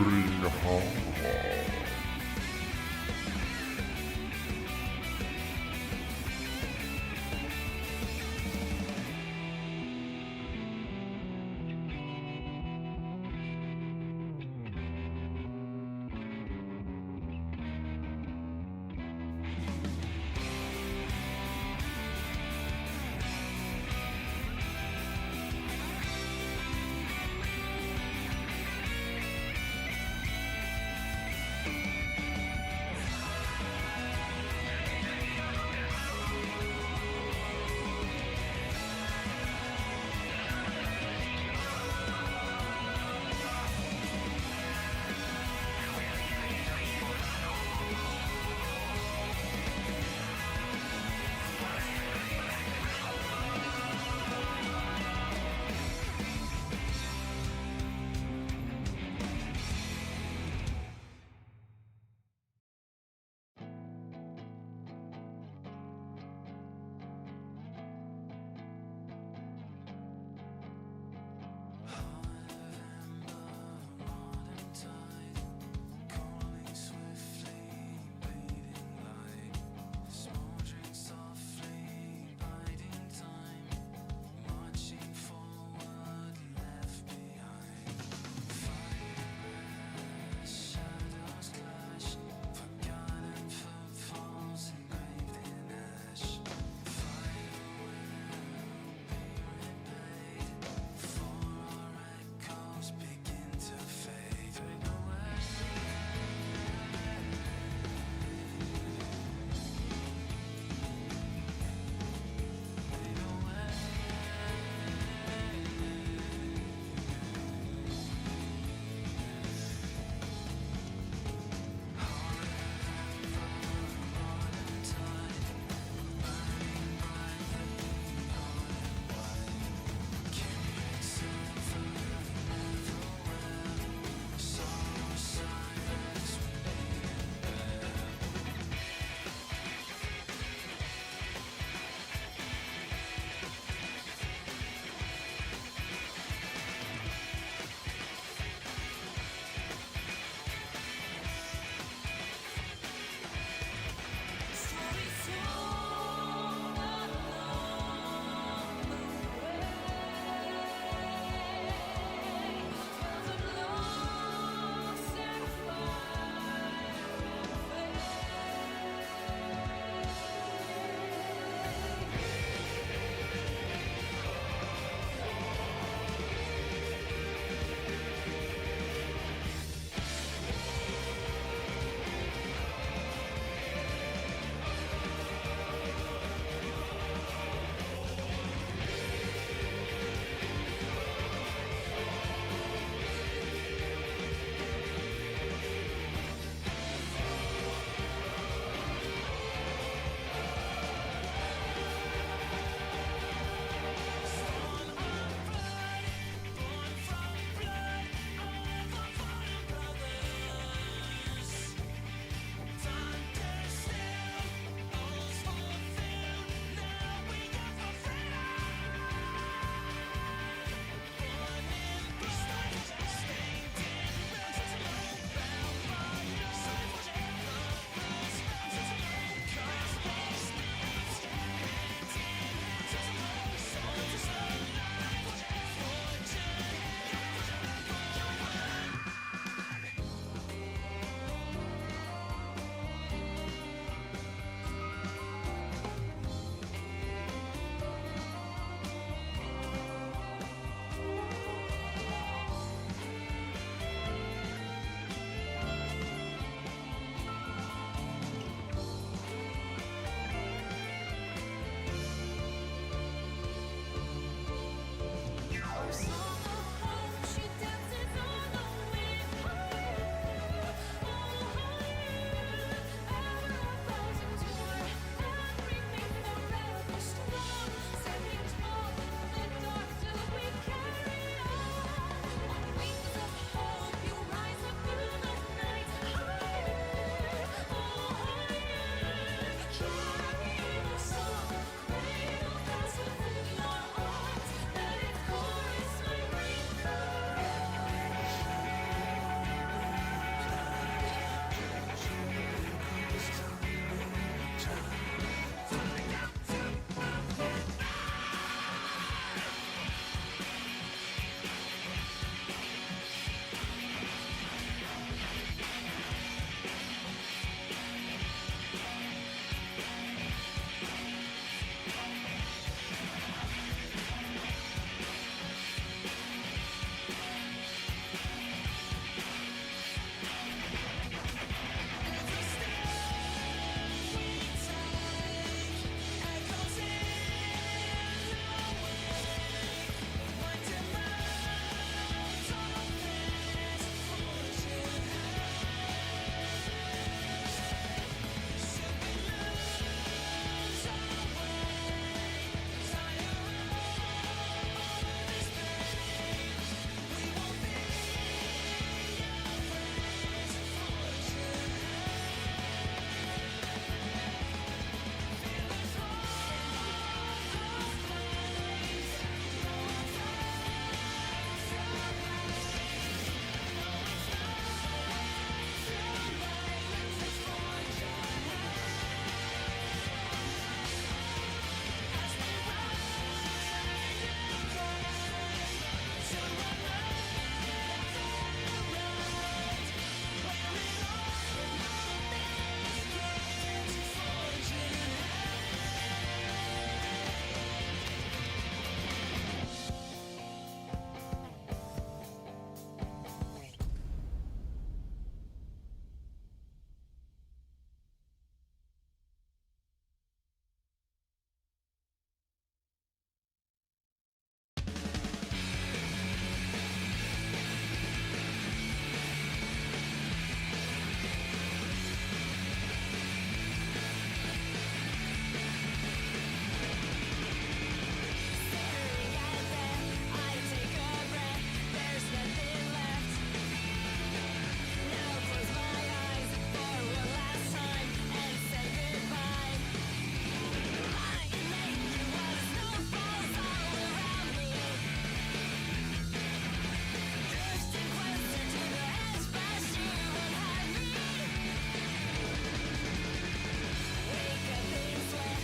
bring home.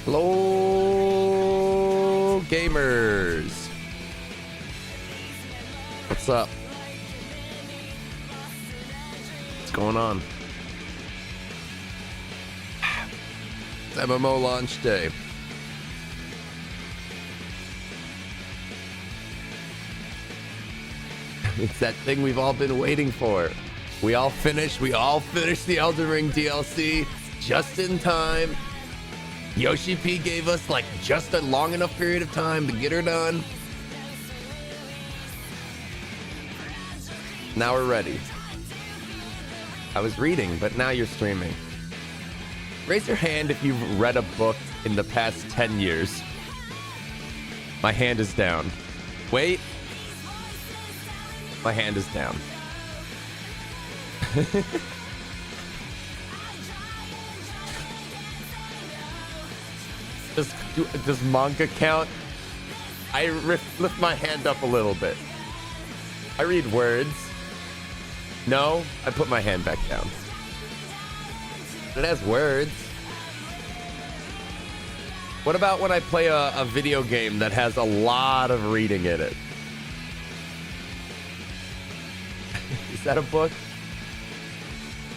Hello, gamers. What's up? What's going on? It's MMO launch day. It's that thing we've all been waiting for. We all finished the Elden Ring DLC just in time. Yoshi P gave us like just a long enough period of time to get her done. Now we're ready. I was reading, but now you're streaming. Raise your hand if you've read a book in the past 10 years. My hand is down. Wait. My hand is down. Does manga count? I lift my hand up a little bit. I read words. No, I put my hand back down. It has words. What about when I play a video game that has a lot of reading in it? Is that a book?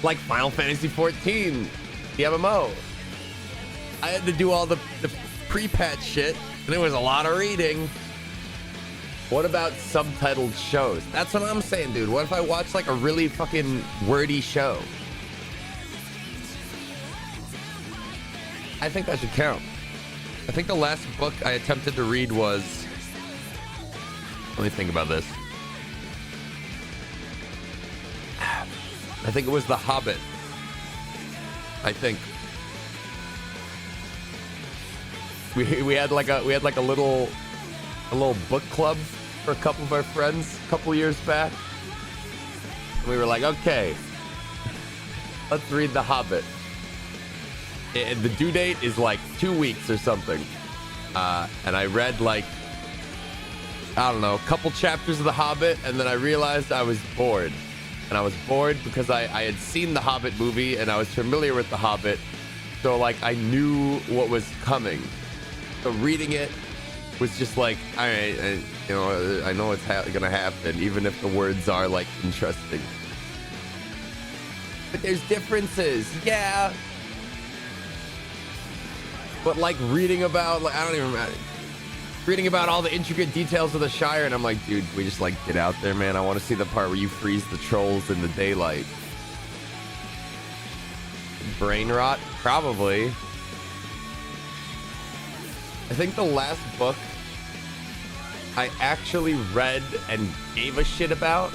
Like Final Fantasy XIV, the MMO. I had to do all the pre-patch shit, and there was a lot of reading. What about subtitled shows? That's what I'm saying, dude. What if I watch like a really fucking wordy show? I think that should count. I think the last book I attempted to read was... Let me think about this. I think it was The Hobbit. I think. We had like a little book club for a couple of our friends a couple years back. We were like, okay, let's read The Hobbit. And the due date is like 2 weeks or something. And I read like, I don't know, a couple chapters of The Hobbit, and then I realized I was bored. And I was bored because I had seen the Hobbit movie and I was familiar with the Hobbit. So like I knew what was coming. So reading it was just like, all right, I know what's gonna happen, even if the words are like interesting. But there's differences, yeah. But like reading about, like, I don't even remember. Reading about all the intricate details of the Shire, and I'm like, dude, we just like get out there, man. I want to see the part where you freeze the trolls in the daylight. Brain rot? Probably. I think the last book I actually read and gave a shit about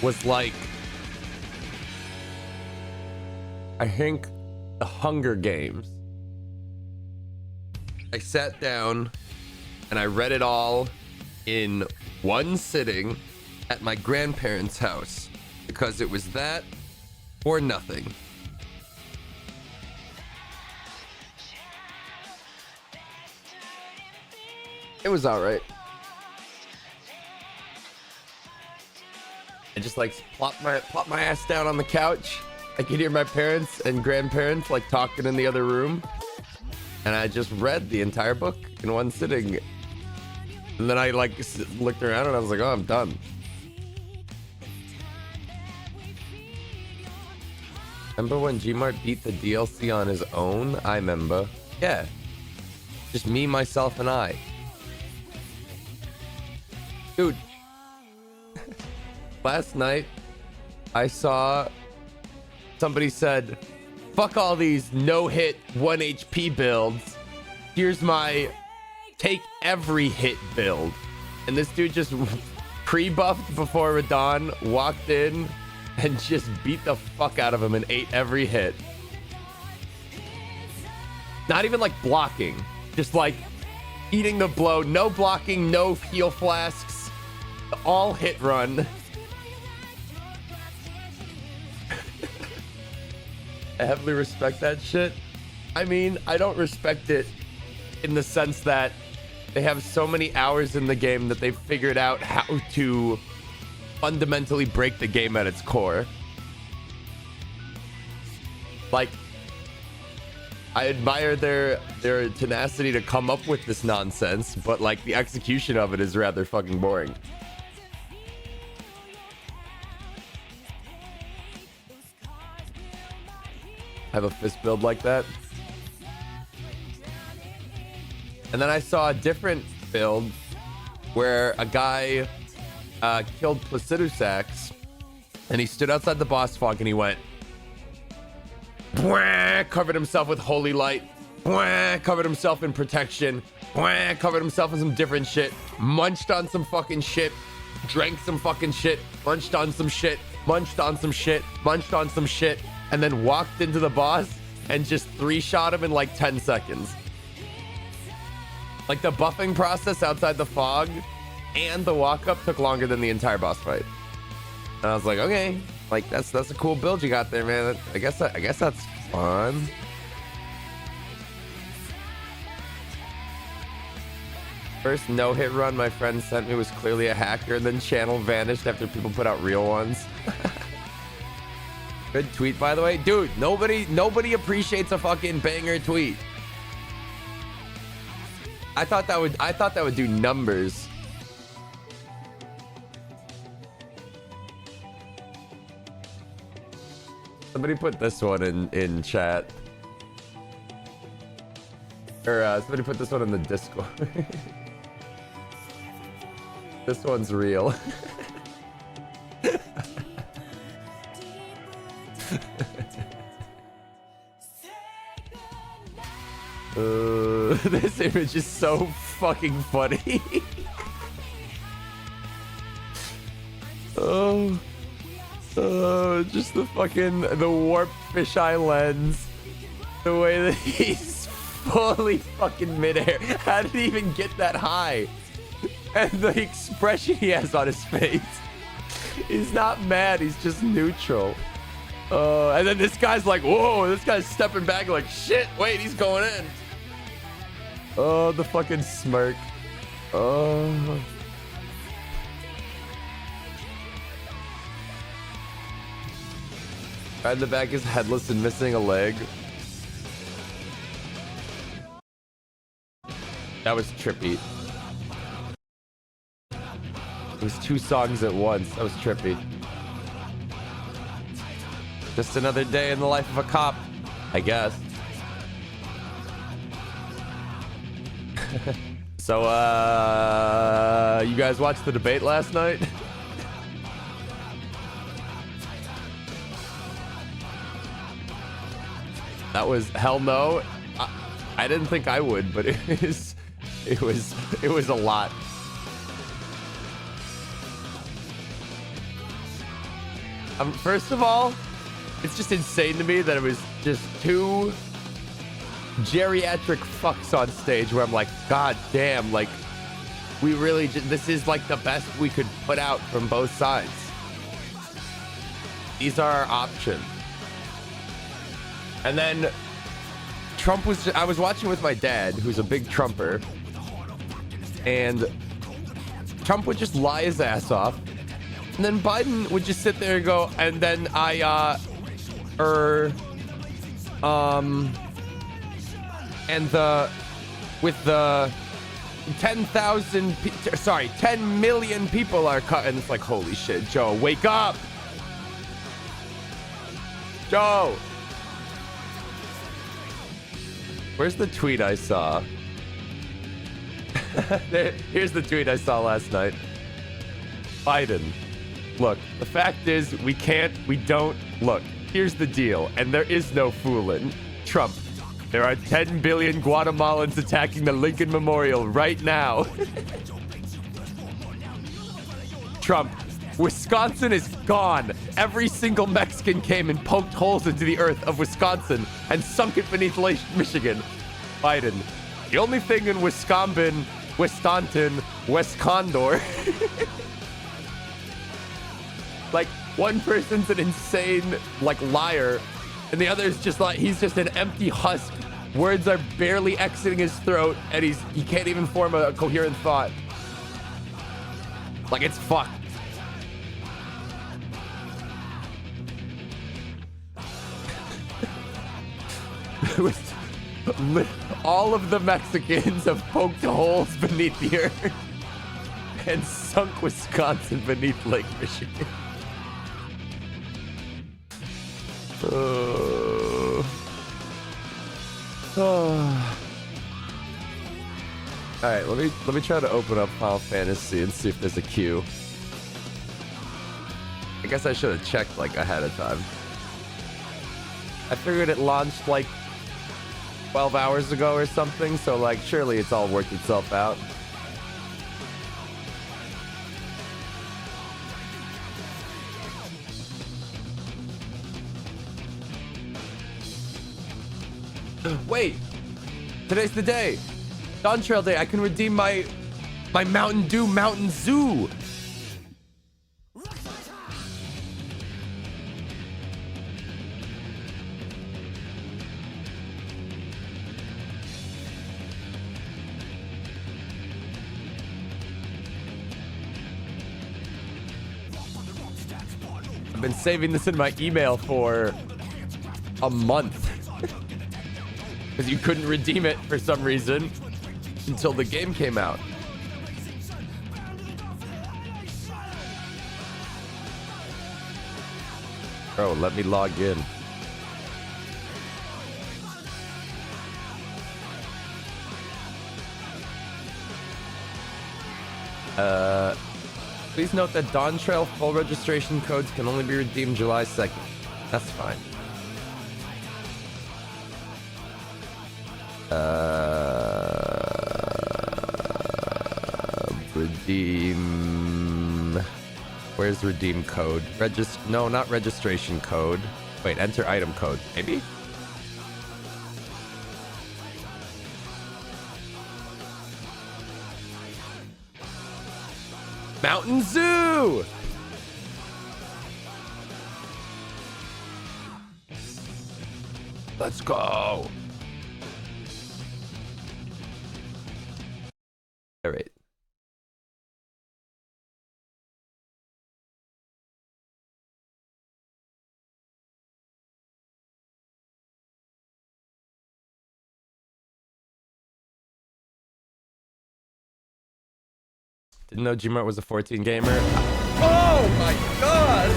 was like, I think The Hunger Games. I sat down and I read it all in one sitting at my grandparents' house because it was that or nothing. It was all right. I just like plop my ass down on the couch. I could hear my parents and grandparents like talking in the other room. And I just read the entire book in one sitting. And then I like looked around and I was like, oh, I'm done. Remember when Gmart beat the DLC on his own? I remember. Yeah. Just me, myself, and I. Dude. Last night, I saw somebody said, fuck all these no-hit 1 HP builds. Here's my take every hit build. And this dude just pre-buffed before Radon, walked in, and just beat the fuck out of him and ate every hit. Not even like blocking. Just like eating the blow. No blocking, no heal flasks. All hit run. I heavily respect that shit. I mean, I don't respect it in the sense that they have so many hours in the game that they've figured out how to fundamentally break the game at its core. Like, I admire their tenacity to come up with this nonsense, but like the execution of it is rather fucking boring. I have a fist build like that. And then I saw a different build where a guy killed Placidusax, and he stood outside the boss fog and he went, "Bwah," covered himself with holy light, "Bwah," covered himself in protection, "Bwah," covered himself in some different shit, munched on some fucking shit, drank some fucking shit, munched on some shit, munched on some shit, munched on some shit, and then walked into the boss and just 3-shot him in like 10 seconds. Like the buffing process outside the fog and the walk up took longer than the entire boss fight. And I was like, okay, like that's a cool build you got there, man. I guess that's fun. First no-hit run my friend sent me was clearly a hacker, and then channel vanished after people put out real ones. Good tweet, by the way. Dude, nobody appreciates a fucking banger tweet. I thought that would do numbers. Somebody put this one in chat. Or somebody put this one in the Discord. This one's real. This image is so fucking funny. Just the warped fisheye lens. The way that he's fully fucking midair. How did he even get that high? And the expression he has on his face. He's not mad, he's just neutral. And then this guy's like, whoa, this guy's stepping back like, shit, wait, he's going in. Oh, the fucking smirk. Oh. Guy in the back is headless and missing a leg. That was trippy. It was 2 songs at once. That was trippy. Just another day in the life of a cop, I guess. So, you guys watched the debate last night? That was hell no. I didn't think I would, but it was a lot. First of all, it's just insane to me that it was just 2 geriatric fucks on stage where I'm like, god damn, like we really this is like the best we could put out from both sides. These are our options. And then Trump was I was watching with my dad, who's a big Trumper, and Trump would just lie his ass off, and then Biden would just sit there and go, and then with the 10 million people are cut, and it's like, holy shit, Joe, wake up, Joe. Where's the tweet I saw? Here's the tweet I saw last night. Biden, look, the fact is we don't, look, here's the deal, and there is no fooling. Trump, there are 10 billion Guatemalans attacking the Lincoln Memorial right now. Trump, Wisconsin is gone. Every single Mexican came and poked holes into the earth of Wisconsin and sunk it beneath Lake Michigan. Biden, the only thing in Wisconsin, West Condor. Like, one person's an insane, like, liar, and the other is just like, he's just an empty husk. Words are barely exiting his throat, and he can't even form a coherent thought. Like, it's fucked. All of the Mexicans have poked holes beneath the earth and sunk Wisconsin beneath Lake Michigan. All right, let me try to open up Final Fantasy and see if there's a queue. I guess I should have checked like ahead of time. I figured it launched like 12 hours ago or something, so like surely it's all worked itself out. Wait, today's the day. Dawntrail Day. I can redeem my Mountain Dew Mountain Zoo. I've been saving this in my email for a month. Because you couldn't redeem it for some reason until the game came out. Bro, let me log in. Please note that Dawntrail full registration codes can only be redeemed July 2nd. That's fine. Redeem. Where's redeem code? No, not registration code. Wait, enter item code. Maybe? Mountain Zoo! Let's go! All right. Didn't know Gmart was a 14 gamer. Oh my god!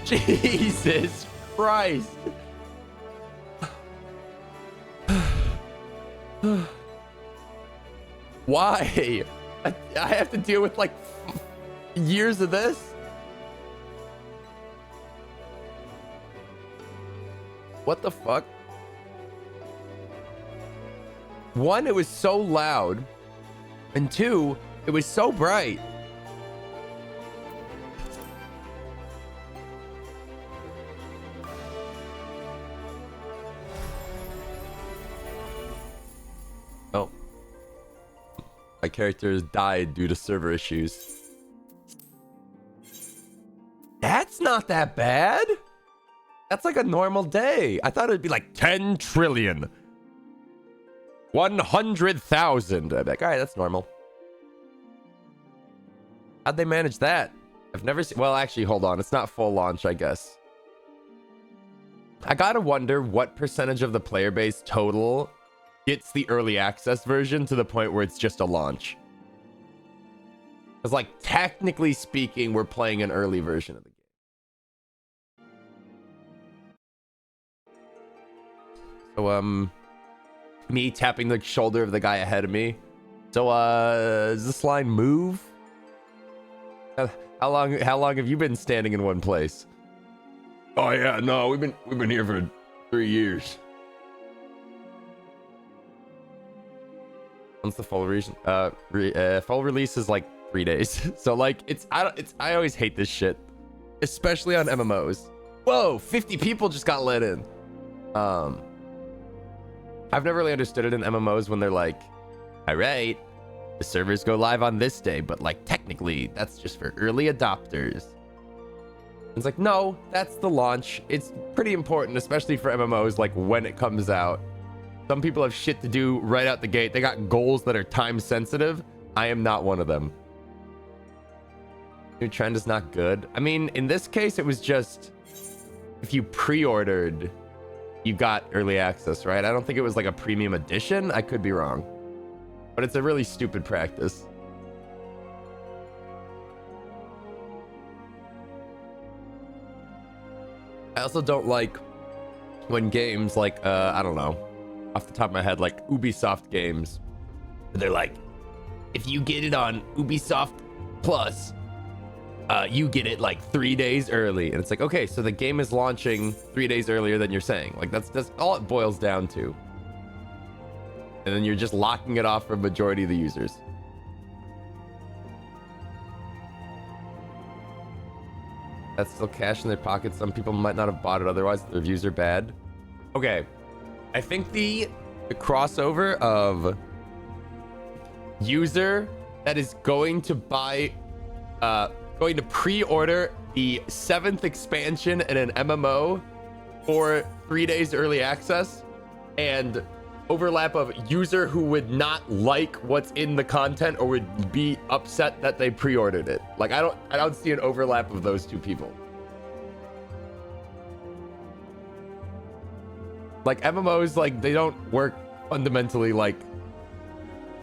Jesus Christ. Why? I have to deal with like years of this? What the fuck? One, it was so loud. And two, it was so bright. Oh. My character has died due to server issues. That's not that bad. That's like a normal day. I thought it'd be like 10 trillion. 100,000. I'm like, all right, that's normal. How'd they manage that? I've never seen... Well, actually, hold on. It's not full launch, I guess. I gotta wonder what percentage of the player base total gets the early access version to the point where it's just a launch. Because, like, technically speaking, we're playing an early version of the game. So, me tapping the shoulder of the guy ahead of me. So, does this line move? How long have you been standing in one place? Oh yeah, no, we've been here for 3 years. When's the full release? Full release is like 3 days. So like I always hate this shit, especially on MMOs. Whoa, 50 people just got let in. I've never really understood it in MMOs when they're like, all right, the servers go live on this day, but like technically that's just for early adopters. It's like, no, that's the launch. It's pretty important, especially for MMOs, like when it comes out. Some people have shit to do right out the gate. They got goals that are time sensitive. I am not one of them. New trend is not good. I mean, in this case, it was just if you pre-ordered, you got early access, right? I don't think it was like a premium edition. I could be wrong, but it's a really stupid practice. I also don't like when games like, I don't know, off the top of my head, like Ubisoft games, they're like, if you get it on Ubisoft Plus, you get it like 3 days early. And it's like, okay, so the game is launching 3 days earlier than you're saying. Like that's all it boils down to. And then you're just locking it off for a majority of the users. That's still cash in their pockets. Some people might not have bought it otherwise. The reviews are bad. Okay, I think the crossover of user that is going to buy, going to pre-order the 7th expansion in an MMO for 3 days early access, and overlap of user who would not like what's in the content or would be upset that they pre-ordered it. Like I don't see an overlap of those two people. Like MMOs, like they don't work fundamentally like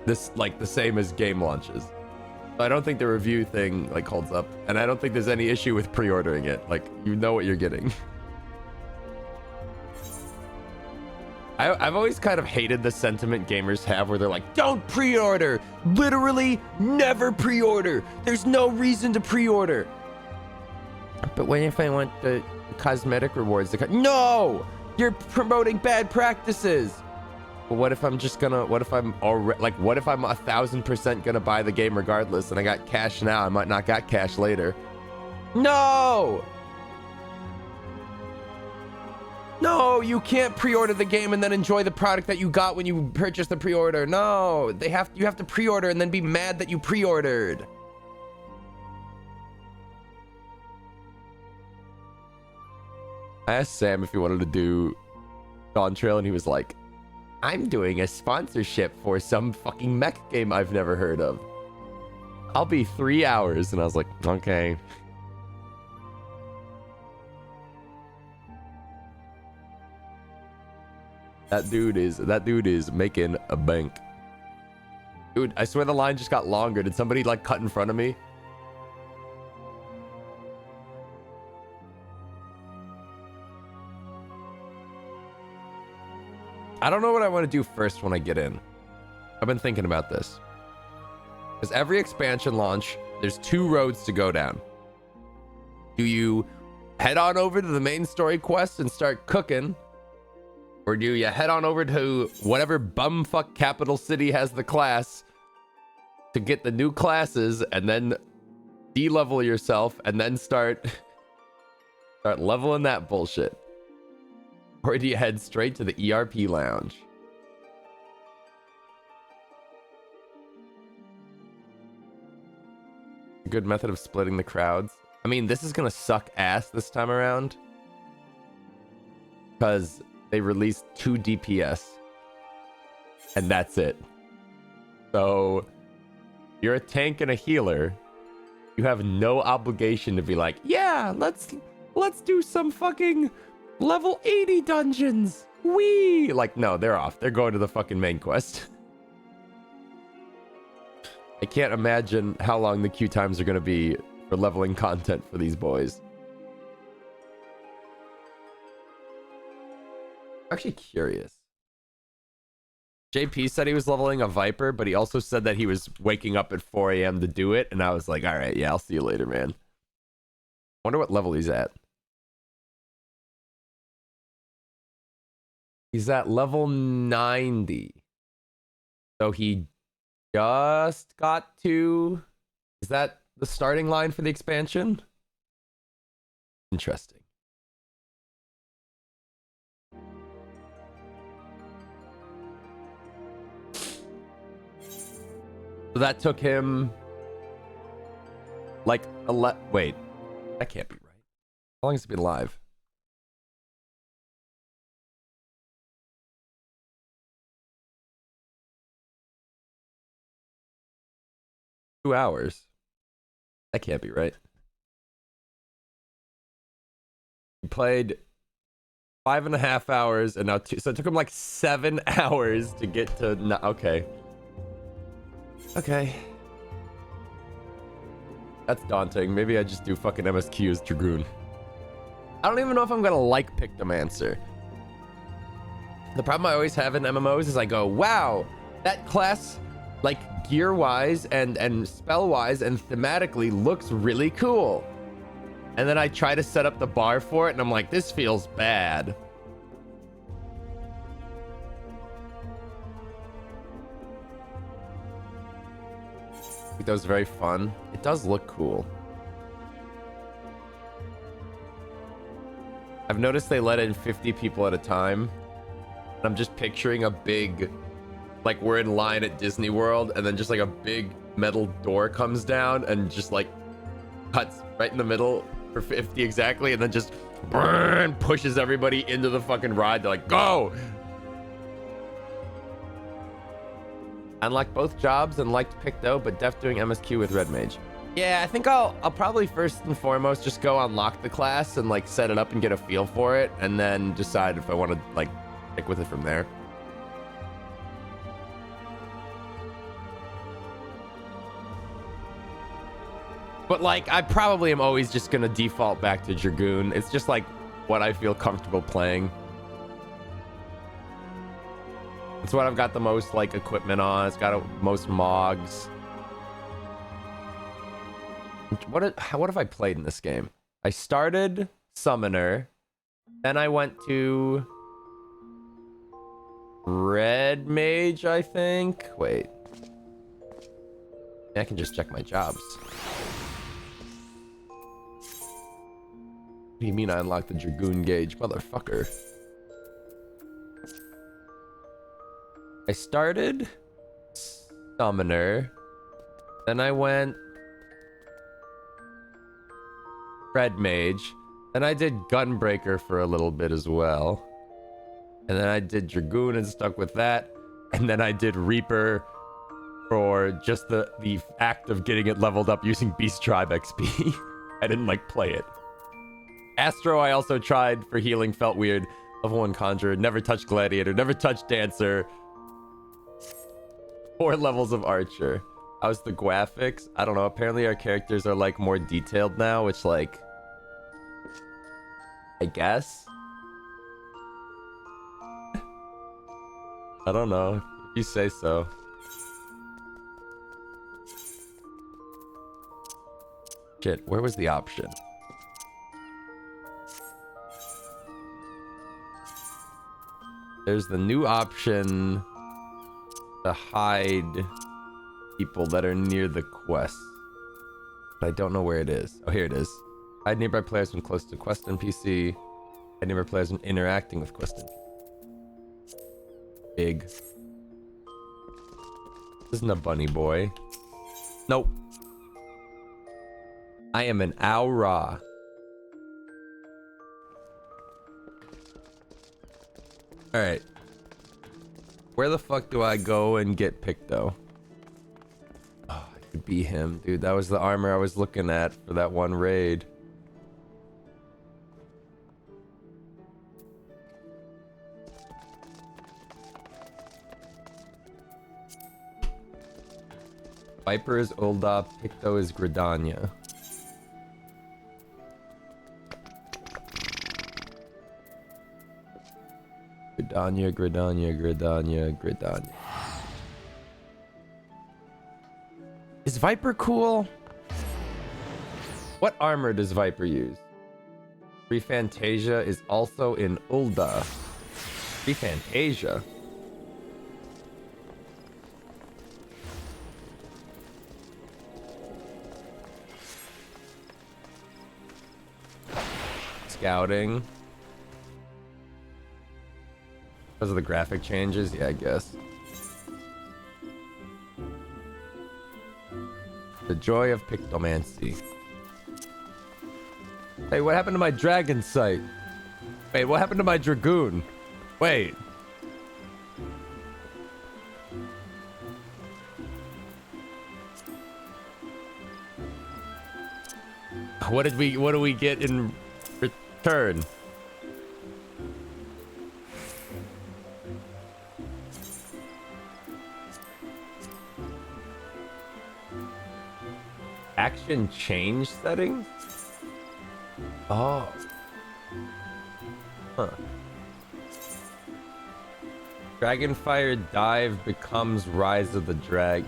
this, like the same as game launches. So I don't think the review thing like holds up, and I don't think there's any issue with pre-ordering it. Like you know what you're getting. I've always kind of hated the sentiment gamers have where they're like, don't pre-order, literally never pre-order, there's no reason to pre-order. But what if I want the cosmetic rewards? No, you're promoting bad practices. But what if I'm just gonna, what if I'm already, like, what if I'm 1000% gonna buy the game regardless and I got cash now, I might not got cash later? No! No, you can't pre-order the game and then enjoy the product that you got when you purchased the pre-order. No, you have to pre-order and then be mad that you pre-ordered. I asked Sam if he wanted to do Dawntrail, and he was like, I'm doing a sponsorship for some fucking mech game I've never heard of. I'll be 3 hours. And I was like, okay. That dude is making a bank. Dude, I swear the line just got longer. Did somebody like cut in front of me? I don't know what I want to do first when I get in. I've been thinking about this. Because every expansion launch, there's 2 roads to go down. Do you head on over to the main story quest and start cooking? Or do you head on over to whatever bumfuck capital city has the class to get the new classes and then de-level yourself and then start leveling that bullshit? Or do you head straight to the ERP lounge? A good method of splitting the crowds. I mean, this is gonna suck ass this time around, because they released 2 DPS and that's it. So you're a tank and a healer. You have no obligation to be like, yeah, let's do some fucking level 80 dungeons. Wee! Like, no, they're off. They're going to the fucking main quest. I can't imagine how long the queue times are going to be for leveling content for these boys. Actually curious. JP said he was leveling a Viper, but he also said that he was waking up at 4 a.m. to do it, and I was like, all right, yeah, I'll see you later, man. Wonder what level he's at. He's at level 90. So he just got to... Is that the starting line for the expansion? Interesting. So that took him like wait, that can't be right. How long has he been live? Two hours. That can't be right. He played 5.5 hours and now 2. So it took him like 7 hours to get to. Okay. Okay. That's daunting. Maybe I just do fucking MSQ as Dragoon. I don't even know if I'm gonna like Pictomancer. The problem I always have in MMOs is I go, wow, that class, like gear-wise and spell-wise and thematically looks really cool. And then I try to set up the bar for it and I'm like, this feels bad. That was very fun. It does look cool. I've noticed they let in 50 people at a time. I'm just picturing a big, like we're in line at Disney World and then just like a big metal door comes down and just like cuts right in the middle for 50 exactly and then just burn pushes everybody into the fucking ride. They're like, go! Unlocked both jobs and liked Picto, but def doing MSQ with Red Mage. Yeah, I think I'll probably first and foremost just go unlock the class and like set it up and get a feel for it and then decide if I want to like stick with it from there. But like I probably am always just gonna default back to Dragoon. It's just like what I feel comfortable playing. It's what I've got the most like equipment on. It's got most mogs. What have I played in this game? I started Summoner, then I went to Red Mage, I think. Wait, I can just check my jobs. What do you mean I unlocked the Dragoon gauge, motherfucker? I started Summoner, then I went Red Mage, then I did Gunbreaker for a little bit as well, and then I did Dragoon and stuck with that, and then I did Reaper for just the act of getting it leveled up using Beast Tribe XP. I didn't like play it. Astro I also tried for healing, felt weird. Level 1 Conjurer, never touched Gladiator, never touched Dancer. 4 levels of Archer. How's the graphics? I don't know. Apparently our characters are like more detailed now, which like, I guess. I don't know. If you say so. Shit, where was the option? There's the new option to hide people that are near the quest. But I don't know where it is. Oh, here it is. Hide nearby players when close to quest NPC. Hide nearby players when interacting with quest NPC. Big. This isn't a bunny boy. Nope. I am an Aura. Alright. Where the fuck do I go and get Picto? Oh, I could be him. Dude, that was the armor I was looking at for that one raid. Viper is Ulda, Picto is Gridania. Gridania. Is Viper cool? What armor does Viper use? Free Fantasia is also in Ulda. Free Fantasia? Scouting. Because of the graphic changes? Yeah, I guess. The joy of Pictomancy. Hey, what happened to my dragon sight? Wait, what happened to my dragoon? Wait. What do we get in Turn. Action change settings? Oh. Huh. Dragonfire dive becomes Rise of the Dragon.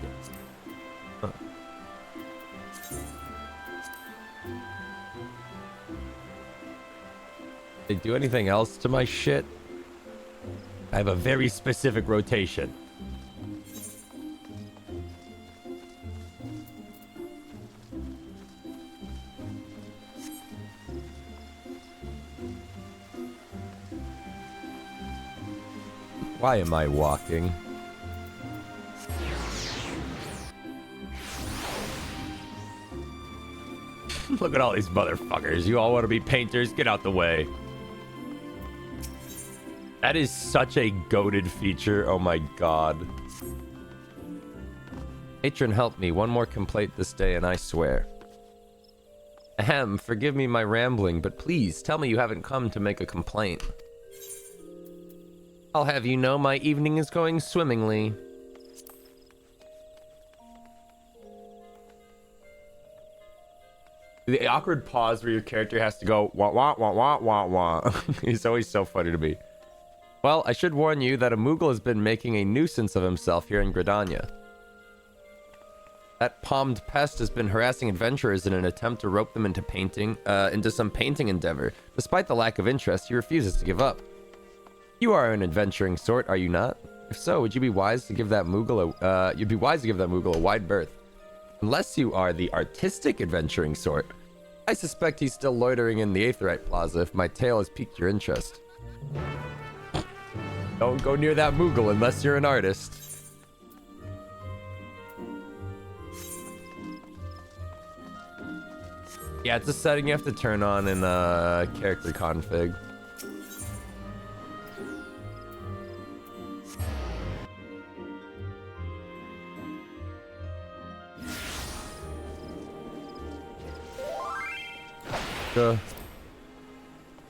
Huh. They do anything else to my shit? I have a very specific rotation. Why am I walking? Look at all these motherfuckers. You all want to be painters? Get out the way. That is such a goated feature. Oh my god. Matron, help me. One more complaint this day and I swear. Ahem, forgive me my rambling, but please tell me you haven't come to make a complaint. I'll have you know my evening is going swimmingly. The awkward pause where your character has to go wah wah wah wah wah wah. He's always so funny to me. Well, I should warn you that a Moogle has been making a nuisance of himself here in Gridania. That palmed pest has been harassing adventurers in an attempt to rope them into some painting endeavor. Despite the lack of interest, he refuses to give up. You are an adventuring sort, are you not? If so, would you be wise to give that Moogle a wide berth? Unless you are the artistic adventuring sort. I suspect he's still loitering in the Aetheryte Plaza if my tale has piqued your interest. Don't go near that Moogle unless you're an artist. Yeah, it's a setting you have to turn on in character config.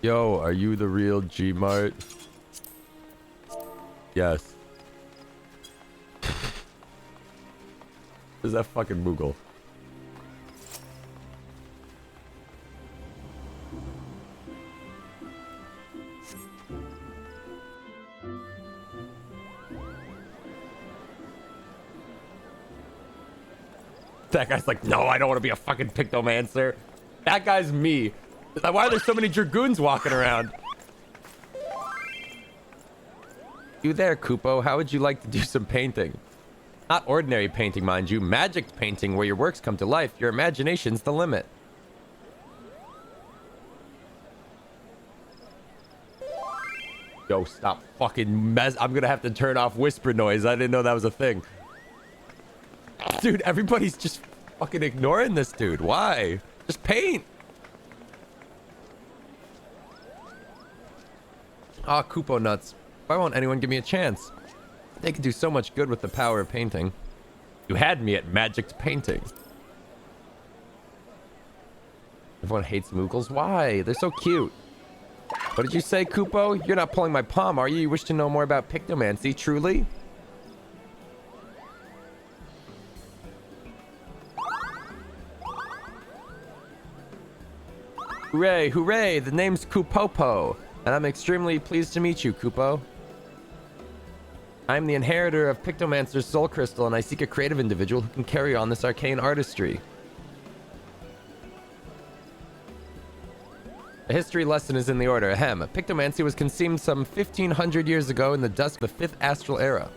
Yo, are you the real Gmart? Yes. Is that fucking Moogle? That guy's like, no, I don't want to be a fucking Pictomancer. That guy's me. Why are there so many Dragoons walking around? You there, Kupo? How would you like to do some painting? Not ordinary painting, mind you. Magic painting, where your works come to life. Your imagination's the limit. Yo, stop fucking I'm gonna have to turn off whisper noise. I didn't know that was a thing. Dude, everybody's just fucking ignoring this dude. Why? Just paint. Ah, Kupo nuts. Why won't anyone give me a chance? They could do so much good with the power of painting. You had me at magic painting. Everyone hates Moogles. Why? They're so cute. What did you say, Kupo? You're not pulling my palm, are you? You wish to know more about Pictomancy, truly? Hooray, hooray! The name's Kupopo, and I'm extremely pleased to meet you, Kupo. I'm the inheritor of Pictomancer's soul crystal, and I seek a creative individual who can carry on this arcane artistry. A history lesson is in the order. Ahem. Pictomancy was conceived some 1500 years ago in the dusk of the 5th astral era.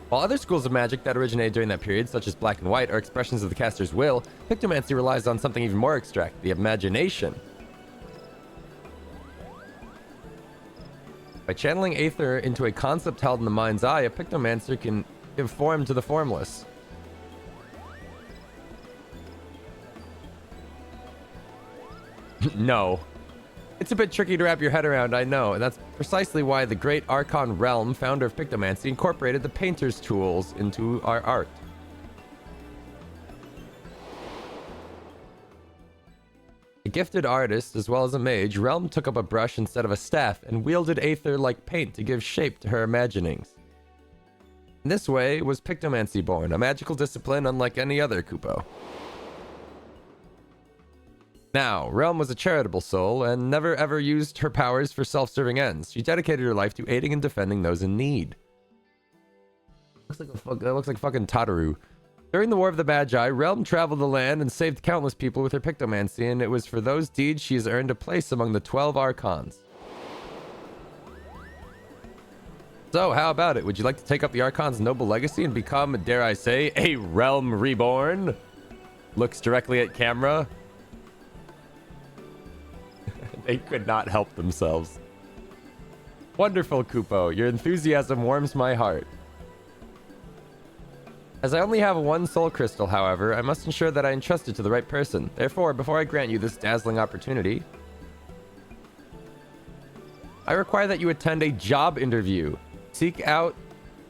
While other schools of magic that originated during that period, such as black and white, are expressions of the caster's will, Pictomancy relies on something even more abstract, the imagination. By channeling Aether into a concept held in the mind's eye, a Pictomancer can give form to the formless. No. It's a bit tricky to wrap your head around, I know, and that's precisely why the great Archon Realm, founder of Pictomancy, incorporated the painter's tools into our art. gifted artist as well as a mage, Realm took up a brush instead of a staff and wielded aether like paint to give shape to her imaginings. In this way was Pictomancy born, a magical discipline unlike any other, Kupo. Now, Realm was a charitable soul and never ever used her powers for self-serving ends. She dedicated her life to aiding and defending those in need. That looks like fucking Tataru. During the War of the Magi, Realm traveled the land and saved countless people with her Pictomancy, and it was for those deeds she has earned a place among the 12 Archons. So, how about it? Would you like to take up the Archon's noble legacy and become, dare I say, a Realm Reborn? Looks directly at camera. They could not help themselves. Wonderful, Kupo. Your enthusiasm warms my heart. As I only have one soul crystal, however, I must ensure that I entrust it to the right person. Therefore, before I grant you this dazzling opportunity, I require that you attend a job interview. Seek me out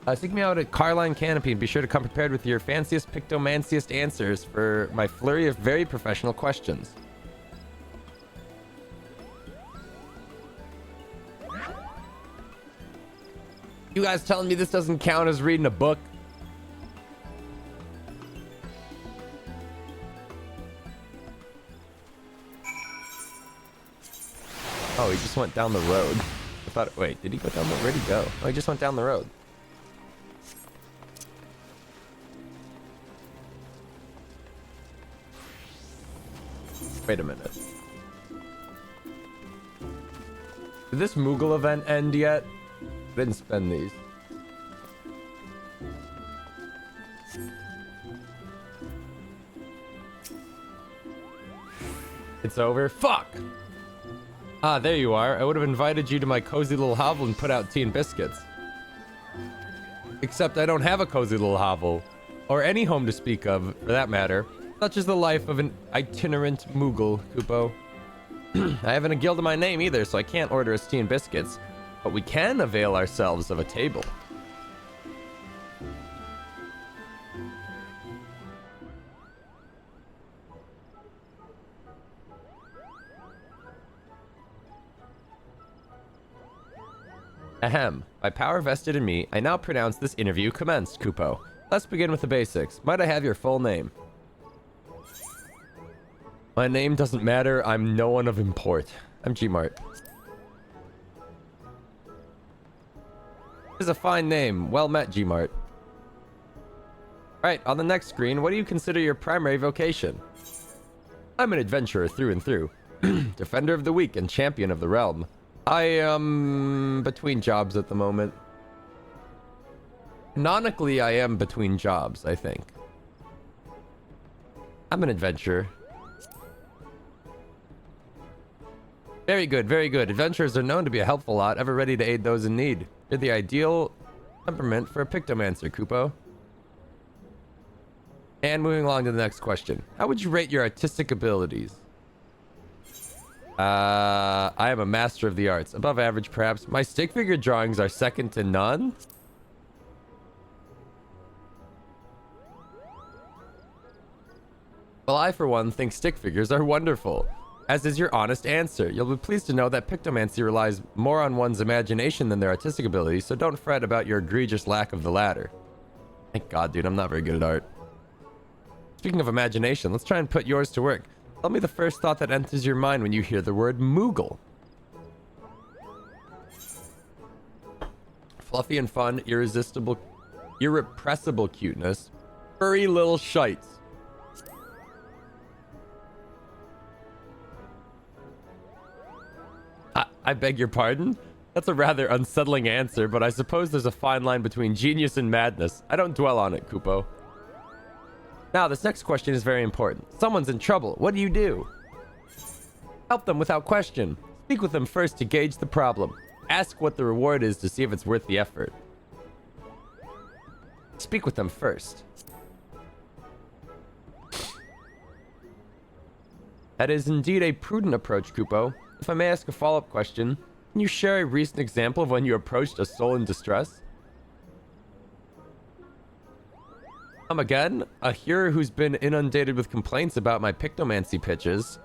at Carline Canopy and be sure to come prepared with your fanciest, pictomanciest answers for my flurry of very professional questions. You guys telling me this doesn't count as reading a book? Oh, he just went down the road. I thought, wait, did he go down the road? Where'd he go? Oh, he just went down the road. Wait a minute. Did this Moogle event end yet? I didn't spend these. It's over. Fuck! Ah, there you are. I would have invited you to my cozy little hovel and put out tea and biscuits. Except I don't have a cozy little hovel. Or any home to speak of, for that matter. Such is the life of an itinerant Moogle, Kupo. I haven't a guild in my name either, so I can't order us tea and biscuits. But we can avail ourselves of a table. Ahem. By power vested in me, I now pronounce this interview commenced, Kupo. Let's begin with the basics. Might I have your full name? My name doesn't matter. I'm no one of import. I'm Gmart. This is a fine name. Well met, Gmart. Alright, on the next screen, what do you consider your primary vocation? I'm an adventurer through and through. Defender of the weak and champion of the realm. I am between jobs at the moment. Canonically, I am between jobs, I think. I'm an adventurer. Very good, very good. Adventurers are known to be a helpful lot, ever ready to aid those in need. You're the ideal temperament for a Pictomancer, Kupo. And moving along to the next question. How would you rate your artistic abilities? I am a master of the arts. Above average, perhaps. My stick figure drawings are second to none. Well, I, for one, think stick figures are wonderful. As is your honest answer. You'll be pleased to know that Pictomancy relies more on one's imagination than their artistic abilities, so don't fret about your egregious lack of the latter. Thank God, dude. I'm not very good at art. Speaking of imagination, let's try and put yours to work. Tell me the first thought that enters your mind when you hear the word Moogle. Fluffy and fun, irrepressible cuteness, furry little shites. I beg your pardon? That's a rather unsettling answer, but I suppose there's a fine line between genius and madness. I don't dwell on it, Kupo. Now, this next question is very important. Someone's in trouble. What do you do? Help them without question. Speak with them first to gauge the problem. Ask what the reward is to see if it's worth the effort. Speak with them first. That is indeed a prudent approach, Kupo. If I may ask a follow-up question, can you share a recent example of when you approached a soul in distress? Come again? A hearer who's been inundated with complaints about my Pictomancy pitches.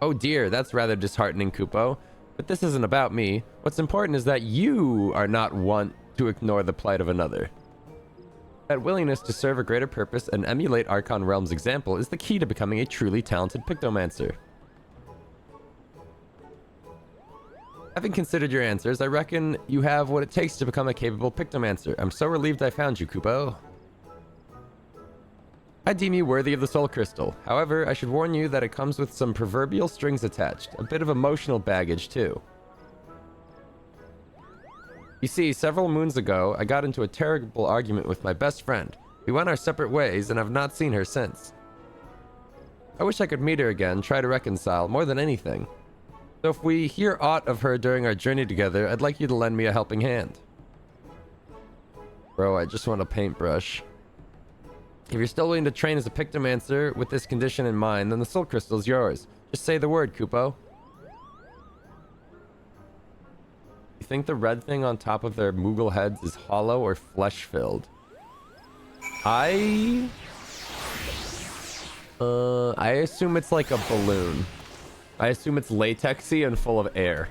Oh dear, that's rather disheartening, Kupo. But this isn't about me. What's important is that you are not one to ignore the plight of another. That willingness to serve a greater purpose and emulate Archon Realm's example is the key to becoming a truly talented Pictomancer. Having considered your answers, I reckon you have what it takes to become a capable Pictomancer. I'm so relieved I found you, Kupo. I deem you worthy of the Soul Crystal. However, I should warn you that it comes with some proverbial strings attached. A bit of emotional baggage, too. You see, several moons ago, I got into a terrible argument with my best friend. We went our separate ways, and I've not seen her since. I wish I could meet her again, try to reconcile, more than anything. So if we hear aught of her during our journey together, I'd like you to lend me a helping hand. Bro, I just want a paintbrush. If you're still willing to train as a Pictomancer with this condition in mind, then the Soul Crystal is yours. Just say the word, Kupo. You think the red thing on top of their Moogle heads is hollow or flesh-filled? I assume it's like a balloon. I assume it's latexy and full of air.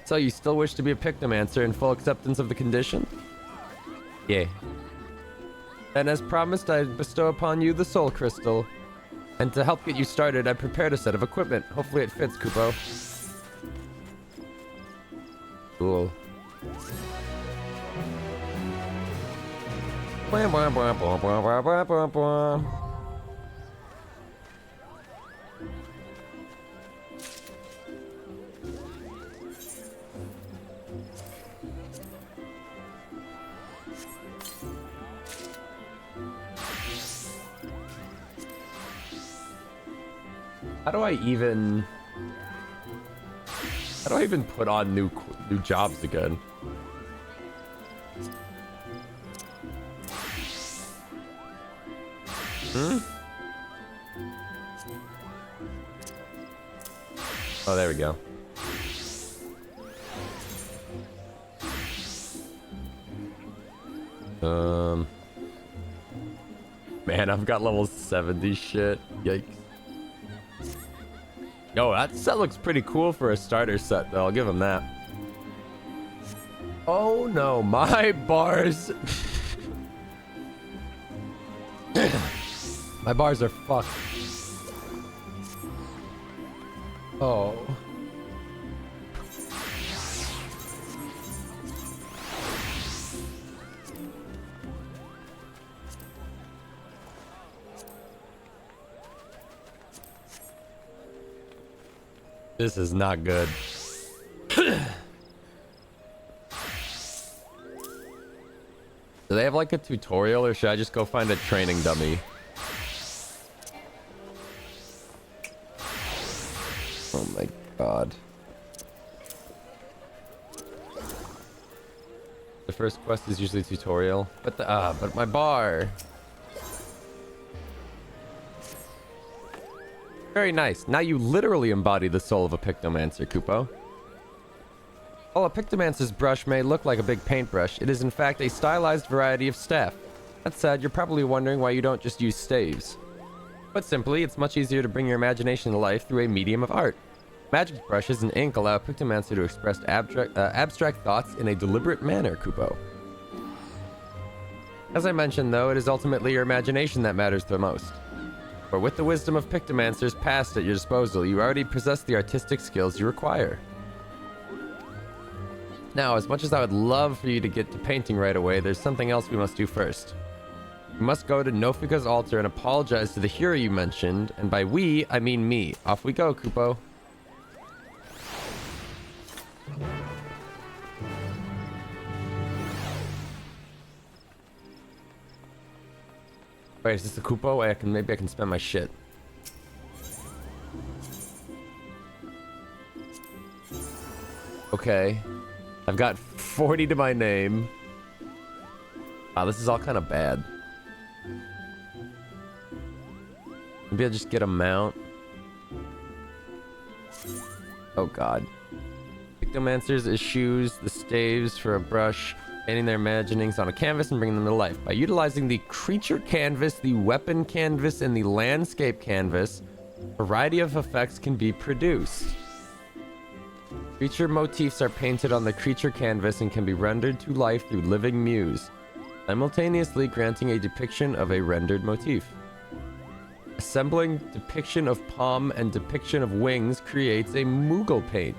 So you still wish to be a Pictomancer in full acceptance of the condition? Yeah. And as promised, I bestow upon you the Soul Crystal. And to help get you started, I prepared a set of equipment. Hopefully it fits, Kupo. Cool. How do I even put on new jobs again? Oh, there we go. Man, I've got level 70 shit. Yikes. Yo, that set looks pretty cool for a starter set, though. I'll give him that. Oh no, my bars. My bars are fucked. Oh. This is not good. Do they have like a tutorial, or should I just go find a training dummy? Oh my god. The first quest is usually tutorial, but but my bar. Very nice. Now you literally embody the soul of a Pictomancer, Kupo. While a Pictomancer's brush may look like a big paintbrush, it is in fact a stylized variety of staff. That said, you're probably wondering why you don't just use staves. Put simply, it's much easier to bring your imagination to life through a medium of art. Magic brushes and ink allow a Pictomancer to express abstract thoughts in a deliberate manner, Kupo. As I mentioned, though, it is ultimately your imagination that matters the most. For with the wisdom of Pictomancers past at your disposal, you already possess the artistic skills you require. Now, as much as I would love for you to get to painting right away, there's something else we must do first. We must go to Nofika's altar and apologize to the hero you mentioned, and by we, I mean me. Off we go, Kupo. Wait, is this a Kupo? Maybe I can spend my shit. Okay. I've got 40 to my name. Wow, this is all kind of bad. Maybe I'll just get a mount. Oh god. Pictomancers is shoes, the staves for a brush, painting their imaginings on a canvas and bringing them to life. By utilizing the creature canvas, the weapon canvas, and the landscape canvas, a variety of effects can be produced. Creature motifs are painted on the creature canvas and can be rendered to life through living muse, simultaneously granting a depiction of a rendered motif. Assembling depiction of palm and depiction of wings creates a Moogle paint,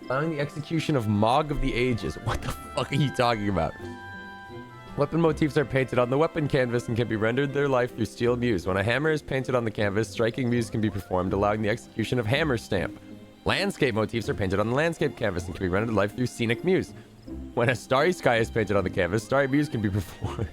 allowing the execution of Mog of the Ages. What the fuck are you talking about? Weapon motifs are painted on the weapon canvas and can be rendered their life through steel muse. When a hammer is painted on the canvas, striking muse can be performed, allowing the execution of hammer stamp. Landscape motifs are painted on the landscape canvas and can be rendered to life through scenic muse. When a starry sky is painted on the canvas, starry muse can be performed.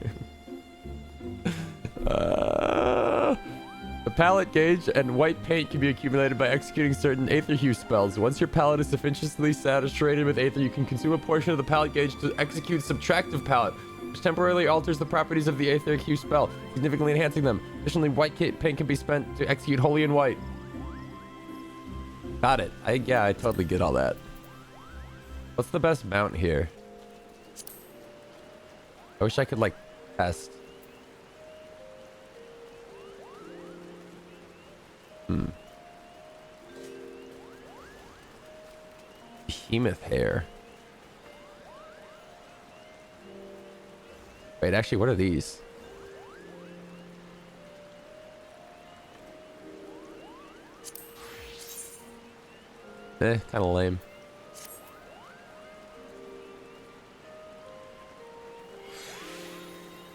The palette gauge and white paint can be accumulated by executing certain Aether Hue spells. Once your palette is sufficiently saturated with Aether, you can consume a portion of the palette gauge to execute Subtractive Palette, which temporarily alters the properties of the Aether Hue spell, significantly enhancing them. Additionally, white paint can be spent to execute Holy and White. Got it. Yeah, I totally get all that. What's the best mount here? I wish I could, like, test. Behemoth hair. Wait, actually, what are these? Kind of lame.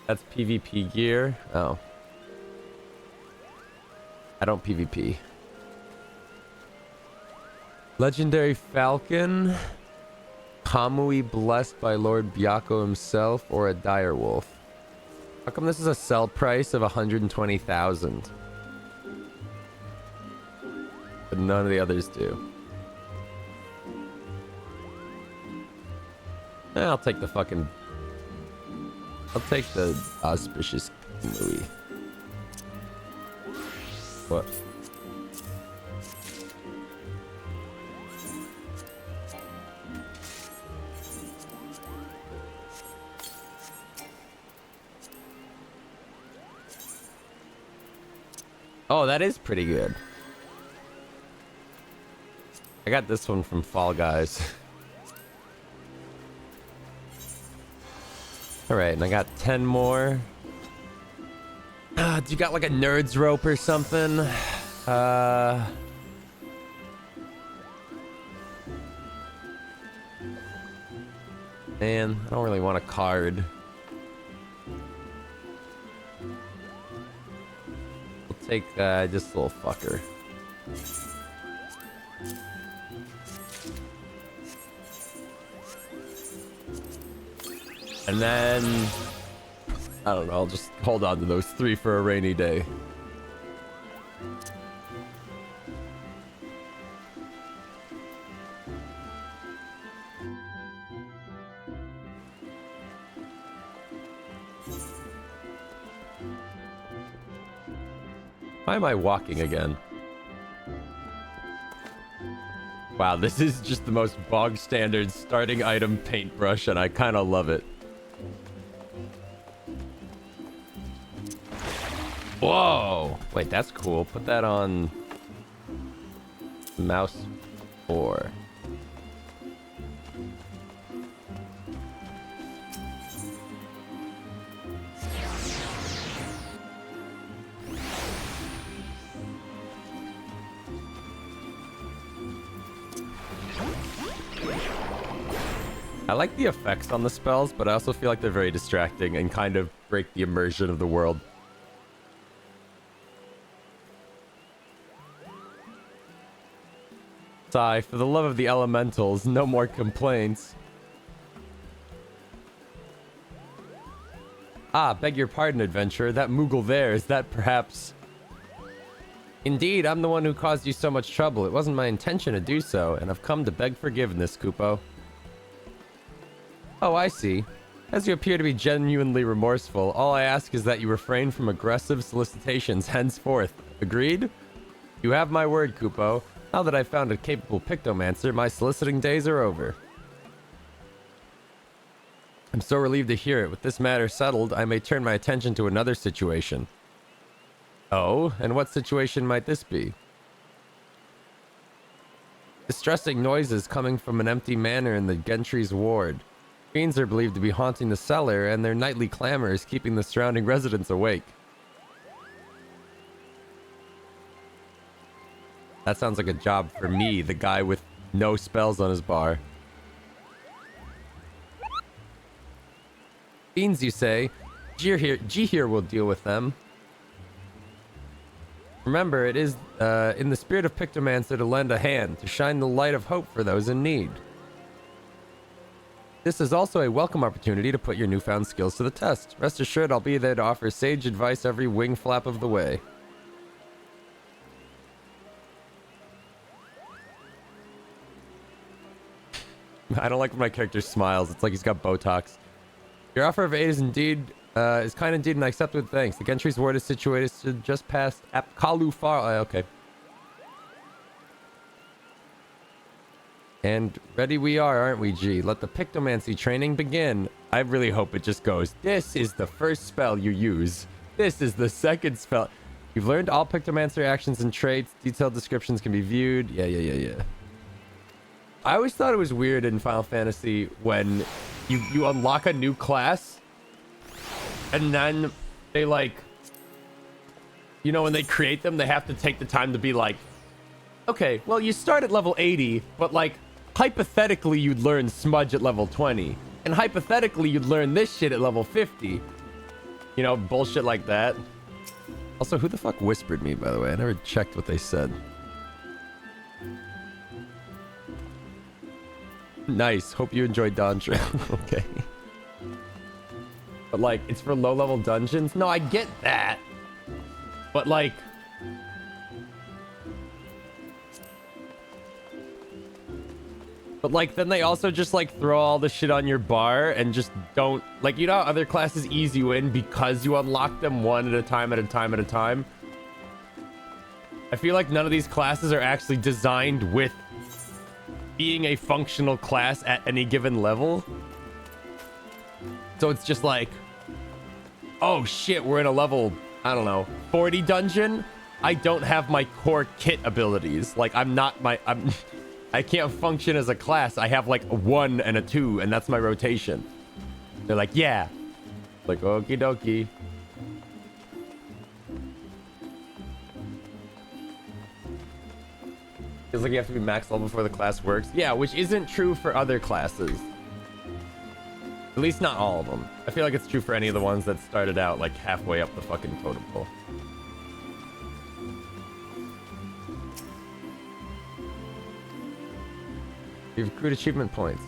That's PvP gear. Oh. I don't PvP. Legendary Falcon. Kamui blessed by Lord Byakko himself, or a dire wolf. How come this is a sell price of 120,000? But none of the others do. I'll take the fucking... I'll take the auspicious Kamui. What? Oh, that is pretty good. I got this one from Fall Guys. Alright, and I got 10 more. Do you got like a nerd's rope or something? Man, I don't really want a card. I'll take this little fucker. And then, I don't know, I'll just hold on to those 3 for a rainy day. Why am I walking again? Wow, this is just the most bog standard starting item paintbrush, and I kind of love it. Whoa! Wait, that's cool. Put that on mouse 4. I like the effects on the spells, but I also feel like they're very distracting and kind of break the immersion of the world. Sigh, for the love of the elementals, no more complaints. Ah, beg your pardon, adventurer. That Moogle there, is that perhaps... Indeed, I'm the one who caused you so much trouble. It wasn't my intention to do so, and I've come to beg forgiveness, Kupo. Oh, I see. As you appear to be genuinely remorseful, all I ask is that you refrain from aggressive solicitations henceforth. Agreed? You have my word, Kupo. Now that I've found a capable pictomancer, my soliciting days are over. I'm so relieved to hear it. With this matter settled, I may turn my attention to another situation. Oh, and what situation might this be? Distressing noises coming from an empty manor in the Gentry's ward. Fiends are believed to be haunting the cellar, and their nightly clamor is keeping the surrounding residents awake. That sounds like a job for me, the guy with no spells on his bar. Fiends, you say? G here will deal with them. Remember, it is in the spirit of Pictomancer to lend a hand, to shine the light of hope for those in need. This is also a welcome opportunity to put your newfound skills to the test. Rest assured, I'll be there to offer sage advice every wing flap of the way. I don't like when my character smiles. It's like he's got Botox. Your offer of aid is kind indeed, and I accept with thanks. The Gentry's ward is situated just past Apkalu Far. Okay. And ready we are, aren't we, G? Let the Pictomancy training begin. I really hope it just goes, this is the first spell you use. This is the second spell. You've learned all Pictomancer actions and traits. Detailed descriptions can be viewed. Yeah. I always thought it was weird in Final Fantasy when you unlock a new class and then they like, you know, when they create them, they have to take the time to be like, okay, well, you start at level 80, but like hypothetically you'd learn smudge at level 20, and hypothetically you'd learn this shit at level 50. You know, bullshit like that. Also, who the fuck whispered me, by the way? I never checked what they said. Nice. Hope you enjoyed Dawntrail. Okay. But like, it's for low-level dungeons? No, I get that. But like... But like, then they also just like throw all the shit on your bar and just don't... Like, you know how other classes ease you in because you unlock them one at a time at a time at a time? I feel like none of these classes are actually designed with being a functional class at any given level. So it's just like, oh shit, we're in a level, I don't know, 40 dungeon. I don't have my core kit abilities. Like, I can't function as a class. I have like a 1 and a 2, and that's my rotation. They're like, yeah. Like, okie dokie. Feels like you have to be max level before the class works. Yeah, which isn't true for other classes. At least not all of them. I feel like it's true for any of the ones that started out like halfway up the fucking totem pole. You've accrued achievement points.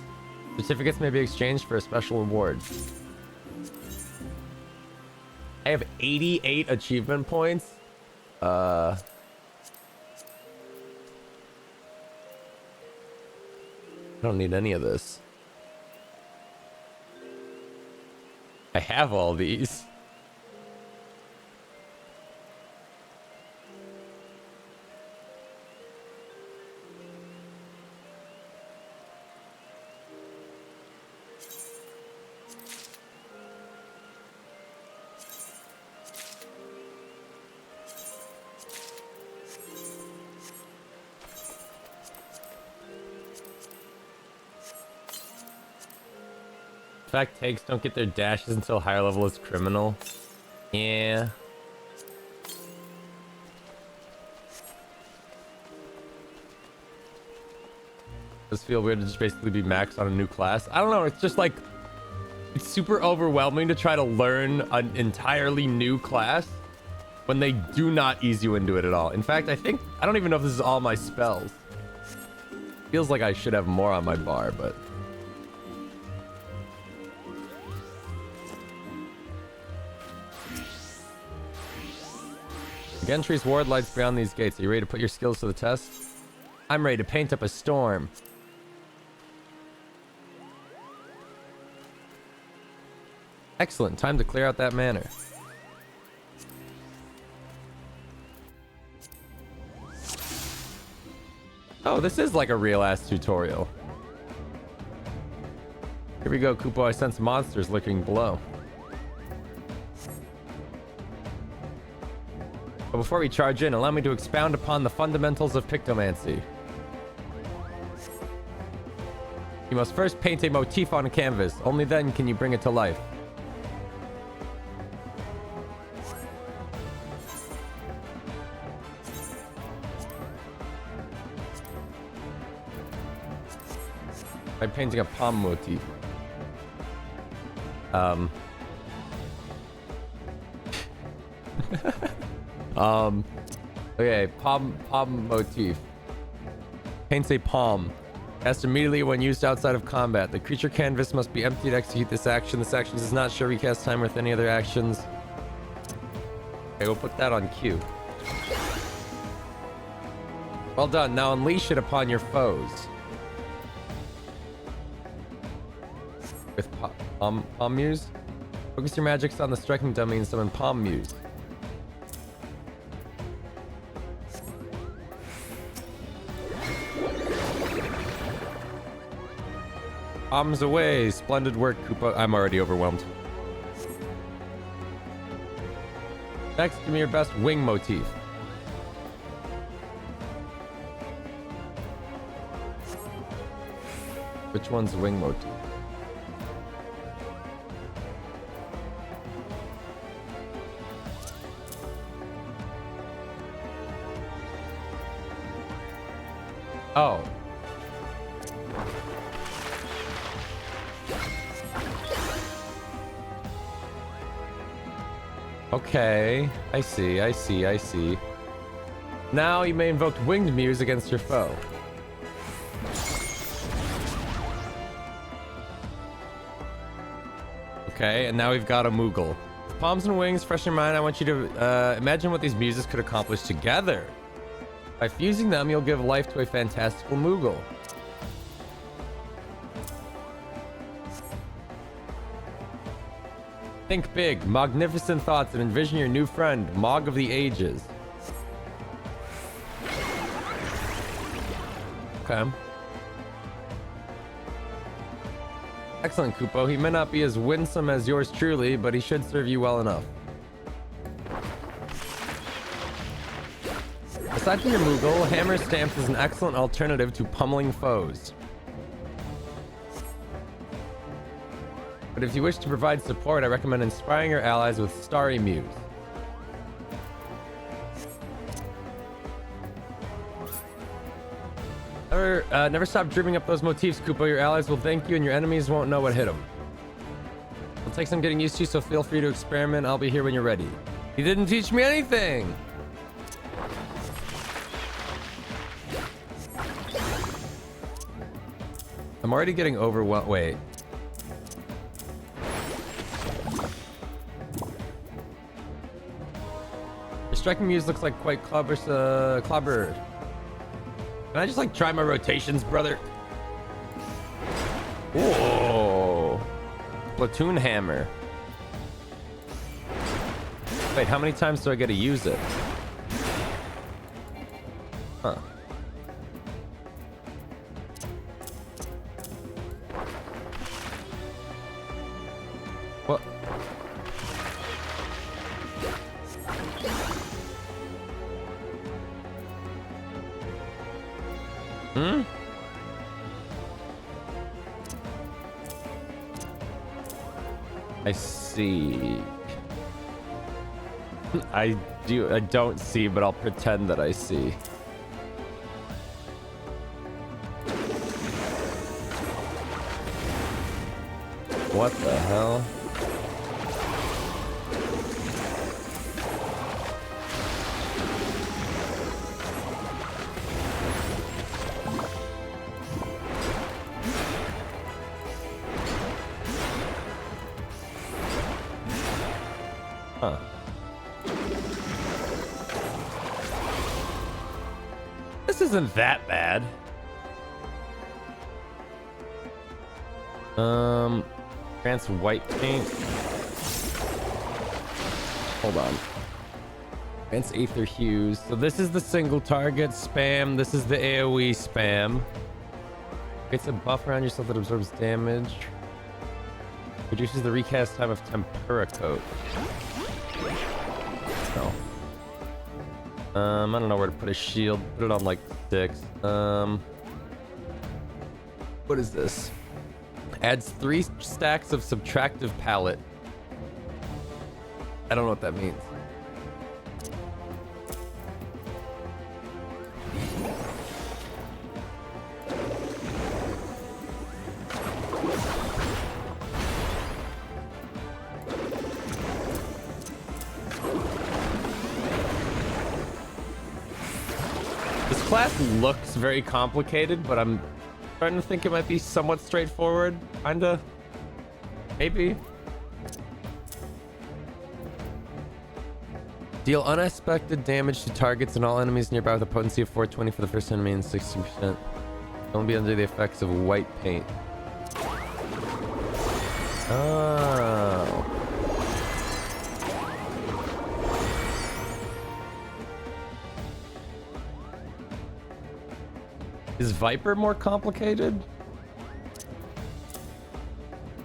Certificates may be exchanged for a special reward. I have 88 achievement points. I don't need any of this. I have all these. In fact, tanks don't get their dashes until higher level is criminal. Yeah. Does feel weird to just basically be maxed on a new class. I don't know, it's just like, it's super overwhelming to try to learn an entirely new class when they do not ease you into it at all. In fact, I don't even know if this is all my spells. Feels like I should have more on my bar, but... Gentry's ward lights beyond these gates. Are you ready to put your skills to the test? I'm ready to paint up a storm. Excellent. Time to clear out that manor. Oh, this is like a real-ass tutorial. Here we go, Koopo. I sense monsters lurking below. But before we charge in, allow me to expound upon the fundamentals of pictomancy. You must first paint a motif on a canvas. Only then can you bring it to life. By painting a palm motif. Okay, palm motif. Paints a palm. Cast immediately when used outside of combat. The creature canvas must be empty to execute this action. This action does not show recast time with any other actions. Okay, we'll put that on Q. Well done. Now unleash it upon your foes. With Palm Muse? Focus your magics on the striking dummy and summon Palm Muse. Palms away. Splendid work, Koopa. I'm already overwhelmed. Next, give me your best wing motif. Which one's wing motif? Oh. Okay. I see. Now you may invoke Winged Muse against your foe. Okay, and now we've got a Moogle. Palms and wings, fresh in your mind, I want you to imagine what these muses could accomplish together. By fusing them, you'll give life to a fantastical Moogle. Think big, magnificent thoughts, and envision your new friend, Mog of the Ages. Okay. Excellent, Koopo. He may not be as winsome as yours truly, but he should serve you well enough. Aside from your Moogle, Hammer Stamps is an excellent alternative to pummeling foes. But if you wish to provide support, I recommend inspiring your allies with Starry Muse. Never stop dreaming up those motifs, Koopa. Your allies will thank you and your enemies won't know what hit them. It'll take some getting used to, so feel free to experiment. I'll be here when you're ready. He didn't teach me anything! I'm already getting overwhelmed. Wait. Your striking muse looks like quite clobber. Can I just like try my rotations, brother? Whoa. Platoon hammer. Wait, how many times do I get to use it? Huh. What? Hmm? I see. I don't see, but I'll pretend that I see. What the hell? Huh. This isn't that bad. Advanced white paint. Hold on. Advanced Aether Hues. So this is the single target spam. This is the AoE spam. It's a buff around yourself that absorbs damage. Reduces the recast time of Tempura Coat. No. I don't know where to put a shield. Put it on like 6. What is this? Adds 3 stacks of subtractive palette. I don't know what that means. This class looks very complicated, but I'm starting to think it might be somewhat straightforward. Kinda. Maybe. Deal unexpected damage to targets and all enemies nearby with a potency of 420 for the first enemy and 60%. Don't be under the effects of white paint. Oh. Is Viper more complicated?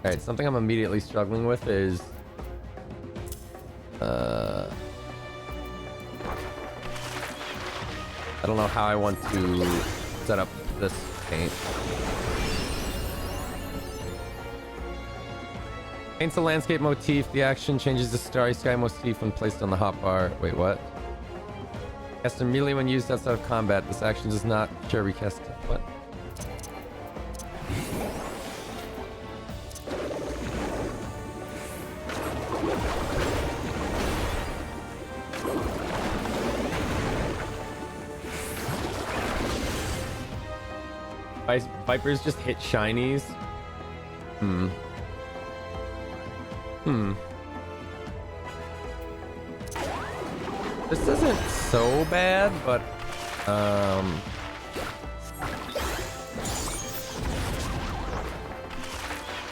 Alright, something I'm immediately struggling with is... I don't know how I want to set up this paint. Paints a landscape motif. The action changes the starry sky motif when placed on the hotbar. Wait, what? Cast immediately when used outside of combat. This action does not share recast. What? Vipers just hit shinies. This isn't so bad, but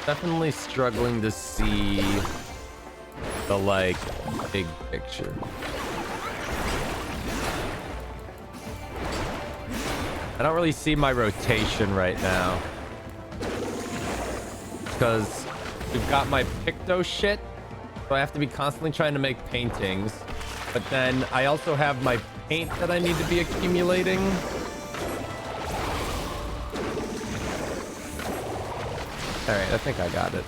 definitely struggling to see the like big picture. I don't really see my rotation right now because we've got my Picto shit, so I have to be constantly trying to make paintings, but then I also have my paint that I need to be accumulating. Alright, I think I got it.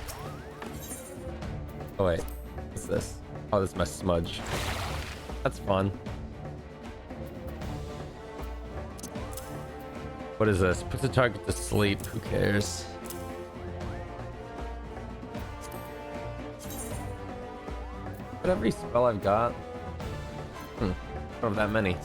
Oh wait, what's this? Oh, this is my smudge. That's fun. What is this? Put the target to sleep. Who cares? But every spell I've got. I don't have that many.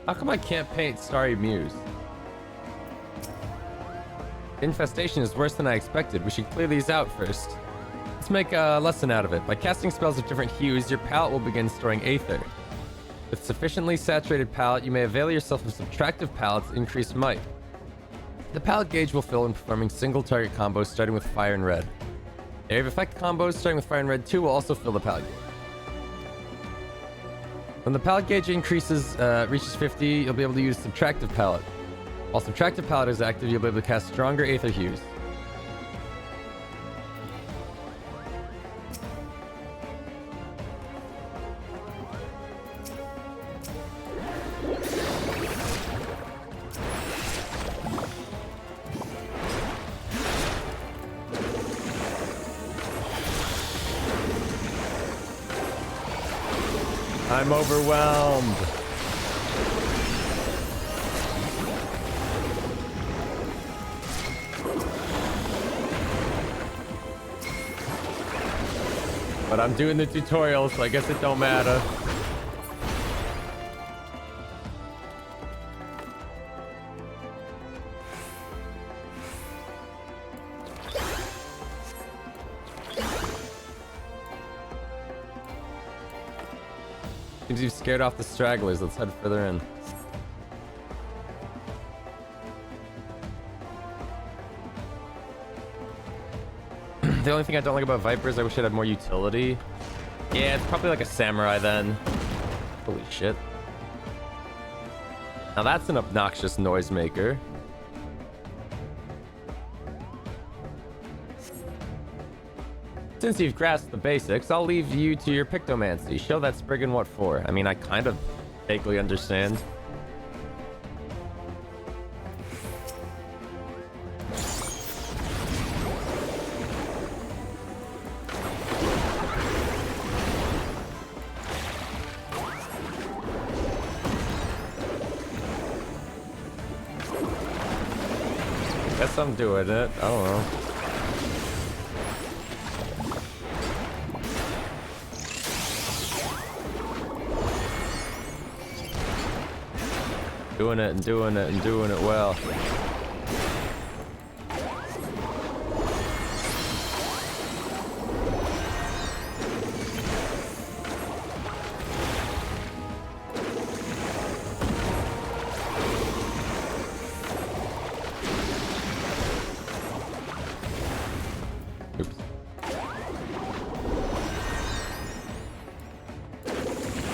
How come I can't paint Starry Muse? Infestation is worse than I expected. We should clear these out first. Let's make a lesson out of it. By casting spells of different hues, your palette will begin storing aether. With sufficiently saturated palette, you may avail yourself of subtractive palettes to increase might. The palette gauge will fill in performing single target combos starting with fire and red. Area of effect combos starting with fire and red 2 will also fill the palette gauge. When the palette gauge increases, reaches 50, you'll be able to use subtractive palette. While subtractive palette is active, you'll be able to cast stronger aether hues. I'm overwhelmed. But I'm doing the tutorial, so I guess it don't matter. Seems you've scared off the stragglers. Let's head further in. The only thing I don't like about Vipers, I wish it had more utility. Yeah, it's probably like a samurai then. Holy shit. Now that's an obnoxious noisemaker. Since you've grasped the basics, I'll leave you to your pictomancy. Show that Spriggan what for. I mean, I kind of vaguely understand. Guess I'm doing it. I don't know. Doing it and doing it and doing it well. Oops.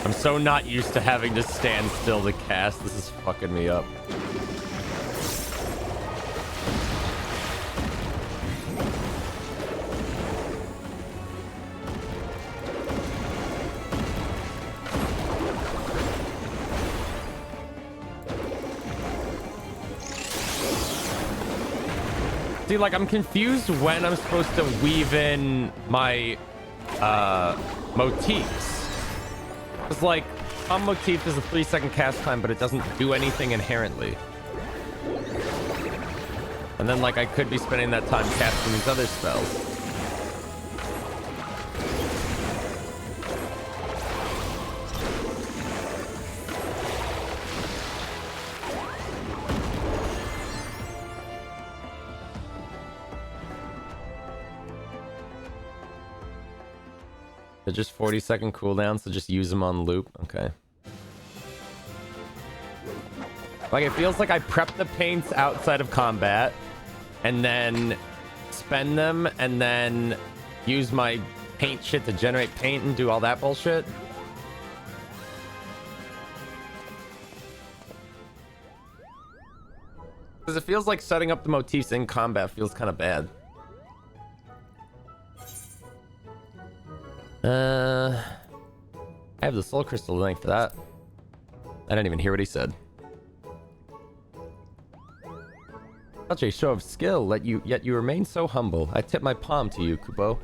I'm so not used to having to stand still to cast. This is fucking me up. See, like, I'm confused when I'm supposed to weave in my motifs. It's like, some motif is a 3-second cast time, but it doesn't do anything inherently. And then, like, I could be spending that time casting these other spells. They're just 40-second cooldowns, so just use them on loop. Okay. Like, it feels like I prep the paints outside of combat, and then spend them, and then use my paint shit to generate paint and do all that bullshit. Because it feels like setting up the motifs in combat feels kind of bad. I have the soul crystal link for that. I didn't even hear what he said. Such a show of skill, yet you remain so humble. I tip my palm to you, Kupo.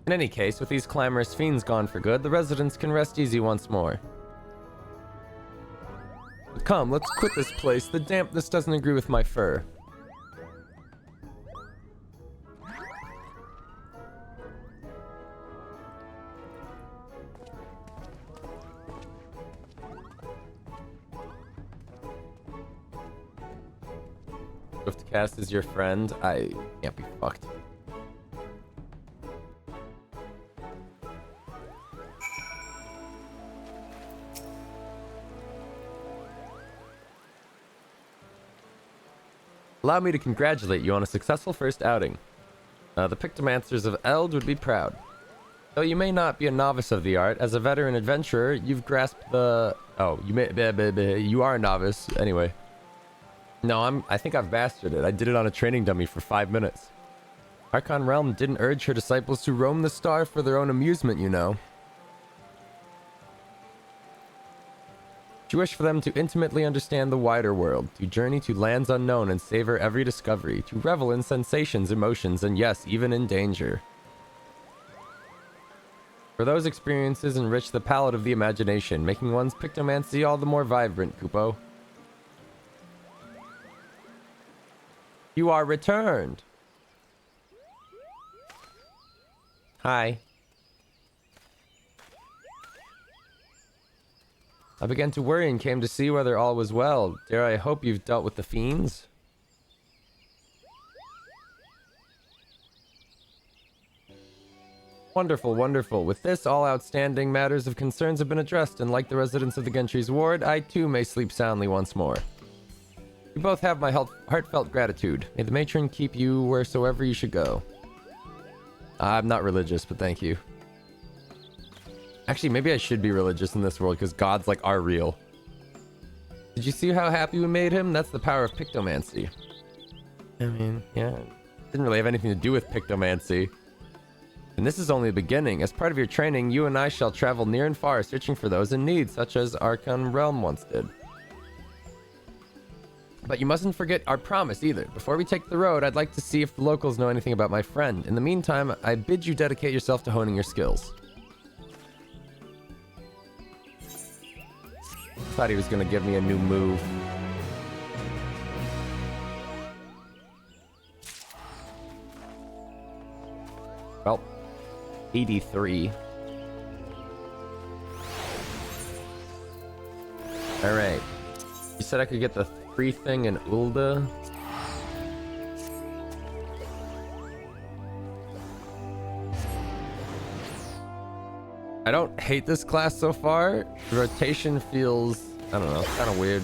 In any case, with these clamorous fiends gone for good, the residents can rest easy once more. But come, let's quit this place. The dampness doesn't agree with my fur. Swiftcast is your friend. I can't be fucked. Allow me to congratulate you on a successful first outing. The Pictomancers of Eld would be proud. Though you may not be a novice of the art, as a veteran adventurer, you've grasped the... Oh, you are a novice. Anyway. No, I think I've mastered it. I did it on a training dummy for 5 minutes. Archon Realm didn't urge her disciples to roam the star for their own amusement, you know. She wished for them to intimately understand the wider world, to journey to lands unknown and savor every discovery, to revel in sensations, emotions, and yes, even in danger. For those experiences enrich the palette of the imagination, making one's pictomancy all the more vibrant, Kupo. You are returned. Hi. I began to worry and came to see whether all was well. Dare I hope you've dealt with the fiends? Wonderful, wonderful. With this, all outstanding matters of concerns have been addressed, and like the residents of the Gentry's ward, I too may sleep soundly once more. You both have my heartfelt gratitude. May the matron keep you wheresoever you should go. I'm not religious, but thank you. Actually, maybe I should be religious in this world because gods like are real. Did you see how happy we made him? That's the power of pictomancy. I mean, yeah. Didn't really have anything to do with pictomancy. And this is only the beginning. As part of your training, you and I shall travel near and far, searching for those in need, such as Archon Realm once did. But you mustn't forget our promise either. Before we take the road, I'd like to see if the locals know anything about my friend. In the meantime, I bid you dedicate yourself to honing your skills. Thought he was gonna give me a new move. Well, 83. Alright. You said I could get the 3 thing in Ulda. I don't hate this class so far. The rotation feels, I don't know, kind of weird.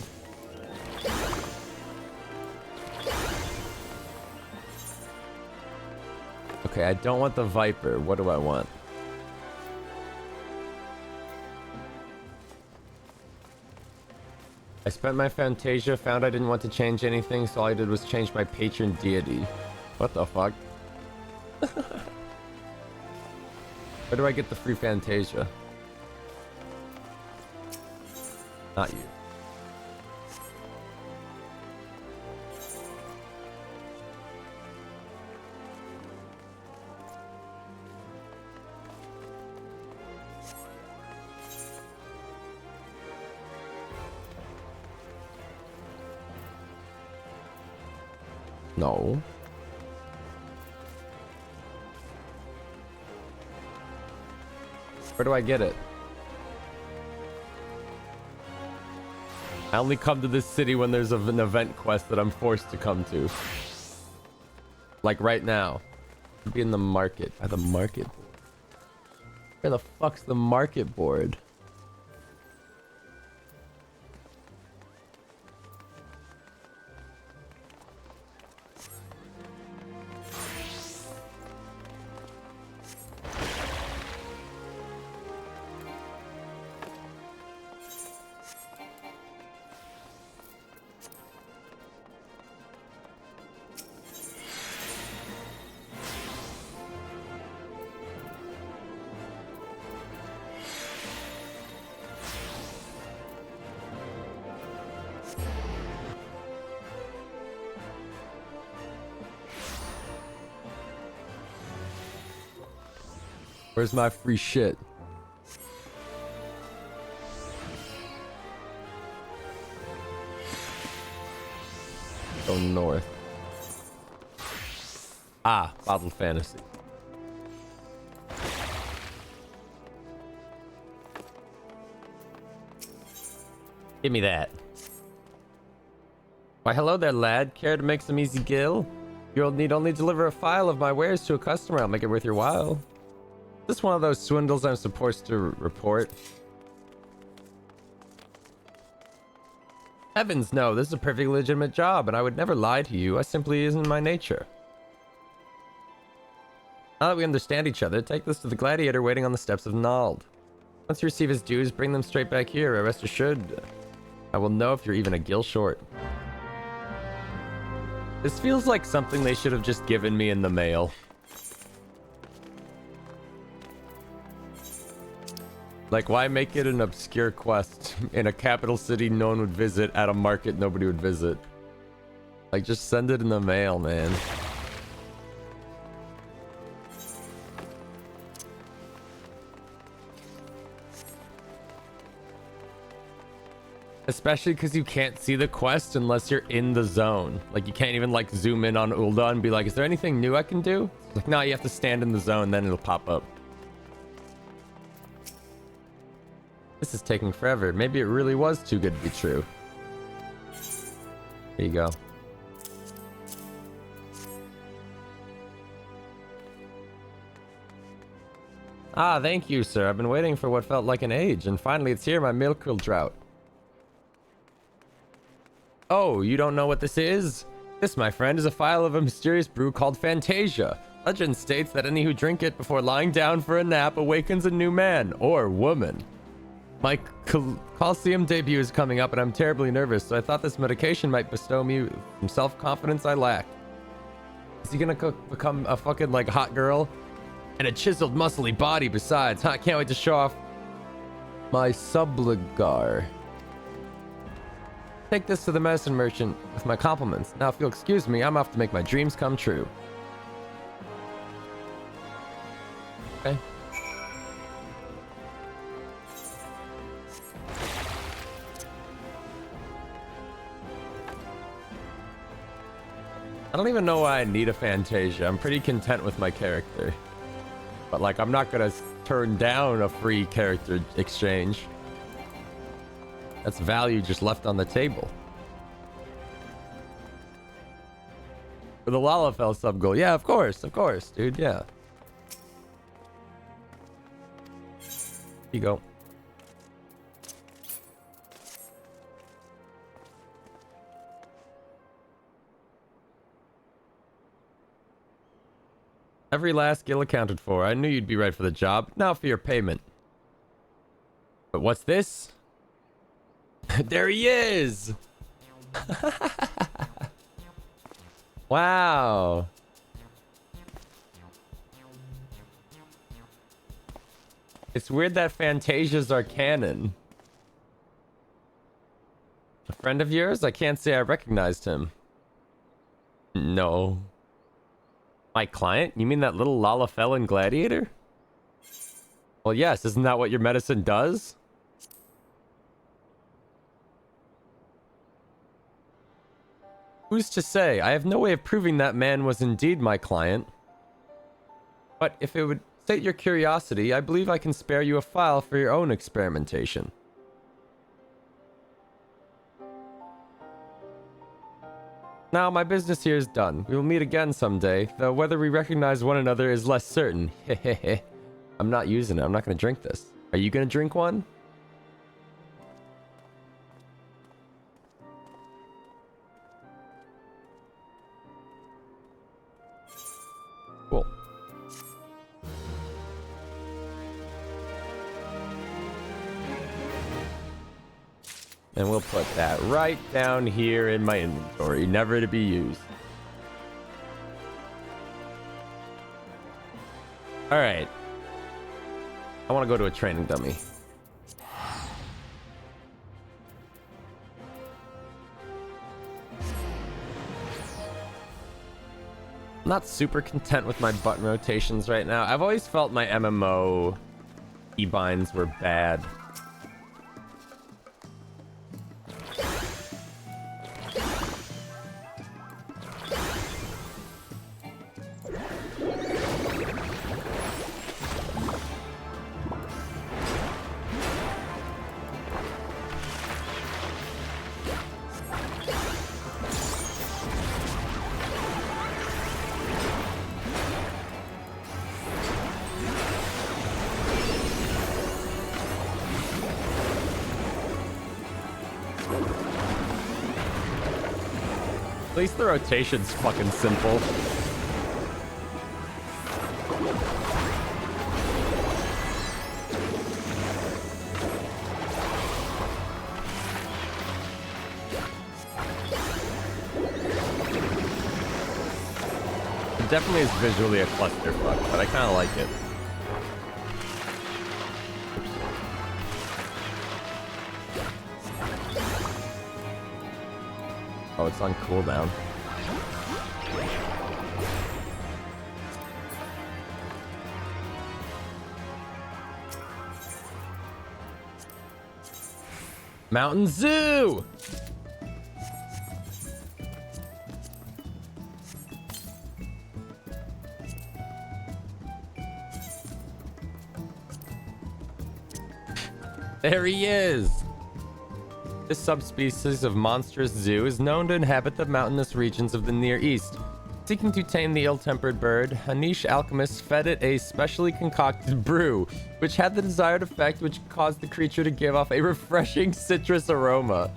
Okay, I don't want the Viper. What do I want? I spent my Fantasia, found I didn't want to change anything, so all I did was change my patron deity. What the fuck? Where do I get the free Fantasia? Not you. No. Where do I get it? I only come to this city when there's an event quest that I'm forced to come to. Like right now. I'd be in the market. By the market. Where the fuck's the market board? Where's my free shit? Go north. Ah, Bottled Fantasy. Give me that. Why, hello there, lad. Care to make some easy gill? You'll need only deliver a file of my wares to a customer. I'll make it worth your while. Is this one of those swindles I'm supposed to report? Heavens, no. This is a perfectly legitimate job, and I would never lie to you. I simply isn't my nature. Now that we understand each other, take this to the gladiator waiting on the steps of Nald. Once you receive his dues, bring them straight back here. Rest assured, I will know if you're even a gill short. This feels like something they should have just given me in the mail. Like, why make it an obscure quest in a capital city no one would visit at a market nobody would visit? Like, just send it in the mail, man. Especially because you can't see the quest unless you're in the zone. Like, you can't even, like, zoom in on Ulda and be like, is there anything new I can do? Like, no, you have to stand in the zone, then it'll pop up. This is taking forever. Maybe it really was too good to be true. Here you go. Ah, thank you, sir. I've been waiting for what felt like an age, and finally it's here, my milk will drought. Oh, you don't know what this is? This, my friend, is a file of a mysterious brew called Fantasia. Legend states that any who drink it before lying down for a nap awakens a new man or woman. My Coliseum debut is coming up and I'm terribly nervous, so I thought this medication might bestow me some self-confidence I lack. Is he gonna become a fucking like hot girl? And a chiseled muscly body besides. Huh? Can't wait to show off my subligar. Take this to the medicine merchant with my compliments. Now if you'll excuse me, I'm off to make my dreams come true. Okay. I don't even know why I need a Fantasia. I'm pretty content with my character. But like, I'm not gonna turn down a free character exchange. That's value just left on the table. For the Lalafell sub goal. Yeah, of course, dude, yeah. Here you go. Every last skill accounted for. I knew you'd be right for the job. Now for your payment. But what's this? There he is! Wow. It's weird that Fantasias are canon. A friend of yours? I can't say I recognized him. No. My client? You mean that little Lalafellan gladiator? Well, yes. Isn't that what your medicine does? Who's to say? I have no way of proving that man was indeed my client. But if it would sate your curiosity, I believe I can spare you a file for your own experimentation. Now, my business here is done. We will meet again someday, though whether we recognize one another is less certain. Hehehe. I'm not using it. I'm not going to drink this. Are you going to drink one? Cool. And we'll put that right down here in my inventory, never to be used. All right. I want to go to a training dummy. I'm not super content with my button rotations right now. I've always felt my MMO keybinds were bad. At least the rotation's fucking simple. It definitely is visually a clusterfuck, but I kind of like it. Oh, it's on cooldown. Mountain Zoo! There he is! This subspecies of monstrous zoo is known to inhabit the mountainous regions of the Near East. Seeking to tame the ill-tempered bird, a niche alchemist fed it a specially concocted brew, which had the desired effect, which caused the creature to give off a refreshing citrus aroma.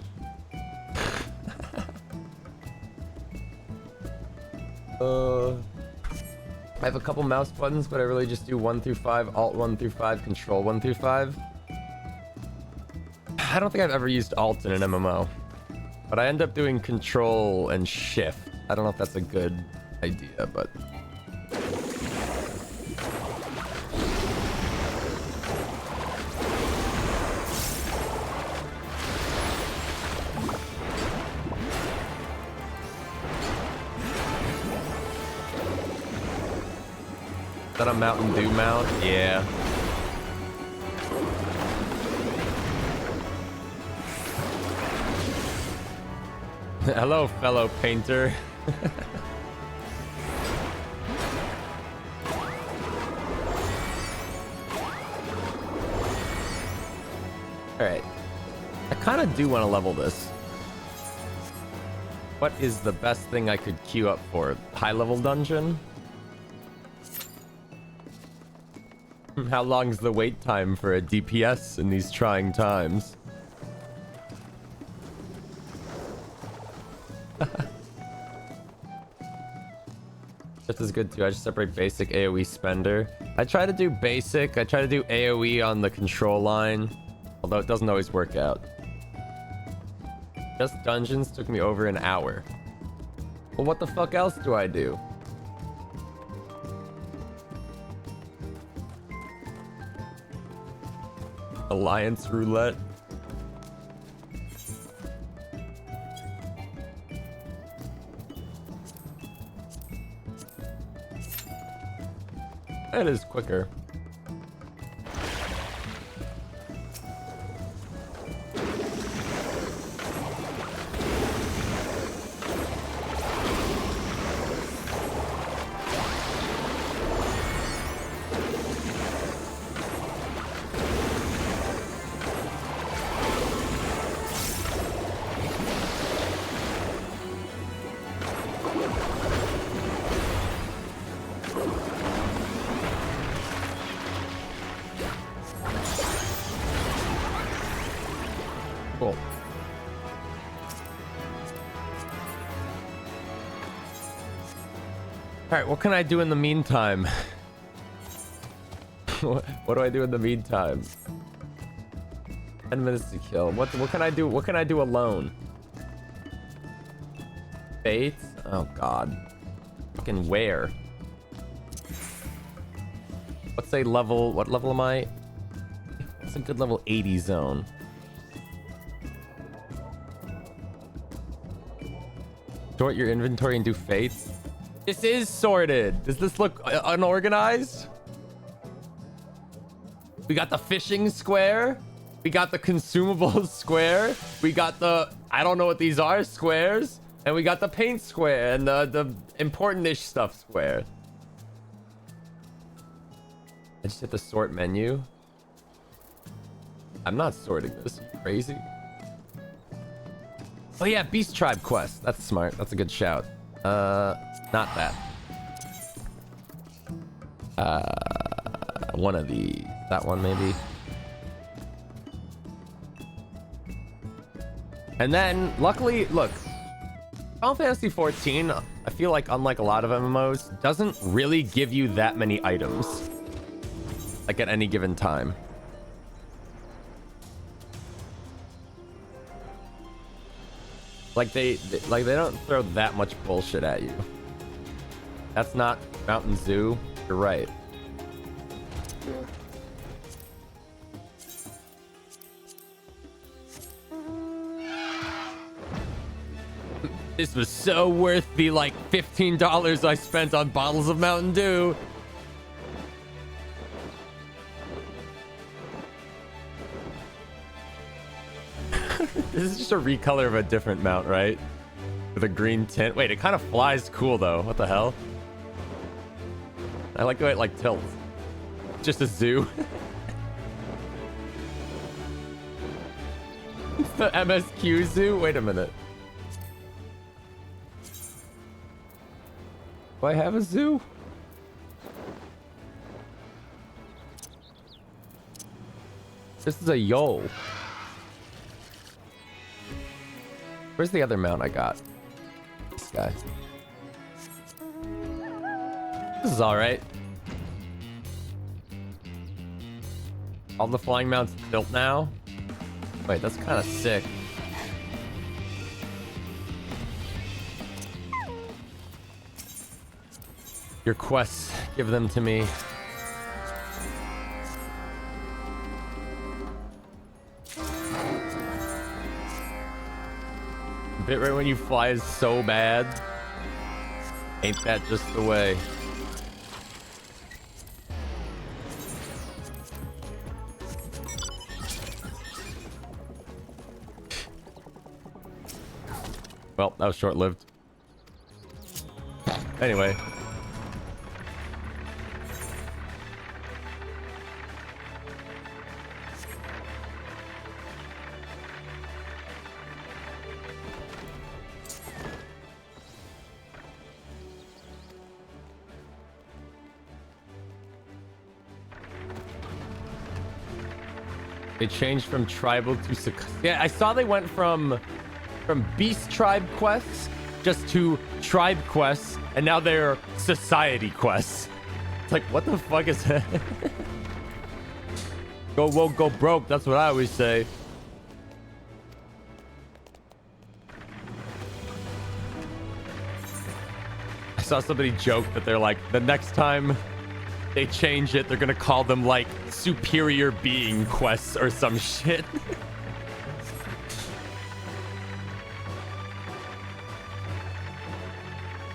I have a couple mouse buttons, but I really just do 1 through 5, Alt 1 through 5, Control 1 through 5. I don't think I've ever used Alt in an MMO, but I end up doing Control and Shift. I don't know if that's a good idea, but... Is that a Mountain Dew mount? Yeah. Hello, fellow painter. Alright. I kind of do want to level this. What is the best thing I could queue up for? High level dungeon? How long's the wait time for a DPS in these trying times? Just as good too. I just separate basic AoE spender. I try to do basic. I try to do AoE on the control line, although it doesn't always work out. Just dungeons took me over an hour. Well, what the fuck else do I do? Alliance roulette. That is quicker. Cool. Alright, what can I do in the meantime? What do I do in the meantime? 10 minutes to kill. What can I do? What can I do alone? Bait? Oh god. Fucking where? What's a level? What level am I? What's a good level 80 zone? Sort your inventory and do fates. This is sorted. Does this look unorganized? We got the fishing square. We got the consumables square. We got the, I don't know what these are, squares. And we got the paint square and the important-ish stuff square. I just hit the sort menu. I'm not sorting this. Are you crazy? Oh yeah, Beast Tribe quest. That's smart. That's a good shout. Not that. One of these. That one maybe. And then, luckily, look. Final Fantasy 14, I feel like unlike a lot of MMOs, doesn't really give you that many items. Like at any given time. Like they don't throw that much bullshit at you. That's not Mountain Zoo. You're right. This was so worth the like $15 I spent on bottles of Mountain Dew. This is just a recolor of a different mount, right? With a green tint. Wait, it kind of flies cool though. What the hell? I like the way it like tilts. Just a zoo. It's the MSQ zoo? Wait a minute. Do I have a zoo? This is a Yole. Where's the other mount I got? This guy. This is all right. All the flying mounts built now. Wait, that's kind of sick. Your quests, give them to me. Bit right when you fly is so bad. Ain't that just the way? Well, that was short-lived. Anyway. They changed from tribal to... Yeah, I saw they went from beast tribe quests just to tribe quests, and now they're society quests. It's like, what the fuck is that? Go woke, go broke. That's what I always say. I saw somebody joke that they're like, the next time they change it, they're gonna call them like superior being quests or some shit.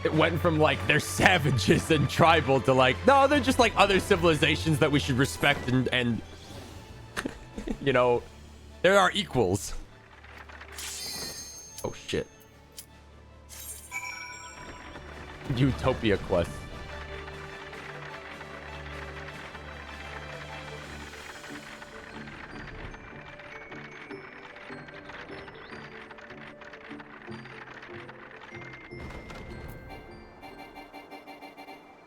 It went from like they're savages and tribal to like, no, they're just like other civilizations that we should respect and you know, they're our equals. Oh shit. Utopia quest.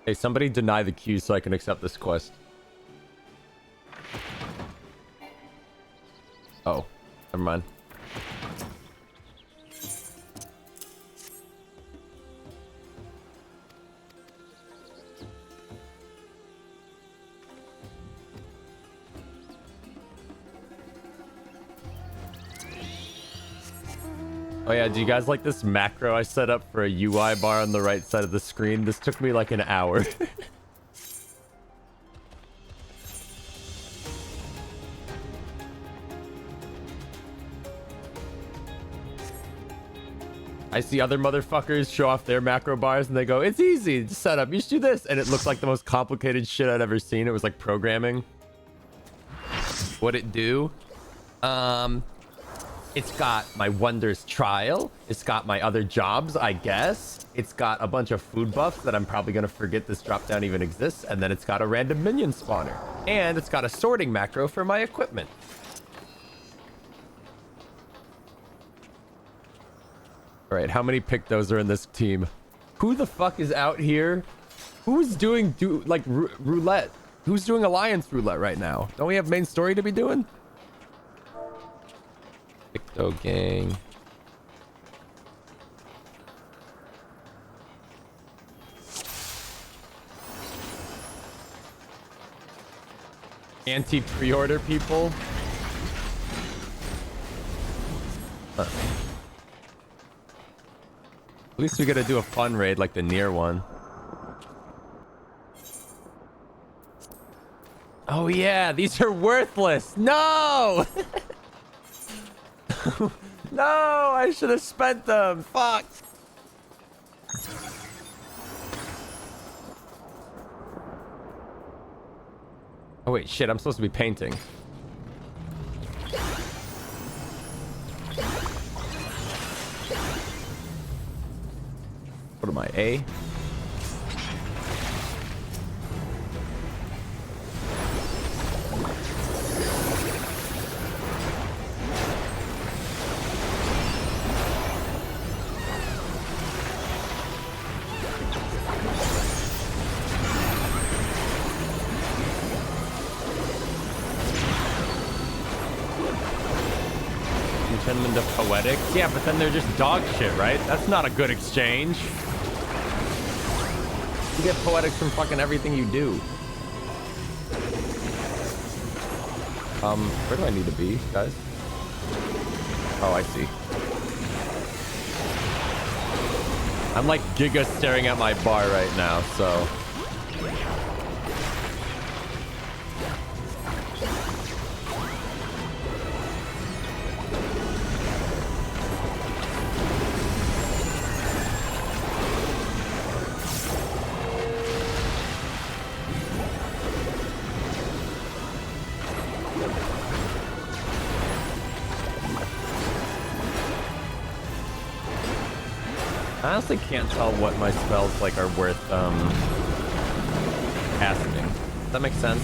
Hey, somebody deny the queue so I can accept this quest. Oh, never mind. Oh yeah, do you guys like this macro I set up for a UI bar on the right side of the screen? This took me like an hour. I see other motherfuckers show off their macro bars and they go, it's easy to set up, you should do this. And it looked like the most complicated shit I'd ever seen. It was like programming. What'd it do? It's got my Wonders trial. It's got my other jobs, I guess. It's got a bunch of food buffs that I'm probably going to forget this dropdown even exists. And then it's got a random minion spawner. And it's got a sorting macro for my equipment. All right, how many Pictos are in this team? Who the fuck is out here? Who's doing roulette? Who's doing alliance roulette right now? Don't we have main story to be doing? Picto gang. Anti-pre-order people. Huh. At least we gotta do a fun raid like the near one. Oh yeah, these are worthless. No! No, I should have spent them. Fuck. Oh wait, shit, I'm supposed to be painting. What am I, A? Turn them into poetics? Yeah, but then they're just dog shit, right? That's not a good exchange. You get poetics from fucking everything you do. Where do I need to be, guys? Oh, I see. I'm like giga staring at my bar right now, so. I honestly can't tell what my spells like are worth casting. Does that make sense?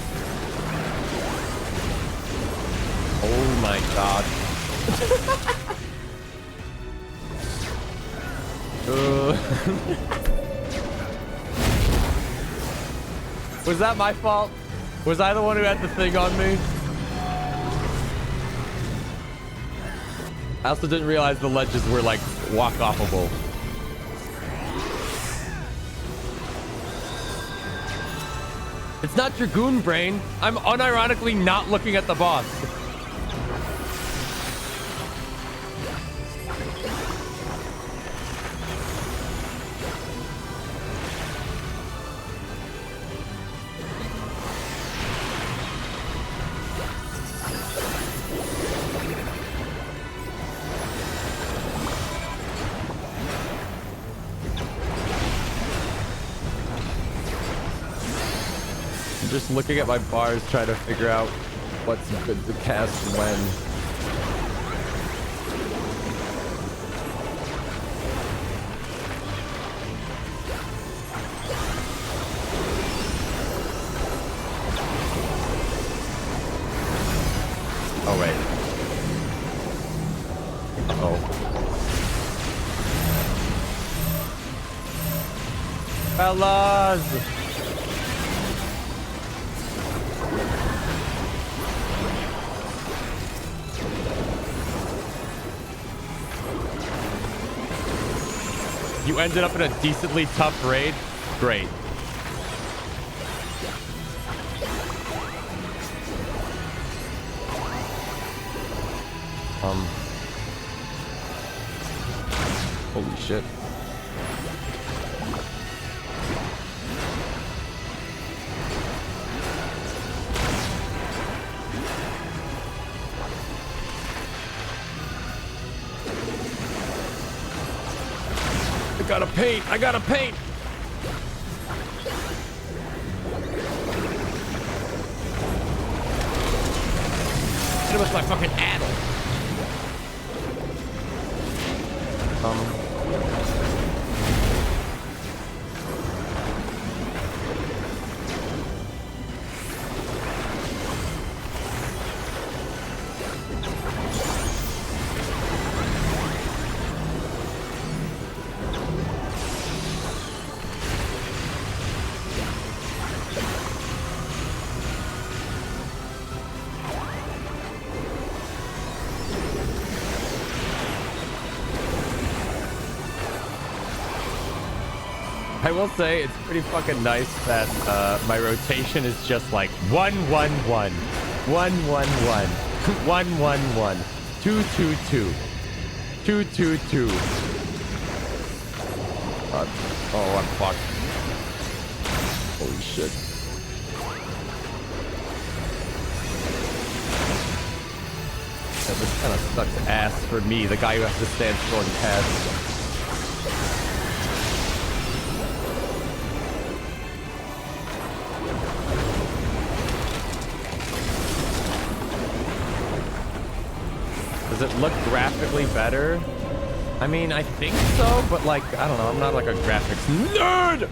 Oh my god. Was that my fault? Was I the one who had the thing on me? I also didn't realize the ledges were like walk-offable. It's not Dragoon Brain. I'm unironically not looking at the boss. Just looking at my bars, trying to figure out what's good to cast when. Oh wait. Uh-oh. Fellas! You ended up in a decently tough raid? Great. Holy shit. I gotta paint. I gotta paint. Hit him with my fucking addle. I will say it's pretty fucking nice that my rotation is just like 1 1 1 1 1 1 1 1 1 2 2 2 2 2 2. Oh, I'm fucked. Holy shit. Yeah, this kind of sucks ass for me, the guy who has to stand still and cast. Does it look graphically better? I mean, I think so, but like, I don't know. I'm not like a graphics nerd.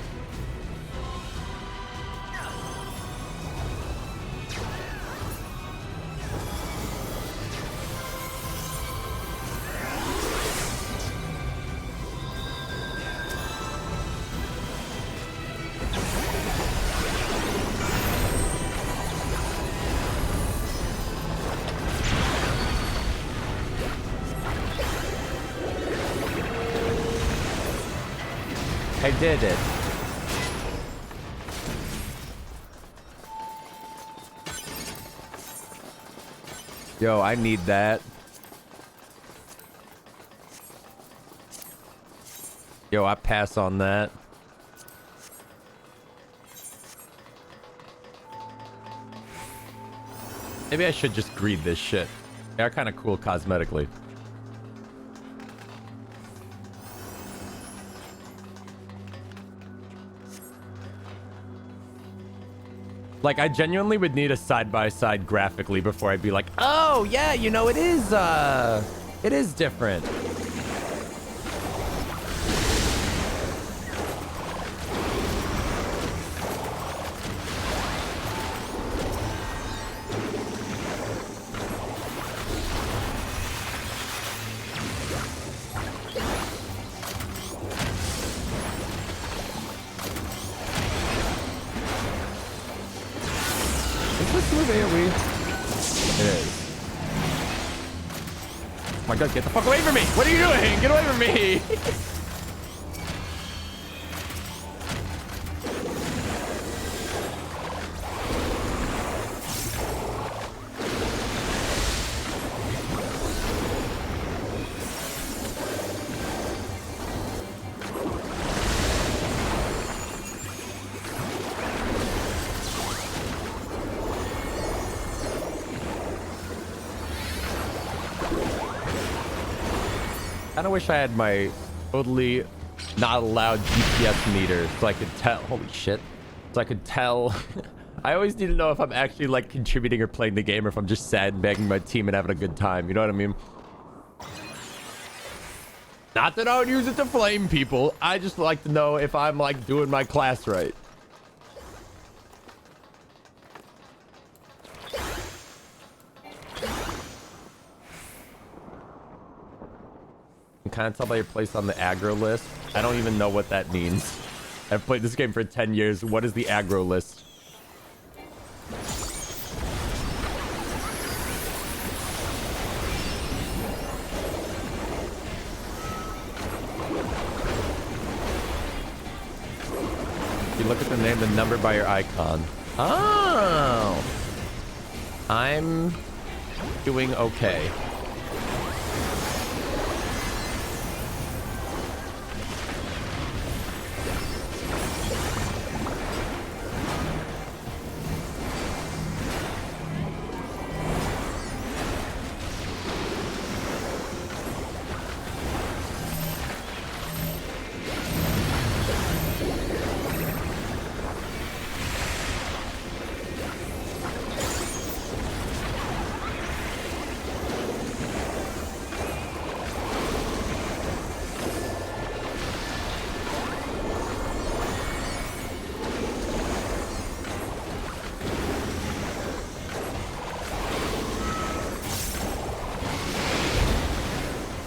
I did it. Yo, I need that. Yo, I pass on that. Maybe I should just greed this shit. They're kind of cool cosmetically. Like, I genuinely would need a side-by-side graphically before I'd be like, oh, yeah, you know, it is different. Oh my god, get the fuck away from me! What are you doing? Get away from me! I wish I had my totally not allowed GPS meter so I could tell. Holy shit. So I could tell. I always need to know if I'm actually like contributing or playing the game or if I'm just sandbagging my team and having a good time. You know what I mean? Not that I would use it to flame people. I just like to know if I'm like doing my class right. Kind of tell by your place on the aggro list. I don't even know what that means. I've played this game for 10 years. What is the aggro list? You look at the name, the number by your icon. Oh, I'm doing okay.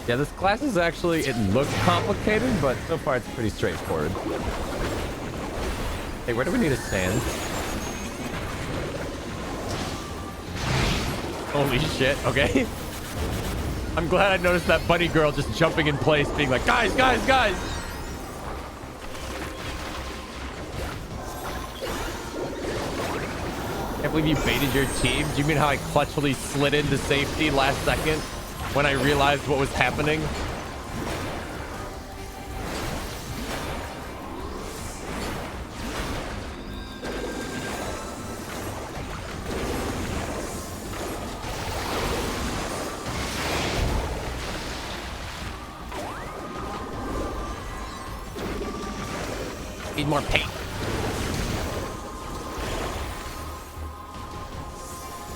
Yeah, this class is actually, it looks complicated, but so far it's pretty straightforward. Hey, where do we need to stand? Holy shit, okay. I'm glad I noticed that bunny girl just jumping in place, being like, guys, guys, guys! Can't believe you baited your team. Do you mean how I clutchily slid into safety last second? When I realized what was happening. Need more paint.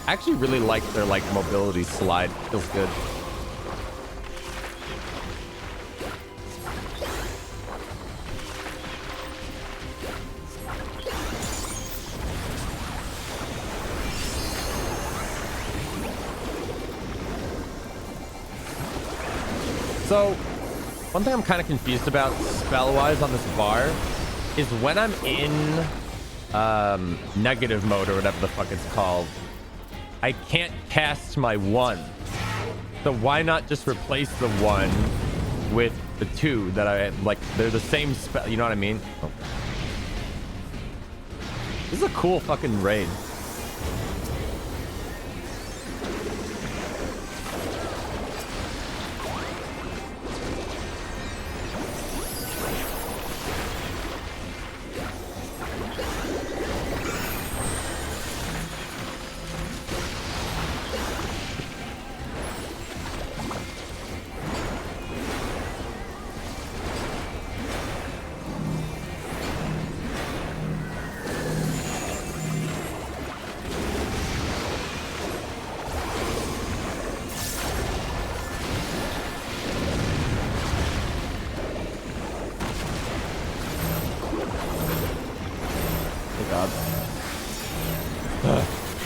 I actually really like their like mobility slide. Feels good. So, one thing I'm kind of confused about spell-wise on this bar is when I'm in negative mode or whatever the fuck it's called, I can't cast my 1. So why not just replace the 1 with the 2 that I like? They're the same spell, you know what I mean? Oh. This is a cool fucking raid.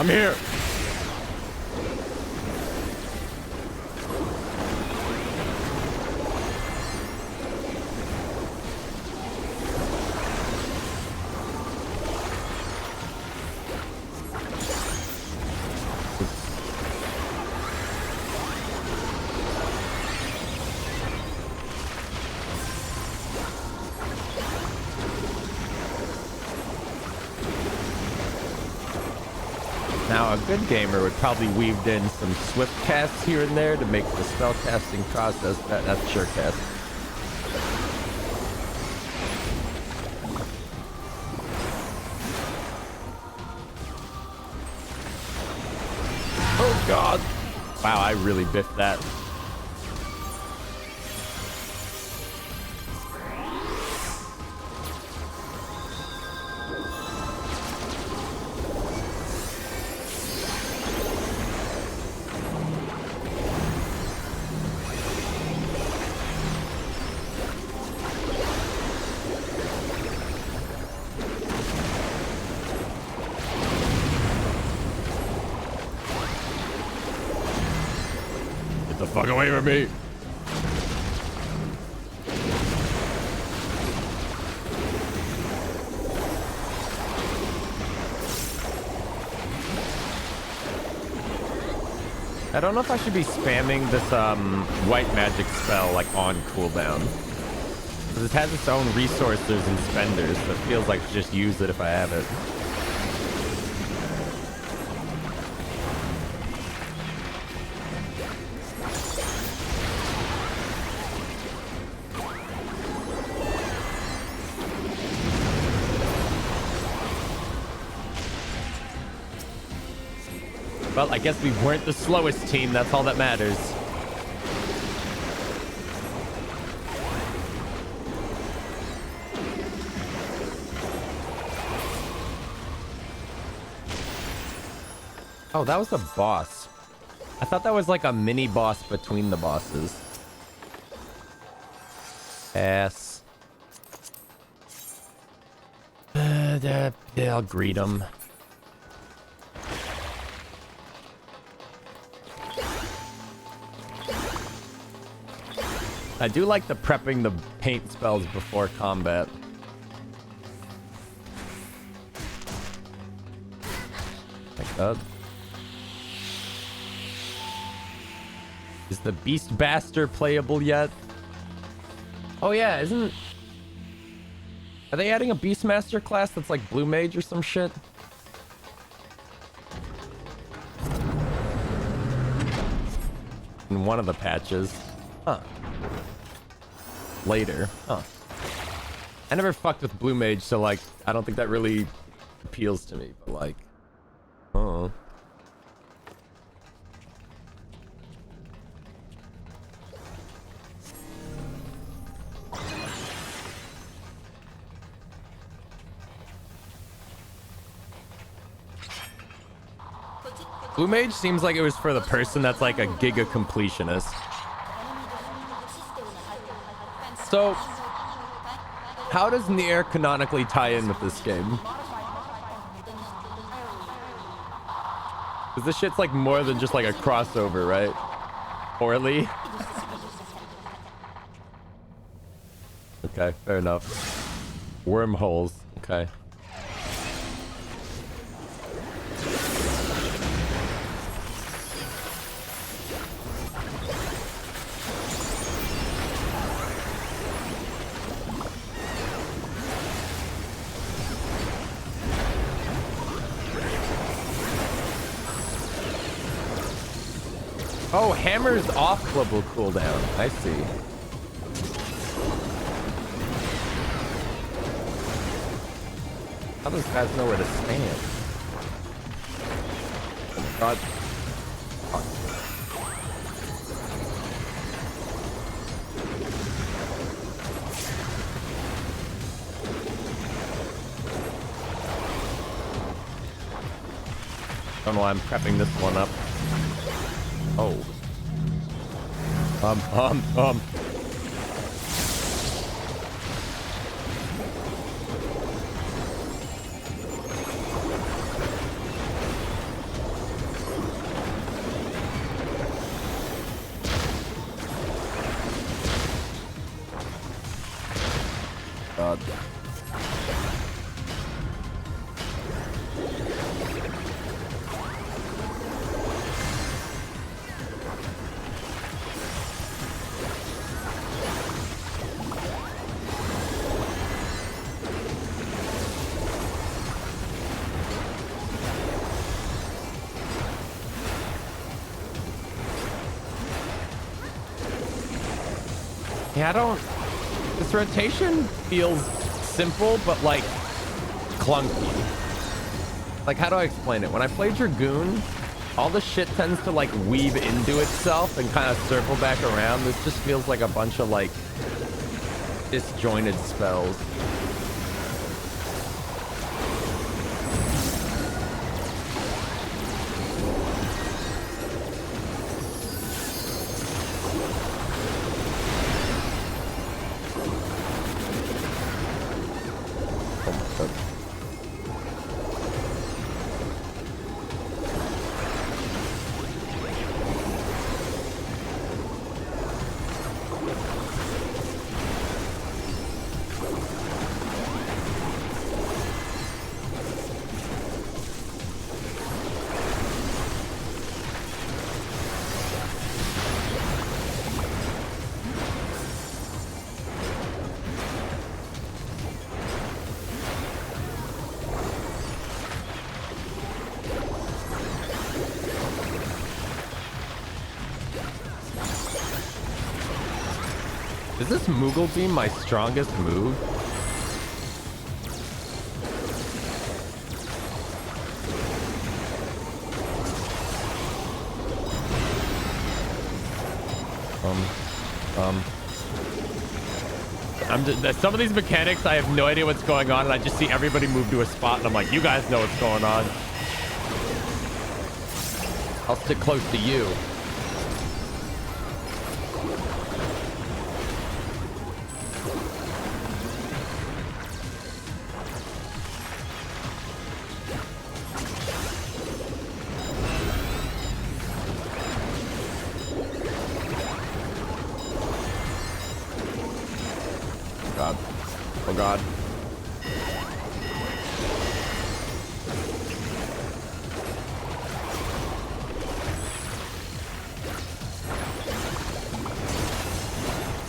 I'm here. Now, a good gamer would probably weave in some swift casts here and there to make the spell casting process that's sure cast. Oh god! Wow, I really biffed that. Fuck away from me. I don't know if I should be spamming this white magic spell like on cooldown. Because it has its own resources and spenders, so it feels like to just use it if I have it. Well, I guess we weren't the slowest team. That's all that matters. Oh, that was a boss. I thought that was like a mini boss between the bosses. Ass. Yeah, I'll greet him. I do like the prepping the paint spells before combat. Like that. Is the Beast Bastard playable yet? Oh yeah, isn't... Are they adding a Beastmaster class that's like Blue Mage or some shit? In one of the patches. Huh. Later. Huh. I never fucked with Blue Mage, so like, I don't think that really appeals to me, but like, oh. Blue Mage seems like it was for the person that's like a giga completionist. So, how does Nier canonically tie in with this game? Because this shit's like more than just like a crossover, right? Poorly? Okay, fair enough. Wormholes, okay. Oh, hammers off club will cool down. I see. How those guys know where to stand? Oh my god. Don't know why I'm prepping this one up. Oh. Yeah, I don't... This rotation feels simple, but like clunky. Like, how do I explain it? When I play Dragoon, all the shit tends to like weave into itself and kind of circle back around. This just feels like a bunch of like disjointed spells. Is this Moogle Beam my strongest move? Some of these mechanics, I have no idea what's going on, and I just see everybody move to a spot, and I'm like, you guys know what's going on. I'll stick close to you. God.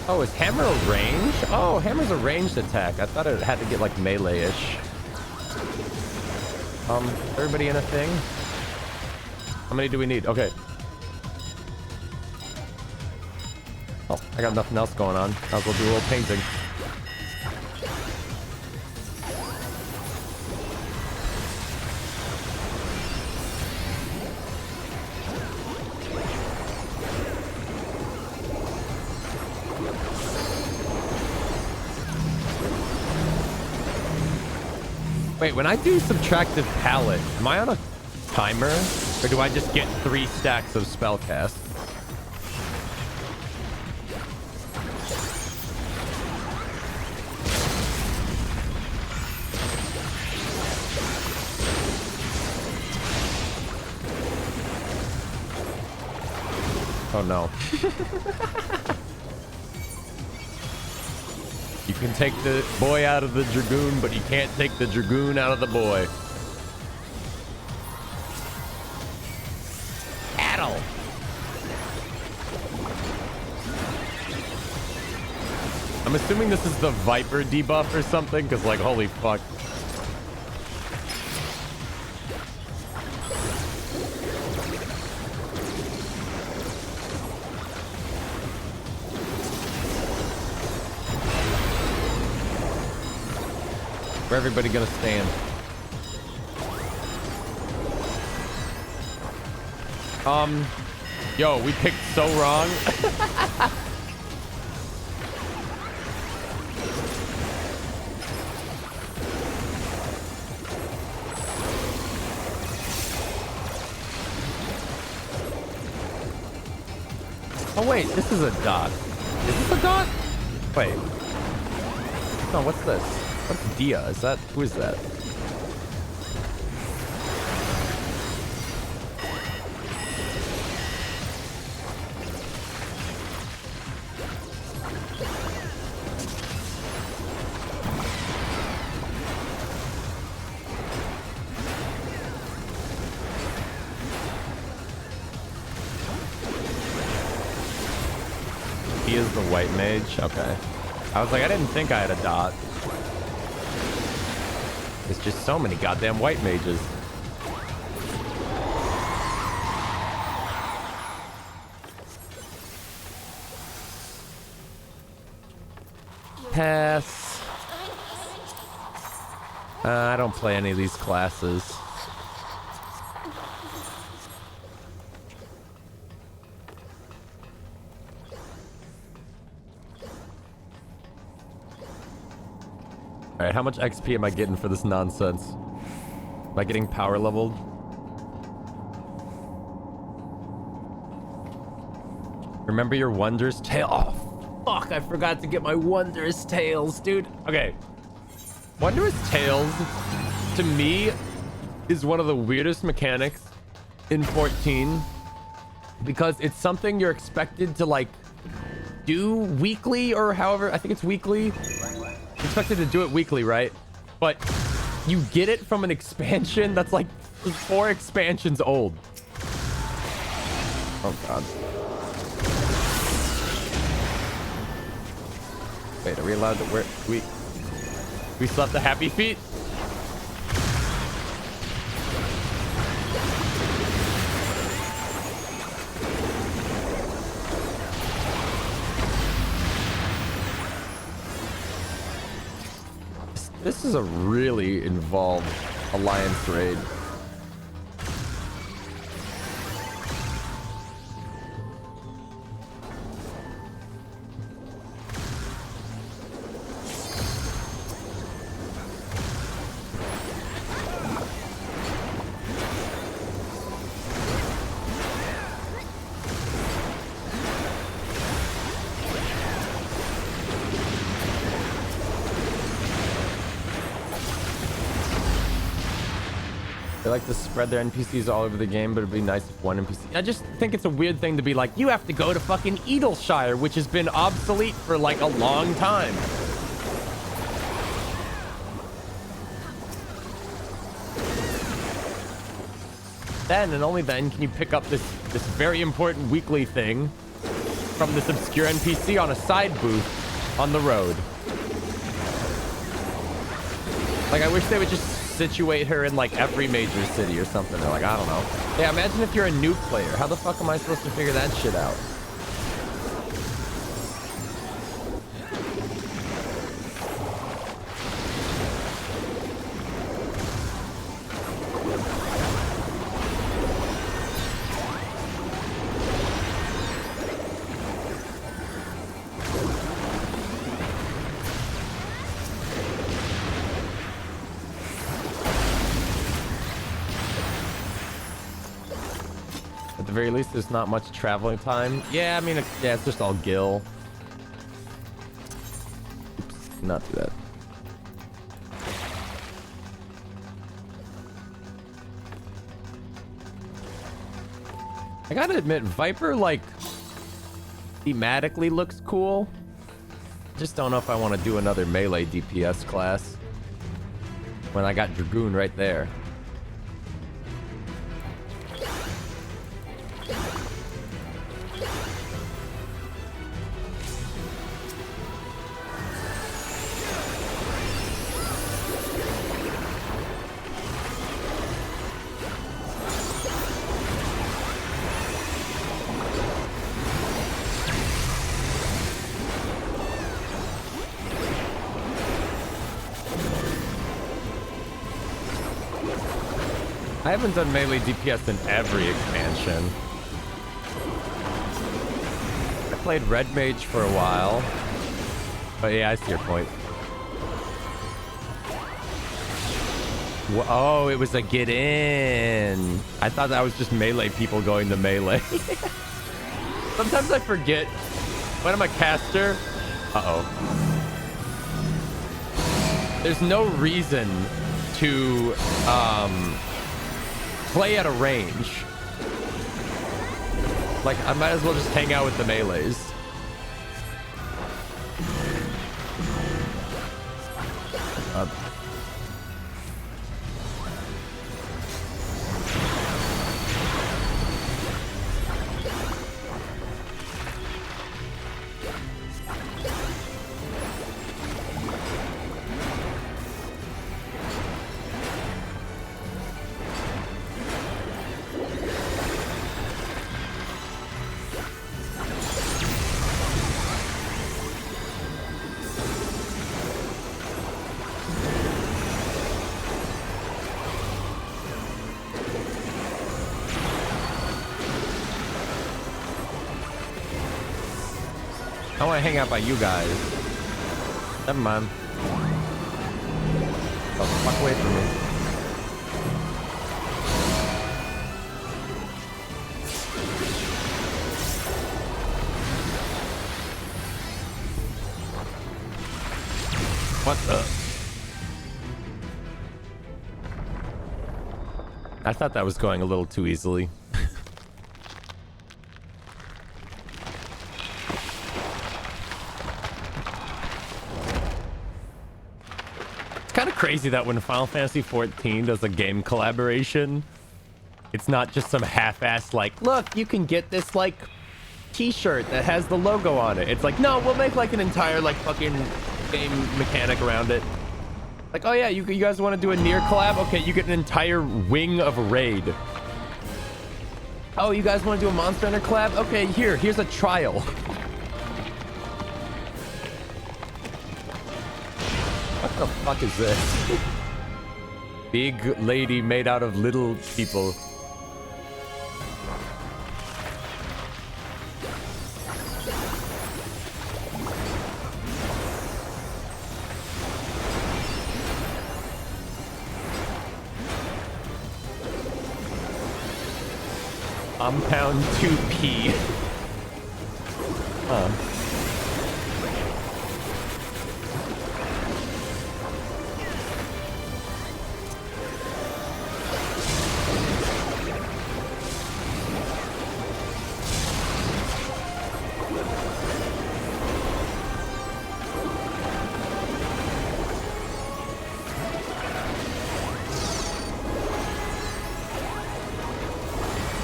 Oh, is hammer a range? Oh, hammer's a ranged attack. I thought it had to get like melee-ish. Everybody in a thing? How many do we need? Okay. Oh, I got nothing else going on. I'll go do a little painting. Wait, when I do subtractive palette, am I on a timer? Or do I just get 3 stacks of spell casts? Oh no. You can take the boy out of the Dragoon, but you can't take the Dragoon out of the boy. Battle. I'm assuming this is the Viper debuff or something, because like, holy fuck. Where everybody gonna stand? Yo, we picked so wrong. Oh wait, this is a dot. Is this a dot? Wait. No, what's this? What's Dia? Is that... Who is that? He is the white mage? Okay. I was like, I didn't think I had a dot. There's just so many goddamn white mages. Pass. I don't play any of these classes. Alright, how much XP am I getting for this nonsense? Am I getting power leveled? Remember your Wondrous Tail? Oh, fuck, I forgot to get my Wondrous Tails, dude. Okay. Wondrous Tails, to me, is one of the weirdest mechanics in 14. Because it's something you're expected to, like, do weekly or however. I think it's weekly. You're expected to do it weekly, right? But you get it from an expansion that's like 4 expansions old. Oh, God. Wait, are we allowed to wear... We still have the happy feet? This is a really involved alliance raid. They like to spread their NPCs all over the game, but it'd be nice if one NPC... I just think it's a weird thing to be like, you have to go to fucking Edelshire, which has been obsolete for like a long time. Then and only then can you pick up this very important weekly thing from this obscure NPC on a side booth on the road. Like, I wish they would just situate her in like every major city or something. They're like, I don't know. Yeah, imagine if you're a new player. How the fuck am I supposed to figure that shit out? At the very least, there's not much traveling time. Yeah, I mean, yeah, it's just all Gil. Oops, not do that. I gotta admit, Viper, like, thematically looks cool. Just don't know if I want to do another melee DPS class when I got Dragoon right there. I haven't done melee DPS in every expansion. I played Red Mage for a while. But yeah, I see your point. Oh, it was a get in. I thought that was just melee people going to melee. Sometimes I forget when I'm a caster. Uh-oh. There's no reason to play at a range. Like, I might as well just hang out with the melees. I want to hang out by you guys. Never mind. Oh, fuck away from me. What the? I thought that was going a little too easily. It's kind of crazy that when Final Fantasy XIV does a game collaboration, it's not just some half-assed like, look, you can get this like t-shirt that has the logo on it. It's like, no, we'll make like an entire like fucking game mechanic around it. Like, oh yeah, you guys want to do a Nier collab? Okay, you get an entire wing of a raid. Oh, you guys want to do a Monster Hunter collab? Okay, here's a trial. What the fuck is this? Big lady made out of little people. Compound 2P. Huh.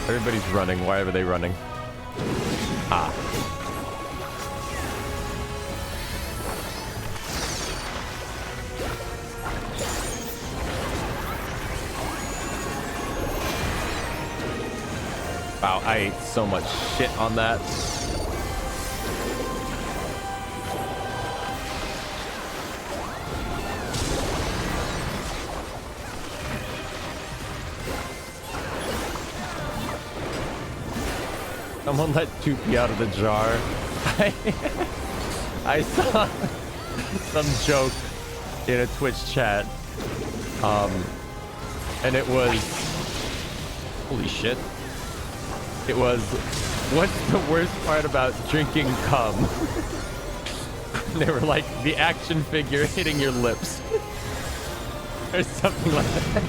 Everybody's running. Why are they running? Ah. Wow, I ate so much shit on that. Someone let 2P out of the jar. I saw some joke in a Twitch chat. And it was... Holy shit. It was, what's the worst part about drinking cum? They were like, the action figure hitting your lips. Or something like that.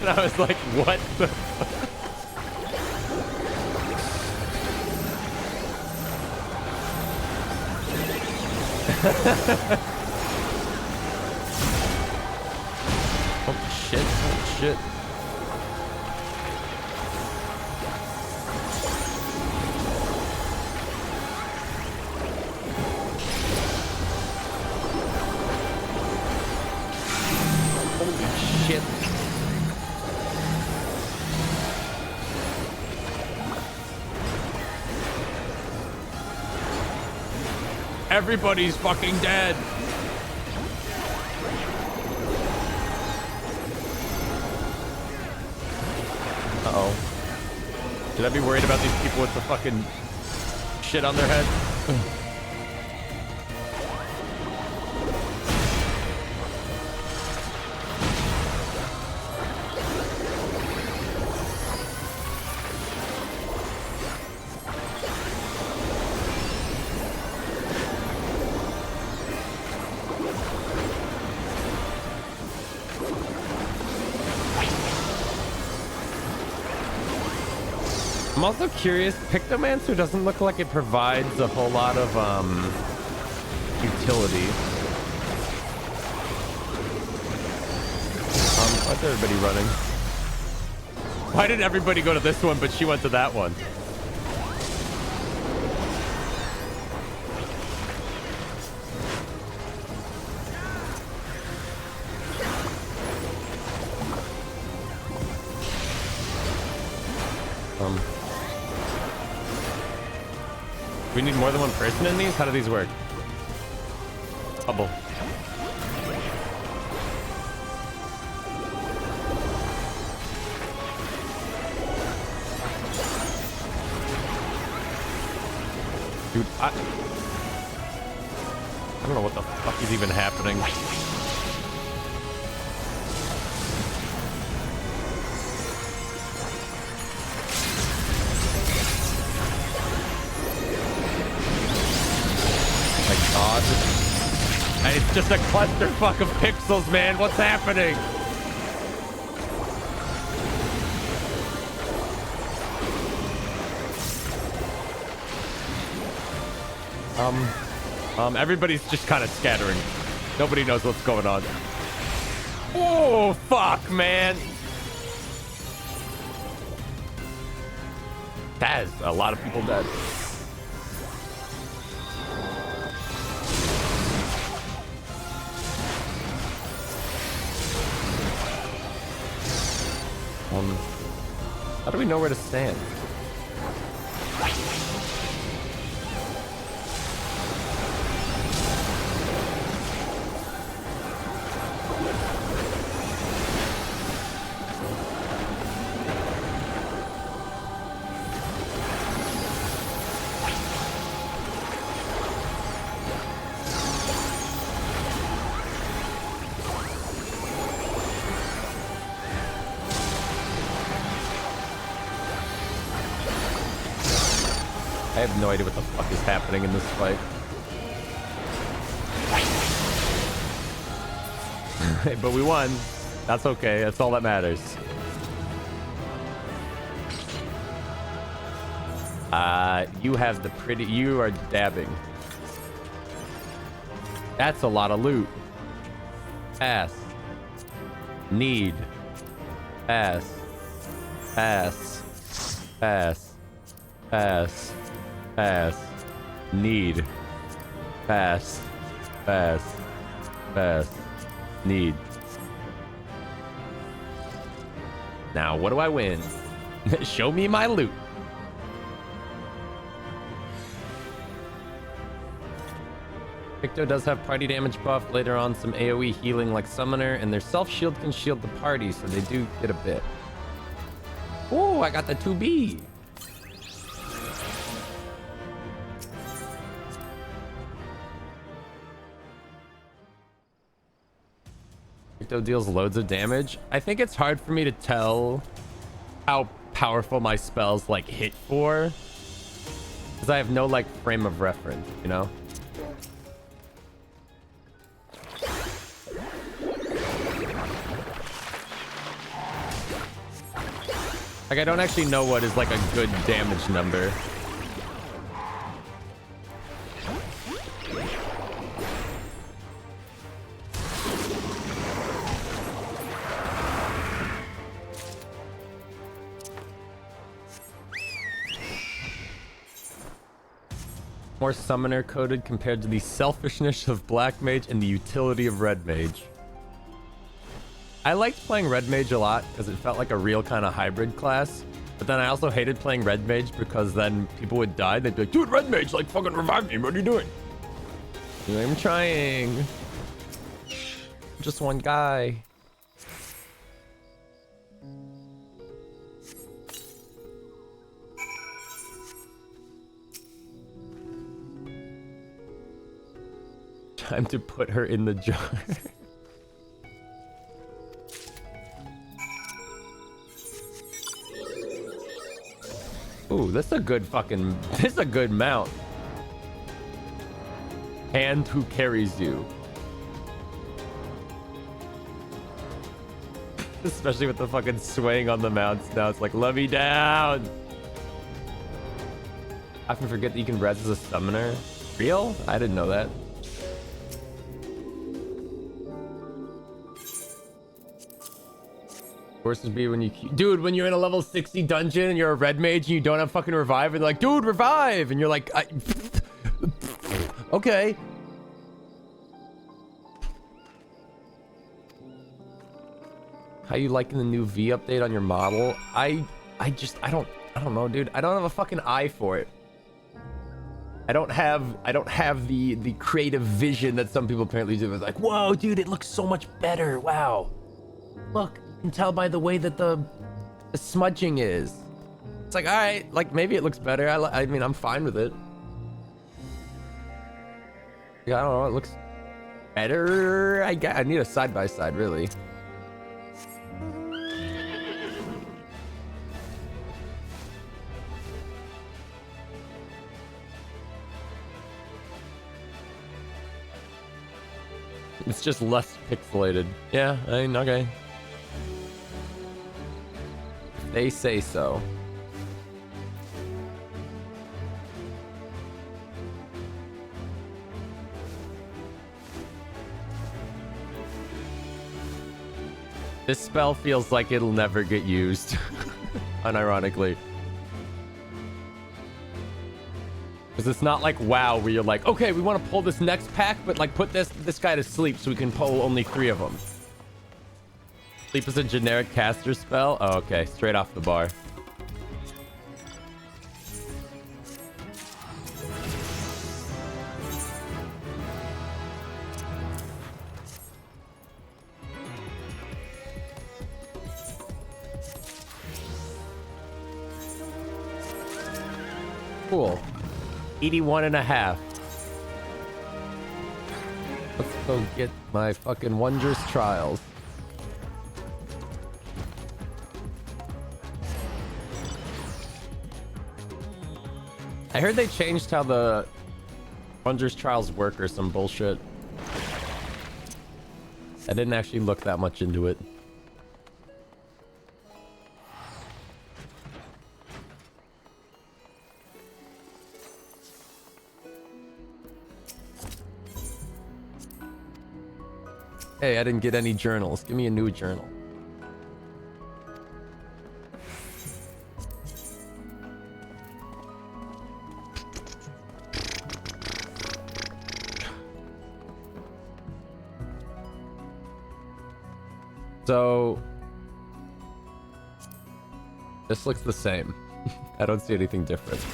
And I was like, what the fuck? Oh shit, oh shit. Holy shit. Everybody's fucking dead. Uh-oh. Should I be worried about these people with the fucking shit on their head? I'm also curious, Pictomancer doesn't look like it provides a whole lot of utility. Why's everybody running? Why did everybody go to this one but she went to that one? We need more than one person in these? How do these work? Bubble. Dude, I don't know what the fuck is even happening. My God. It's just a clusterfuck of pixels, man. What's happening? Everybody's just kind of scattering. Nobody knows what's going on. Oh, fuck, man. That is a lot of people dead. How do we know where to stand? I have no idea what the fuck is happening in this fight. But we won. That's okay. That's all that matters. You have the pretty... You are dabbing. That's a lot of loot. Pass. Need. Pass. Pass. Pass. Pass. Pass. Need. Pass. Pass. Pass. Need. Now, what do I win? Show me my loot. Victo does have party damage buff. Later on, some AoE healing like Summoner, and their self-shield can shield the party, so they do get a bit. Oh, I got the 2B. Victo deals loads of damage. I think it's hard for me to tell how powerful my spells like hit for, because I have no like frame of reference, you know? Like, I don't actually know what is like a good damage number. More summoner coded compared to the selfishness of Black Mage and the utility of Red Mage. I liked playing Red Mage a lot because it felt like a real kind of hybrid class. But then I also hated playing Red Mage because then people would die. They'd be like, dude, Red Mage, like, fucking revive me. What are you doing? I'm trying. Just one guy. Time to put her in the jar. Ooh, this is a good fucking... This is a good mount. And who carries you? Especially with the fucking swaying on the mounts now. It's like, let me down. I often forget that you can res as a summoner. Real? I didn't know that. Worst would be when you... Dude, when you're in a level 60 dungeon and you're a red mage and you don't have fucking revive and they're like, dude, revive! And you're like, okay. How you liking the new V update on your model? I don't know, dude. I don't have a fucking eye for it. I don't have the creative vision that some people apparently do. It's like, whoa, dude, it looks so much better. Wow. Look. Can tell by the way that the smudging is. It's like, all right, like maybe it looks better. I mean, I'm fine with it. Yeah, I don't know. It looks better. I need a side by side, really. It's just less pixelated. Yeah, I mean, okay. They say so. This spell feels like it'll never get used, unironically. Because it's not like WoW where you're like, okay, we want to pull this next pack, but like put this guy to sleep so we can pull only 3 of them. Sleep is a generic caster spell? Oh, okay. Straight off the bar. Cool. 81.5. Let's go get my fucking wondrous trials. I heard they changed how the wondrous trials work or some bullshit. I didn't actually look that much into it. Hey, I didn't get any journals. Give me a new journal. So this looks the same. I don't see anything different.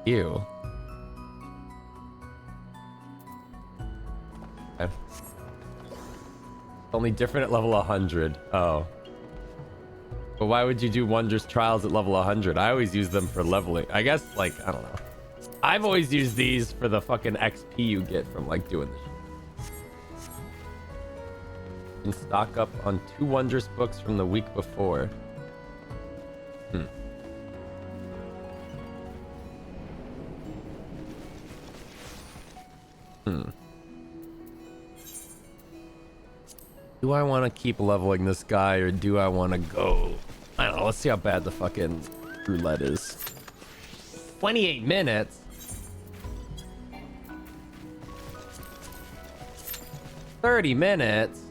Ew. Okay. Only different at level 100. Oh. But why would you do wondrous trials at level 100? I always use them for leveling. I guess, like, I don't know. I've always used these for the fucking XP you get from, like, doing this shit. And stock up on 2 wondrous books from the week before. Do I want to keep leveling this guy or do I want to go? I don't know. Let's see how bad the fucking roulette is. 28 minutes? 30 minutes?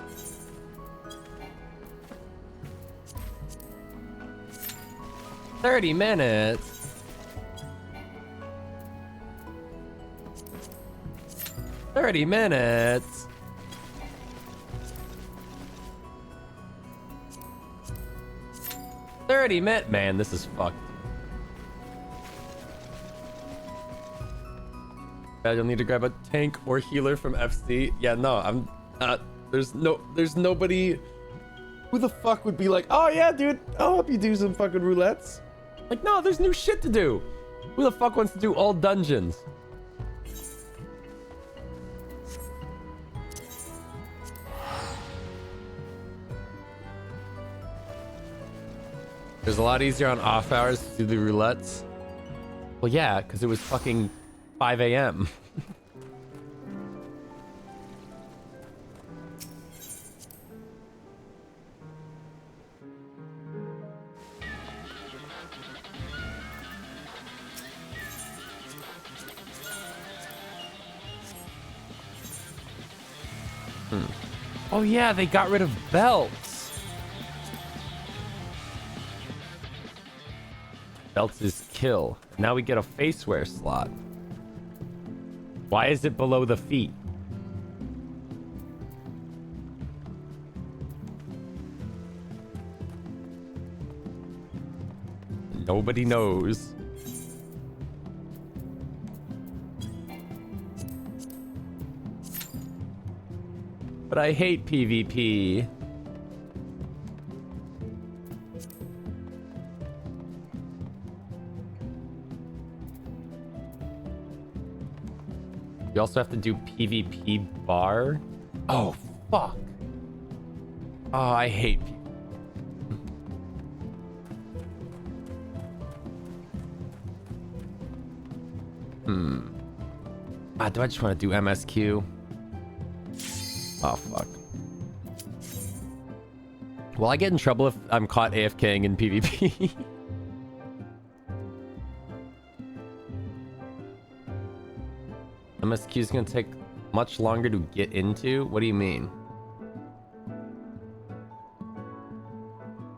$30 minutes. $30 minutes. Man, this is fucked. Yeah, you'll need to grab a tank or healer from FC. Yeah, no, I'm not. There's nobody. Who the fuck would be like, oh yeah, dude, I'll help you do some fucking roulettes. Like, no, there's new shit to do. Who the fuck wants to do all dungeons? It was a lot easier on off hours to do the roulettes. Well, yeah, because it was fucking 5 a.m. Oh yeah, they got rid of belts. Belts is kill. Now we get a face wear slot. Why is it below the feet? Nobody knows. But I hate PvP. You also have to do PvP bar. Oh, fuck. Oh, I hate PvP. Do I just want to do MSQ? Oh, fuck. Will I get in trouble if I'm caught AFKing in PvP? MSQ is going to take much longer to get into? What do you mean?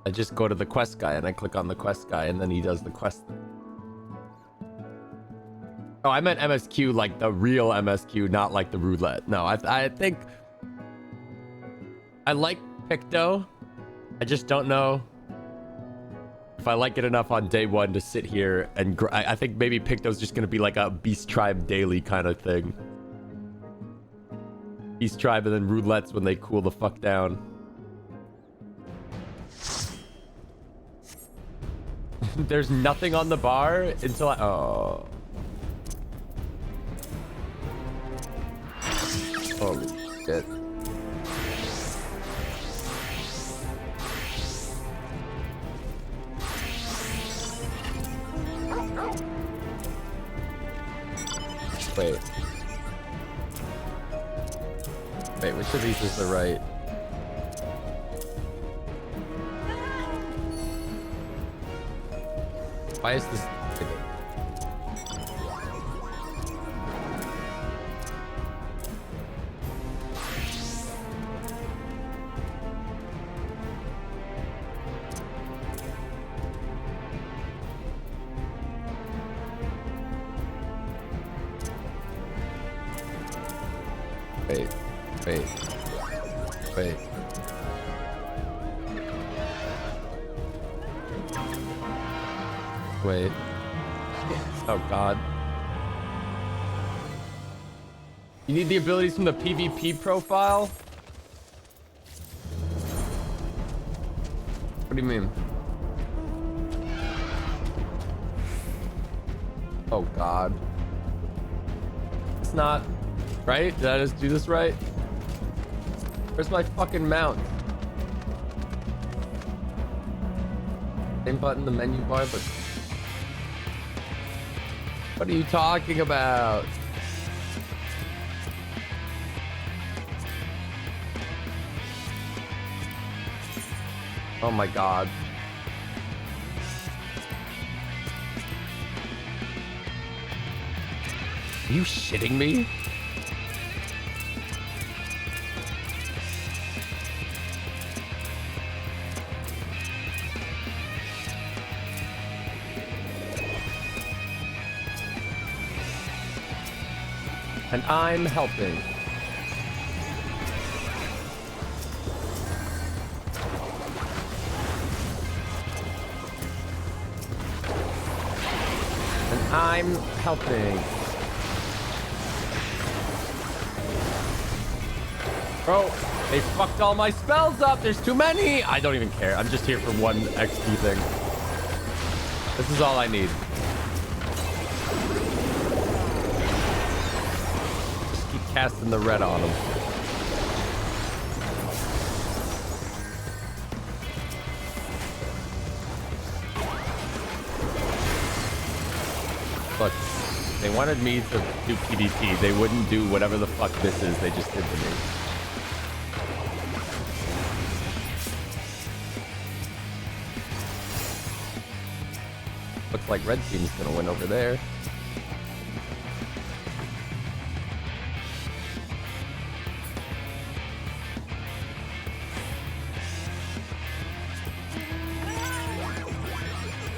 I just go to the quest guy and I click on the quest guy and then he does the quest thing. Oh, I meant MSQ like the real MSQ, not like the roulette. No, I think... I like Picto. I just don't know if I like it enough on day one to sit here and... I think maybe Picto's just going to be like a Beast Tribe daily kind of thing. Beast Tribe and then roulettes when they cool the fuck down. There's nothing on the bar until I... Oh. Holy shit. Wait. Wait, which of these is the right? Why is this... Wait. Oh god. You need the abilities from the PvP profile? What do you mean? Oh god. It's not... Right? Did I just do this right? Where's my fucking mount? Same button, the menu bar, but... What are you talking about? Oh my god. Are you shitting me? And I'm helping. And I'm helping. Bro, they fucked all my spells up. There's too many. I don't even care. I'm just here for one XP thing. This is all I need. Casting the red on him. Look, they wanted me to do PvP. They wouldn't do whatever the fuck this is they just did to me. Looks like red team's gonna win over there.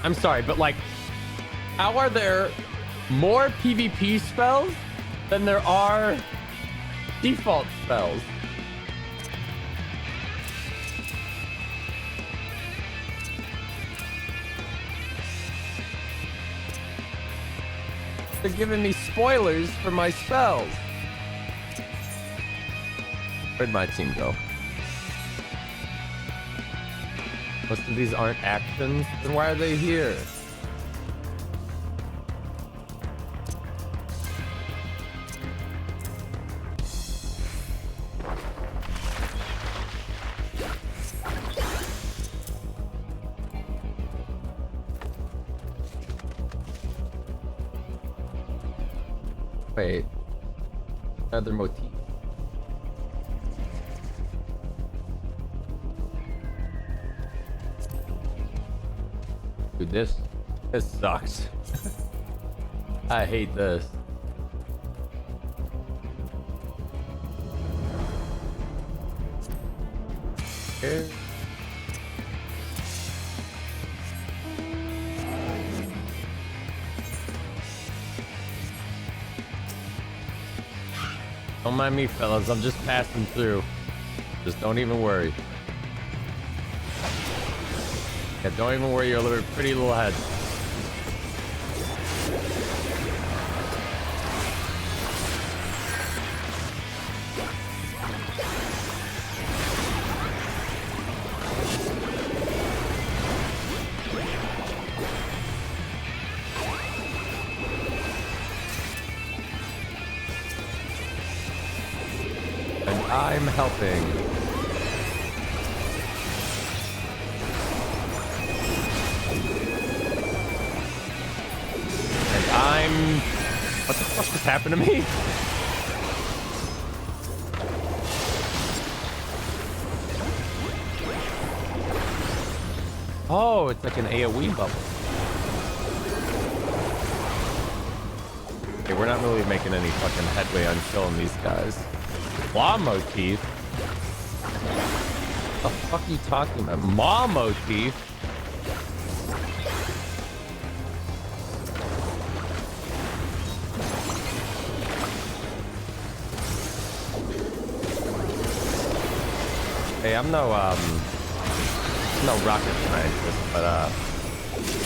I'm sorry, but like, how are there more PvP spells than there are default spells? They're giving me spoilers for my spells. Where'd my team go? Most of these aren't actions. Then why are they here? Wait. Another motif. Dude, this sucks. I hate this. Here. Don't mind me, fellas. I'm just passing through. Just don't even worry. Yeah, don't even worry your little pretty little head. And I'm helping. What the fuck just happened to me? Oh, it's like an AoE bubble. Okay, we're not really making any fucking headway on killing these guys. Claw motif? What the fuck are you talking about? Maw motif? Hey, I'm no rocket scientist, but I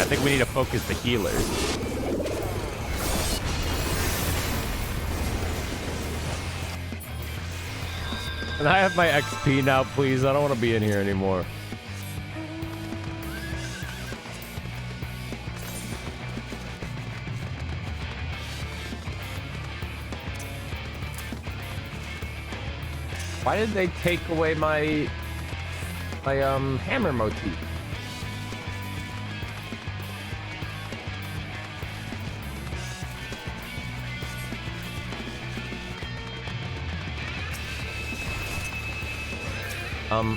think we need to focus the healers. And I have my XP now, please. I don't want to be in here anymore. Why did they take away my hammer motif?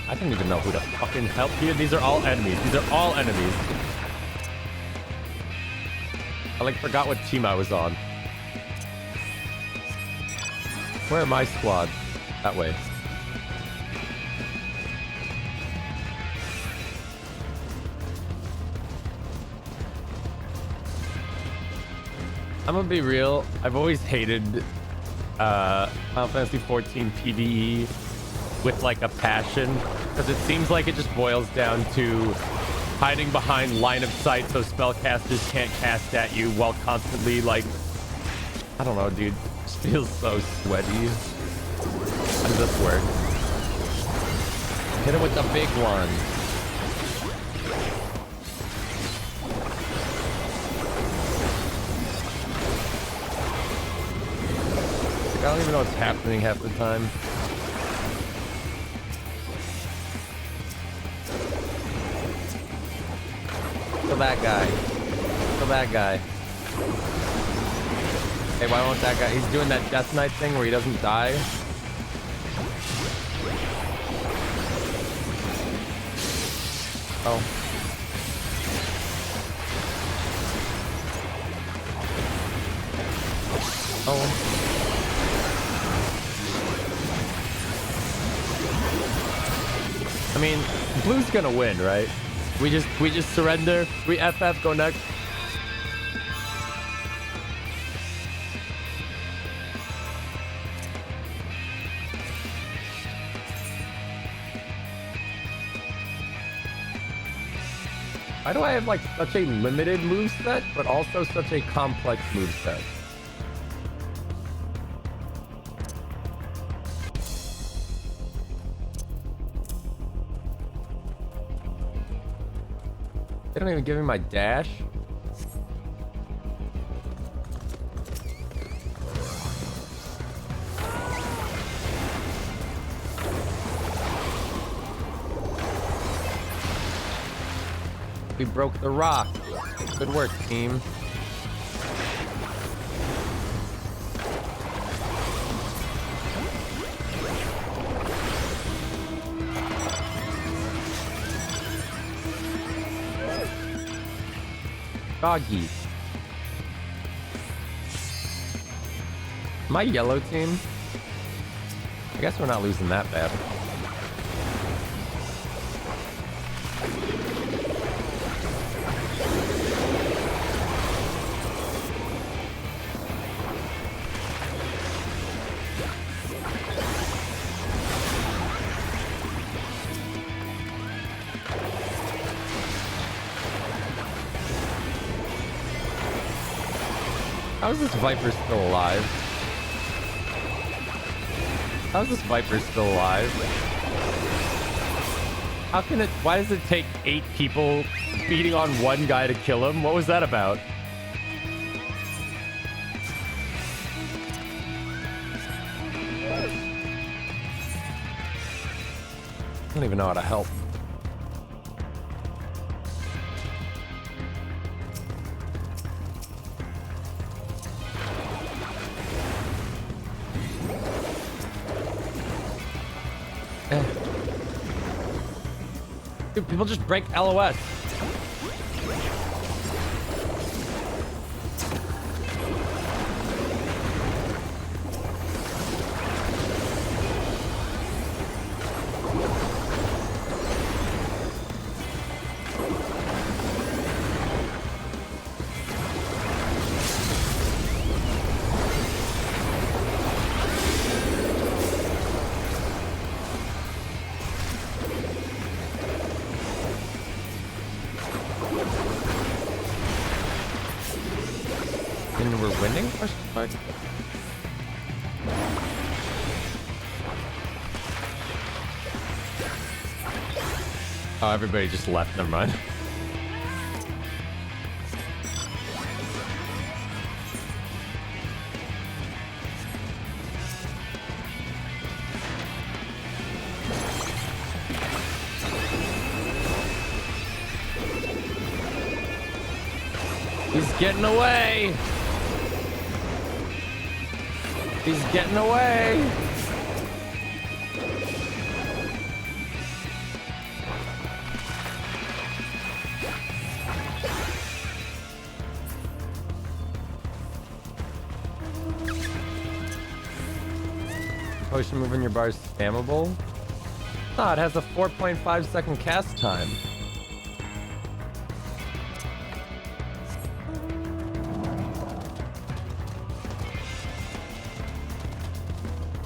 I don't even know who to fucking help here. These are all enemies. These are all enemies. I like forgot what team I was on. Where are my squad? That way. I'm gonna be real. I've always hated Final Fantasy 14 PvE with like a passion, because it seems like it just boils down to hiding behind line of sight so spellcasters can't cast at you while constantly like, I don't know, dude. It just feels so sweaty. How does this work? Hit him with the big one. I don't even know what's happening half the time. Kill that guy. Kill that guy. Hey, why won't that guy? He's doing that Death Knight thing where he doesn't die. Oh. Oh. I mean, blue's gonna win, right? We just surrender. We FF, go next. Why do I have like such a limited moveset, but also such a complex moveset? They don't even give me my dash. We broke the rock. Good work, team. Doggy. My yellow team. I guess we're not losing that bad. How is this Viper still alive? How is this Viper still alive? How can it... Why does it take 8 people beating on one guy to kill him? What was that about? I don't even know how to help. Dude, people just break LOS. Oh, everybody just left. Never mind. He's getting away. He's getting away. Potion move in your bar is spammable? No, it has a 4.5 second cast time.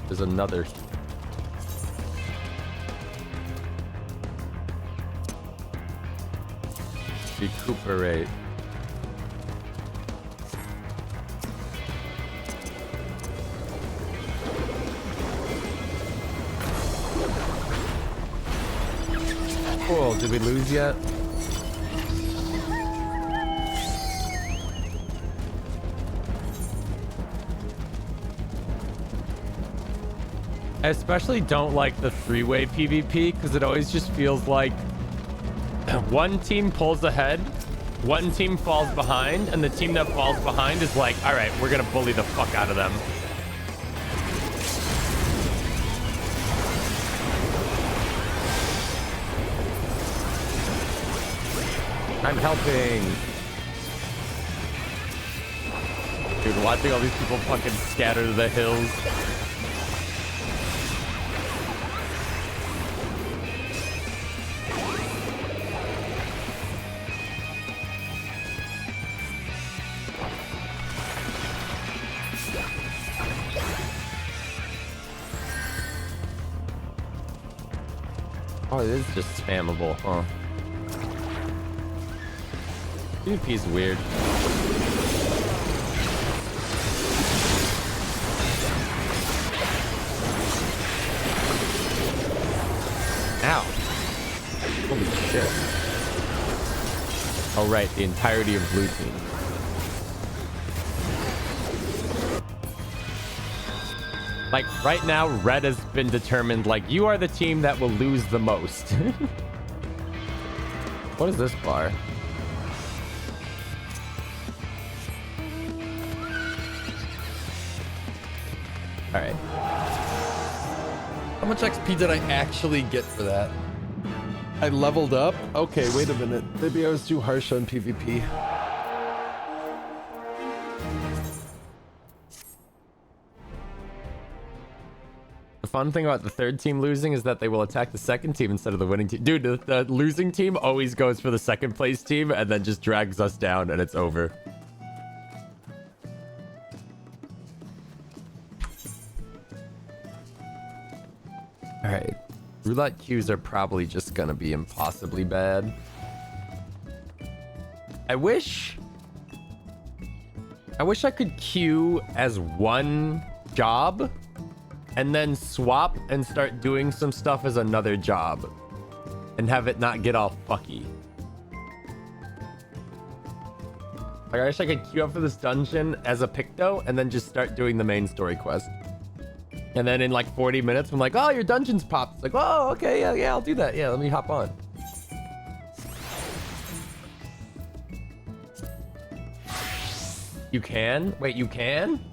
There's another. Recuperate. Cool. Did we lose yet? I especially don't like the three-way PvP because it always just feels like one team pulls ahead, one team falls behind, and the team that falls behind is like, all right, we're gonna bully the fuck out of them. I'm helping. Dude, watching all these people fucking scatter to the hills. Oh, it is just spammable, huh? PvP is weird. Ow. Holy shit. Oh, right, the entirety of blue team. Like, right now, red has been determined, like, you are the team that will lose the most. What is this bar? All right. How much XP did I actually get for that? I leveled up? Okay, wait a minute. Maybe I was too harsh on PvP. fun thing about the third team losing is that they will attack the second team instead of the winning team. Dude, the losing team always goes for the second place team and then just drags us down and it's over. All right. Roulette queues are probably just gonna be impossibly bad. I wish I could queue as one job and then swap and start doing some stuff as another job and have it not get all fucky. Like, I wish I could queue up for this dungeon as a Picto and then just start doing the main story quest. And then in like 40 minutes, I'm like, oh, your dungeon's popped. It's like, oh, okay, yeah, I'll do that. Yeah, let me hop on. You can? Wait, you can?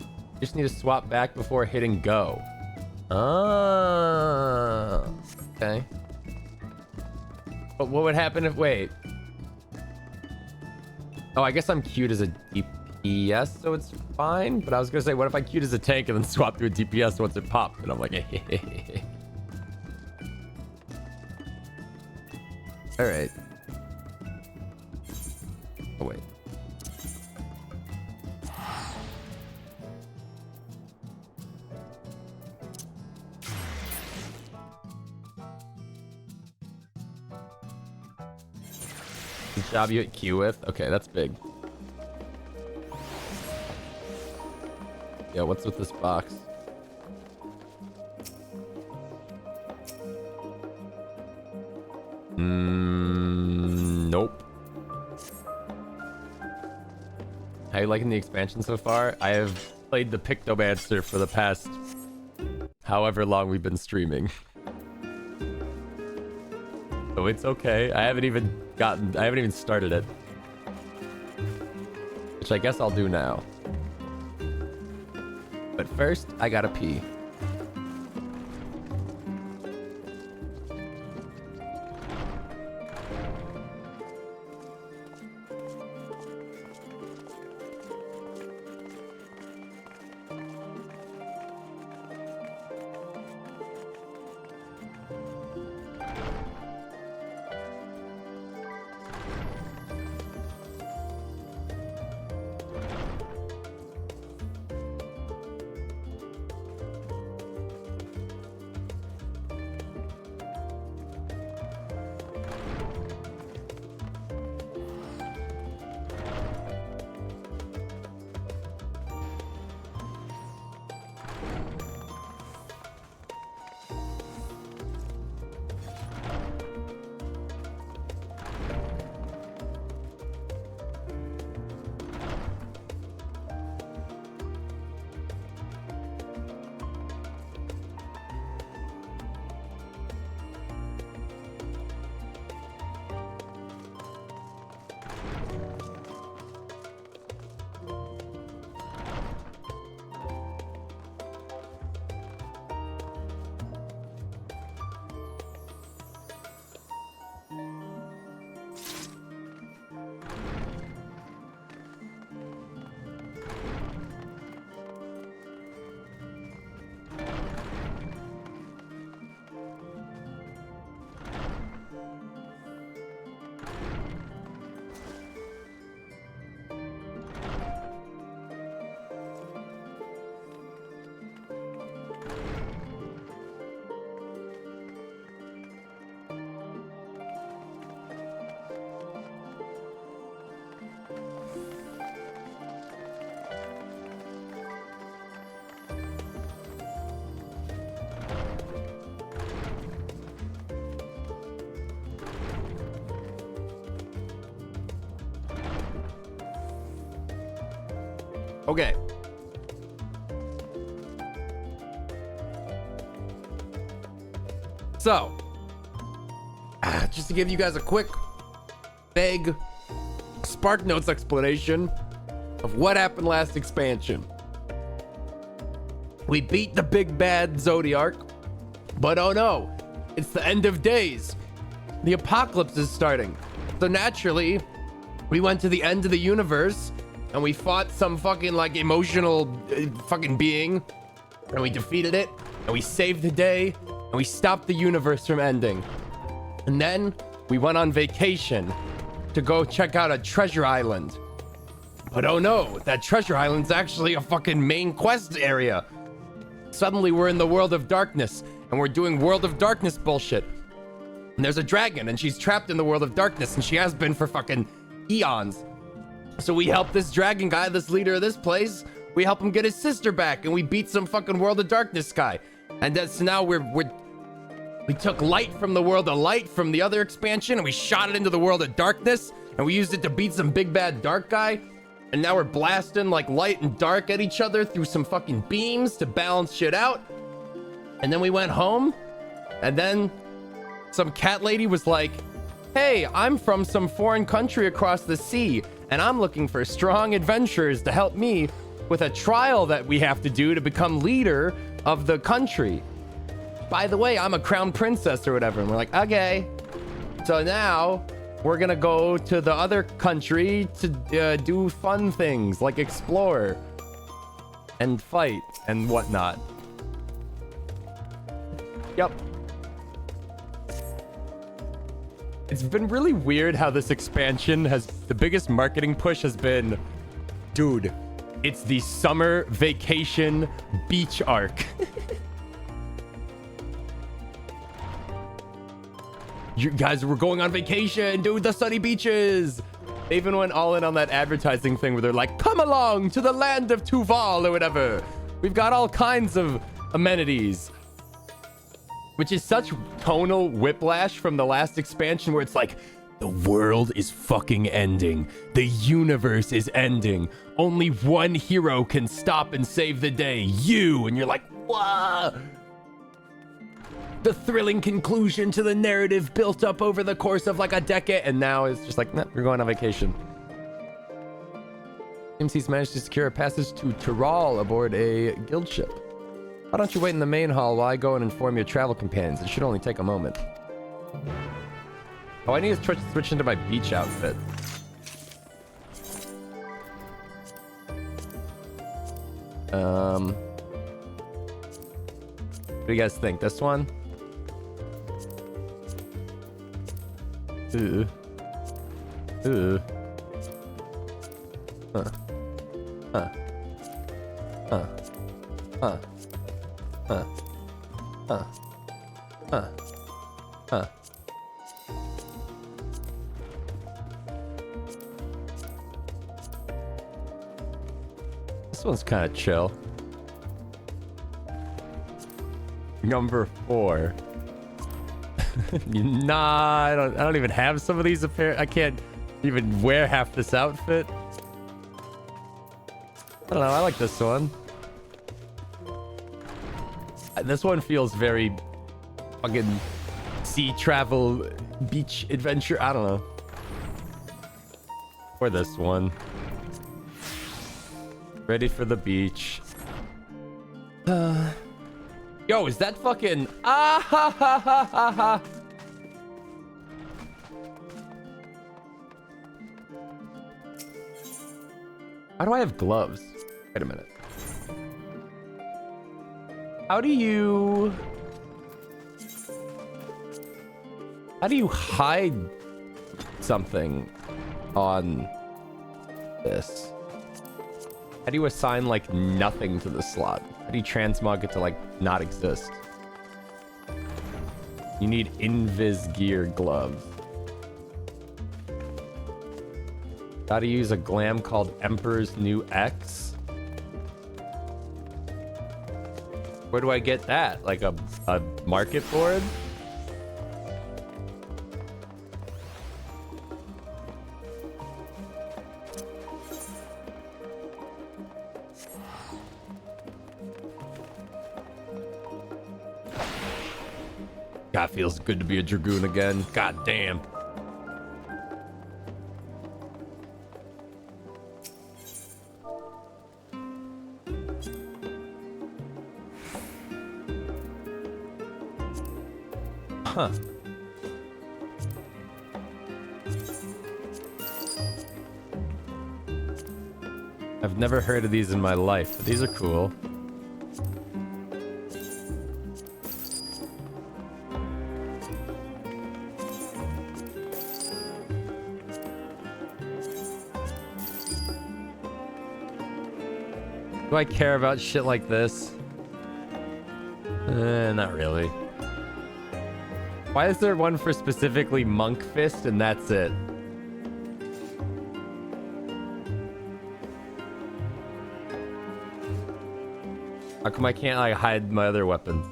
You just need to swap back before hitting go. Ah, okay. But what would happen if, wait. Oh, I guess I'm queued as a DPS, so it's fine. But I was gonna say, what if I queued as a tank and then swap to a DPS once it popped? And I'm like, all right. Oh, wait. Job you hit Q with? Okay, that's big. Yeah, what's with this box? Nope. How you liking the expansion so far? I have played the Pictomancer for the past however long we've been streaming. So it's okay. I haven't even started it. Which I guess I'll do now. But first, I gotta pee. Okay. So, just to give you guys a quick, vague Spark Notes explanation of what happened last expansion. We beat the big bad Zodiarch, but oh no, it's the end of days. The apocalypse is starting. So naturally, we went to the end of the universe and we fought some fucking like emotional fucking being and we defeated it. and we saved the day, and we stopped the universe from ending. And then we went on vacation to go check out a treasure island. But oh no, that treasure island's actually a fucking main quest area. Suddenly we're in the world of darkness, and we're doing world of darkness bullshit. And there's a dragon, and she's trapped in the world of darkness, and she has been for fucking eons. So we help this dragon guy, this leader of this place. We help him get his sister back, and we beat some fucking world of darkness guy. And that's now we took light from the world of light from the other expansion, and we shot it into the world of darkness, and we used it to beat some big bad dark guy. And now we're blasting like light and dark at each other through some fucking beams to balance shit out. And then we went home, and then some cat lady was like, hey, I'm from some foreign country across the sea, and I'm looking for strong adventurers to help me with a trial that we have to do to become leader of the country. By the way, I'm a crown princess or whatever. And we're like, okay. So now we're gonna go to the other country to do fun things like explore and fight and whatnot. Yep. It's been really weird how this expansion has, the biggest marketing push has been, dude, it's the summer vacation beach arc. You guys, we're going on vacation, dude, the sunny beaches. They even went all in on that advertising thing where they're like, come along to the land of Tuval or whatever. We've got all kinds of amenities. Which is such tonal whiplash from the last expansion where it's like, the world is fucking ending. The universe is ending. Only one hero can stop and save the day. You. And you're like, whoa. The thrilling conclusion to the narrative built up over the course of like a decade. And now it's just like, nah, we're going on vacation. MC's managed to secure a passage to Tyrol aboard a guild ship. Why don't you wait in the main hall while I go and inform your travel companions? It should only take a moment. Oh, I need to switch into my beach outfit. What do you guys think? This one? Ooh. Ooh. Huh. Huh. Huh. Huh. Huh. Huh. Huh. Huh. This one's kind of chill. Number 4. Nah, I don't even have some of these apparent. I can't even wear half this outfit. I don't know, I like this one. This one feels very fucking sea travel, beach adventure. I don't know. Or this one. Ready for the beach. Yo, is that fucking... Ah ha ha ha ha ha. How do I have gloves? Wait a minute. How do you hide something on this? How do you assign like nothing to the slot? How do you transmog it to like not exist? You need invis gear gloves. Gotta use a glam called Emperor's New X. Where do I get that? Like a market board? God, feels good to be a Dragoon again. God damn. Huh. I've never heard of these in my life, but these are cool. Do I care about shit like this? Not really. Why is there one for specifically Monk Fist and that's it? How come I can't like hide my other weapons?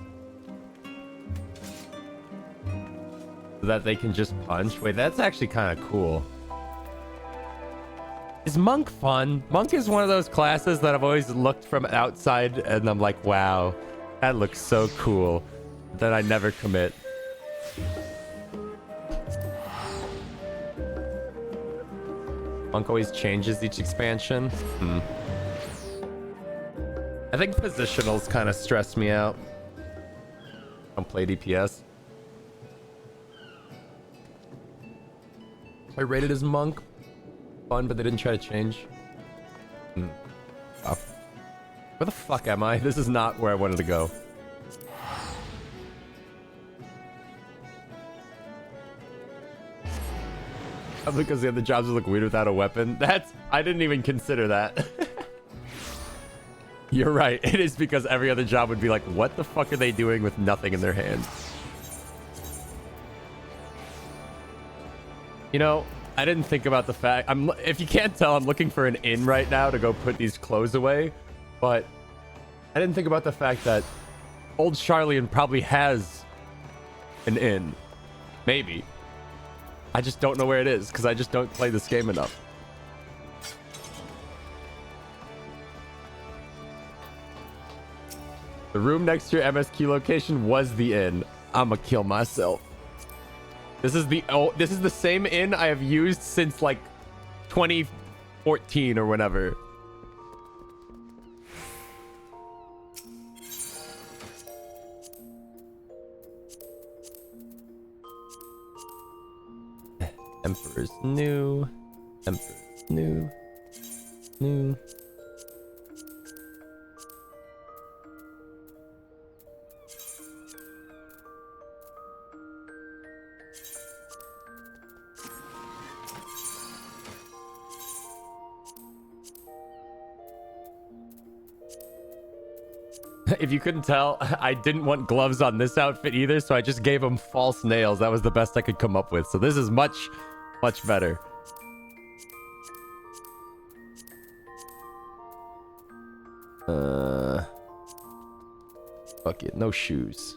So that they can just punch? Wait, that's actually kind of cool. Is Monk fun? Monk is one of those classes that I've always looked from outside and I'm like, wow, that looks so cool. Then I never commit. Monk always changes each expansion. I think positionals kind of stress me out. I don't play DPS. I rated as Monk. Fun, but they didn't try to change. Oh. Where the fuck am I? This is not where I wanted to go. Because the other jobs look weird without a weapon. I didn't even consider that. You're right. It is because every other job would be like, what the fuck are they doing with nothing in their hands? You know, I didn't think about the fact if you can't tell, I'm looking for an inn right now to go put these clothes away, but I didn't think about the fact that old Charlian probably has an inn. Maybe. I just don't know where it is because I just don't play this game enough. The room next to your MSQ location was the inn. I'ma kill myself. This is the same inn I have used since like 2014 or whenever. Emperor's new. Emperor's new. New. If you couldn't tell, I didn't want gloves on this outfit either, so I just gave him false nails. That was the best I could come up with. So this is much, much better. Fuck it, no shoes.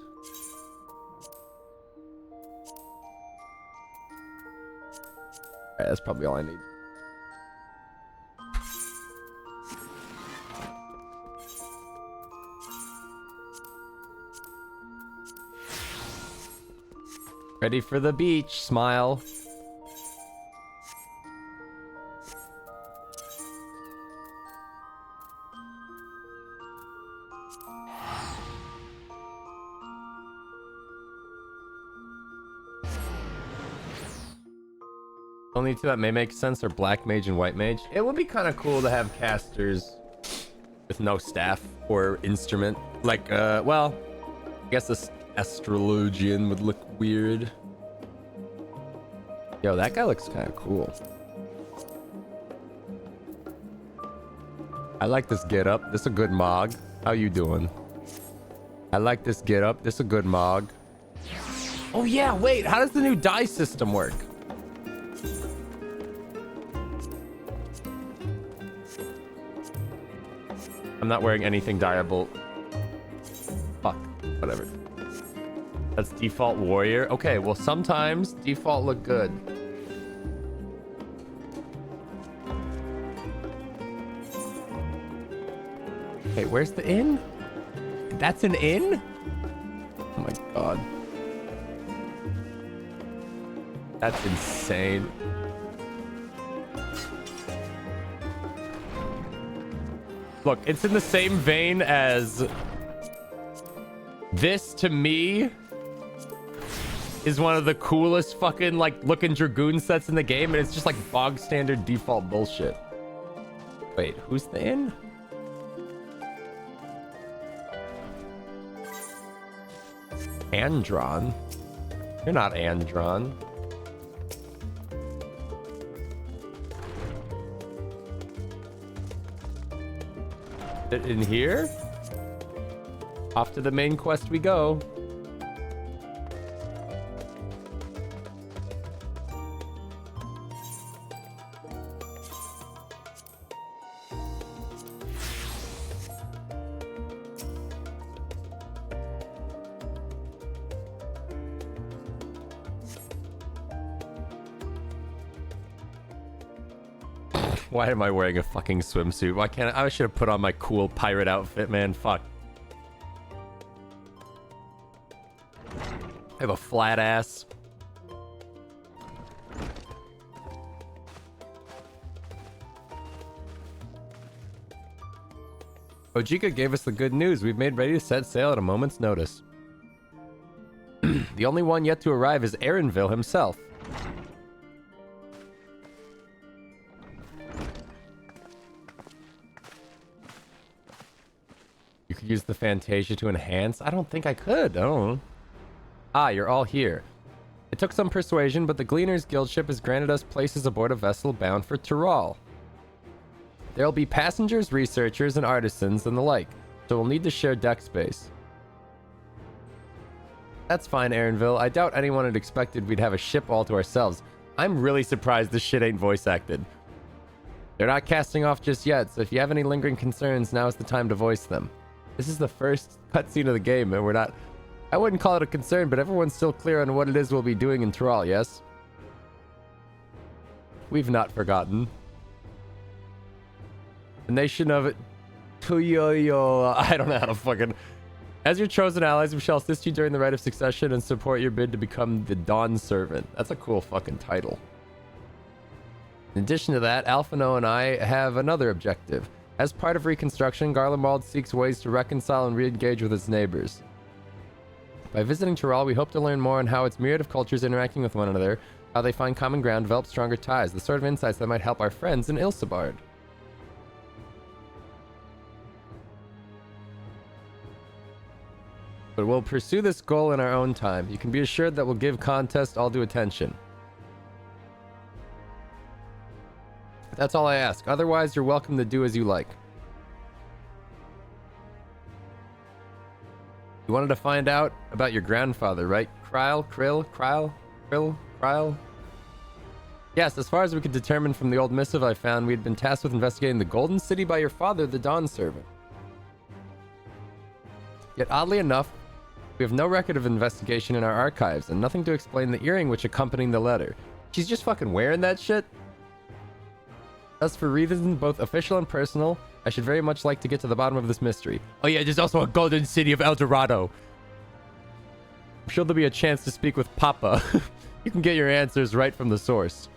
Alright, that's probably all I need. Ready for the beach, smile. Only two that may make sense are Black Mage and White Mage. It would be kind of cool to have casters with no staff or instrument. Like, well, I guess this Astrologian would look weird. Yo, that guy looks kind of cool. I like this get up. This a good mog. How you doing? I like this get up. This a good mog. Oh yeah, wait. How does the new die system work? I'm not wearing anything dyeable. Fuck. Whatever. That's default warrior. Okay, well sometimes default look good. Okay, where's the inn? That's an inn? Oh my god. That's insane. Look, it's in the same vein as this to me is one of the coolest fucking like looking Dragoon sets in the game, and it's just like bog standard default bullshit. Wait, who's the inn? Andron? You're not Andron. In here? Off to the main quest we go. Why am I wearing a fucking swimsuit? Why can't I should have put on my cool pirate outfit, man. Fuck. I have a flat ass. Ojika gave us the good news. We've made ready to set sail at a moment's notice. The only one yet to arrive is Aaronville himself. You could use the Fantasia to enhance? I don't think I could. I don't know. Ah, you're all here. It took some persuasion, but the Gleaners Guild ship has granted us places aboard a vessel bound for Tyrol. There'll be passengers, researchers, and artisans and the like, so we'll need to share deck space. That's fine, Aaronville. I doubt anyone had expected we'd have a ship all to ourselves. I'm really surprised this shit ain't voice acted. They're not casting off just yet, so if you have any lingering concerns, now's the time to voice them. This is the first cutscene of the game, and we're not... I wouldn't call it a concern, but everyone's still clear on what it is we'll be doing in Tyrol, yes? We've not forgotten. The nation of Tuyoyo... I don't know how to fucking... As your chosen allies, we shall assist you during the rite of succession and support your bid to become the Dawn Servant. That's a cool fucking title. In addition to that, Alphino and I have another objective. As part of Reconstruction, Garlemald seeks ways to reconcile and re-engage with its neighbors. By visiting Tyrol, we hope to learn more on how its myriad of cultures interacting with one another, how they find common ground, develop stronger ties, the sort of insights that might help our friends in Ilsebard. But we'll pursue this goal in our own time. You can be assured that we'll give contest all due attention. That's all I ask. Otherwise, you're welcome to do as you like. You wanted to find out about your grandfather, right? Krill? Yes, as far as we could determine from the old missive I found, we had been tasked with investigating the Golden City by your father, the Dawn Servant. Yet oddly enough, we have no record of investigation in our archives, and nothing to explain the earring which accompanied the letter. She's just fucking wearing that shit? As for reasons both official and personal, I should very much like to get to the bottom of this mystery. Oh yeah, there's also a golden city of El Dorado. I'm sure there'll be a chance to speak with Papa. You can get your answers right from the source.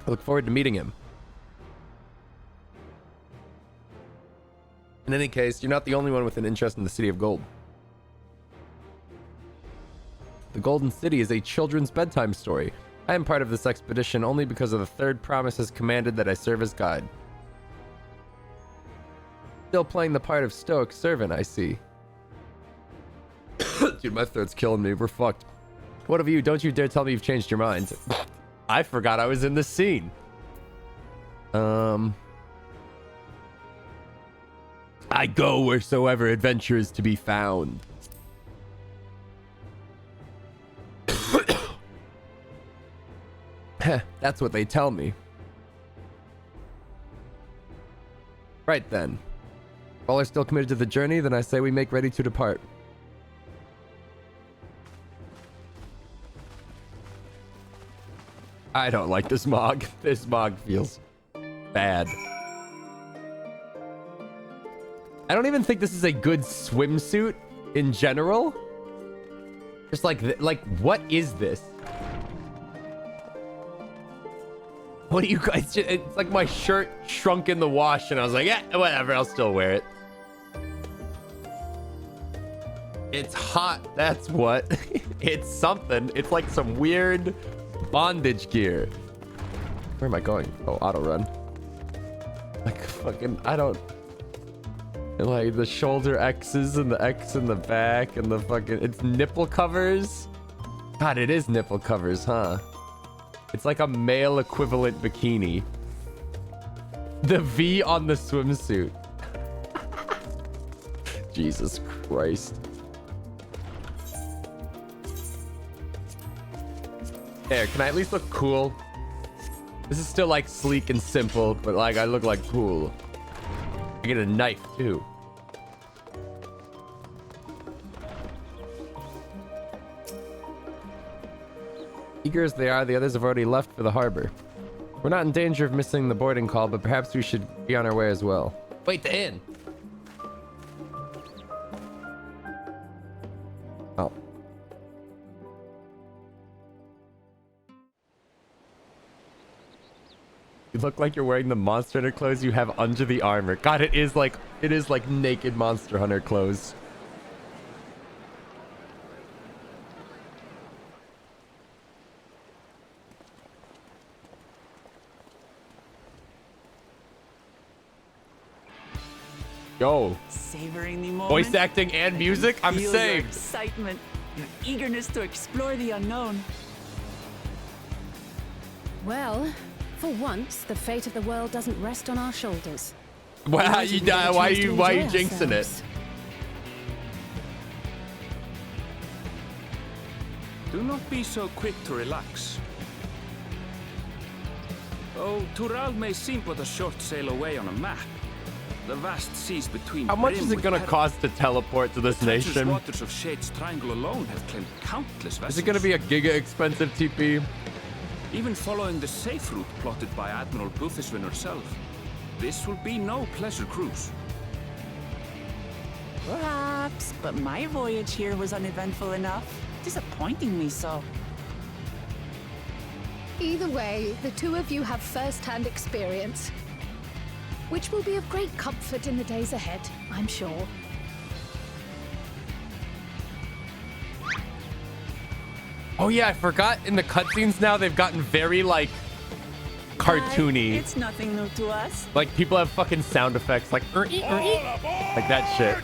I look forward to meeting him. In any case, you're not the only one with an interest in the City of Gold. The Golden City is a children's bedtime story. I am part of this expedition only because of the third promise has commanded that I serve as guide. Still playing the part of stoic servant, I see. Dude, my throat's killing me. We're fucked. What of you? Don't you dare tell me you've changed your mind. I forgot I was in this scene. I go wheresoever adventure is to be found. That's what they tell me. Right then. If all are still committed to the journey, then I say we make ready to depart. I don't like this mog. This mog feels bad. I don't even think this is a good swimsuit in general. Just like, what is this? What do you guys? It's like my shirt shrunk in the wash, and I was like, yeah, whatever, I'll still wear it. It's hot. That's what. It's something. It's like some weird bondage gear. Where am I going? Oh, auto run. Like fucking, I don't. And like the shoulder X's and the X in the back and the fucking, it's nipple covers. God, it is nipple covers, huh? It's like a male equivalent bikini. The V on the swimsuit. Jesus Christ. There, can I at least look cool? This is still like sleek and simple, but like I look like cool. I get a knife too. Eager as they are, the others have already left for the harbor. We're not in danger of missing the boarding call, but perhaps we should be on our way as well. Wait, the inn. Oh. You look like you're wearing the Monster Hunter clothes you have under the armor. God, it is like naked Monster Hunter clothes. Yo. Savoring the moment. Voice acting and music. I'm Feel saved. Your excitement, your eagerness to explore the unknown. Well, for once, the fate of the world doesn't rest on our shoulders. Why are you jinxing it? Do not be so quick to relax. Oh, Tural may seem but a short sail away on a map. The vast seas between. How much is it gonna cost to teleport to this nation? The waters of Shade's Triangle alone have claimed countless vessels. Is it gonna be a giga expensive TP? Even following the safe route plotted by Admiral Bluefishwin herself, this will be no pleasure cruise. Perhaps, but my voyage here was uneventful enough. Disappointingly so. Either way, the two of you have first-hand experience, which will be of great comfort in the days ahead, I'm sure. Oh yeah, I forgot in the cutscenes now they've gotten very like cartoony. It's nothing new to us. Like people have fucking sound effects like like that shit.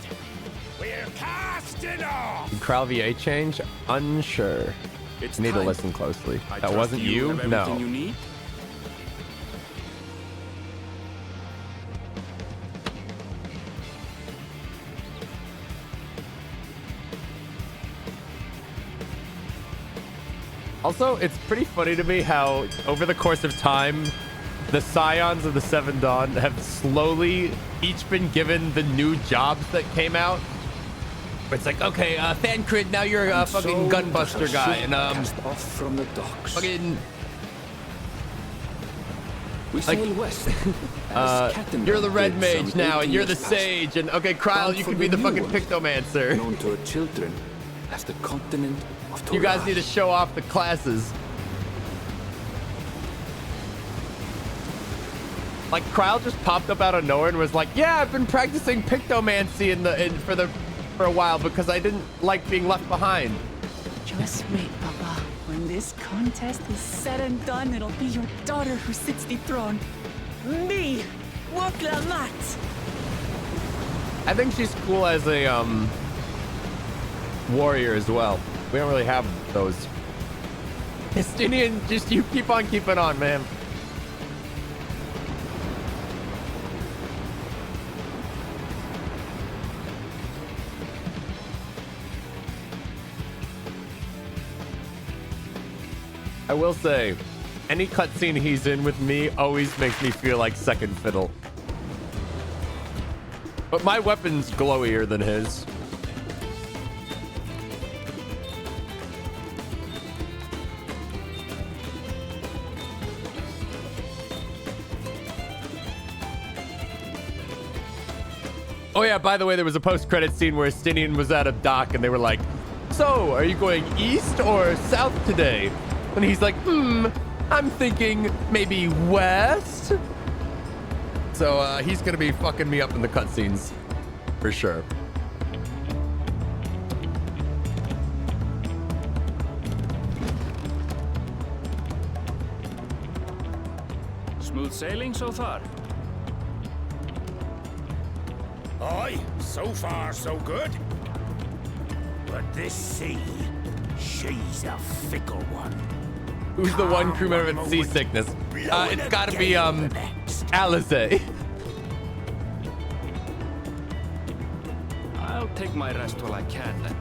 We're casting off. Did Kral VA change? Unsure. It's I need to time. listen closely. I That trust wasn't you? have No. everything you need. Also, it's pretty funny to me how over the course of time, the Scions of the Seven Dawn have slowly each been given the new jobs that came out. It's like, okay, Thancred, now you're a fucking gunbuster guy, and off from the docks. fucking We like, sail west. you're the Red Mage now, and you're the Sage, and okay, Krile, you can be the fucking Pictomancer. Known to her children as the continent of Torah. You guys need to show off the classes. Like Krile just popped up out of nowhere and was like, "Yeah, I've been practicing Pictomancy for a while because I didn't like being left behind." Just wait, Papa. When this contest is said and done, it'll be your daughter who sits dethroned. Me, Wokla Mat. I think she's cool as a warrior as well. We don't really have those. Estinian, just you keep on keeping on, man. I will say, any cutscene he's in with me always makes me feel like second fiddle. But my weapon's glowier than his. Oh yeah, by the way, there was a post-credit scene where Estinian was at a dock and they were like, "So, are you going east or south today?" And he's like, I'm thinking maybe west. So he's gonna be fucking me up in the cutscenes for sure. Smooth sailing so far. Aye, so far so good. But this sea, she's a fickle one. Who's the one crew member with seasickness? It's gotta be next. Alize. I'll take my rest while I can then.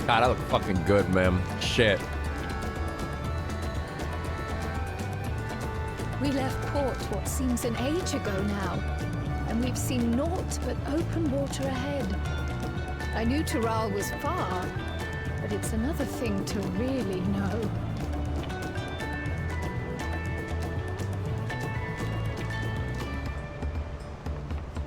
God, I look fucking good, man. Shit. We left port what seems an age ago now, and we've seen naught but open water ahead. I knew Tural was far, but it's another thing to really know.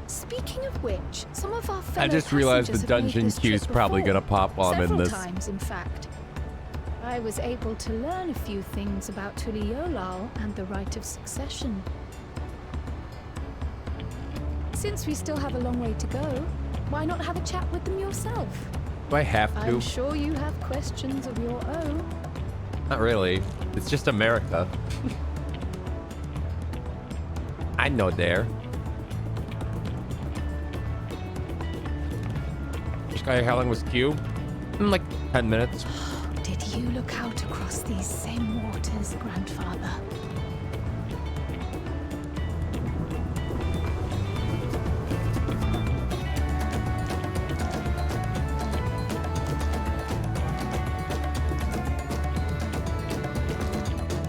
Speaking of which, some of our fellow I just realized the passengers have made dungeon this queue's trip probably before. gonna pop on in Several this. times, in fact. I was able to learn a few things about Tuliolal and the right of succession. Since we still have a long way to go, why not have a chat with them yourself? Do I have to? I'm sure you have questions of your own. Not really. It's just America. I know there. Sky, how long was queue? Like 10 minutes. Did you look out across these same waters, Grandfather?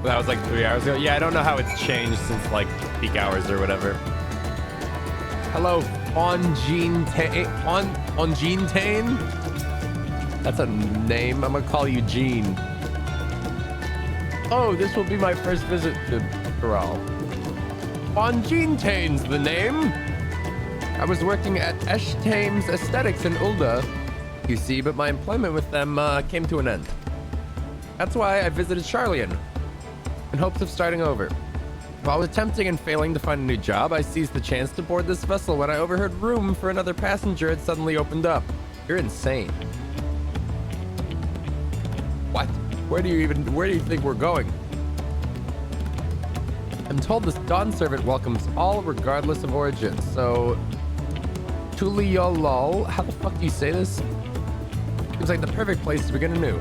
That was like 3 hours ago. Yeah, I don't know how it's changed since like peak hours or whatever. Hello, Ongene Tane? That's a name. I'm gonna call you Gene. Oh, this will be my first visit to Tural. Ongene Tane's the name. I was working at Eshtame's Aesthetics in Ulda, you see, but my employment with them came to an end. That's why I visited Charlian, in hopes of starting over. While attempting and failing to find a new job, I seized the chance to board this vessel when I overheard room for another passenger had suddenly opened up. You're insane. What? Where do you think we're going? I'm told this Dawn servant welcomes all regardless of origin, so Tuliolal, how the fuck do you say this? Seems like the perfect place to begin anew.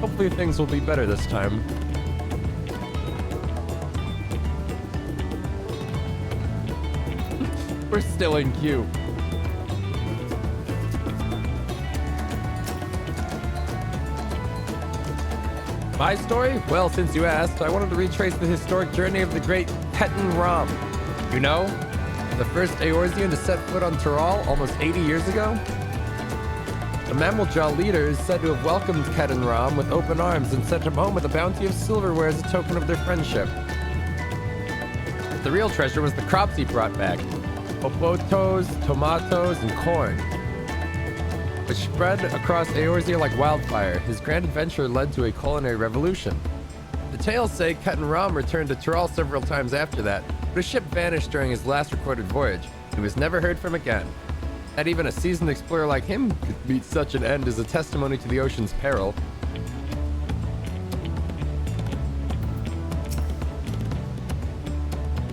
Hopefully things will be better this time. We're still in queue. My story? Well, since you asked, I wanted to retrace the historic journey of the great Ketan Ram. You know, the first Eorzean to set foot on Tural almost 80 years ago? The Mammaljaw leader is said to have welcomed Ketan Ram with open arms and sent him home with a bounty of silverware as a token of their friendship. The real treasure was the crops he brought back. Popotos, tomatoes, and corn, which spread across Eorzea like wildfire. His grand adventure led to a culinary revolution. The tales say Ketan Ram returned to Tural several times after that, but his ship vanished during his last recorded voyage. He was never heard from again. Not even a seasoned explorer like him could meet such an end as a testimony to the ocean's peril.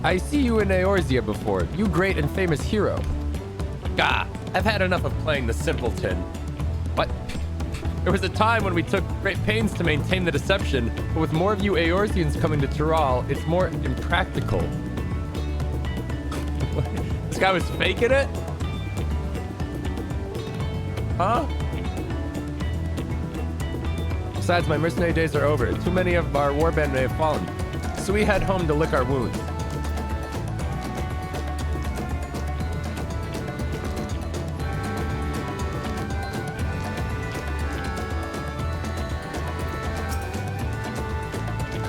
I see you in Eorzea before, you great and famous hero. Gah, I've had enough of playing the simpleton. What? There was a time when we took great pains to maintain the deception, but with more of you Eorzeans coming to Tural, it's more impractical. This guy was faking it? Huh? Besides, my mercenary days are over. Too many of our warband may have fallen, so we head home to lick our wounds.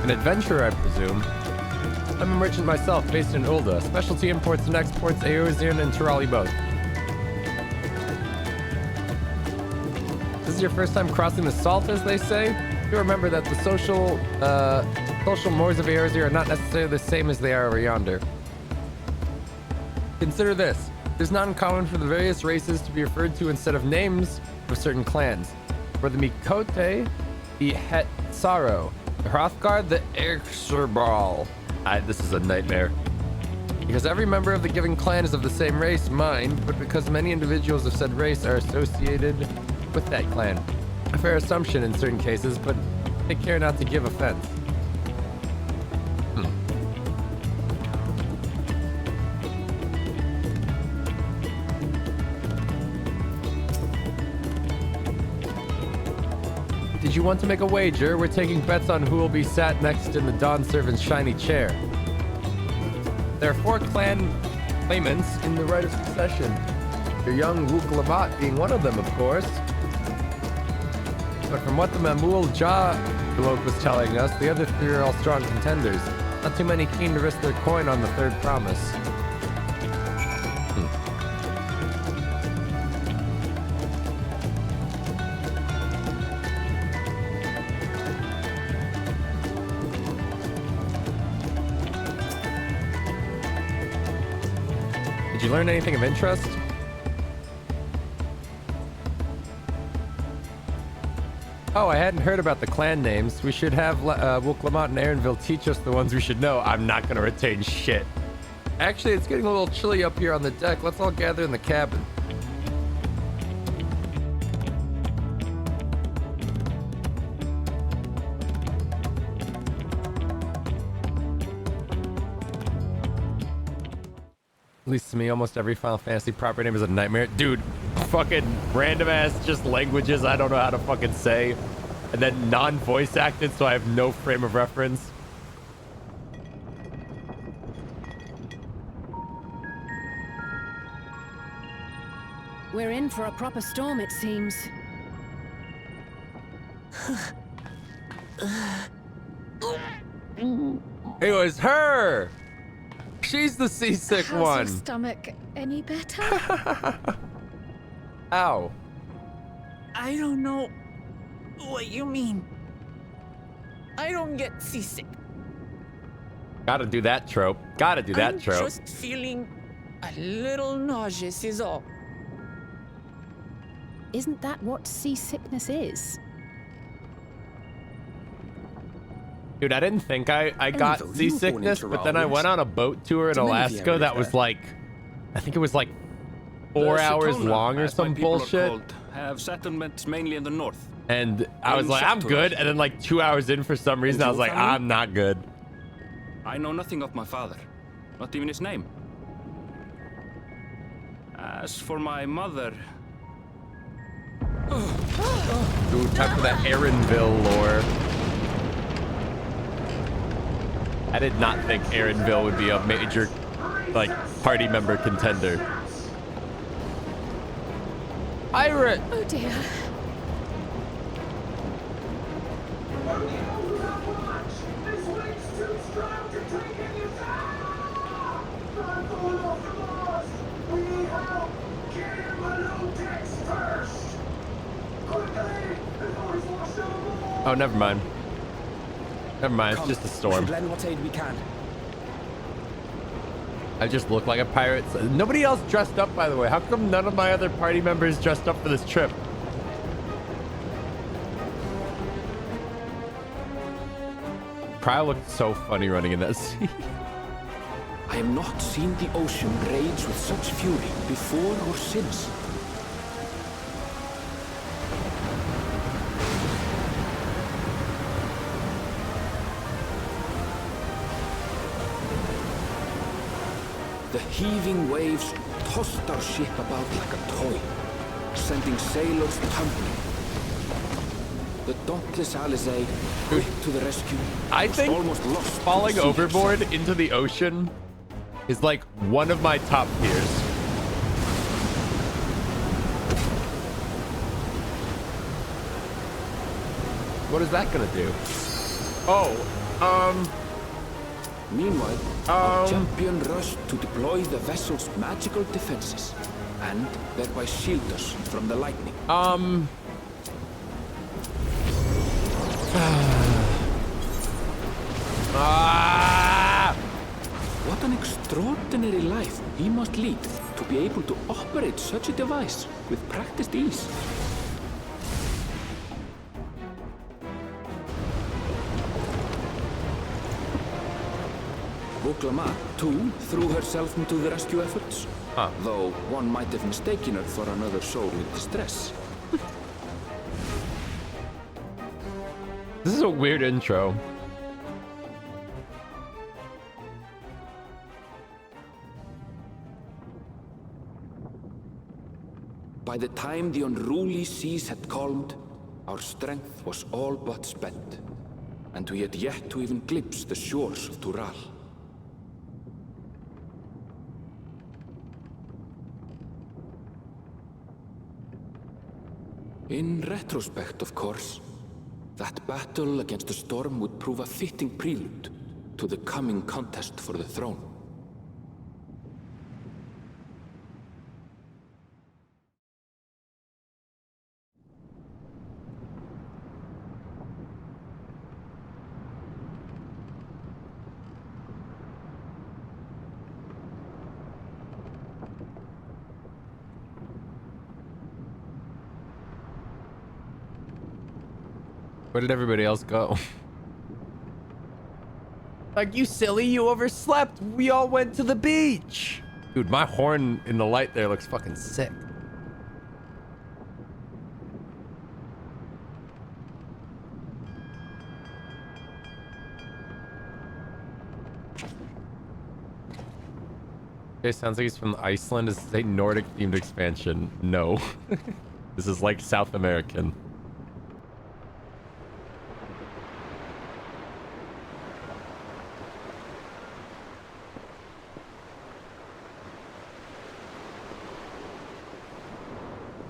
An adventurer, I presume. I'm a merchant myself, based in Ulda. Specialty imports and exports Eorzean and Turali both. This is your first time crossing the salt, as they say? You remember that the social mores of Eorzea are not necessarily the same as they are over yonder. Consider this. It is not uncommon for the various races to be referred to instead of names of certain clans. For the Mikote, the Hetsaro. The Hrothgar, the Erxerbal. This is a nightmare. Because every member of the given clan is of the same race, mine, but because many individuals of said race are associated with that clan. A fair assumption in certain cases, but take care not to give offense. Did you want to make a wager? We're taking bets on who will be sat next in the Dawn Servant's shiny chair. There are 4 clan claimants in the right of succession. Your young Wook Lamat being one of them, of course. But from what the Mamul Bloke was telling us, the other 3 are all strong contenders. Not too many keen to risk their coin on the 3rd promise. Did you learn anything of interest? Oh, I hadn't heard about the clan names. We should have Wook Lamat and Aaronville teach us the ones we should know. I'm not going to retain shit. Actually, it's getting a little chilly up here on the deck. Let's all gather in the cabin. At least to me, almost every Final Fantasy proper name is a nightmare. Dude, fucking random ass just languages I don't know how to fucking say. And then non-voice acted, so I have no frame of reference. We're in for a proper storm, it seems. It was her! She's the seasick How's one. your stomach any better? Ow. I don't know what you mean. I don't get seasick. Gotta do that trope. Gotta do that I'm trope. just feeling a little nauseous is all. Isn't that what seasickness is? Dude, I didn't think I got Aaronville, you were born in seasickness, but then I Tyrol, went on a boat tour in So many of the Alaska that areas was there. like, I think it was like 4 The hours Satona, long or as my some people are bullshit. called, have settlements mainly in the north. And I was In like, I'm Satura. good. And then like 2 hours in for some reason, I was your like, family? I'm not good. I know nothing of my father, not even his name. As for my mother, Ooh, time for that Aaronville lore. I did not think Aaronville would be a major, like, party member contender. Pirate! Oh dear. Oh, never mind. Never mind, it's Come, just a we storm. should lend what aid we can. I just look like a pirate. Nobody else dressed up, by the way. How come none of my other party members dressed up for this trip? Kyle looked so funny running in that scene. I have not seen the ocean rage with such fury before or since. The heaving waves tossed our ship about like a toy, sending sailors tumbling. The dauntless Alizé, quick to the rescue, I was think almost lost to the falling sea overboard herself. into the ocean is like one of my top fears. What is that gonna do? Oh, Meanwhile, our champion rushed to deploy the vessel's magical defenses, and thereby shield us from the lightning. What an extraordinary life he must lead to be able to operate such a device with practiced ease. Vuklama, too, threw herself into the rescue efforts. Though one might have mistaken her for another soul in distress. This is a weird intro. By the time the unruly seas had calmed, our strength was all but spent, and we had yet to even glimpse the shores of Tural. In retrospect, of course, that battle against the storm would prove a fitting prelude to the coming contest for the throne. Where did everybody else go? Like, you silly, you overslept. We all went to the beach. Dude, my horn in the light there looks fucking sick. Okay, sounds like he's from Iceland. Is this a Nordic themed expansion? No. This is like South American.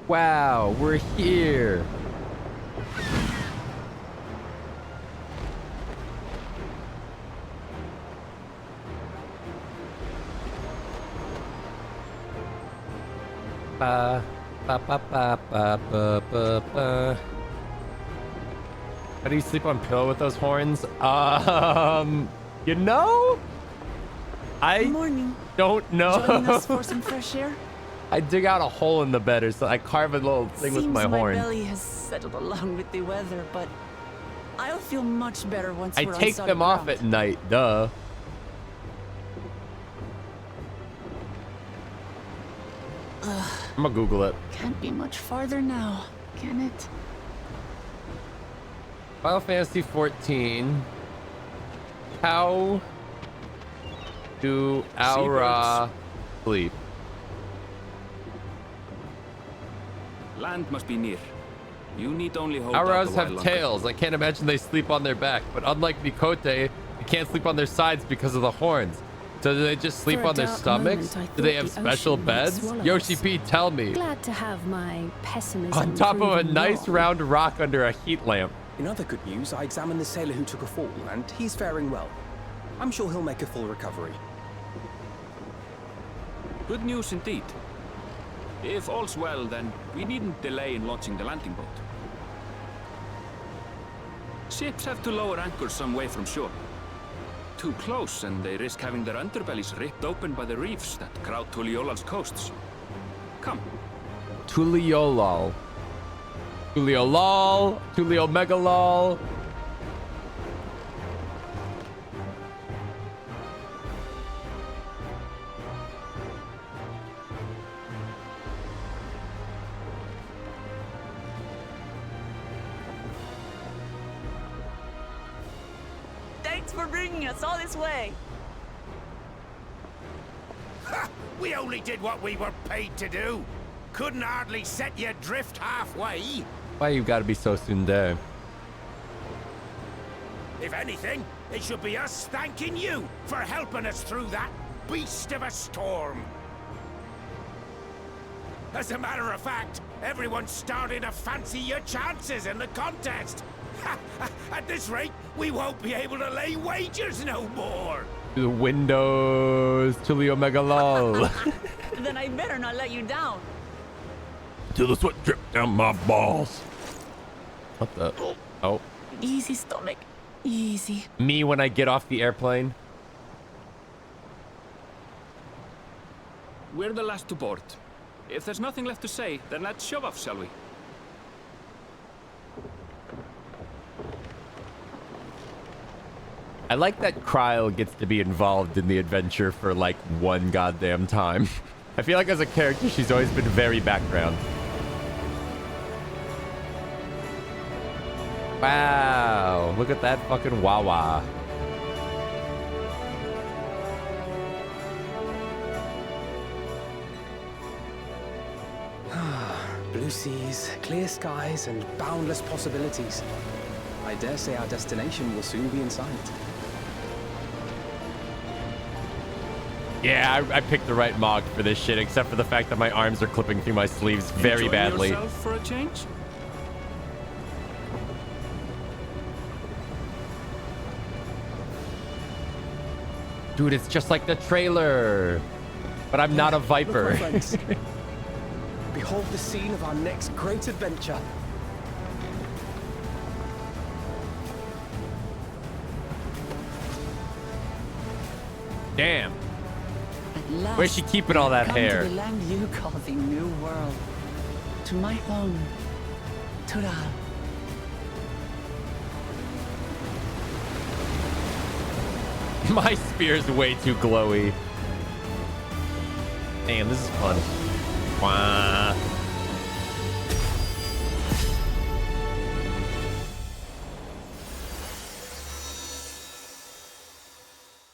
Wow, we're here. Ba, ba, ba, ba, ba, ba, ba, ba. How do you sleep on pillow with those horns? You know? I Good morning. don't Joining know. us for some fresh air? I dig out a hole in the bed or so I carve a little thing with my horn. My belly has settled along with the weather, but I'll feel much better once I we're on take solid them off ground. at night, duh. I'm gonna Google it. Can't be much farther now, can it? Final Fantasy 14. How do Aura sleep? Land must be near. You need only hold out a Auras while have longer. tails. I can't imagine they sleep on their back. But unlike Mikote, they can't sleep on their sides because of the horns. So do they just sleep For a on their dark stomachs? moment, I Do they thought have the special ocean might beds? swallow Yoshi us. P, tell me. Glad to have my pessimism On top of a proven nice wrong. round rock under a heat lamp. In other good news, I examined the sailor who took a fall, and he's faring well. I'm sure he'll make a full recovery. Good news indeed. If all's well, then we needn't delay in launching the landing boat. Ships have to lower anchors some way from shore. Too close, and they risk having their underbellies ripped open by the reefs that crowd Tuliolal's coasts. Come. Tuliolol. Tuliolol. Tuliomegalol. Thanks for bringing us all this way. Ha! We only did what we were paid to do. Couldn't hardly set you adrift halfway. Why you gotta be so tsundere? If anything, it should be us thanking you for helping us through that beast of a storm. As a matter of fact, everyone's starting to fancy your chances in the contest. At this rate, we won't be able to lay wagers no more. The windows. Tuliomegalol. Then I better not let you down. Till the sweat drip down my balls. What the? Oh. Easy, stomach. Easy. Me when I get off the airplane. We're the last to board. If there's nothing left to say, then let's shove off, shall we? I like that Kryle gets to be involved in the adventure for like one goddamn time. I feel like as a character, she's always been very background. Wow, look at that fucking Wawa. Blue seas, clear skies, and boundless possibilities. I dare say our destination will soon be in sight. Yeah, I picked the right mog for this shit, except for the fact that my arms are clipping through my sleeves very Enjoying badly. yourself for a change? Dude, it's just like the trailer. But I'm not a Viper. Look, my friends. Behold the scene of our next great adventure. Damn. At last, Where's she keeping all that come hair? to the land you call the New World. To my home, Tural. My spear's way too glowy. Damn, this is fun. Wah.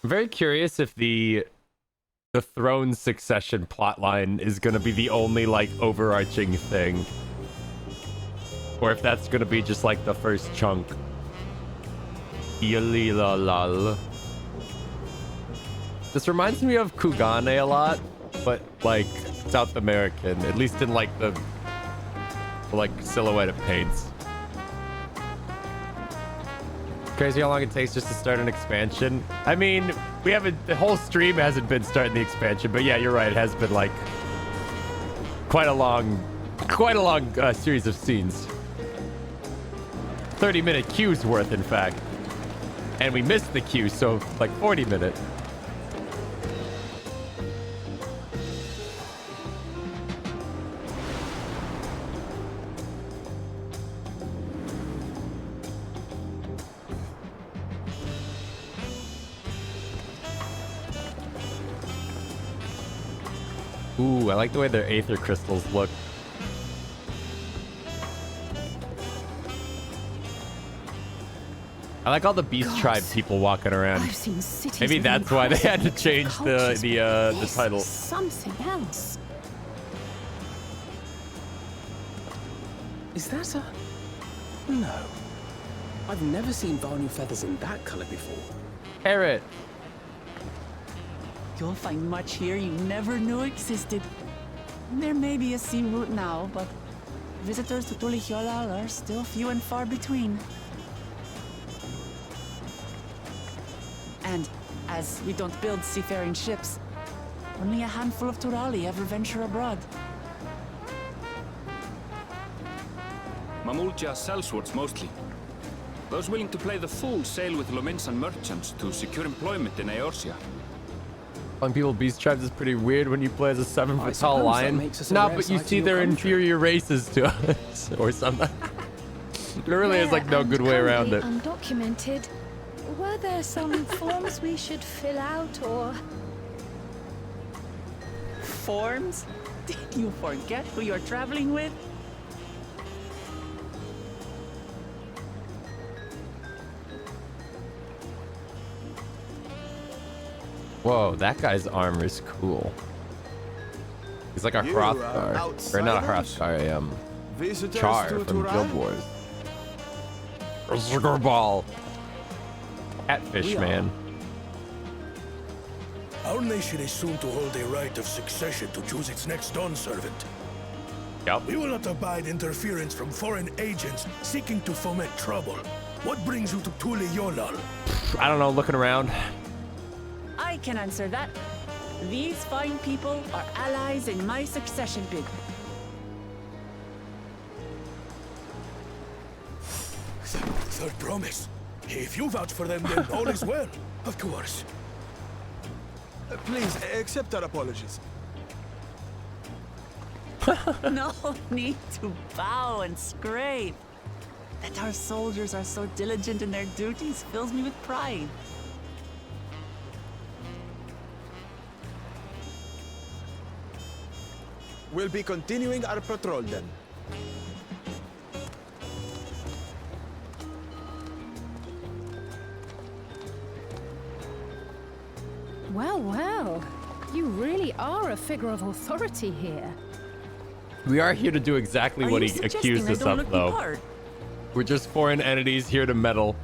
I'm very curious if the throne succession plotline is gonna be the only like overarching thing, or if that's gonna be just like the first chunk. Yalilalal. This reminds me of Kugane a lot, but like South American, at least in like the like silhouette it paints. Crazy how long it takes just to start an expansion. I mean, we haven't, the whole stream hasn't been starting the expansion, but yeah, you're right. It has been like quite a long series of scenes. 30-minute queues worth, in fact. And we missed the queue, so like 40 minutes. Ooh, I like the way their aether crystals look. I like all the beast tribe people walking around. I've seen cities. Maybe that's why they had to change the title. Something else. Is that a... No. I've never seen Vanu feathers in that color before. Parrot. You'll find much here you never knew existed. There may be a sea route now, but visitors to Tulihiolal are still few and far between. And as we don't build seafaring ships, only a handful of Turali ever venture abroad. Mamulja sellswords mostly. Those willing to play the fool sail with Lominsan merchants to secure employment in Eorzea. Calling people beast tribes is pretty weird when you play as a 7-foot tall suppose that lion. makes us a No, rare but you sight see in they're your country. inferior races to us or something. There really is like no Rare good and way around it. currently Undocumented. Were there some forms we should fill out, or Forms? Did you forget who you're traveling with? Whoa, that guy's armor is cool. He's like a You Hrothgar. are Or not a outsiders? Hrothgar, Visitors Char to from Turan? Guild Wars. Sugar Ball. Catfish, man. Our nation is soon to hold a right of succession to choose its next Dawn servant. Yep. We will not abide interference from foreign agents seeking to foment trouble. What brings you to Tulihiolal? I don't know, looking around. I can answer that. These fine people are allies in my succession bid. Third promise. If you vouch for them, then all is well. Of course. Please, accept our apologies. No need to bow and scrape. That our soldiers are so diligent in their duties fills me with pride. We'll be continuing our patrol then. Well, well. You really are a figure of authority here. We are here to do exactly what he accused us of, though. We're just foreign entities here to meddle.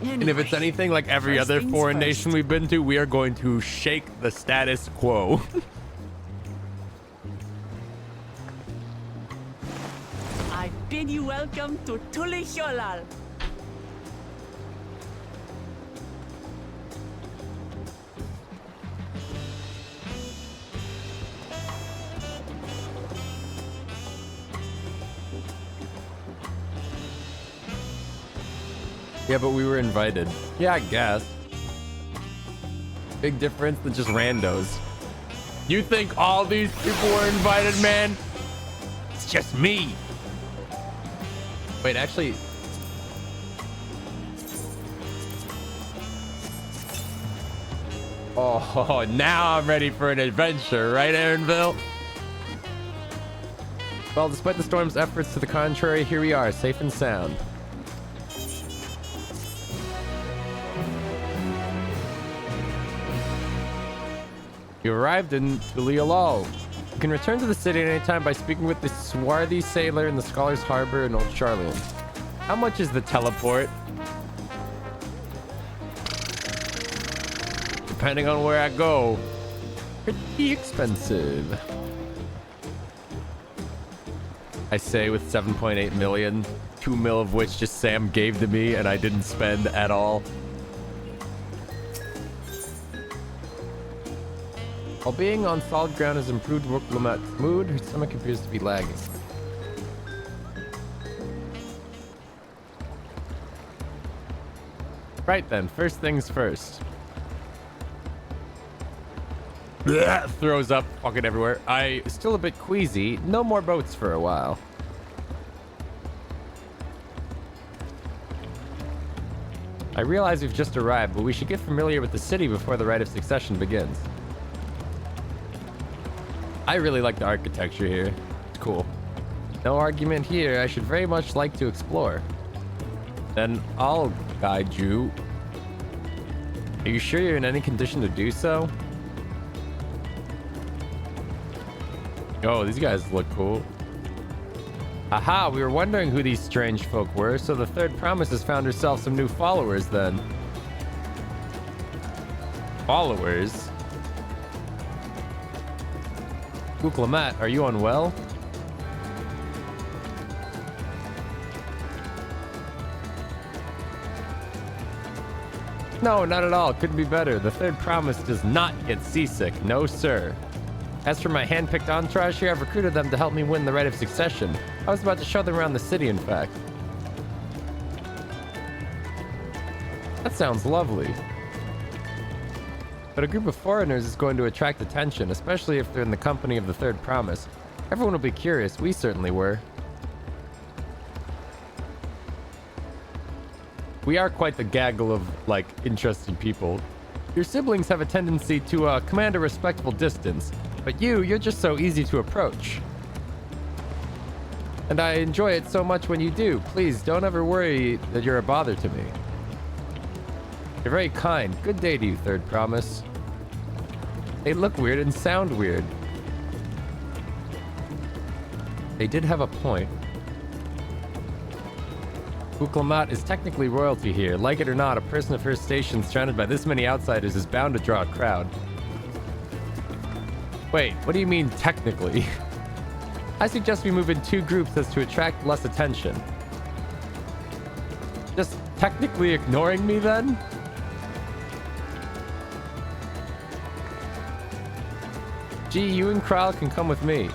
Anyway, And if it's anything like every other foreign nation we've been to, we are going to shake the status quo. I bid you welcome to Tulihyolal. Yeah, but we were invited. Yeah, I guess. Big difference than just randos. You think all these people were invited, man? It's just me. Wait, actually... Oh, now I'm ready for an adventure, right, Aaronville? Well, despite the storm's efforts to the contrary, here we are, safe and sound. You arrived in Tulihyolal. You can return to the city at any time by speaking with the swarthy sailor in the Scholar's Harbor in Old Charlian. How much is the teleport? Depending on where I go, pretty expensive. I say with 7.8 million, 2 mil of which just Sam gave to me and I didn't spend at all. While being on solid ground has improved Woklamat's mood, her stomach appears to be lagging. Right then, first things first. Blech, throws up fucking everywhere. I still a bit queasy. No more boats for a while. I realize we've just arrived, but we should get familiar with the city before the rite of succession begins. I really like the architecture here. It's cool. No argument here. I should very much like to explore. Then I'll guide you. Are you sure you're in any condition to do so? Oh, these guys look cool. Aha, we were wondering who these strange folk were, so the Third Promise has found herself some new followers then. Followers? Woklamat, are you unwell? No, not at all. Couldn't be better. The Third Promise does not get seasick. No, sir. As for my hand-picked entourage here, I've recruited them to help me win the rite of succession. I was about to show them around the city, in fact. That sounds lovely. But a group of foreigners is going to attract attention, especially if they're in the company of the Third Promise. Everyone will be curious. We certainly were. We are quite the gaggle of, like, interested people. Your siblings have a tendency to command a respectful distance, but you're just so easy to approach. And I enjoy it so much when you do. Please, don't ever worry that you're a bother to me. You're very kind. Good day to you, Third Promise. They look weird and sound weird. They did have a point. Woklamat is technically royalty here. Like it or not, a person of her station surrounded by this many outsiders is bound to draw a crowd. Wait, what do you mean technically? I suggest we move in two groups as to attract less attention. Just technically ignoring me then? Gee, you and Kral can come with me.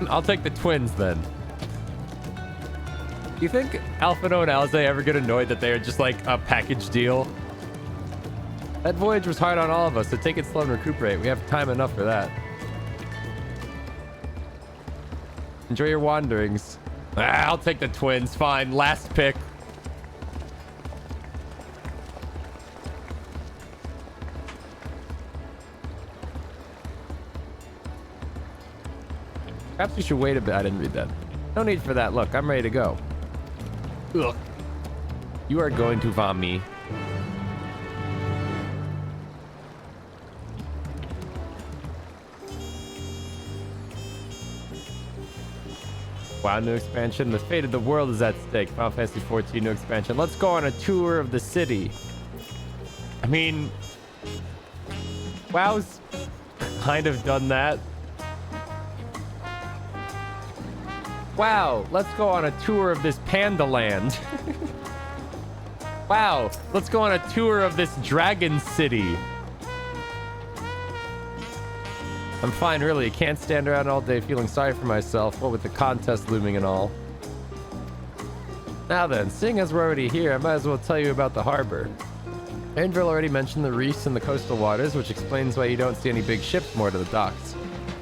I'll take the twins then. Do you think Alphino and Alize ever get annoyed that they are just like a package deal? That voyage was hard on all of us, so take it slow and recuperate. We have time enough for that. Enjoy your wanderings. I'll take the twins. Fine. Last pick. Perhaps we should wait a bit. I didn't read that. No need for that. Look, I'm ready to go. Ugh. You are going to vom me. Wow, new expansion. The fate of the world is at stake. Final Fantasy 14 new expansion. Let's go on a tour of the city. I mean, WoW's kind of done that. Wow, let's go on a tour of this Panda Land. Wow, let's go on a tour of this Dragon City. I'm fine, really. I can't stand around all day feeling sorry for myself, what with the contest looming and all. Now then, seeing as we're already here, I might as well tell you about the harbor. Andrill already mentioned the reefs and the coastal waters, which explains why you don't see any big ships moored to the docks.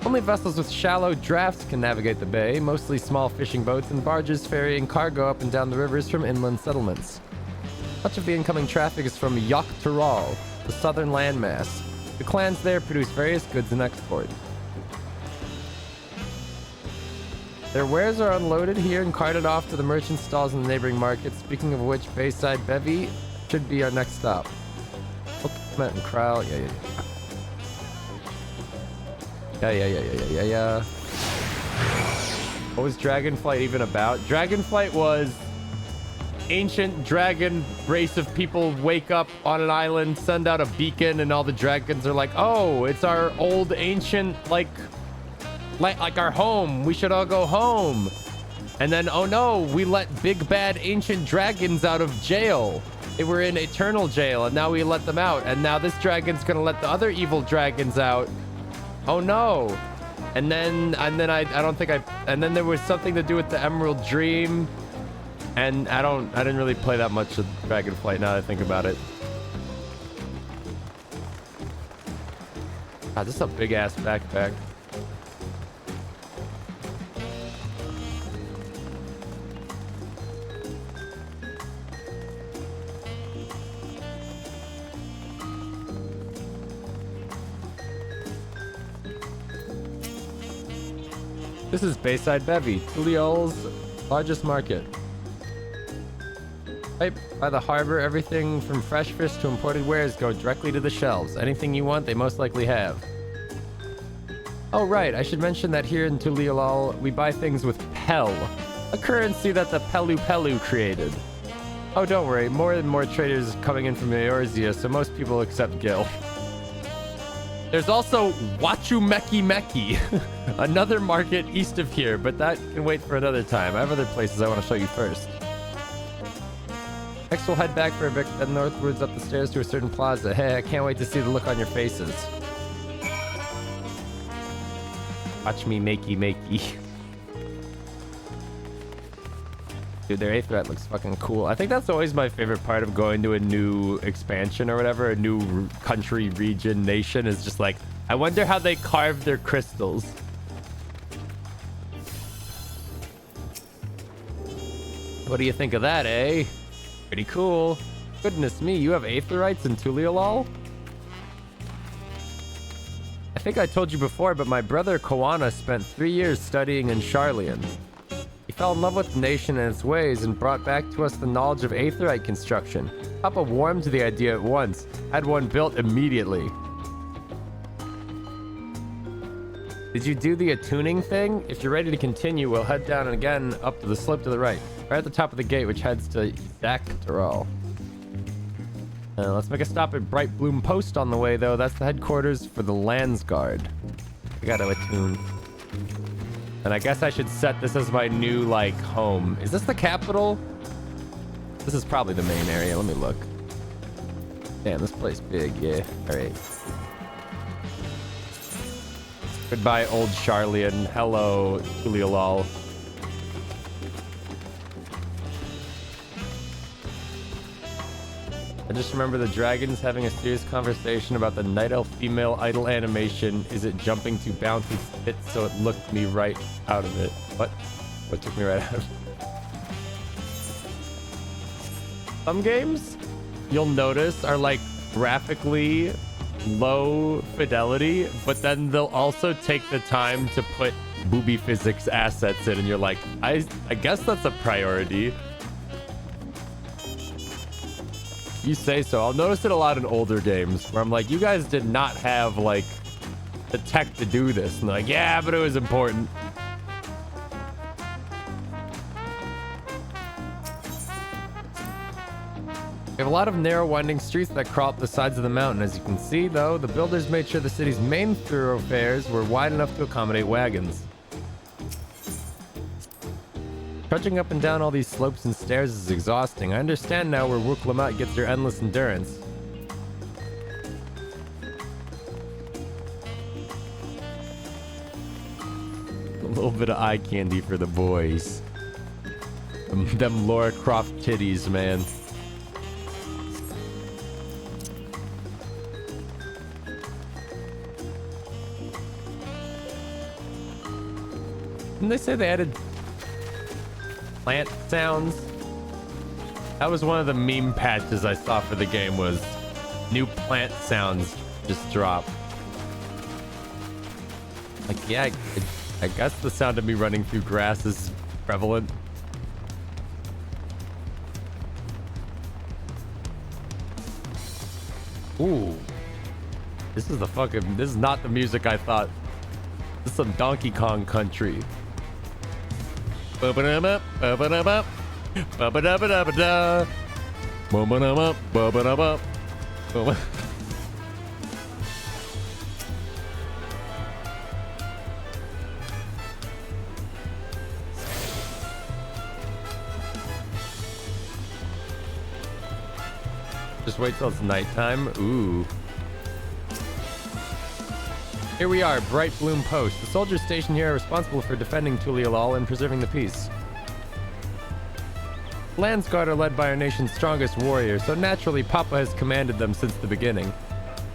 Only vessels with shallow drafts can navigate the bay, mostly small fishing boats and barges ferrying cargo up and down the rivers from inland settlements. Much of the incoming traffic is from Yogg-Tural, the southern landmass. The clans there produce various goods and export. Their wares are unloaded here and carted off to the merchant stalls in the neighboring market. Speaking of which, Bayside Bevy should be our next stop. Ultimate and Kryle, yeah. What was Dragonflight even about? Dragonflight was ancient dragon race of people wake up on an island, send out a beacon, and all the dragons are like, oh, it's our old ancient, like our home. We should all go home. And then, oh no, we let big bad ancient dragons out of jail. They were in eternal jail, and now we let them out. And now this dragon's gonna let the other evil dragons out. Oh no. And then I don't think and then there was something to do with the Emerald Dream. And I didn't really play that much of Dragonflight now that I think about it. God, this is a big ass backpack. This is Bayside Bevy, Tuliol's largest market. Right by the harbor, everything from fresh fish to imported wares go directly to the shelves. Anything you want, they most likely have. Oh right, I should mention that here in Tuliolal, we buy things with Pel, a currency that the Pelu Pelu created. Oh, don't worry, more and more traders coming in from Eorzea, so most people accept Gil. There's also Wachumeki Meki, another market east of here, but that can wait for another time. I have other places I want to show you first. Next, we'll head back for a bit, then northwards up the stairs to a certain plaza. Hey, I can't wait to see the look on your faces. Watch me makey. Dude, their Aetherite looks fucking cool. I think that's always my favorite part of going to a new expansion or whatever, a new country, region, nation, is just like, I wonder how they carved their crystals. What do you think of that, eh? Pretty cool. Goodness me, you have Aetherites in Tuliolal? I think I told you before, but my brother Koana spent 3 years studying in Sharlayan. He fell in love with the nation and its ways and brought back to us the knowledge of Aetherite construction. Papa warmed to the idea at once, had one built immediately. Did you do the attuning thing? If you're ready to continue, we'll head down and again up to the slope to the right. Right at the top of the gate, which heads to Yogg-Tural. Let's make a stop at Bright Bloom Post on the way, though. That's the headquarters for the Landsguard. I gotta attune. And I guess I should set this as my new, like, home. Is this the capital? This is probably the main area. Let me look. Damn, this place big, yeah. Alright. Goodbye, old Sharlayan. Hello, Tuliolal. I just remember the dragons having a serious conversation about the night elf female idol animation. Is it jumping to bounce its hit so it looked me right out of it? What? What took me right out of it? Some games, you'll notice, are like graphically low fidelity, but then they'll also take the time to put booby physics assets in, and you're like, I guess that's a priority. You say so. I'll notice it a lot in older games where I'm like, you guys did not have like the tech to do this. And they're like, yeah, but it was important. We have a lot of narrow winding streets that crawl up the sides of the mountain. As you can see, though, the builders made sure the city's main thoroughfares were wide enough to accommodate wagons. Trudging up and down all these slopes and stairs is exhausting. I understand now where Wuk-Lamat gets their endless endurance. A little bit of eye candy for the boys. Them Lara Croft titties, man. Didn't they say they added plant sounds? That was one of the meme patches I saw for the game, was new plant sounds just drop. Like, yeah, I guess the sound of me running through grass is prevalent. Ooh. This is not the music I thought. This is some Donkey Kong country. Ba-ba-da-ba, ba-ba-da-ba, ba-ba-da-ba-da-ba-da. Ba-ba-da-ba, ba-ba-da-ba, ba-ba. Just wait till it's nighttime. Ooh. Here we are, Bright Bloom Post. The soldiers stationed here are responsible for defending Tulialal and preserving the peace. Landsguard are led by our nation's strongest warriors, so naturally Papa has commanded them since the beginning.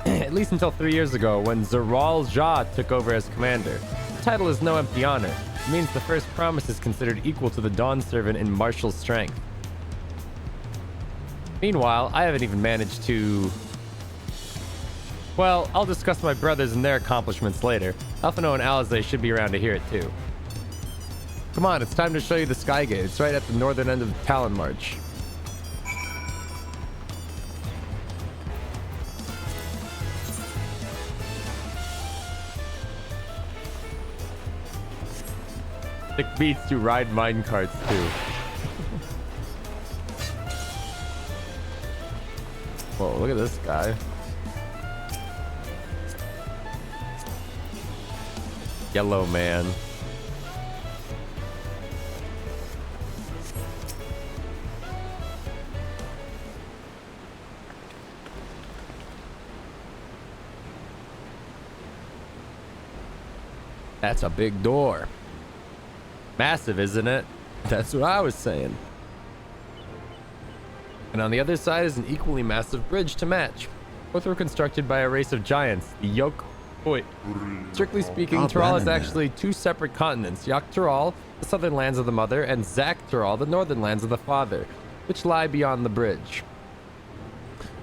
At least until 3 years ago, when Zeral Jah took over as commander. The title is no empty honor. It means the first promise is considered equal to the Dawn Servant in martial strength. Meanwhile, I haven't even managed to... Well, I'll discuss my brothers and their accomplishments later. Alphino and Alizé should be around to hear it too. Come on, it's time to show you the Skygate. It's right at the northern end of the Talon March. Sick beats to ride minecarts too. Whoa, look at this guy. Yellow man. That's a big door. Massive, isn't it? That's what I was saying. And on the other side is an equally massive bridge to match. Both were constructed by a race of giants, the Yok. Wait. Strictly speaking, Tural is actually two separate continents. Yak Tural, the southern lands of the mother, and Zak Tural, the northern lands of the father, which lie beyond the bridge.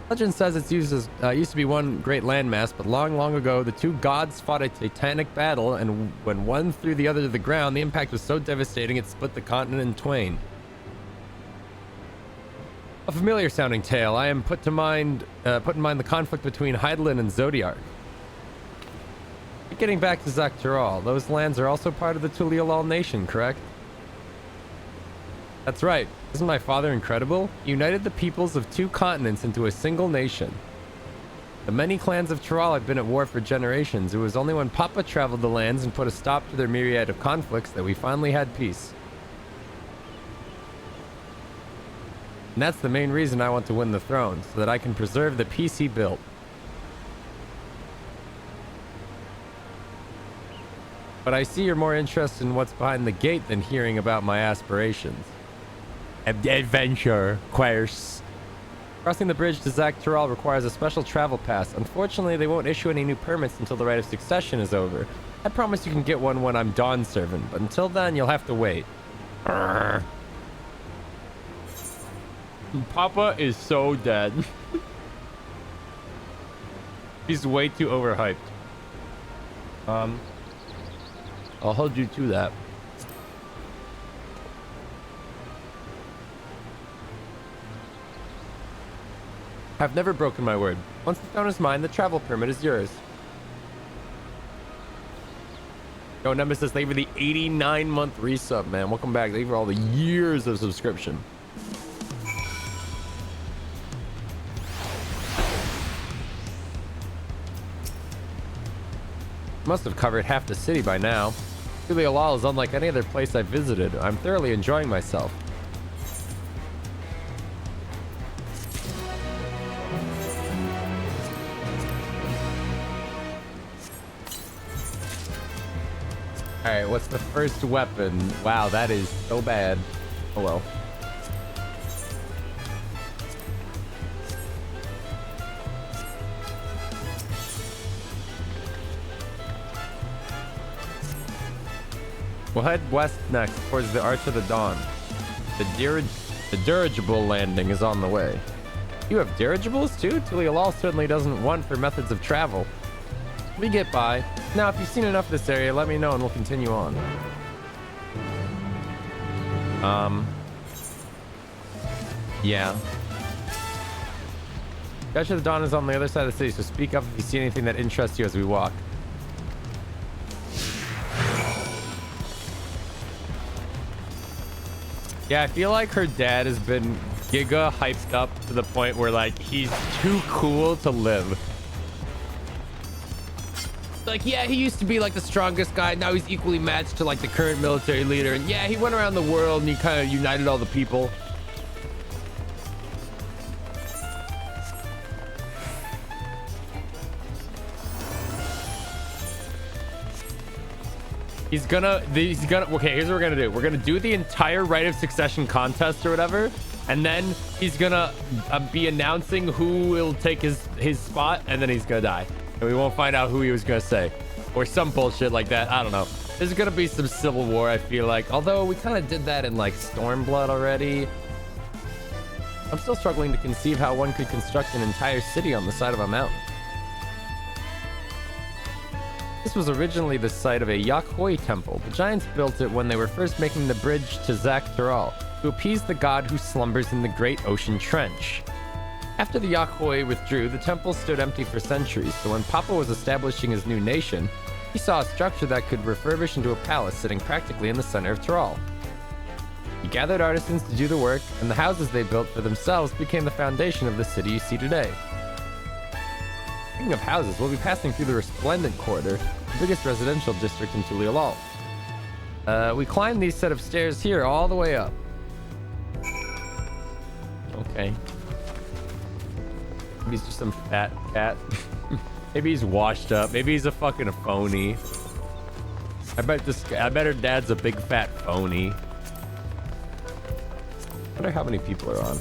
Legend says it used to be one great landmass, but long, long ago, the two gods fought a titanic battle, and when one threw the other to the ground, the impact was so devastating it split the continent in twain. A familiar sounding tale. I am put in mind the conflict between Hydaelyn and Zodiark. Getting back to Zak Tural, those lands are also part of the Tulialal nation, correct? That's right. Isn't my father incredible? He united the peoples of two continents into a single nation. The many clans of Tural have been at war for generations. It was only when Papa traveled the lands and put a stop to their myriad of conflicts that we finally had peace. And that's the main reason I want to win the throne, so that I can preserve the peace he built. But I see you're more interested in what's behind the gate than hearing about my aspirations. Adventure, course. Crossing the bridge to Zak Tural requires a special travel pass. Unfortunately, they won't issue any new permits until the Rite of Succession is over. I promise you can get one when I'm Dawn Servant, but until then, you'll have to wait. Urgh. Papa is so dead. He's way too overhyped. I'll hold you to that. I've never broken my word. Once the throne is mine, the travel permit is yours. Yo, Nemesis, thank you for the 89-month resub, man. Welcome back. Thank you for all the years of subscription. Must have covered half the city by now. Tule Olal is unlike any other place I've visited. I'm thoroughly enjoying myself. Alright, what's the first weapon? Wow, that is so bad. Oh well. We'll head west next towards the Arch of the Dawn. The dirigible landing is on the way. You have dirigibles too? Tule Olal certainly doesn't want for methods of travel. We get by. Now, if you've seen enough of this area, let me know and we'll continue on. Yeah. The Arch of the Dawn is on the other side of the city, so speak up if you see anything that interests you as we walk. Yeah, I feel like her dad has been giga hyped up to the point where, like, he's too cool to live. Like, yeah, he used to be, like, the strongest guy. Now he's equally matched to, like, the current military leader. And, yeah, he went around the world and he kind of united all the people. He's gonna, okay, here's what we're gonna do. We're gonna do the entire Right of Succession contest or whatever, and then he's gonna be announcing who will take his spot, and then he's gonna die. And we won't find out who he was gonna say. Or some bullshit like that. I don't know. There's gonna be some civil war, I feel like. Although we kind of did that in, like, Stormblood already. I'm still struggling to conceive how one could construct an entire city on the side of a mountain. This was originally the site of a Yakhoi temple. The giants built it when they were first making the bridge to Zakh-Tural to appease the god who slumbers in the Great Ocean Trench. After the Yakhoi withdrew, the temple stood empty for centuries, so when Papa was establishing his new nation, he saw a structure that could refurbish into a palace sitting practically in the center of Tural. He gathered artisans to do the work, and the houses they built for themselves became the foundation of the city you see today. Speaking of houses, we'll be passing through the Resplendent Quarter, the biggest residential district in Tule Olal. We climbed these set of stairs here all the way up. Okay. Maybe he's just some fat cat. Maybe he's washed up. Maybe he's a fucking phony. I bet her dad's a big fat phony. I wonder how many people are on.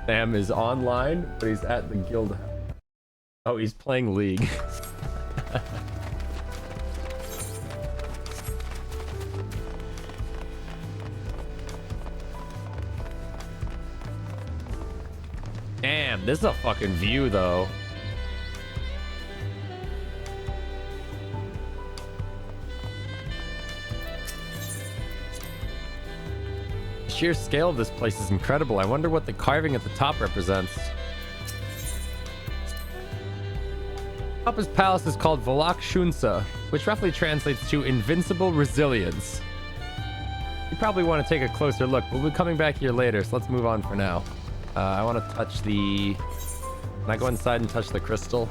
Sam is online, but he's at the guild. Oh, he's playing League. Damn, this is a fucking view, though. The sheer scale of this place is incredible. I wonder what the carving at the top represents. Papa's palace is called Volak Shunsa, which roughly translates to invincible resilience. You probably want to take a closer look, but we'll be coming back here later, so let's move on for now. I want to touch the... Can I go inside and touch the crystal?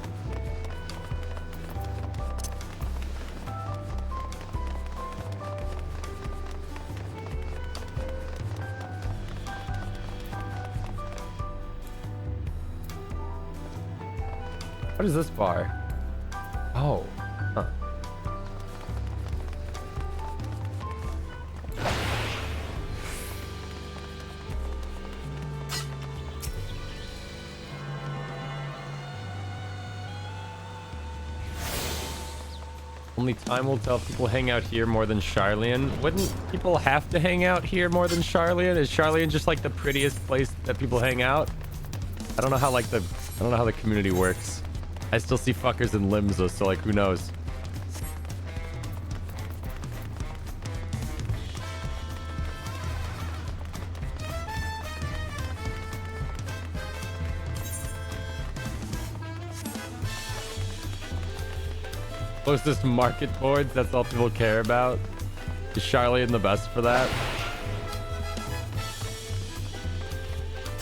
What is this bar? Oh. Huh. Only time will tell if people hang out here more than Charlian. Wouldn't people have to hang out here more than Charlian? Is Charlian just like the prettiest place that people hang out? I don't know how the community works. I still see fuckers in Limsa, so like who knows? Closest market boards, that's all people care about. Is Charlian the best for that?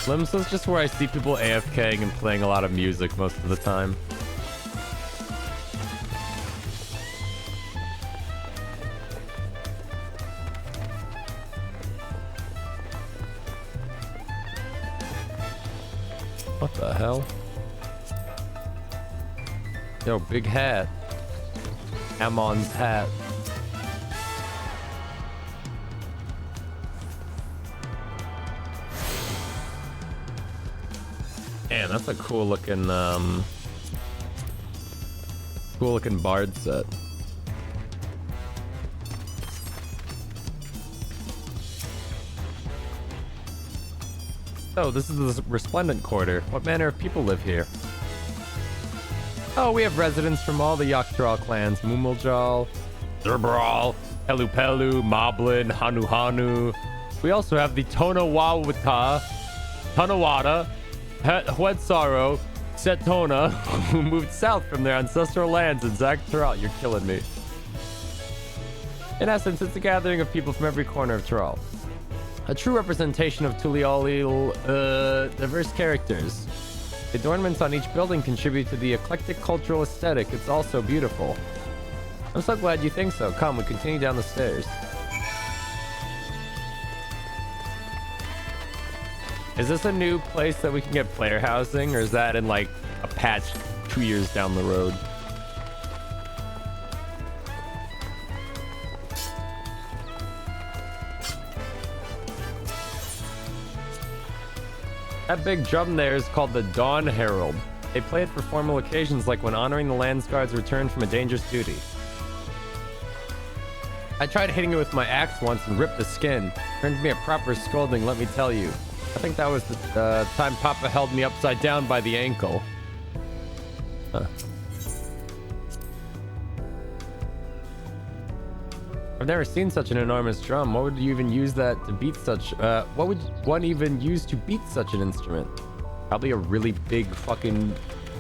Limsa's just where I see people AFKing and playing a lot of music most of the time. What the hell? Yo, big hat. Amon's hat. Man, that's a cool looking bard set. Oh, this is the Resplendent Quarter. What manner of people live here? Oh, we have residents from all the Yaktral clans. Mumuljal, Zerbral, Pelupelu, Moblin, Hanuhanu. We also have the Tonawawata, Huedsaro, Setona, who moved south from their ancestral lands in Zaktral. You're killing me. In essence, it's a gathering of people from every corner of Tyrol. A true representation of Tuliolil diverse characters. The adornments on each building contribute to the eclectic cultural aesthetic. It's also beautiful. I'm so glad you think so. Come, we continue down the stairs. Is this a new place that we can get player housing, or is that in like a patch 2 years down the road? That big drum there is called the Dawn Herald. They play it for formal occasions like when honoring the Landsguard's return from a dangerous duty. I tried hitting it with my axe once and ripped the skin. Turned me a proper scolding, let me tell you. I think that was the time Papa held me upside down by the ankle. Huh. I've never seen such an enormous drum. What would you even use that to beat such... what would one even use to beat such an instrument? Probably a really big fucking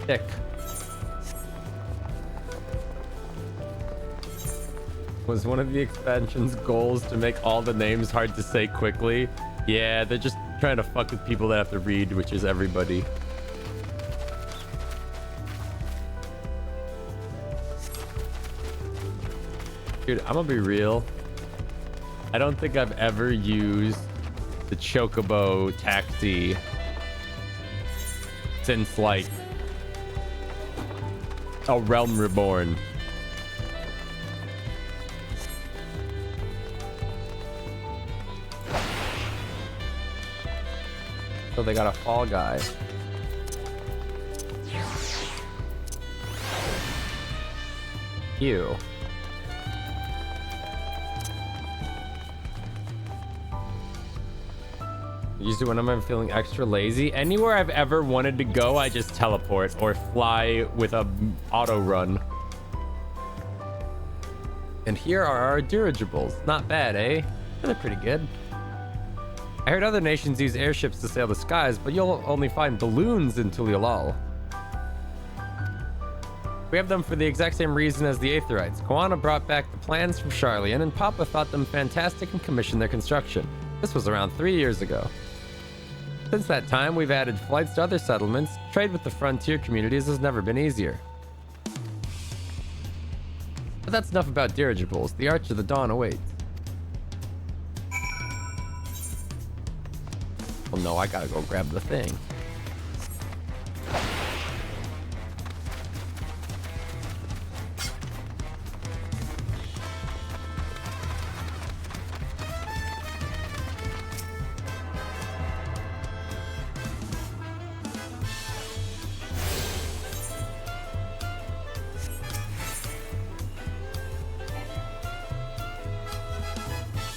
stick. Was one of the expansion's goals to make all the names hard to say quickly? Yeah, they're just trying to fuck with people that have to read, which is everybody. Dude, I'm gonna be real. I don't think I've ever used the Chocobo taxi since like A Realm Reborn. So they got a fall guy. Ew. Usually when I'm feeling extra lazy, anywhere I've ever wanted to go, I just teleport or fly with a auto run. And here are our dirigibles. Not bad, eh? They're pretty good. I heard other nations use airships to sail the skies, but you'll only find balloons in Tuliolal. We have them for the exact same reason as the Aetherites. Koana brought back the plans from Charlian, and Papa thought them fantastic and commissioned their construction. This was around 3 years ago. Since that time, we've added flights to other settlements. Trade with the frontier communities has never been easier. But that's enough about dirigibles. The Arch of the Dawn awaits. Well, no, I gotta go grab the thing.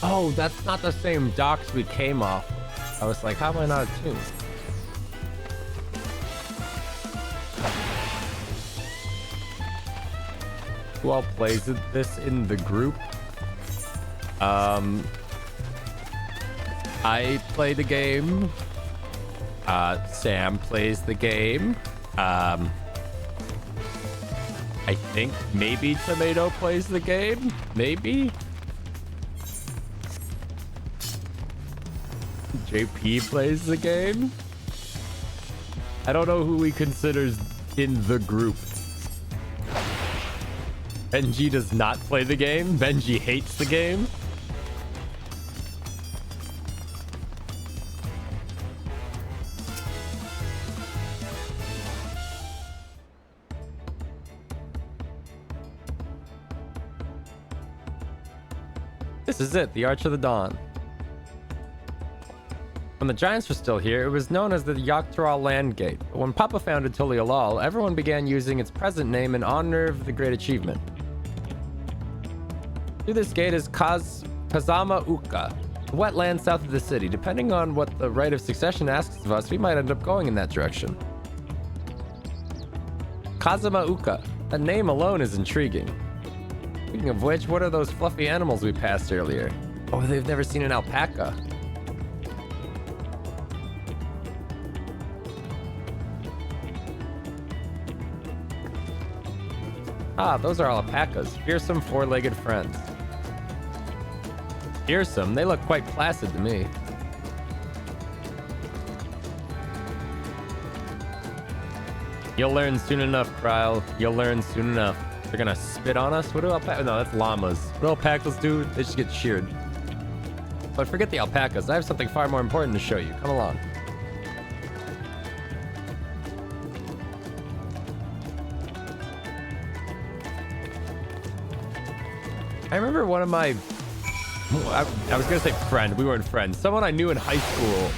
Oh, that's not the same docks we came off. I was like, how am I not attuned? Who all plays this in the group? I play the game. Sam plays the game. I think maybe Tomato plays the game. Maybe. JP plays the game. I don't know who he considers in the group. Benji does not play the game. Benji hates the game. This is it, the Arch of the Dawn. When the Giants were still here, it was known as the Dawntrail Land Gate. But when Papa founded Tuliolal, everyone began using its present name in honor of the great achievement. Through this gate is Kazama Uka, a wetland south of the city. Depending on what the right of succession asks of us, we might end up going in that direction. Kazama Uka. That name alone is intriguing. Speaking of which, what are those fluffy animals we passed earlier? Oh, they've never seen an alpaca. Ah, those are alpacas. Fearsome four-legged friends. Fearsome? They look quite placid to me. You'll learn soon enough, Kryle. You'll learn soon enough. They're gonna spit on us? What do alpacas? No, that's llamas. What do alpacas do? They just get sheared. But forget the alpacas. I have something far more important to show you. Come along. I remember one of my... I was gonna say friend. We weren't friends. Someone I knew in high school.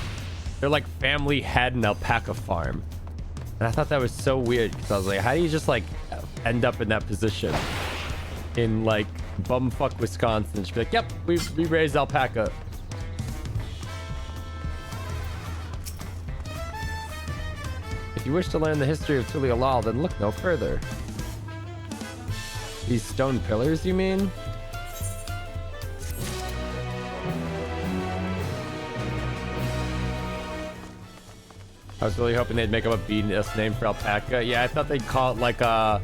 Their like family had an alpaca farm. And I thought that was so weird because I was like, how do you just like end up in that position in like bumfuck Wisconsin? Just be like, yep, we raised alpaca. If you wish to learn the history of Tuliolal, then look no further. These stone pillars, you mean? I was really hoping they'd make up a BS name for alpaca. Yeah, I thought they'd call it like a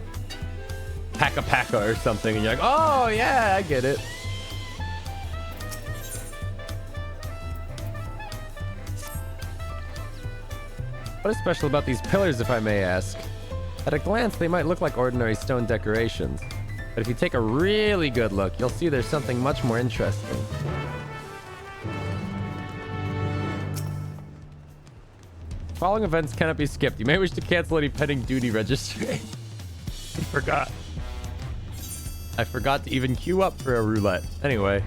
Paca or something. And you're like, oh, yeah, I get it. What is special about these pillars, if I may ask? At a glance, they might look like ordinary stone decorations. But if you take a really good look, you'll see there's something much more interesting. Following events cannot be skipped. You may wish to cancel any pending duty registration. I forgot to even queue up for a roulette. Anyway.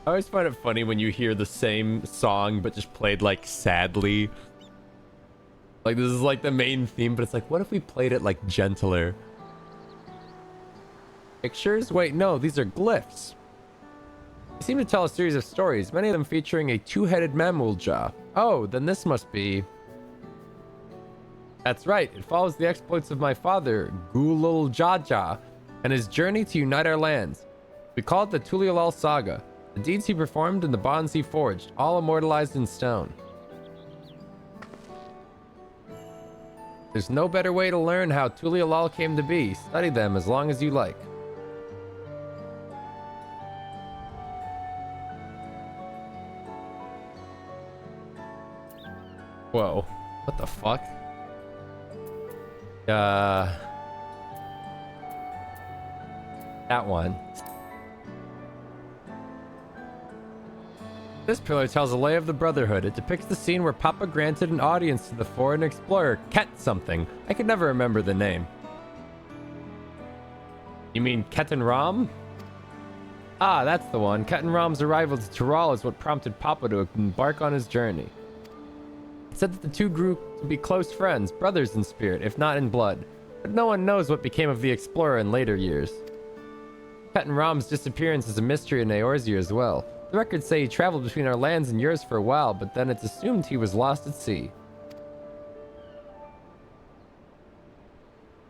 I always find it funny when you hear the same song but just played like sadly. Like this is like the main theme, but it's like, what if we played it like gentler? Pictures? Wait, no, these are glyphs. They seem to tell a series of stories, many of them featuring a two-headed Mamulja. Oh, then this must be... That's right, it follows the exploits of my father, Gulul Jaja, and his journey to unite our lands. We call it the Tuliolal Saga. The deeds he performed and the bonds he forged, all immortalized in stone. There's no better way to learn how Tuliolal came to be. Study them as long as you like. Whoa. What the fuck? That one. This pillar tells a lay of the Brotherhood. It depicts the scene where Papa granted an audience to the foreign explorer, Ket something. I could never remember the name. You mean Ketan Ram? Ah, that's the one. Ketan Ram's arrival to Tural is what prompted Papa to embark on his journey. It said that the two grew to be close friends, brothers in spirit, if not in blood. But no one knows what became of the explorer in later years. Ketan Ram's disappearance is a mystery in Eorzea as well. The records say he traveled between our lands and yours for a while, but then it's assumed he was lost at sea.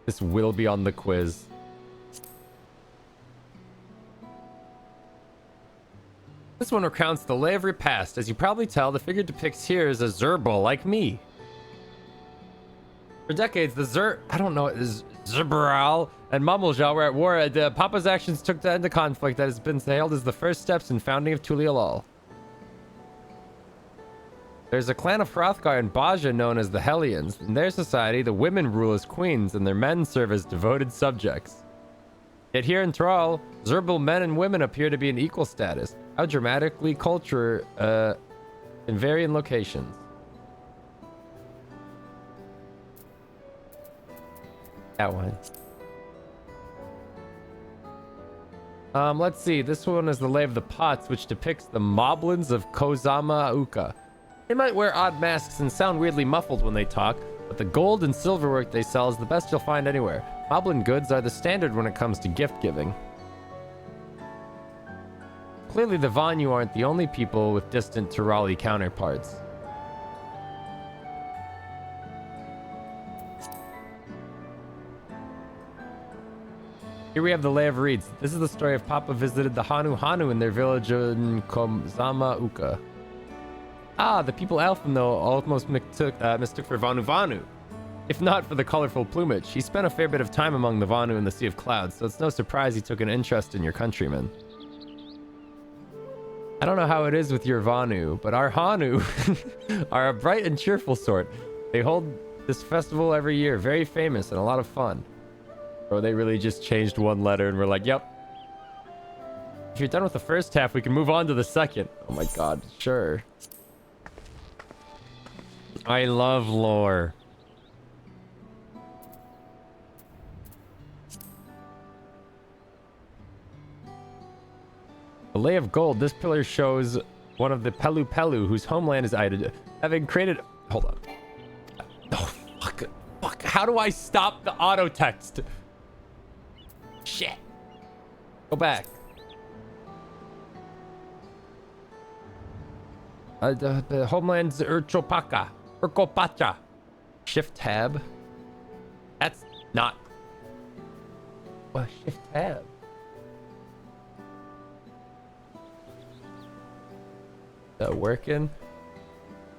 This will be on the quiz. This one recounts the lay of your past. As you probably tell, the figure depicts here is a Zerbal like me. For decades, the Zerbal and Mummeljal were at war. Papa's actions took to end the conflict that has been hailed as the first steps in founding of Tuliolal. There's a clan of Hrothgar and Baja known as the Hellions. In their society, the women rule as queens and their men serve as devoted subjects. Yet here in Thrall, Zerbal men and women appear to be in equal status. How dramatically culture in varying locations. That one. Let's see. This one is the Lay of the Pots, which depicts the moblins of Kozama Uka. They might wear odd masks and sound weirdly muffled when they talk, but the gold and silver work they sell is the best you'll find anywhere. Moblin goods are the standard when it comes to gift giving. Clearly the Vanyu aren't the only people with distant Turali counterparts. Here we have the Lay of Reeds. This is the story of Papa visited the Hanu in their village in Kozama Uka. Ah, the people Alphen, though, almost mistook for Vanu. If not for the colorful plumage, he spent a fair bit of time among the Vanu in the Sea of Clouds, so it's no surprise he took an interest in your countrymen. I don't know how it is with your Vanu, but our Hanu are a bright and cheerful sort. They hold this festival every year, very famous and a lot of fun. Or they really just changed one letter and we're like, yep. If you're done with the first half, we can move on to the second. Oh my god, sure. I love lore. The Lay of Gold. This pillar shows one of the Pelu Pelu, whose homeland is Ida. Having created... Hold on. Oh, fuck. Fuck. How do I stop the auto text? Shit. Go back. The homeland's Urchopacha. Urkopacha. Shift tab. That's not... Well, shift tab. Working.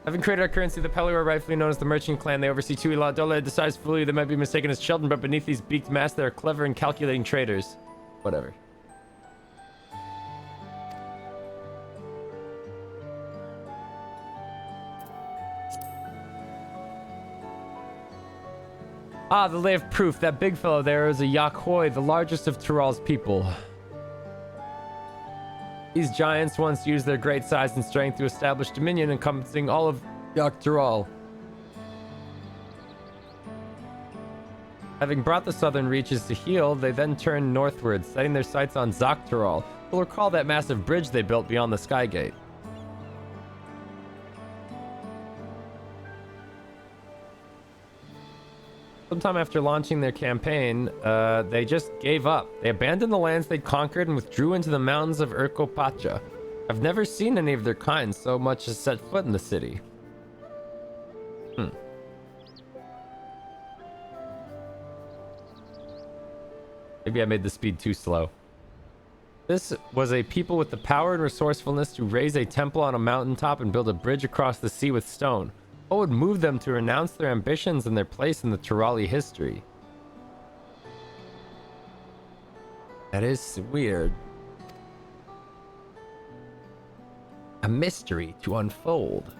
Having created our currency, the Pelu are rightfully known as the Merchant Clan. They oversee Tuila Dole. Decides fully they might be mistaken as children, but beneath these beaked masks, they are clever and calculating traders. Whatever. Ah, the Lay of Proof. That big fellow there is a Yakhoi, the largest of Tural's people. These giants once used their great size and strength to establish dominion encompassing all of Yaktural. Having brought the southern reaches to heel, they then turned northward, setting their sights on Zaktural. You'll recall that massive bridge they built beyond the Skygate. Sometime after launching their campaign, they just gave up. They abandoned the lands they'd conquered and withdrew into the mountains of Urkopacha. I've never seen any of their kind so much as set foot in the city. Maybe I made the speed too slow. This was a people with the power and resourcefulness to raise a temple on a mountaintop and build a bridge across the sea with stone. What would move them to renounce their ambitions and their place in the Turali history? That is weird. A mystery to unfold.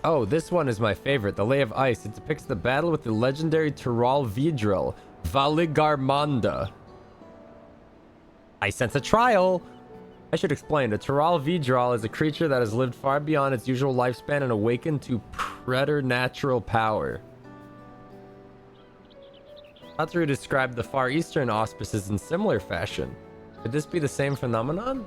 Oh, this one is my favorite, the Lay of Ice. It depicts the battle with the legendary Tural Vidril, Valigarmanda. I sense a trial. I should explain. A Tural Vidral is a creature that has lived far beyond its usual lifespan and awakened to preternatural power. Atru described the Far Eastern auspices in similar fashion. Could this be the same phenomenon?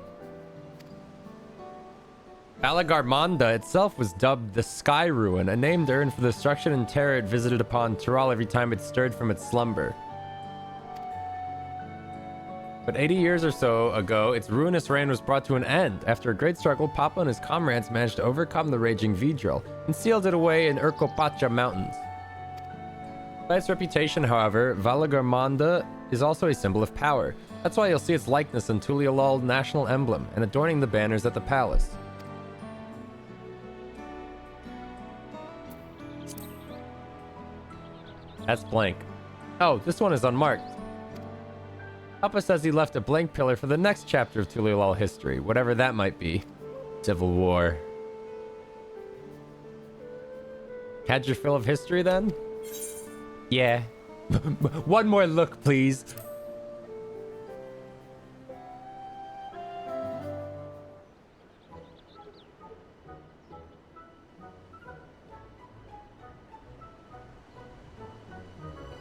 Balagarmanda itself was dubbed the Sky Ruin, a name earned for the destruction and terror it visited upon Tural every time it stirred from its slumber. But 80 years or so ago, its ruinous reign was brought to an end. After a great struggle, Papa and his comrades managed to overcome the raging Vidril. and sealed it away in Urcopacha Mountains. By its reputation, however, Valagarmanda is also a symbol of power. That's why you'll see its likeness on Tuliolal national emblem and adorning the banners at the palace. That's blank. Oh, this one is unmarked. Papa says he left a blank pillar for the next chapter of Tuliolal history, whatever that might be. Civil War. Had your fill of history then? Yeah. One more look, please.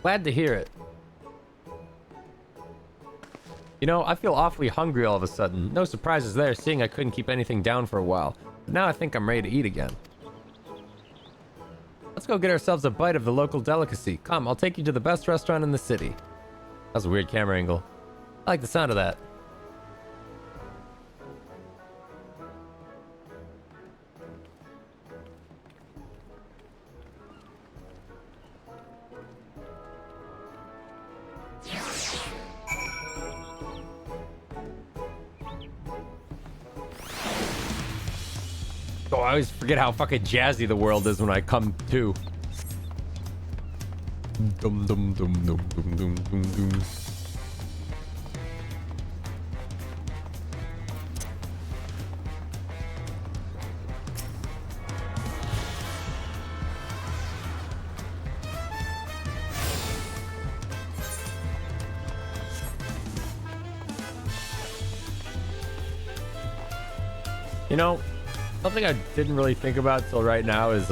Glad to hear it. You know, I feel awfully hungry all of a sudden. No surprises there, seeing I couldn't keep anything down for a while. But now I think I'm ready to eat again. Let's go get ourselves a bite of the local delicacy. Come, I'll take you to the best restaurant in the city. That was a weird camera angle. I like the sound of that. Oh, I always forget how fucking jazzy the world is when I come to. Dum dum dum dum dum dum dum dum. You know, something I didn't really think about till right now is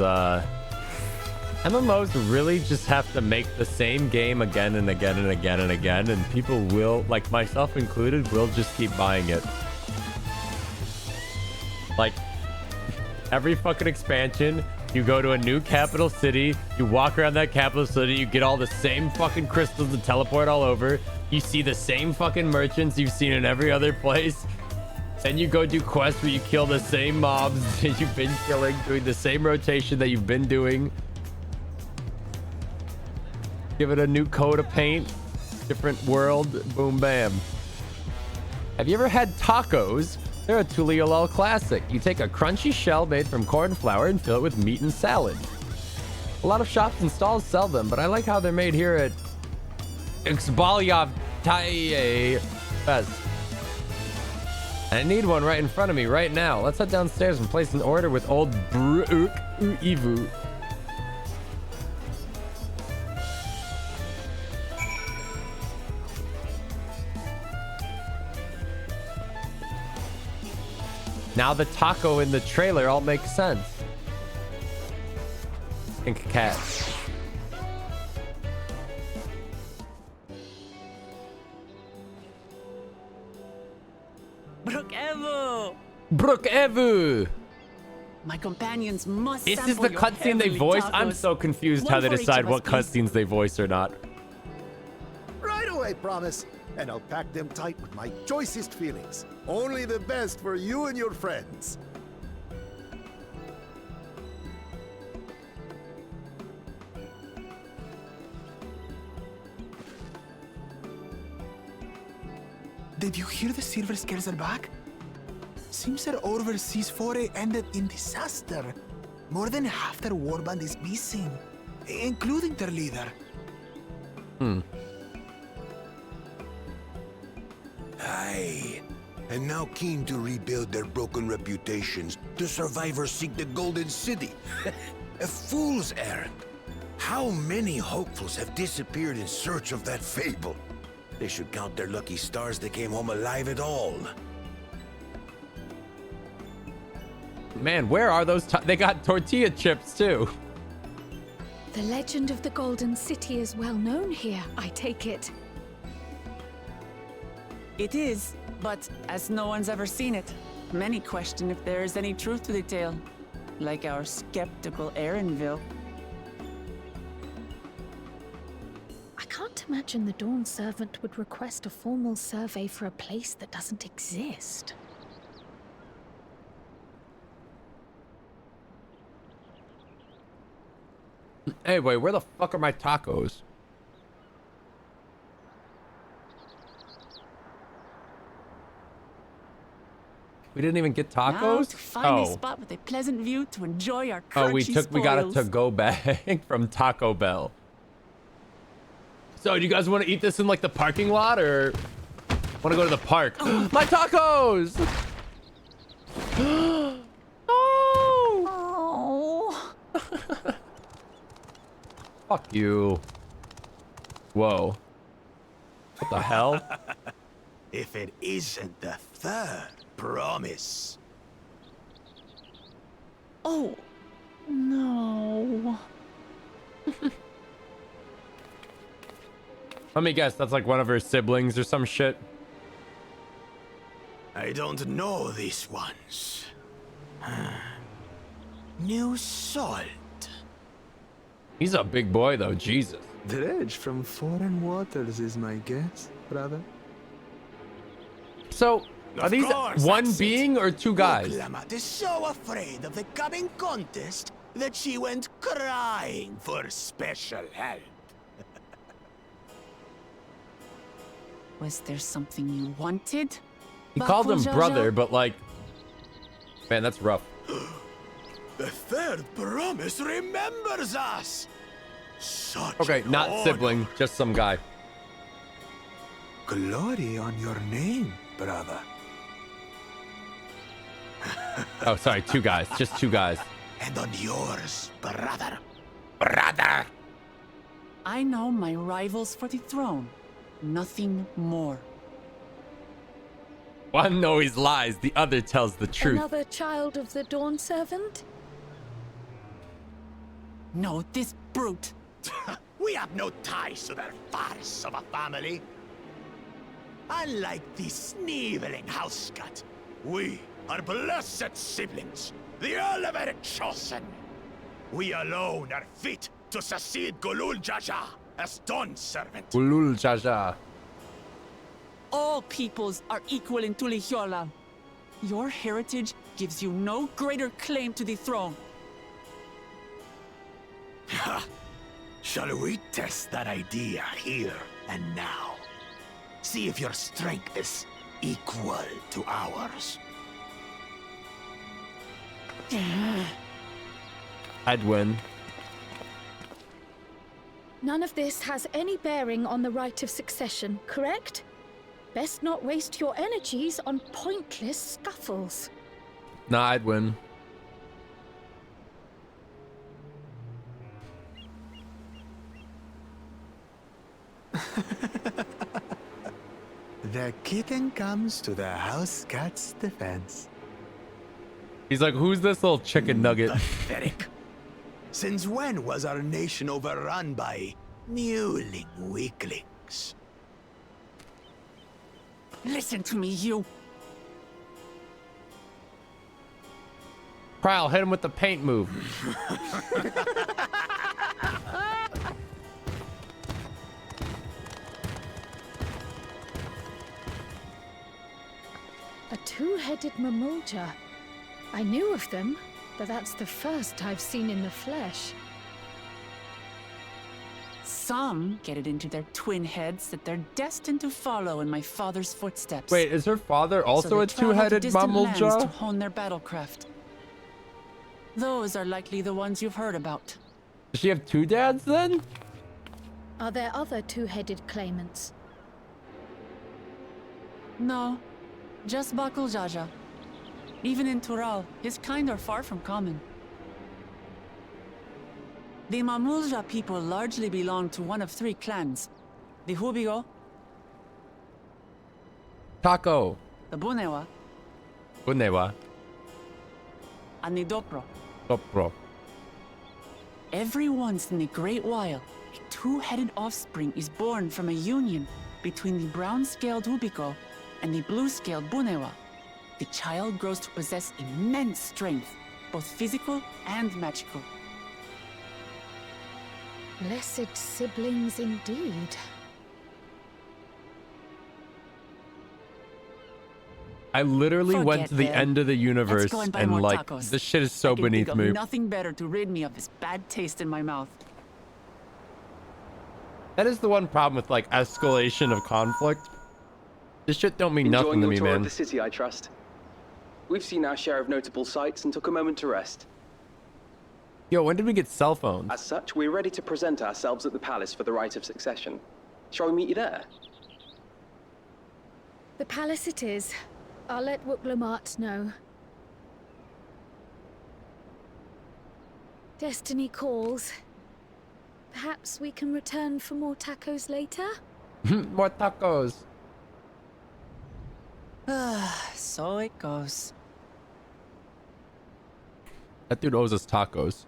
MMOs really just have to make the same game again and again and again and again, and people will, like myself included, will just keep buying it. Like, every fucking expansion, you go to a new capital city, you walk around that capital city, you get all the same fucking crystals to teleport all over, you see the same fucking merchants you've seen in every other place. Then you go do quests where you kill the same mobs that you've been killing, doing the same rotation that you've been doing. Give it a new coat of paint, different world, boom, bam. Have you ever had tacos? They're a Tuliolal classic. You take a crunchy shell made from corn flour and fill it with meat and salad. A lot of shops and stalls sell them, but I like how they're made here at Xbalyavtaye Fest. I need one right in front of me right now. Let's head downstairs and place an order with old Brook Ivu. Now the taco in the trailer all makes sense. Pink cat. Brook Evu! My companions must Is this sample the your cutscene they heavenly voice? I'm tacos. so confused One how they for each decide of what us, please. cutscenes they voice or not. Right away, promise. And I'll pack them tight with my choicest feelings. Only the best for you and your friends. Did you hear the Silver Scales are back? Seems their overseas foray ended in disaster. More than half their warband is missing, including their leader. Aye. And now keen to rebuild their broken reputations, the survivors seek the Golden City. A fool's errand. How many hopefuls have disappeared in search of that fable? They should count their lucky stars they came home alive at all. Man, where are those? They got tortilla chips too. The legend of the Golden City is well known here, I take it. It is, but as no one's ever seen it, many question if there is any truth to the tale. Like our skeptical Erinville. I can't imagine the Dawn Servant would request a formal survey for a place that doesn't exist. Anyway, where the fuck are my tacos? We didn't even get tacos? Now to find a spot with a pleasant view to enjoy our crunchy we got a spoils. to-go bag from Taco Bell. So, do you guys want to eat this in like the parking lot or want to go to the park? My tacos! Oh! Fuck you. Whoa. What the hell? If it isn't the third promise. Oh, no. Let me guess, that's like one of her siblings or some shit. I don't know these ones. New salt. He's a big boy though, Jesus. Dredge from foreign waters is my guess, brother. So, are these one being or two guys? Oklamat is so afraid of the coming contest that she went crying for special help. Was there something you wanted? He called him Bakujaja? brother, but like, man, that's rough. The third promise remembers us. Such Okay, not honor. sibling, just some guy. Glory on your name, brother. Oh, sorry, two guys, just two guys. And on yours, brother. Brother! I know my rivals for the throne. Nothing more. One knows lies, the other tells the truth. Another child of the Dawn Servant? No, this brute. We have no ties to their farce of a family. Unlike the sneevling housecut, we are blessed siblings, the elevated chosen. We alone are fit to succeed Gulul Jaja as Dawn Servant. Ulul Jaja. All peoples are equal in Tulihiola. Your heritage gives you no greater claim to the throne. Shall we test that idea here and now? See if your strength is equal to ours. I'd win. None of this has any bearing on the right of succession, correct? Best not waste your energies on pointless scuffles. Nah, I'd win. The kitten comes to the house cat's defense. He's like, who's this little chicken nugget? Pathetic. Since when was our nation overrun by mewling weaklings? Listen to me, you. Prowl, hit him with the paint move. A two-headed Mamulja. I knew of them, but that's the first I've seen in the flesh. Some get it into their twin heads that they're destined to follow in my father's footsteps. Wait, is her father also So a they travel to two-headed distant lands to Mamulja? hone their battlecraft. Those are likely the ones you've heard about. Does she have two dads then? Are there other two-headed claimants? No, just Bakul Jaja. Even in Tural, his kind are far from common. The Mamulja people largely belong to one of three clans. The Hubigo, Taco. the Bunewa, Bunewa. and the Dopro. Topro. Every once in a great while, a two-headed offspring is born from a union between the brown-scaled Hubico and the blue-scaled Bunewa. The child grows to possess immense strength, both physical and magical. Blessed siblings indeed. I literally went Forget to the them. end of the universe Let's go and buy and more like, tacos. this shit is so I can beneath think me. of nothing better to rid me of this bad taste in my mouth. That is the one problem with like escalation of conflict. This shit don't mean nothing to me, Enjoying your tour man. of the city, I trust. We've seen our share of notable sights and took a moment to rest. Yo, when did we get cell phones? As such, we're ready to present ourselves at the palace for the rite of succession. Shall we meet you there? The palace it is. I'll let Wooklamart know. Destiny calls. Perhaps we can return for more tacos later? More tacos. So it goes. That dude owes us tacos.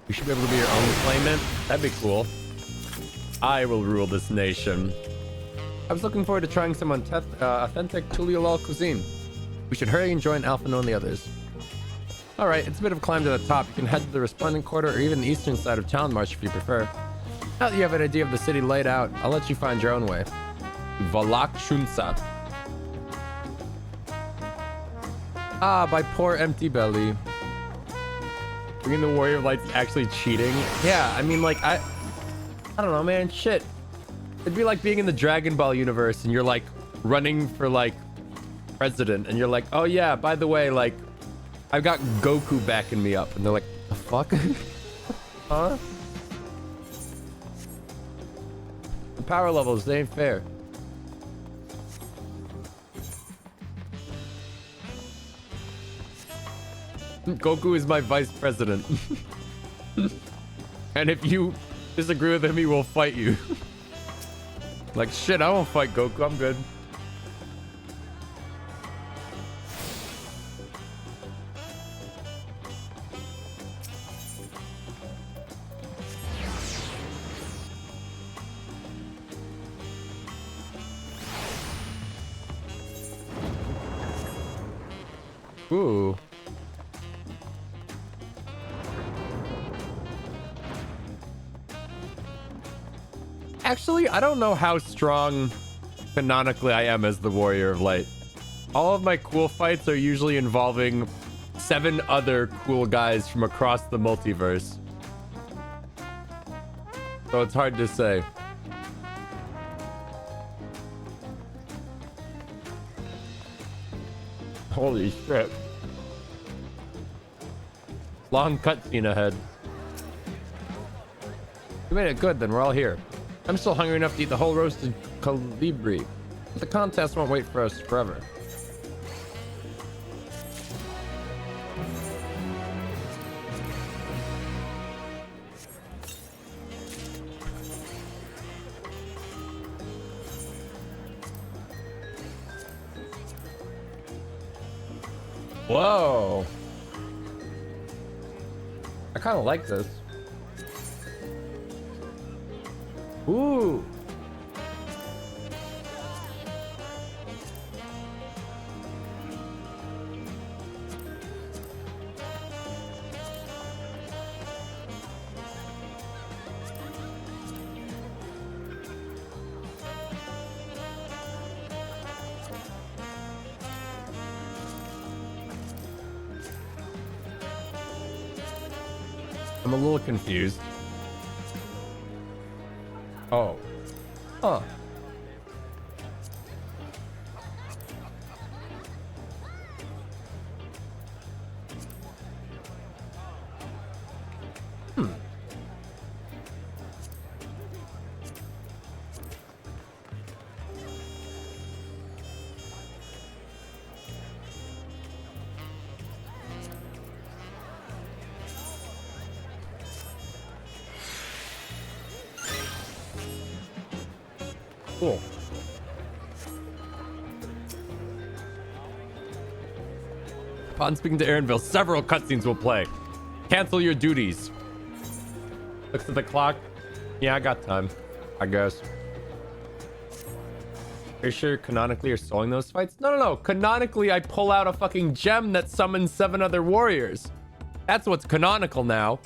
You should be able to be your own claimant. That'd be cool. I will rule this nation. I was looking forward to trying some authentic Tuliolal cuisine. We should hurry and join Alphino and the others. Alright, it's a bit of a climb to the top. You can head to the Resplendent Quarter or even the eastern side of Town March if you prefer. Now that you have an idea of the city laid out, I'll let you find your own way. Valak Shunsat. Ah, by poor empty belly. Bringing the Warrior of Light's actually cheating. Yeah, I mean, like, I don't know, man. Shit. It'd be like being in the Dragon Ball universe and you're like running for like president and you're like, oh yeah, by the way, like, I've got Goku backing me up. And they're like, the fuck? Huh? The power levels, they ain't fair. Goku is my vice president. And if you disagree with him, he will fight you. Like, shit, I won't fight Goku. I'm good. Ooh. Actually, I don't know how strong canonically I am as the Warrior of Light. All of my cool fights are usually involving 7 other cool guys from across the multiverse. So it's hard to say. Holy shit. Long cutscene ahead. We made it good, then we're all here. I'm still hungry enough to eat the whole roasted colibri. But the contest won't wait for us forever. Whoa. I kind of like this. Ooh. I'm a little confused. Oh. Huh. Cool. Upon speaking to Aaronville, several cutscenes will play. Cancel your duties. Looks at the clock. Yeah, I got time, I guess. Are you sure canonically you're soloing those fights? No. Canonically, I pull out a fucking gem that summons 7 other warriors. That's what's canonical now.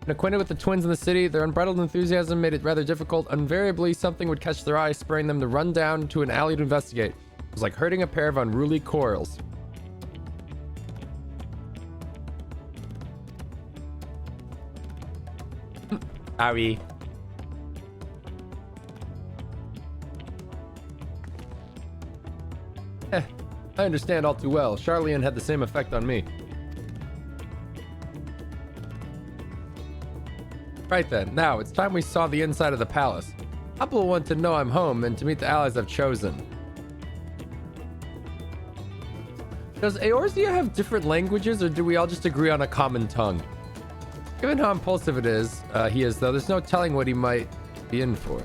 And acquainted with the twins in the city, their unbridled enthusiasm made it rather difficult. Invariably, something would catch their eye, spurring them to run down to an alley to investigate. It was like herding a pair of unruly coils. Owie. I understand all too well. Charlian had the same effect on me. Right then, now it's time we saw the inside of the palace. Apple will want to know I'm home and to meet the allies I've chosen. Does Eorzea have different languages, or do we all just agree on a common tongue? Given how impulsive he is, though, there's no telling what he might be in for.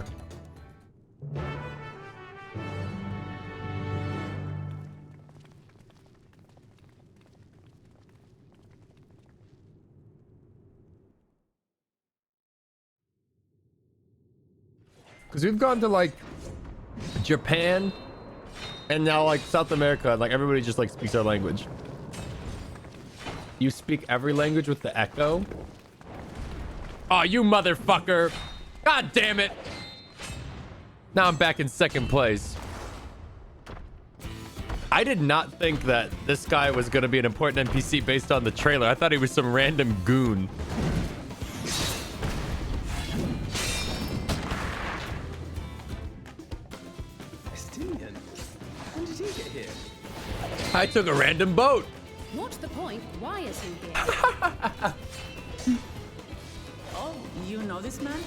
Because we've gone to, like, Japan, and now, like, South America, and, like, everybody just, like, speaks our language. You speak every language with the echo? Oh, you motherfucker! God damn it! Now I'm back in second place. I did not think that this guy was going to be an important NPC based on the trailer. I thought he was some random goon. When did he get here? I took a random boat. What's the point? Why is he here? Oh, you know this man?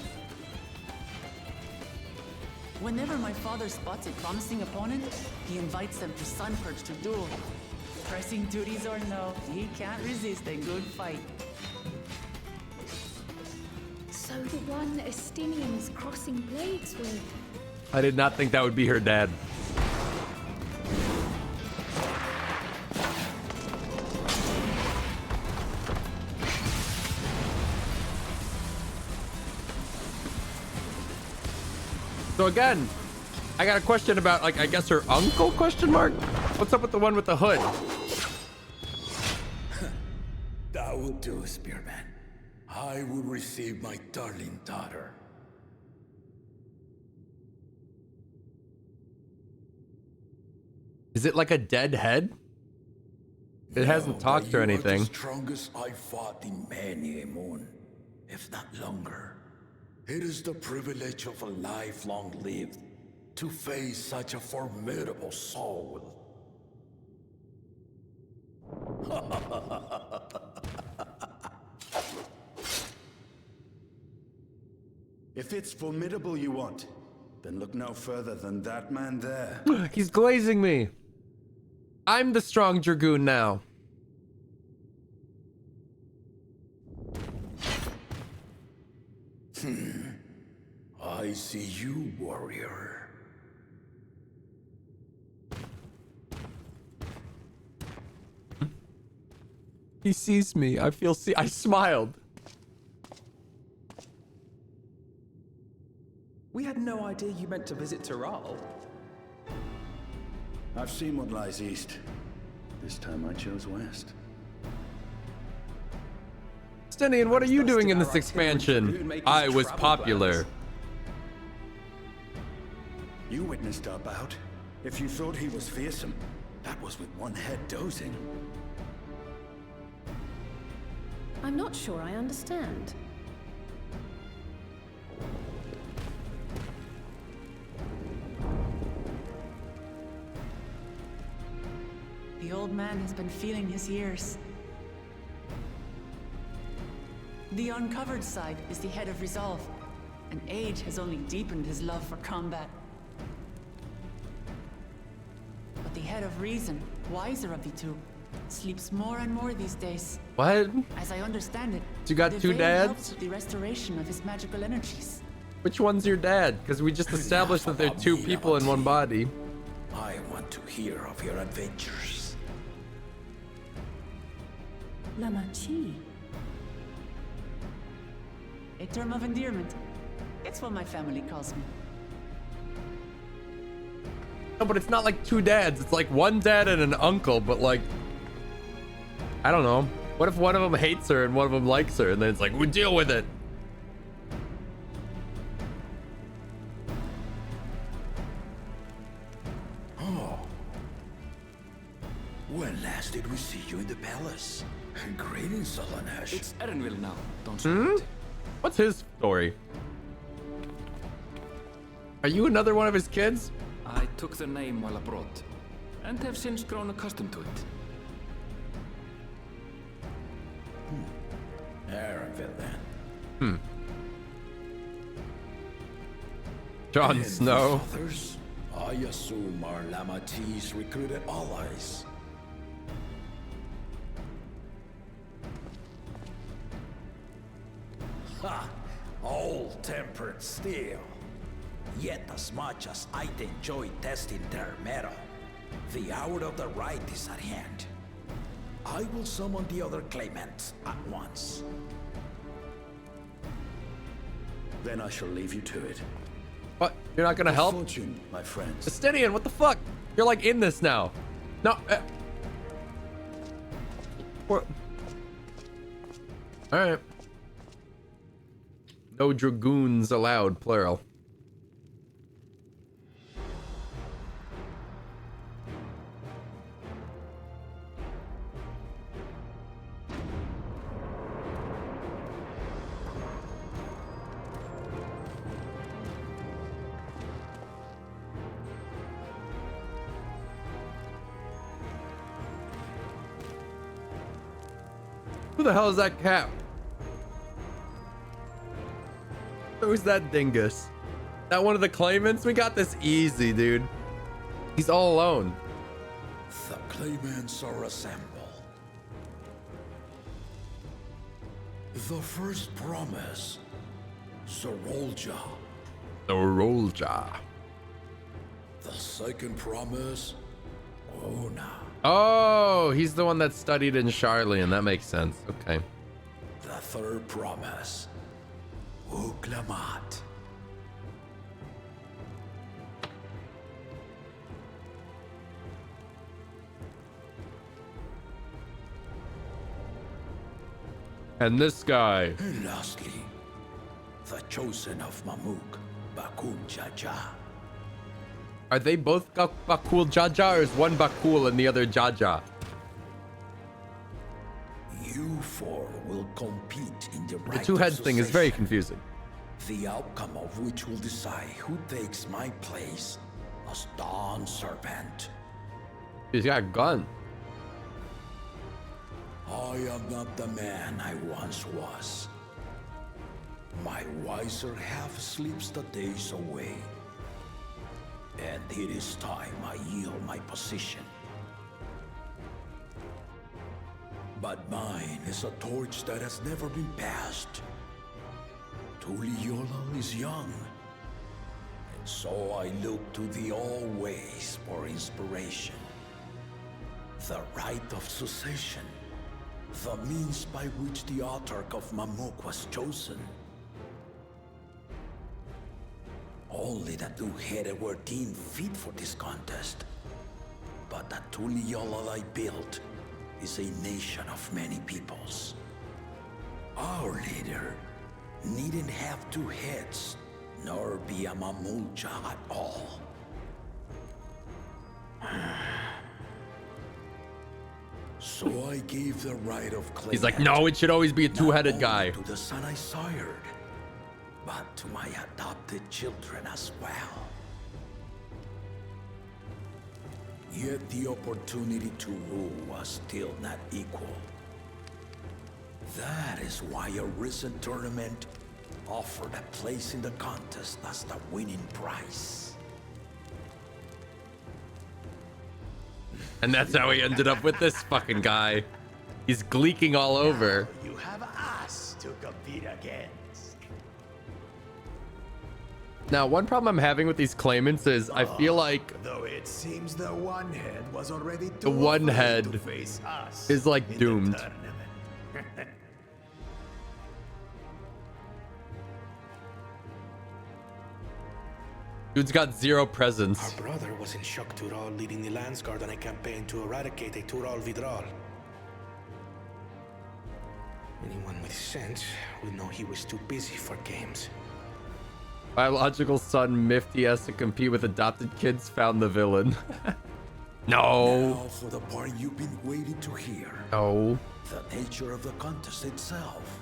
Whenever my father spots a promising opponent, he invites them to Sunperch to duel. Pressing duties or no, he can't resist a good fight. So the one Estinian's crossing blades with. I did not think that would be her dad. So again, I got a question about, like, I guess her uncle, question mark? What's up with the one with the hood? That will do, Spearman. I will receive my darling daughter. Is it like a dead head? It hasn't talked or anything. You are the strongest I fought in many a moon, if not longer. It is the privilege of a life long lived to face such a formidable soul. If it's formidable you want, then look no further than that man there. He's glazing me. I'm the strong dragoon now. I see you, warrior. He sees me. I smiled. We had no idea you meant to visit Tyrrell. I've seen what lies east. This time I chose west. Stenian, what are you doing in this expansion? I was popular. You witnessed our bout. If you thought he was fearsome, that was with one head dozing. I'm not sure I understand. The old man has been feeling his years. The uncovered side is the head of resolve, and age has only deepened his love for combat. But the head of reason, wiser of the two, sleeps more and more these days. What? As I understand it, You got the two veil dads? helps with the restoration of his magical energies. Which one's your dad? Because we just established that they're two people in one body. I want to hear of your adventures. Lamachi. A term of endearment. It's what my family calls me. No, but it's not like two dads. It's like one dad and an uncle, but like, I don't know. What if one of them hates her and one of them likes her, and then it's like, we deal with it? Oh. When last did we see you in the palace? Greetings, Solonesh. It's Erenville now, don't you? What's his story? Are you another one of his kids? I took the name while abroad, and have since grown accustomed to it. Erenville, then. Jon And Snow. these others, I assume are Lamati's recruited allies. Ha! All-tempered steel. Yet as much as I'd enjoy testing their metal, the hour of the right is at hand. I will summon the other claimants at once. Then I shall leave you to it. What? You're not gonna help? Fortune, my friends. Justinian, what the fuck? You're like in this now. No. What? All right. No dragoons allowed, plural. Who the hell is that cat? Who's that dingus? That one of the claimants? We got this easy, dude. He's all alone. The claimants are assembled. The first promise, Sorolja. Sorolja. The second promise, Ona. Oh, he's the one that studied in Charlian. That makes sense. Okay. The third promise, Uklamat. And this guy. And lastly, the chosen of Mamuk, Bakul Jaja. Are they both Bakul Jaja, or is one Bakul and the other Jaja? You four will compete in the The right two of heads thing is very succession, confusing. the outcome of which will decide who takes my place as Dawn Serpent. He's got a gun. I am not the man I once was. My wiser half sleeps the days away. And it is time I yield my position. But mine is a torch that has never been passed. Tuliyola is young. And so I look to the always for inspiration. The right of succession. The means by which the autarch of Mamuk was chosen. Only the two-headed were deemed fit for this contest. But the Tuliyola I built is a nation of many peoples. Our leader needn't have two heads, nor be a Mamulja at all. So I gave the right of claim. He's like, no, it should always be a two-headed guy. To the son I sired, but to my adopted children as well. Yet the opportunity to rule was still not equal. That is why a recent tournament offered a place in the contest as the winning prize. And that's how he ended up with this fucking guy. He's gleeking all over. You have us to compete against. Now, one problem I'm having with these claimants is I feel like Though it seems the one head was already the one head to face us is like in the doomed. tournament. Dude's got zero presence. Our brother was in Shock Tural leading the Landsguard on a campaign to eradicate a Tural Vidral. Anyone with sense would know he was too busy for games. Biological son Mifty has to compete with adopted kids, found the villain. No. Now for the part you've been waiting to hear. No. The nature of the contest itself.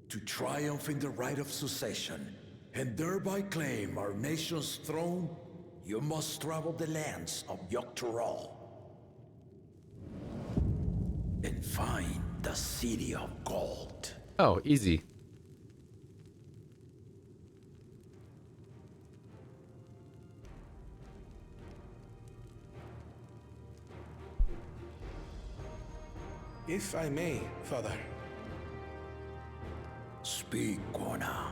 To triumph in the right of succession, and thereby claim our nation's throne, you must travel the lands of Yogg-Toroll and find the City of Gold. Oh, easy. If I may, Father. Speak, Gona.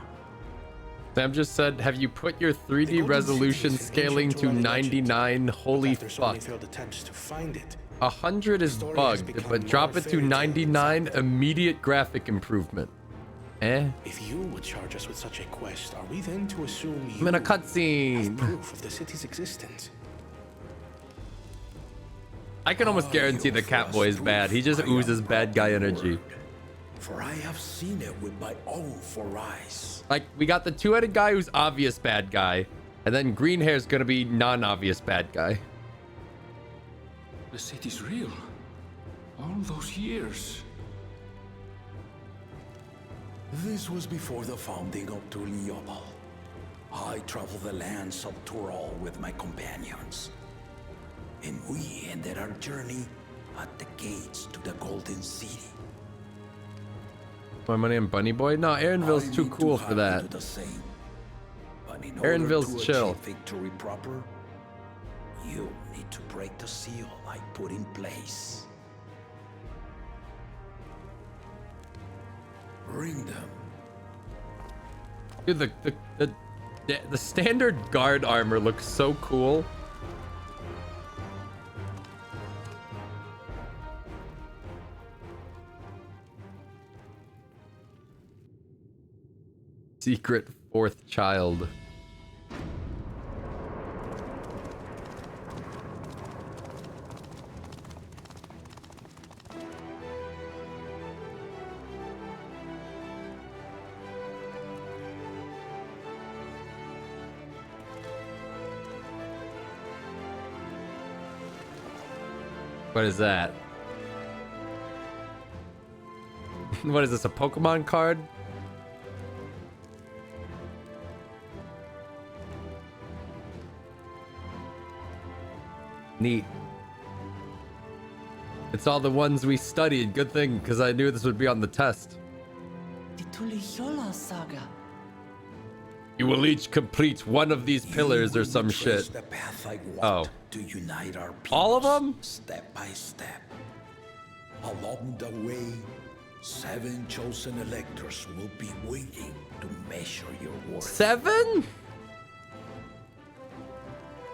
Sam just said, have you put your 3D resolution scaling to 99? Holy fuck. 100 is bugged, but drop it to 99, immediate graphic improvement. If you would charge us with such a quest, are we then to assume you I'm in a cutscene. have proof of the city's existence? I can almost guarantee the Catboy is bad. He just oozes bad guy energy. For I have seen it with my own 4 eyes. Like, we got the two-headed guy who's obvious bad guy, and then green hair's gonna be non-obvious bad guy. The city's real. All those years. This was before the founding of Tuliobal. I traveled the lands of Toroll with my companions. And we ended our journey at the gates to the Golden City. My money on Bunny Boy? No, Aaronville's too cool for that. Aaronville's chill. Victory proper, you need to break the seal I put in place. Bring them. Dude, the standard guard armor looks so cool. Secret 4th child. What is that? What is this, a Pokemon card? Neat. It's all the ones we studied. Good thing, because I knew this would be on the test. The Tuliyola saga. You will each complete one of these pillars or some shit. The path I walked to unite our people. All of them? Step by step. Along the way, 7 chosen electors will be waiting to measure your worth. 7?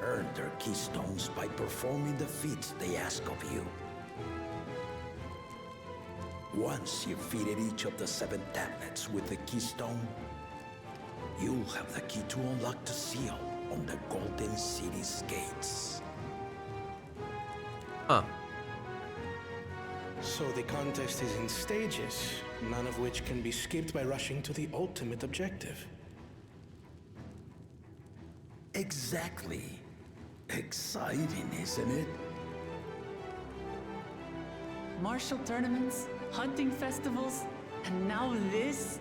Earn their keystones by performing the feats they ask of you. Once you've fitted each of the 7 tablets with the keystone, you'll have the key to unlock the seal on the Golden City's gates. Huh. So the contest is in stages, none of which can be skipped by rushing to the ultimate objective. Exactly. Exciting, isn't it? Martial tournaments, hunting festivals, and now this?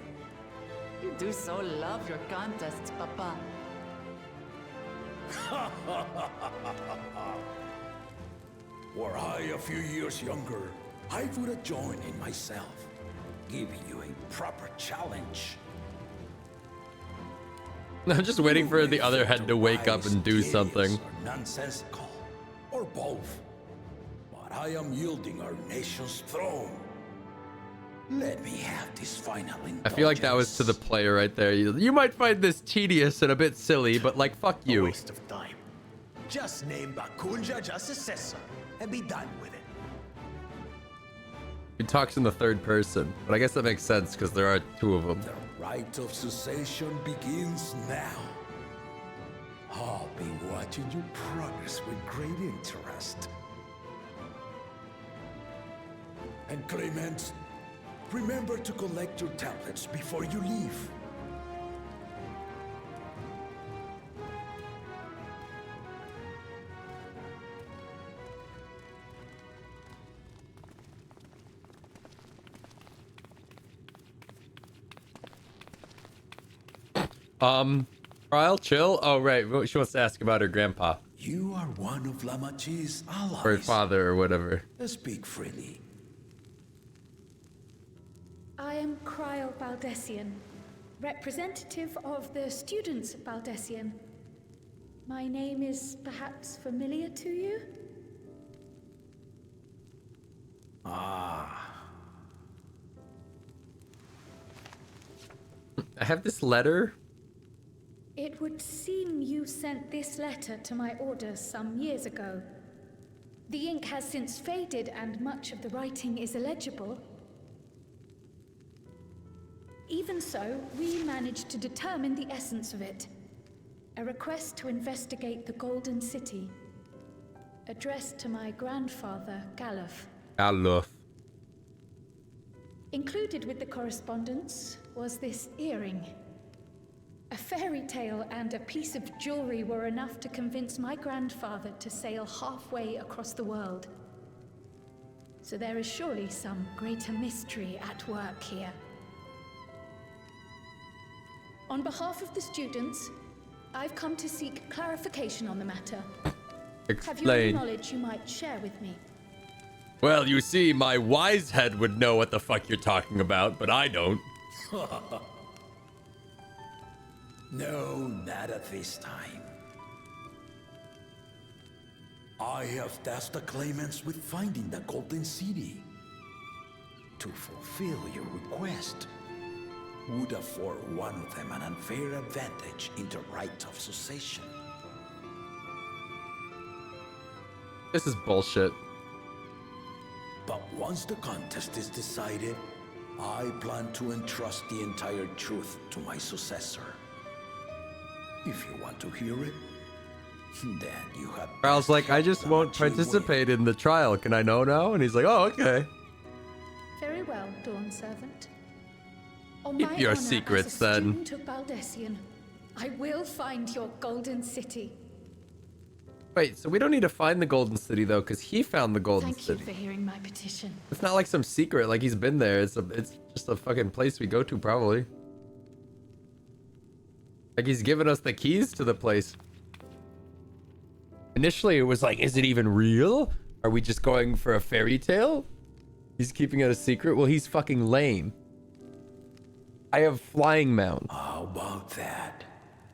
You do so love your contests, Papa. Were I a few years younger, I would have joined in myself, giving you a proper challenge. I'm just waiting for the other head to wake up and do something. Or nonsensical, or both. But I am yielding our nation's throne. Let me have this final indulgence. I feel like that was to the player right there. You might find this tedious and a bit silly, but like, fuck you. A waste of time. Just name Bakunja just successor and be done with it. He talks in the 3rd person, but I guess that makes sense because there are 2 of them. The rite of cessation begins now. I'll be watching your progress with great interest. And Clement, remember to collect your tablets before you leave. Trial, chill. Oh, right. She wants to ask about her grandpa. You are one of Lamachi's allies. Or her father, or whatever. Speak freely. I am Cryle Baldessian, representative of the students of Baldessian. My name is perhaps familiar to you? Ah. I have this letter. It would seem you sent this letter to my orders some years ago. The ink has since faded and much of the writing is illegible. Even so, we managed to determine the essence of it. A request to investigate the Golden City. Addressed to my grandfather, Galuf. Galuf. Included with the correspondence was this earring. A fairy tale and a piece of jewelry were enough to convince my grandfather to sail halfway across the world. So there is surely some greater mystery at work here. On behalf of the students, I've come to seek clarification on the matter. Explain. Have you any knowledge you might share with me? Well, you see, my wise head would know what the fuck you're talking about, but I don't. No, not at this time. I have tasked the claimants with finding the Golden City. To fulfill your request would afford one of them an unfair advantage in the right of succession. This is bullshit. But once the contest is decided, I plan to entrust the entire truth to my successor. If you want to hear it, then you have... Charles like, I just won't participate in the trial. Can I know now? And he's like, oh, okay. Very well, Dawn Servant. On Keep my your honor secrets, as a then. student of Baldessian, I will find your Golden City. Wait, so we don't need to find the Golden City, though, because he found the Golden Thank City. you for hearing my petition. It's not like some secret, like he's been there. It's just a fucking place we go to, probably. Like he's given us the keys to the place. Initially, it was like, is it even real? Are we just going for a fairy tale? He's keeping it a secret? Well, he's fucking lame. I have flying mount. How about that?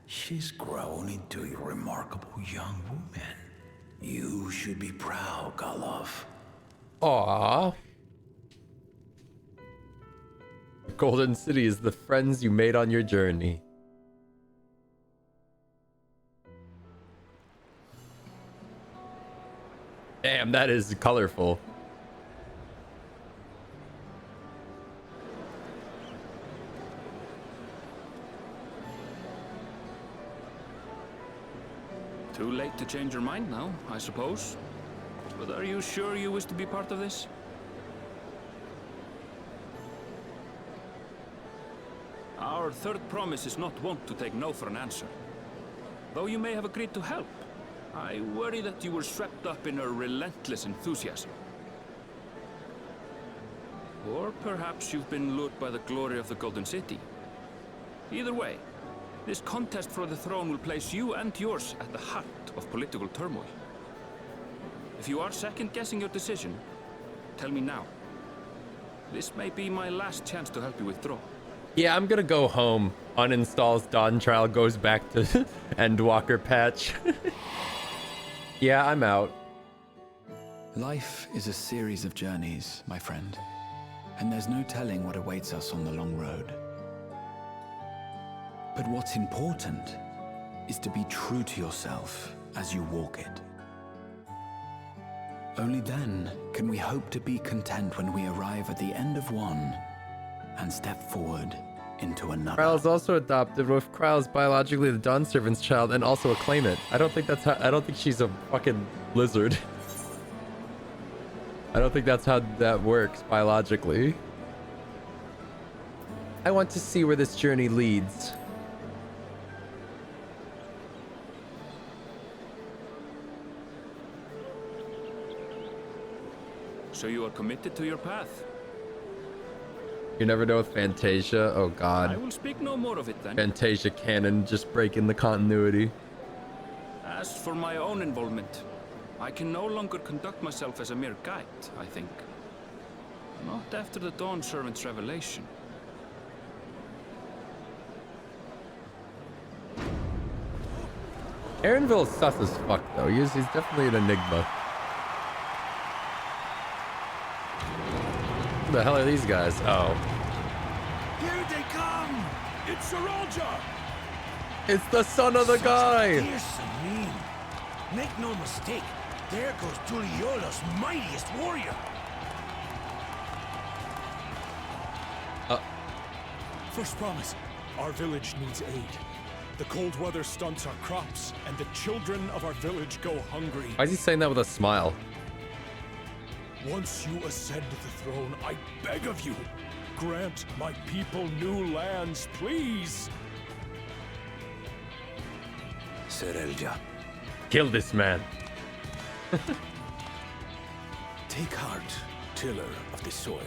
She's grown into a remarkable young woman. You should be proud, Galuf. Aww. The Golden City is the friends you made on your journey. Damn, that is colorful. Too late to change your mind now, I suppose. But are you sure you wish to be part of this? Our third promise is not wont to take no for an answer. Though you may have agreed to help, I worry that you were swept up in a relentless enthusiasm. Or perhaps you've been lured by the glory of the Golden City. Either way, this contest for the throne will place you and yours at the heart of political turmoil. If you are second-guessing your decision, tell me now. This may be my last chance to help you withdraw. Yeah, I'm gonna go home. Uninstalls Dawntrail, goes back to Endwalker patch. Yeah, I'm out. Life is a series of journeys, my friend. And there's no telling what awaits us on the long road. But what's important is to be true to yourself as you walk it. Only then can we hope to be content when we arrive at the end of one and step forward into another. Kryle's also adopted, with Kryle's biologically the Dawn Servant's child and also a claimant. I don't think that's how, I don't think she's a fucking lizard. I don't think that's how that works biologically. I want to see where this journey leads. So you are committed to your path? You never know with Fantasia. Oh god. I will speak no more of it then. Fantasia canon just breaking the continuity. As for my own involvement, I can no longer conduct myself as a mere guide, I think. Not after the Dawn Servant's revelation. Aaronville is sus as fuck though. He's definitely an enigma. Who the hell are these guys? Oh. Here they come! It's Saralja! It's the son of the guy! Fierce and mean. Make no mistake, there goes Tuliola's mightiest warrior. First promise, our village needs aid. The cold weather stunts our crops, and the children of our village go hungry. Why is he saying that with a smile? Once you ascend the throne, I beg of you, grant my people new lands, please. Serelja. Kill this man. Take heart, tiller of the soil.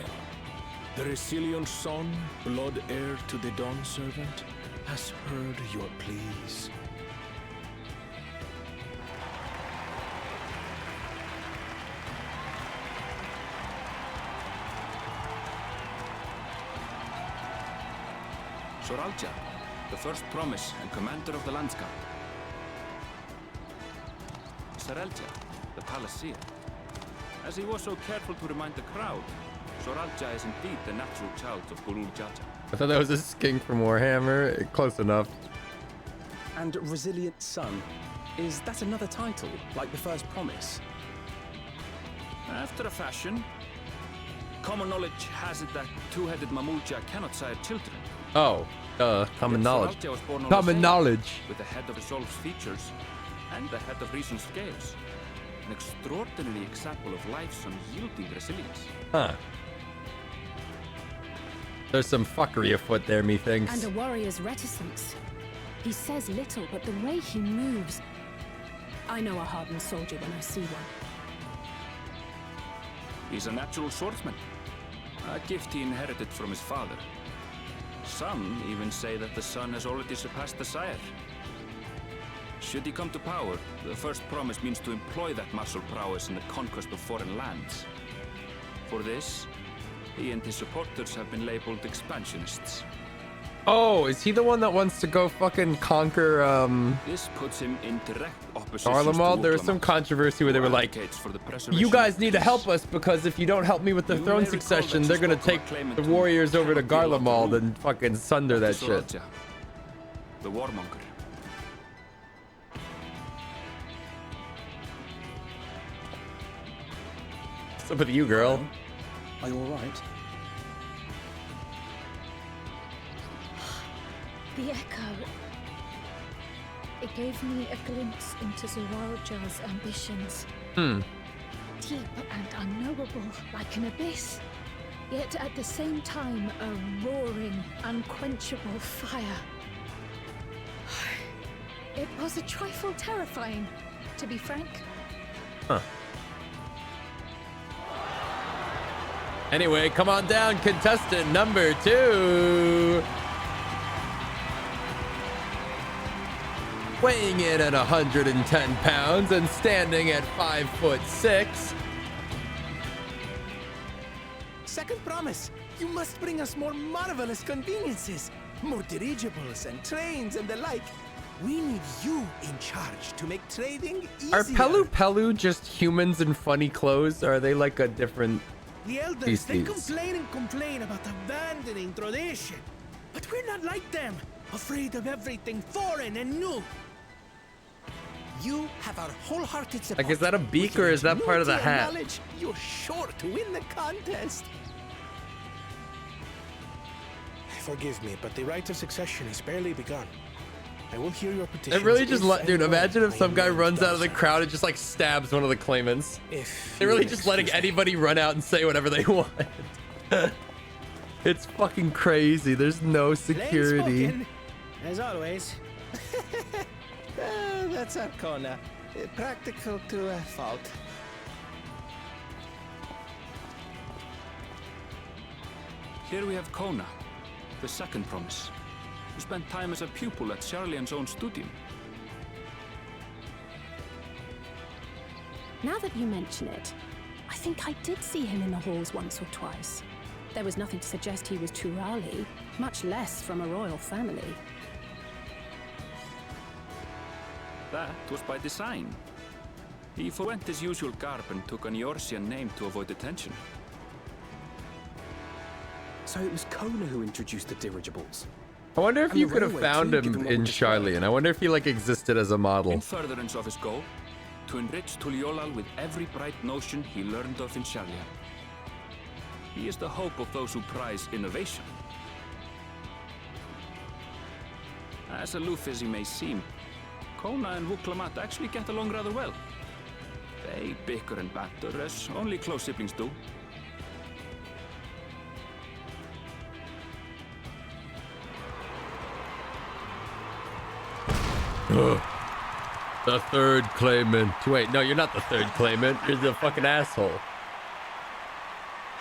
The resilient son, blood heir to the Dawn Servant, has heard your pleas. Soralja, the first promise and commander of the landscape. Serelja, the palaceer. As he was so careful to remind the crowd, Soralja is indeed the natural child of Gulul Jaja. I thought that was a skink from Warhammer. Close enough. And Resilient Son, is that another title, like the first promise? After a fashion. Common knowledge has it that two-headed Mamulja cannot sire children. Oh, common knowledge. Soralja was born on Common the knowledge. with the head of Resolve's features and the head of Reason's scales. An extraordinary example of life's unyielding resilience. Huh. There's some fuckery afoot there, methinks. And a warrior's reticence. He says little, but the way he moves... I know a hardened soldier when I see one. He's a natural swordsman. A gift he inherited from his father. Some even say that the son has already surpassed the sire. Should he come to power, the first promise means to employ that martial prowess in the conquest of foreign lands. For this, he and his supporters have been labeled expansionists. Oh, is he the one that wants to go fucking conquer, This puts him in direct opposition Garlemald? There was some controversy where they were like, you guys need to help us because if you don't help me with the throne succession, they're gonna take the warriors over to Garlemald and fucking sunder that shit. The warmonger. What's up with you, girl? Are you alright? The echo. It gave me a glimpse into Zoraja's ambitions. Deep and unknowable, like an abyss. Yet at the same time, a roaring, unquenchable fire. It was a trifle terrifying, to be frank. Huh. Anyway, come on down, contestant number 2. Weighing in at 110 pounds and standing at 5'6". Second promise, you must bring us more marvelous conveniences, more dirigibles and trains and the like. We need you in charge to make trading easier. Are Pelu Pelu just humans in funny clothes? Or are they like a different The elders, they complain about abandoning tradition. But we're not like them, afraid of everything foreign and new. You have our wholehearted support. Like, is that a beak or is that part of the hat? Knowledge, you're sure to win the contest. Forgive me, but the rite of succession is barely begun. I will hear your petitions. It really just dude, imagine if I some guy emerge runs out of the docile. crowd and just like stabs one of the claimants. If They're you really will just letting excuse me. anybody run out and say whatever they want. It's fucking crazy. There's no security. Plain spoken, as always. That's Arcona. Practical to a fault. Here we have Kona, the second promise, who spent time as a pupil at Charlian's own studio. Now that you mention it, I think I did see him in the halls once or twice. There was nothing to suggest he was Turali, much less from a royal family. That was by design. He forwent his usual garb and took an Eorzean name to avoid attention. So it was Kona who introduced the dirigibles. I wonder if And you the could have railway found too, him given what in we described. Charlian. I wonder if he like existed as a model. In furtherance of his goal, to enrich Tuliolal with every bright notion he learned of in Charlian. He is the hope of those who prize innovation. As aloof as he may seem, Kona and Wuklamat actually get along rather well. They bicker and banter as only close siblings do. The third claimant. Wait, no, you're not the third claimant. You're the fucking asshole.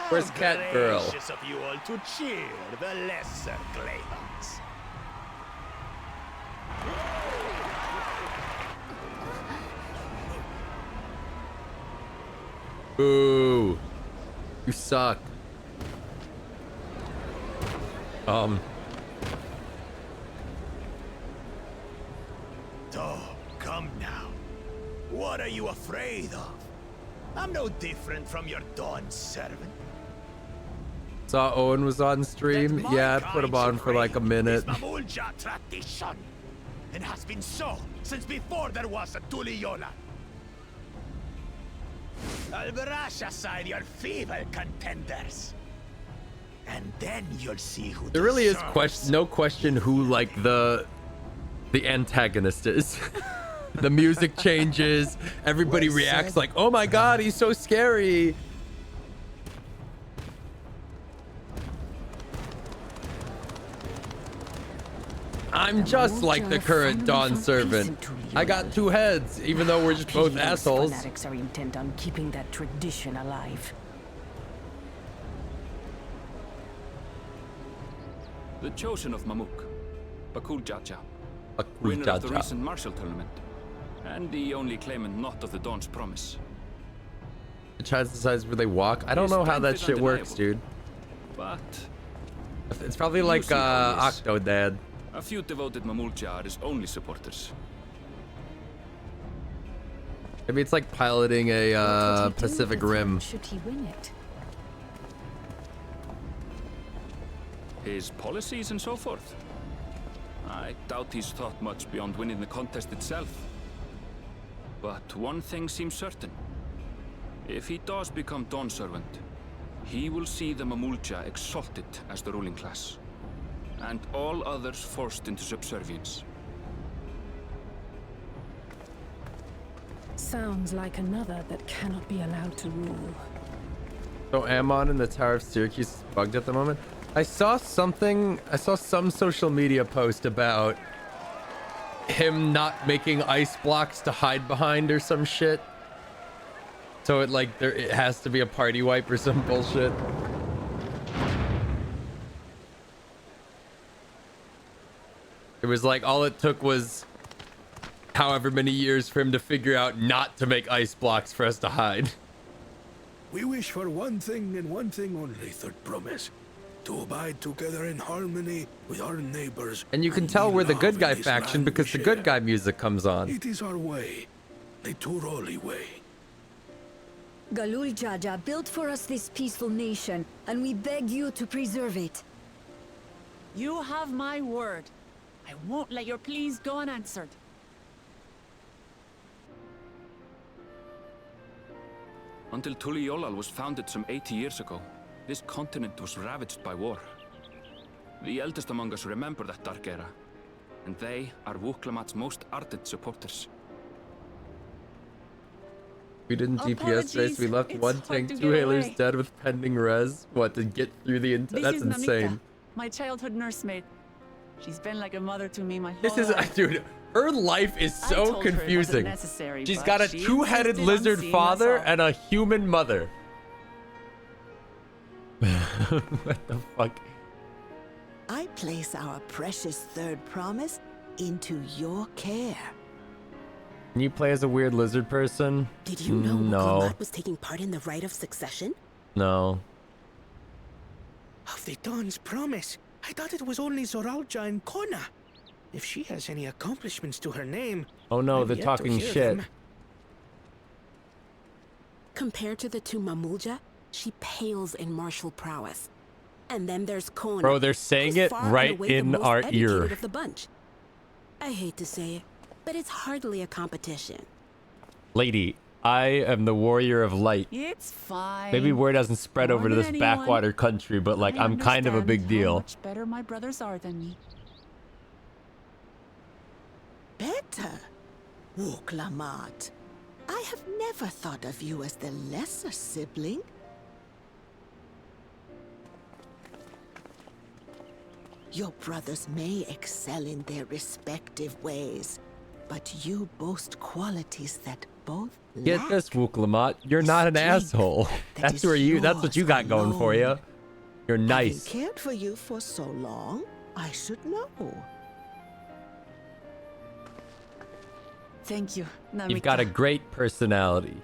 Where's Cat Girl? Gracious of you all to cheer the lesser claimants. Ooh. You suck. Oh, come now. What are you afraid of? I'm no different from your Dawn servant. Saw Owen was on stream. Yeah, I put him on for like a minute. It's Mamulja tradition, and has been so since before there was a Tuliyola. I'll brush aside your feeble contenders, and then you'll see who There really is deserves. no question who like the antagonist is. The music changes. Everybody Well reacts said. like, "Oh my god, he's so scary." I'm just like the current Dawn servant. I got two heads, even though we're just both assholes. Fanatics are intent on keeping that tradition alive. The chosen of Mamuk, Bakul Jaja, winner of the Jaja. recent martial tournament, and the only claimant not of the Dawn's promise. The child decides where they walk. I don't know how that shit works, dude. But It's probably like see how it is. Octodad. a few devoted Mamulja are his only supporters. Maybe it's like piloting a Pacific Rim. Should he win it? His policies and so forth. I doubt he's thought much beyond winning the contest itself. But one thing seems certain. If he does become Dawn Servant, he will see the Mamulja exalted as the ruling class, and all others forced into subservience. Sounds like another that cannot be allowed to rule. So Ammon in the Tower of Syracuse is bugged at the moment. I saw some social media post about him not making ice blocks to hide behind or some shit. So it has to be a party wipe or some bullshit. It was like all it took was however many years for him to figure out not to make ice blocks for us to hide. We wish for one thing and one thing only, third promise. To abide together in harmony with our neighbors. And you can tell we're the good guy faction because the good guy music comes on. It is our way, the Turoli way. Galul Jaja built for us this peaceful nation, and we beg you to preserve it. You have my word. I won't let your pleas go unanswered. Until Tuliolal was founded some 80 years ago, this continent was ravaged by war. The eldest among us remember that dark era. and they are Wuklamat's most ardent supporters. We didn't DPS race. We left It's one hard tank, to 2 get hailers away. dead with pending res. What, to get through the This That's is insane. Namita, my childhood nursemaid. She's been like a mother to me my whole This is, life. dude, her life is I so told her it wasn't confusing. necessary, She's but got a she two-headed insisted on lizard seeing father us all. and a human mother. What the fuck? I place our precious third promise into your care. Can you play as a weird lizard person? Did you know No. Wuklamat was taking part in the rite of succession? No. Of the Dawn's promise, I thought it was only Zoralja and Kona. If she has any accomplishments to her name, Oh no, I've they're yet to talking hear shit. them. Compared to the two Mamulja, she pales in martial prowess. And then there's Kona. Bro, they're saying who's it far and right away the in most our educated ear. of the bunch. I hate to say it, but it's hardly a competition. Lady, I am the warrior of light. It's fine. Maybe word hasn't spread More over to than this anyone, backwater country, but like I I'm kind of a big understand deal. How much better my brothers are than me. Better? Wuklamat. I have never thought of you as the lesser sibling. Your brothers may excel in their respective ways, but you boast qualities that both Get lack. this, Wuklamat. You're not an asshole. That's where you. That's what you got going for you. You're nice. Having cared for you for so long, I should know. Thank you, Namita. You've got a great personality,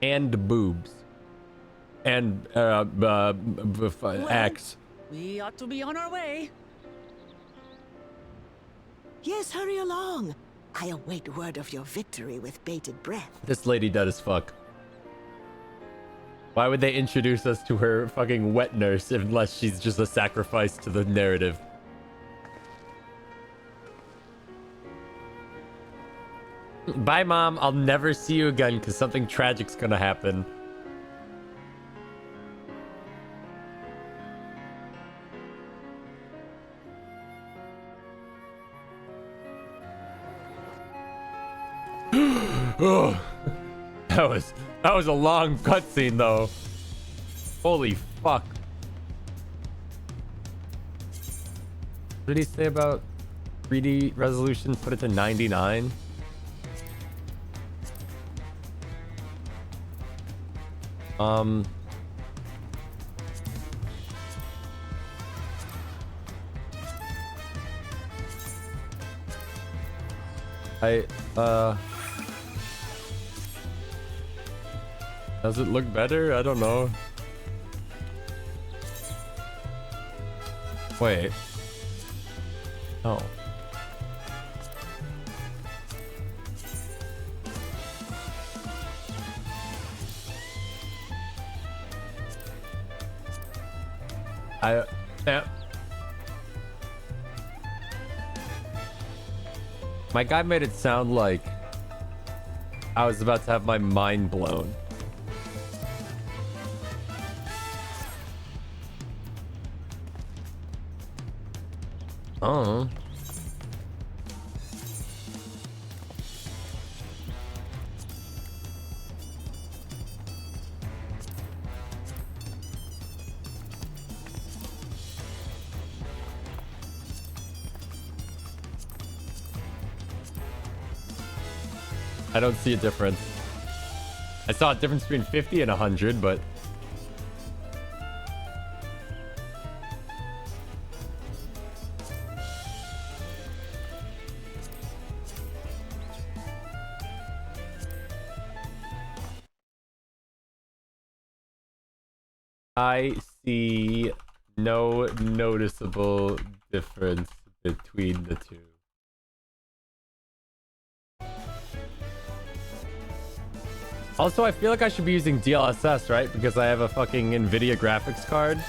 and boobs, and axe. We ought to be on our way. Yes, hurry along. I await word of your victory with bated breath. This lady dead as fuck. Why would they introduce us to her fucking wet nurse unless she's just a sacrifice to the narrative? Bye, Mom. I'll never see you again because something tragic's gonna happen. Oh, that was a long cutscene though. Holy fuck. What did he say about 3D resolution? Put it to 99. Does it look better? I don't know. Wait. Oh. Yeah. My guy made it sound like I was about to have my mind blown. Oh. I don't see a difference. I saw a difference between 50 and 100, but I see no noticeable difference between the two. Also, I feel like I should be using DLSS, right? Because I have a fucking NVIDIA graphics card.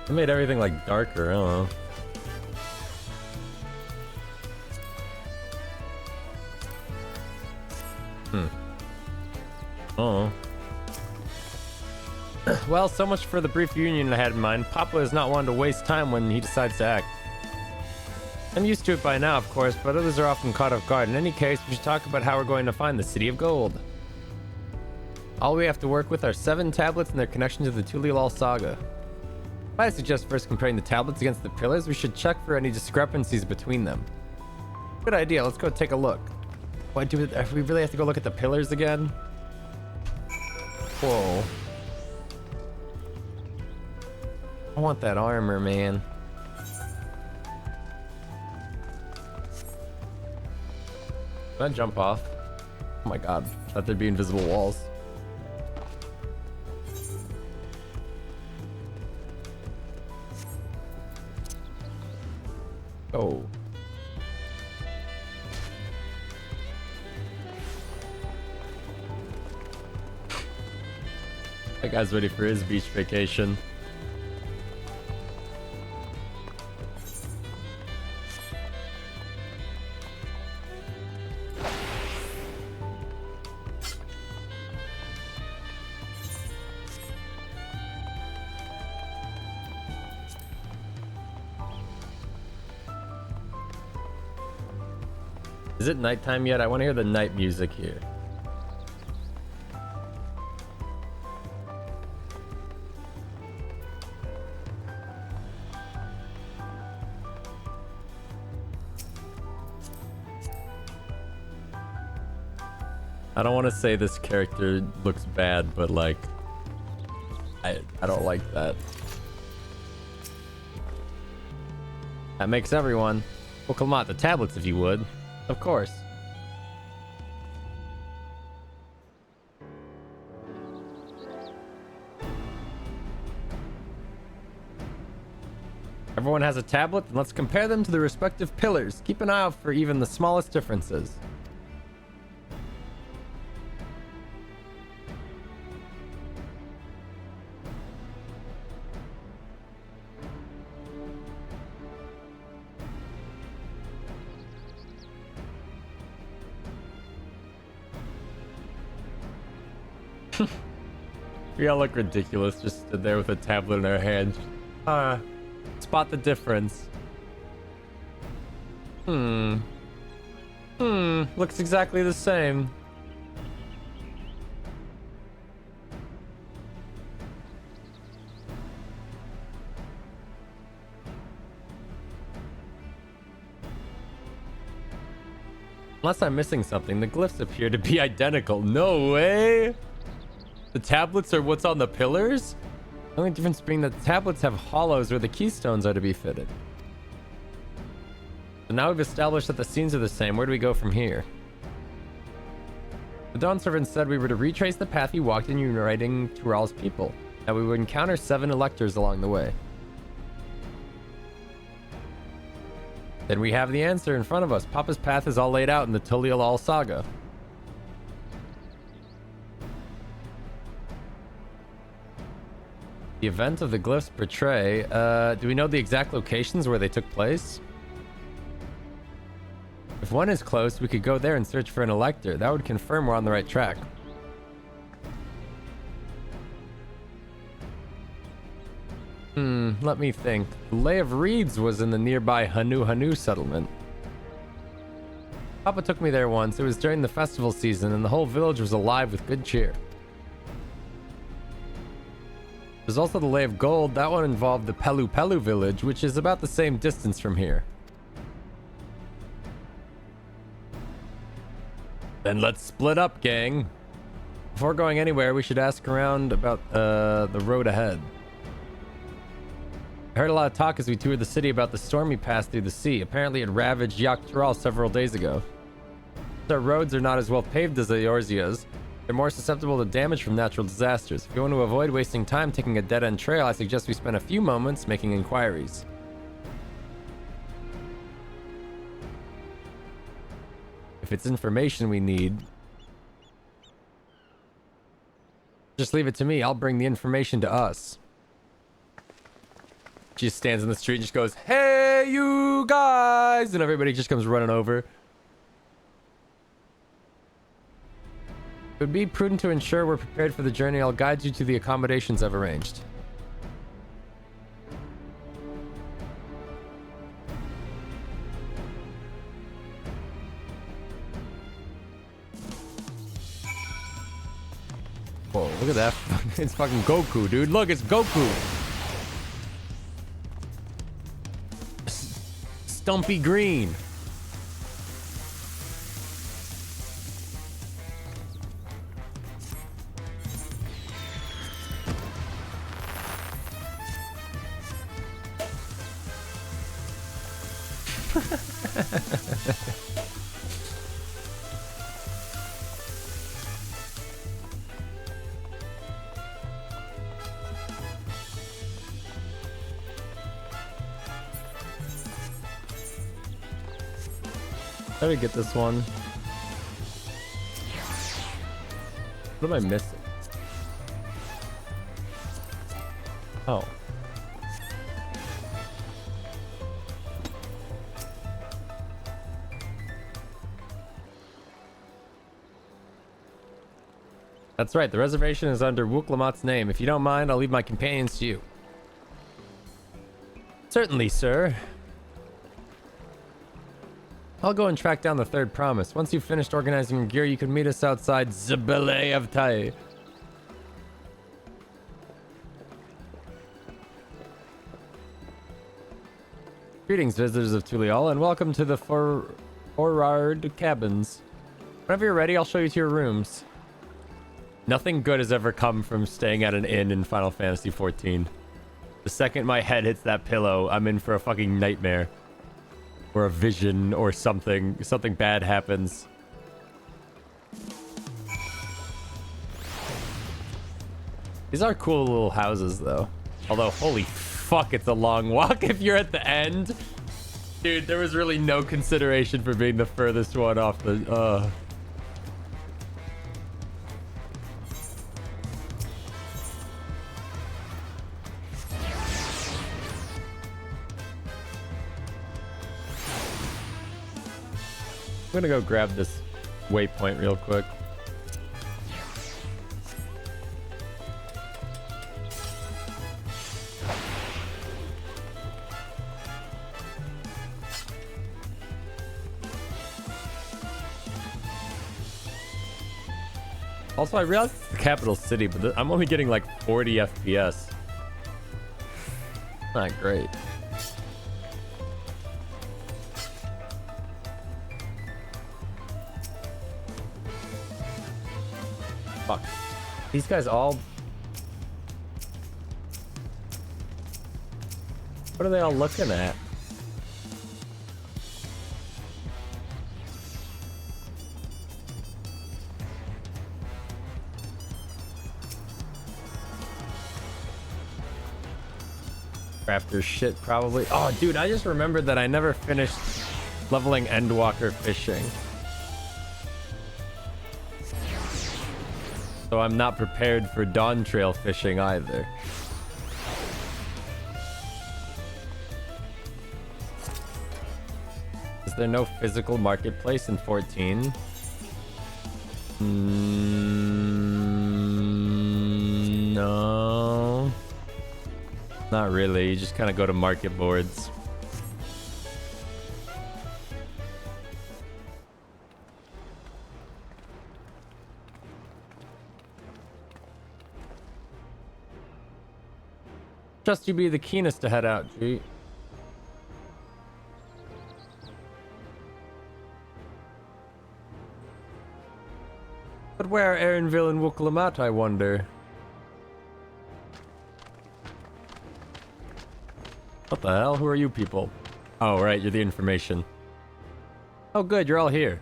I made everything like darker, I don't know. Oh. Well, so much for the brief reunion I had in mind. Papa is not one to waste time when he decides to act. I'm used to it by now, of course, but others are often caught off guard. In any case, we should talk about how we're going to find the City of Gold. All we have to work with are 7 tablets and their connection to the Tulilal saga. I suggest first comparing the tablets against the pillars. We should check for any discrepancies between them. Good idea. Let's go take a look. Why do we really have to go look at the pillars again? Whoa. I want that armor, man. Can I jump off? Oh my god. I thought there'd be invisible walls. Oh. That guy's ready for his beach vacation. Is it nighttime yet? I want to hear the night music here. I don't want to say this character looks bad, but like, I don't like that. That makes everyone. Well, come on, the tablets if you would. Of course. Everyone has a tablet, and let's compare them to the respective pillars. Keep an eye out for even the smallest differences. We all look ridiculous, just stood there with a tablet in our hand. Spot the difference. Looks exactly the same. Unless I'm missing something, the glyphs appear to be identical. No way! The tablets are what's on the pillars? The only difference being that the tablets have hollows where the keystones are to be fitted. So now we've established that the scenes are the same. Where do we go from here? The Dawn Servant said we were to retrace the path he walked in uniting Tural's people. That we would encounter 7 electors along the way. Then we have the answer in front of us. Papa's path is all laid out in the Tulilal saga. The event of the glyphs portray. Do we know the exact locations where they took place? If one is close, we could go there and search for an elector. That would confirm we're on the right track. Let me think. The Lay of Reeds was in the nearby Hanu settlement. Papa took me there once. It was during the festival season, and the whole village was alive with good cheer. There's also the Lay of Gold. That one involved the Pelu village, which is about the same distance from here. Then let's split up, gang. Before going anywhere, we should ask around about the road ahead. I heard a lot of talk as we toured the city about the storm we passed through the sea. Apparently it ravaged Yaktural several days ago. Our roads are not as well paved as the Eorzea's. They're more susceptible to damage from natural disasters. If you want to avoid wasting time taking a dead-end trail, I suggest we spend a few moments making inquiries. If it's information we need, just leave it to me. I'll bring the information to us. She just stands in the street and just goes, "Hey, you guys!" And everybody just comes running over. It would be prudent to ensure we're prepared for the journey. I'll guide you to the accommodations I've arranged. Whoa, look at that. It's fucking Goku, dude. Look, it's Goku. Stumpy Green. How do I get this one? What am I missing? Oh. That's right, the reservation is under Wuk-Lamat's name. If you don't mind, I'll leave my companions to you. Certainly, sir. I'll go and track down the third promise. Once you've finished organizing your gear, you can meet us outside Zebele of Tai. Greetings, visitors of Tulial, and welcome to the Forard Cabins. Whenever you're ready, I'll show you to your rooms. Nothing good has ever come from staying at an inn in Final Fantasy XIV. The second my head hits that pillow, I'm in for a fucking nightmare. Or a vision or something. Something bad happens. These are cool little houses, though. Although, holy fuck, it's a long walk if you're at the end. Dude, there was really no consideration for being the furthest one off the... I'm gonna go grab this waypoint real quick. Also, I realized it's the capital city, but I'm only getting like 40 FPS. Not great. Fuck. These guys all... What are they all looking at? Crafter shit, probably. Oh, dude, I just remembered that I never finished leveling Endwalker fishing. So I'm not prepared for Dawntrail fishing either. Is there no physical marketplace in 14? No. Not really. You just kind of go to market boards. Trust you be the keenest to head out, G. But where are Erinville and Wuk-Lamat, I wonder? What the hell? Who are you people? Oh, right, you're the information. Oh, good, you're all here.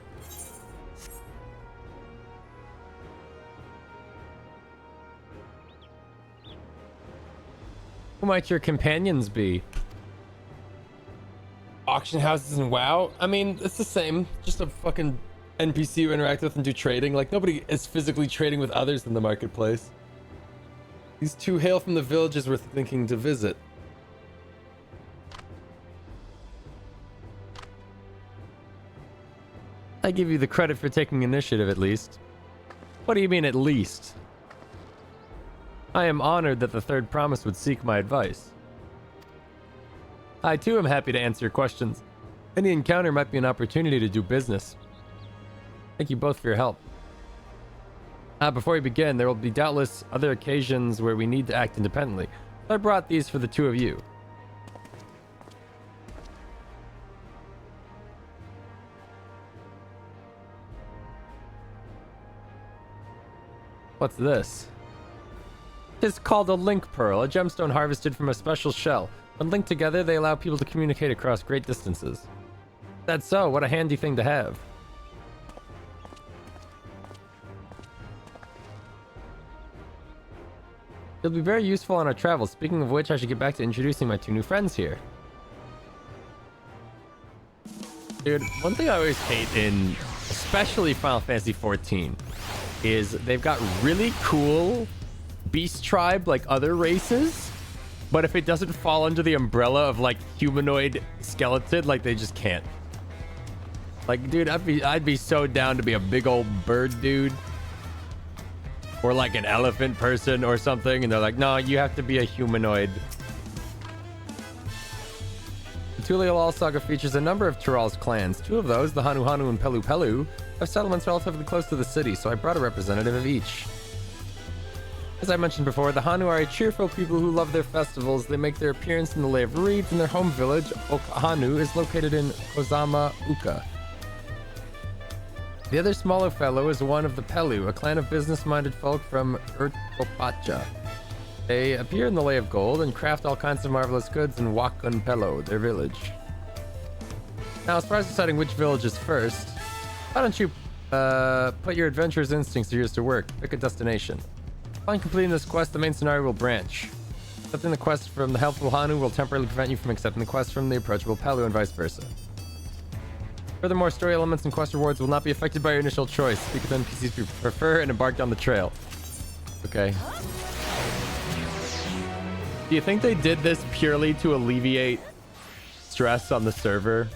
Who might your companions be? Auction houses and WoW? I mean, it's the same. Just a fucking NPC you interact with and do trading. Like, nobody is physically trading with others in the marketplace. These two hail from the villages we're thinking to visit. I give you the credit for taking initiative, at least. What do you mean, at least? I am honored that the third promise would seek my advice. I, too, am happy to answer your questions. Any encounter might be an opportunity to do business. Thank you both for your help. Before we begin, there will be doubtless other occasions where we need to act independently. I brought these for the two of you. What's this? It's called a link pearl, a gemstone harvested from a special shell. When linked together, they allow people to communicate across great distances. That's so, what a handy thing to have. It'll be very useful on our travels. Speaking of which, I should get back to introducing my two new friends here. Dude, one thing I always hate in, especially Final Fantasy XIV, is they've got really cool beast tribe like other races, but if it doesn't fall under the umbrella of like humanoid skeleton, like they just can't. Like, dude, I'd be so down to be a big old bird dude. Or like an elephant person or something, and they're like, no, you have to be a humanoid. The Tulial Saga features a number of Tyrell's clans. Two of those, the Hanu Hanu and Pelu Pelu, have settlements relatively close to the city, so I brought a representative of each. As I mentioned before, the Hanu are a cheerful people who love their festivals. They make their appearance in the Lay of Reeds, and their home village, Okhanu, is located in Kozama Uka. The other smaller fellow is one of the Pelu, a clan of business-minded folk from Urkopacha. They appear in the Lay of Gold and craft all kinds of marvelous goods in Wakun Pelo, their village. Now, as far as deciding which village is first, why don't you put your adventurer's instincts to use to work? Pick a destination. Upon completing this quest, the main scenario will branch. Accepting the quest from the helpful Hanu will temporarily prevent you from accepting the quest from the approachable Pelu and vice versa. Furthermore, story elements and quest rewards will not be affected by your initial choice. Speak with NPCs you prefer and embark down the trail. Okay. Do you think they did this purely to alleviate stress on the server?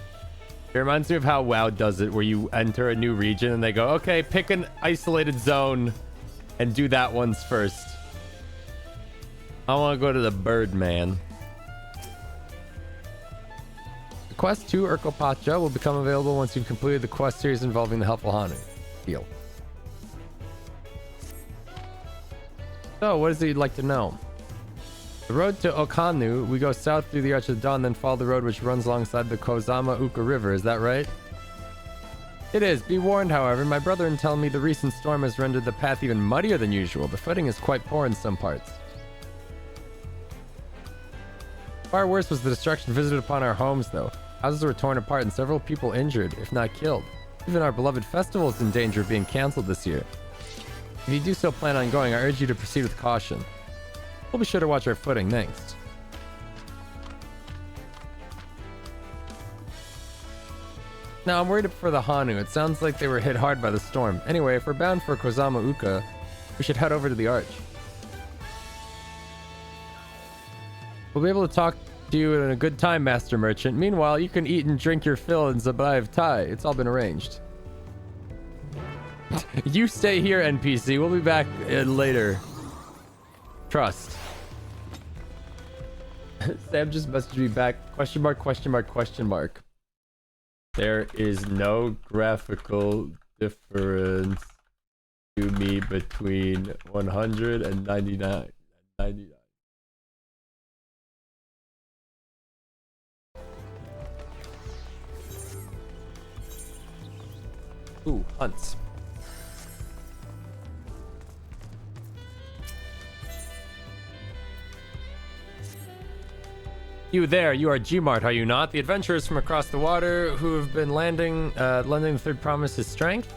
It reminds me of how WoW does it, where you enter a new region and they go, okay, pick an isolated zone and do that one's first. I want to go to the Birdman. The quest to Urkopacha will become available once you've completed the quest series involving the helpful Hanu. Deal. So, what does he like to know? The road to Okhanu, we go south through the Arch of Dawn, then follow the road which runs alongside the Kozama Uka River. Is that right? It is. Be warned, however, my brethren tell me the recent storm has rendered the path even muddier than usual. The footing is quite poor in some parts. Far worse was the destruction visited upon our homes, though. Houses were torn apart and several people injured, if not killed. Even our beloved festival is in danger of being cancelled this year. If you do so plan on going, I urge you to proceed with caution. We'll be sure to watch our footing. Thanks. Now, I'm worried for the Hanu. It sounds like they were hit hard by the storm. Anyway, if we're bound for Kozama Uka, we should head over to the Arch. We'll be able to talk to you in a good time, Master Merchant. Meanwhile, you can eat and drink your fill in Zabai of Tai. It's all been arranged. You stay here, NPC. We'll be back later. Trust. Sam just messaged me back. Question mark, question mark, question mark. There is no graphical difference to me between 100 and 99. Ooh, hunts. You there, you are G-Mart, are you not? The adventurers from across the water who have been lending the third promise his strength?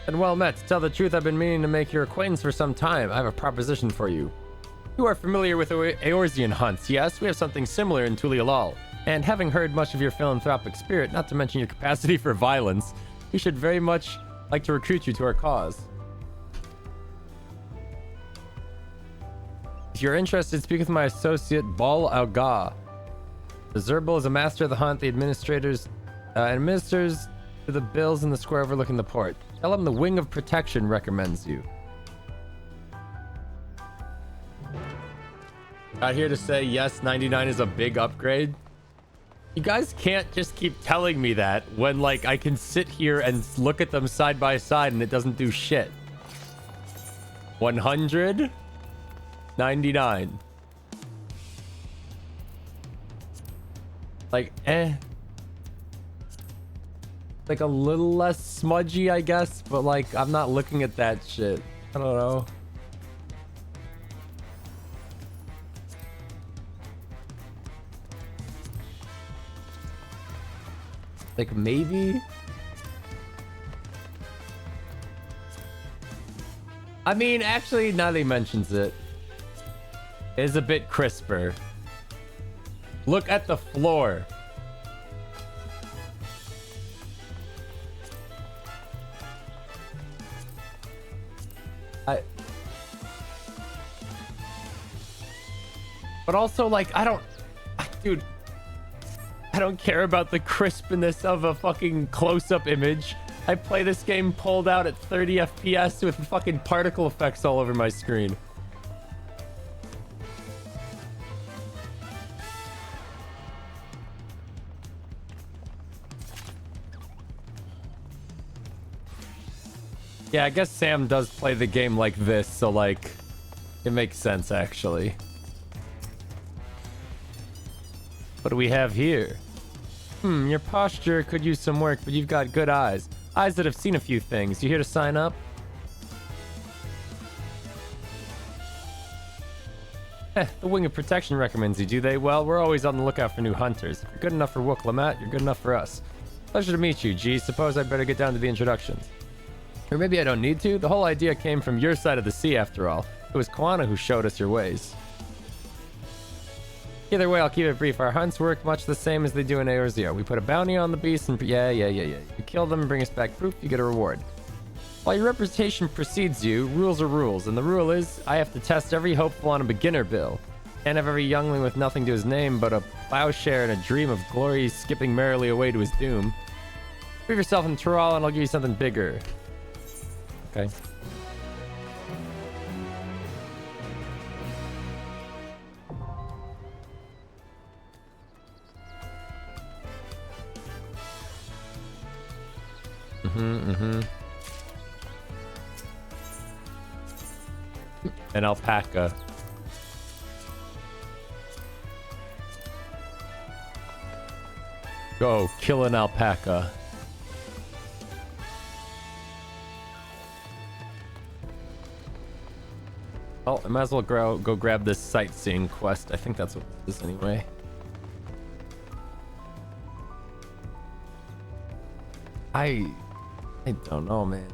And well met. To tell the truth, I've been meaning to make your acquaintance for some time. I have a proposition for you. You are familiar with Eorzean hunts, yes? We have something similar in Tulialal. And having heard much of your philanthropic spirit, not to mention your capacity for violence, we should very much like to recruit you to our cause. If you're interested, speak with my associate, Bal Alga. The Zerbal is a master of the hunt. The administers the to the bills in the square overlooking the port. Tell him the Wing of Protection recommends you. Out here to say yes, 99 is a big upgrade. You guys can't just keep telling me that when, like, I can sit here and look at them side by side and it doesn't do shit. 100, 99. Like, like a little less smudgy, I guess, but like, I'm not looking at that shit. I don't know. Like, maybe? I mean, actually, now that he mentions it, it is a bit crisper. Look at the floor. But also, like, dude, I don't care about the crispness of a fucking close-up image. I play this game pulled out at 30 FPS with fucking particle effects all over my screen. Yeah, I guess Sam does play the game like this, so like, it makes sense actually. What do we have here? Your posture could use some work, but you've got good eyes. Eyes that have seen a few things. You here to sign up? The Wing of Protection recommends you, do they? Well, we're always on the lookout for new hunters. If you're good enough for Wook Lamat, you're good enough for us. Pleasure to meet you, G. Suppose I better get down to the introductions. Or maybe I don't need to. The whole idea came from your side of the sea, after all. It was Koana who showed us your ways. Either way, I'll keep it brief. Our hunts work much the same as they do in Eorzea. We put a bounty on the beast and... Yeah. You kill them and bring us back proof, you get a reward. While your reputation precedes you, rules are rules. And the rule is, I have to test every hopeful on a beginner bill. Can't have every youngling with nothing to his name but a plowshare and a dream of glory skipping merrily away to his doom. Prove yourself in Tural and I'll give you something bigger. Okay. An alpaca. Go, kill an alpaca. Oh, I might as well go grab this sightseeing quest. I think that's what it is anyway. I don't know, man.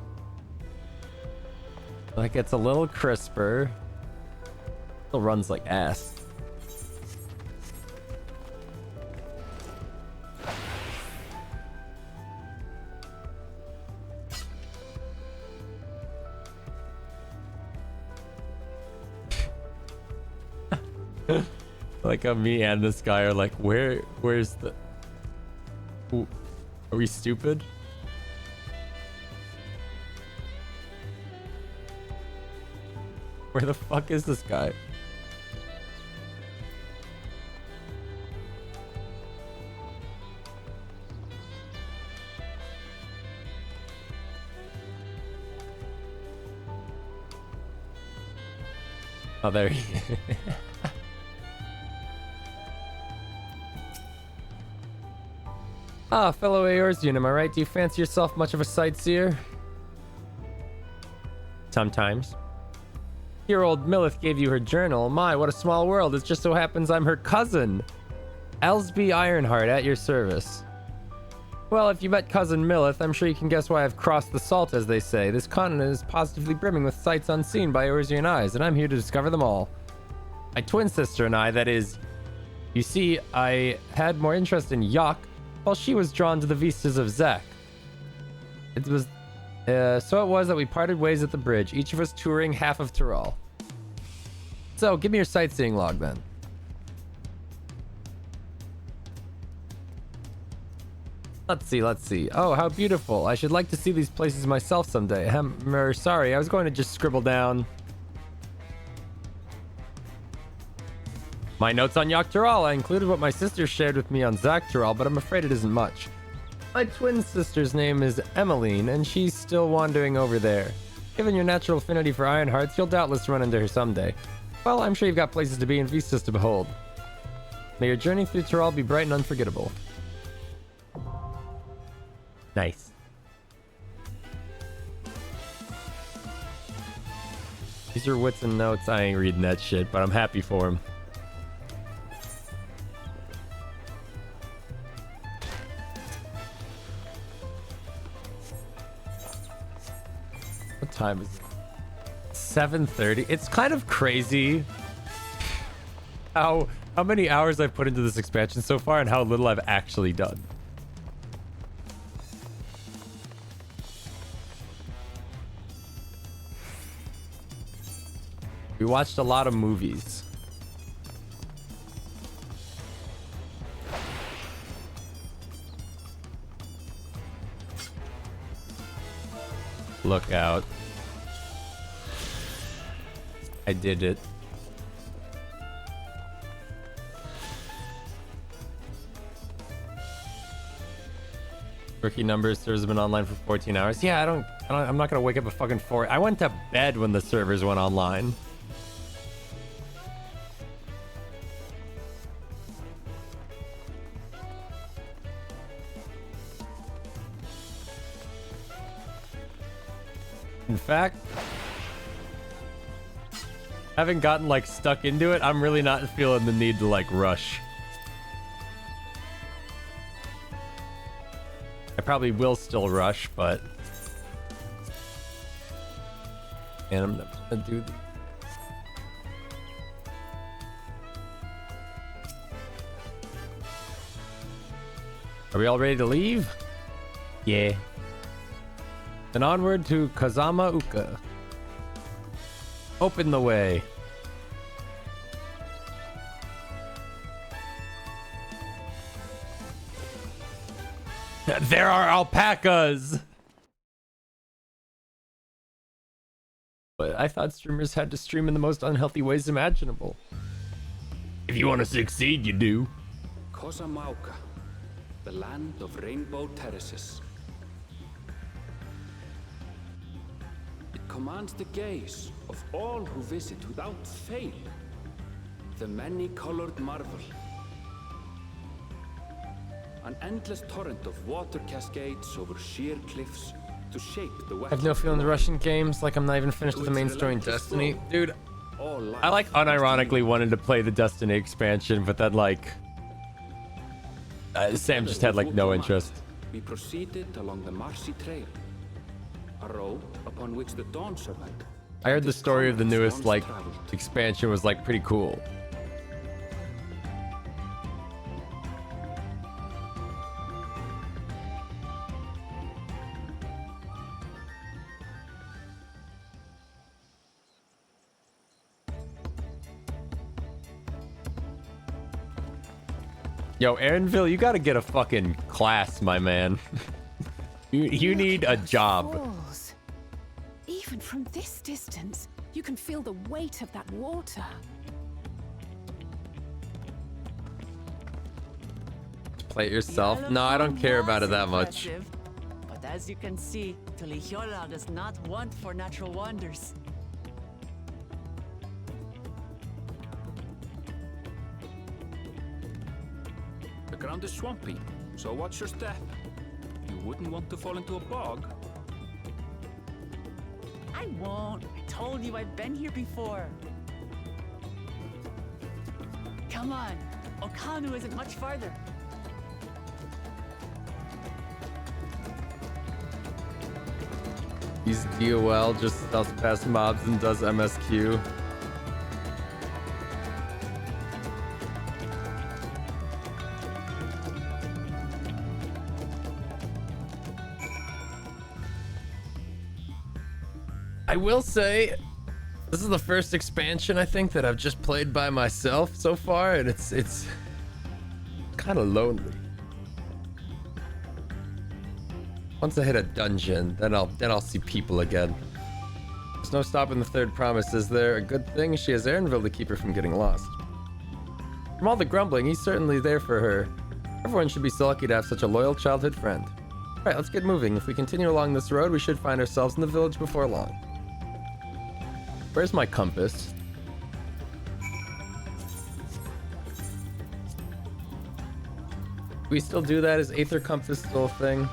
Like, it's a little crisper. Still runs like ass. Like, me and this guy are like, where's the... Ooh, are we stupid? Where the fuck is this guy? Oh, there he is. Ah, fellow Eorzean, am I right? Do you fancy yourself much of a sightseer? Sometimes. Your old Millith gave you her journal. My, what a small world. It just so happens I'm her cousin. Elsby Ironheart, at your service. Well, if you met cousin Millith, I'm sure you can guess why I've crossed the salt, as they say. This continent is positively brimming with sights unseen by Eorzean eyes, and I'm here to discover them all. My twin sister and I, that is... You see, I had more interest in Yok, while she was drawn to the vistas of Zek. It was... so it was that we parted ways at the bridge, each of us touring half of Tural. So, give me your sightseeing log, then. Let's see. Oh, how beautiful. I should like to see these places myself someday. Sorry, I was going to just scribble down my notes on Yogg-Toral. I included what my sister shared with me on Zag-Toral, but I'm afraid it isn't much. My twin sister's name is Emmeline, and she's still wandering over there. Given your natural affinity for Iron Hearts, you'll doubtless run into her someday. Well, I'm sure you've got places to be and vistas to behold. May your journey through Toral be bright and unforgettable. Nice. These are wits and notes. I ain't reading that shit, but I'm happy for him. What time is it? 7:30. It's kind of crazy how many hours I've put into this expansion so far and how little I've actually done. We watched a lot of movies. Look out. I did it. Rookie numbers, servers have been online for 14 hours. Yeah, I'm not gonna wake up at fucking 4. I went to bed when the servers went online. In fact, having gotten like stuck into it, I'm really not feeling the need to like rush. I probably will still rush, but and I'm not gonna do the Are we all ready to leave? Yeah. Then onward to Kazama Uka. Open the way. There are alpacas! But I thought streamers had to stream in the most unhealthy ways imaginable. If you want to succeed, you do. Kazamauka, the land of rainbow terraces. It commands the gaze of all who visit without fail. The many-colored marvel. An endless torrent of water cascades over sheer cliffs to shape the I have no feeling the Russian games, like I'm not even finished with the main story in Destiny. Dude, I like unironically wanted to play the Destiny expansion, but then like Sam just had like no interest. We proceeded along the Marcy Trail, a road upon which the Dawn Servant. I heard the story of the newest like expansion was like pretty cool. Yo, Aaronville, you gotta get a fucking class, my man. you need a job. Falls. Even from this distance, you can feel the weight of that water. Play it yourself? No, I don't care about it that much. But as you can see, Tulihiola does not want for natural wonders. The ground is swampy, so watch your step. You wouldn't want to fall into a bog. I won't. I told you I've been here before. Come on. Okanu isn't much farther. He's DOL, just stealth past mobs and does MSQ. I will say, this is the first expansion I think that I've just played by myself so far, and it's kind of lonely. Once I hit a dungeon, then I'll see people again. There's no stopping the third promise, is there? A good thing she has Erinville to keep her from getting lost. From all the grumbling, he's certainly there for her. Everyone should be so lucky to have such a loyal childhood friend. Alright, let's get moving. If we continue along this road, we should find ourselves in the village before long. Where's my compass? Do we still do that? Is Aether Compass still a thing?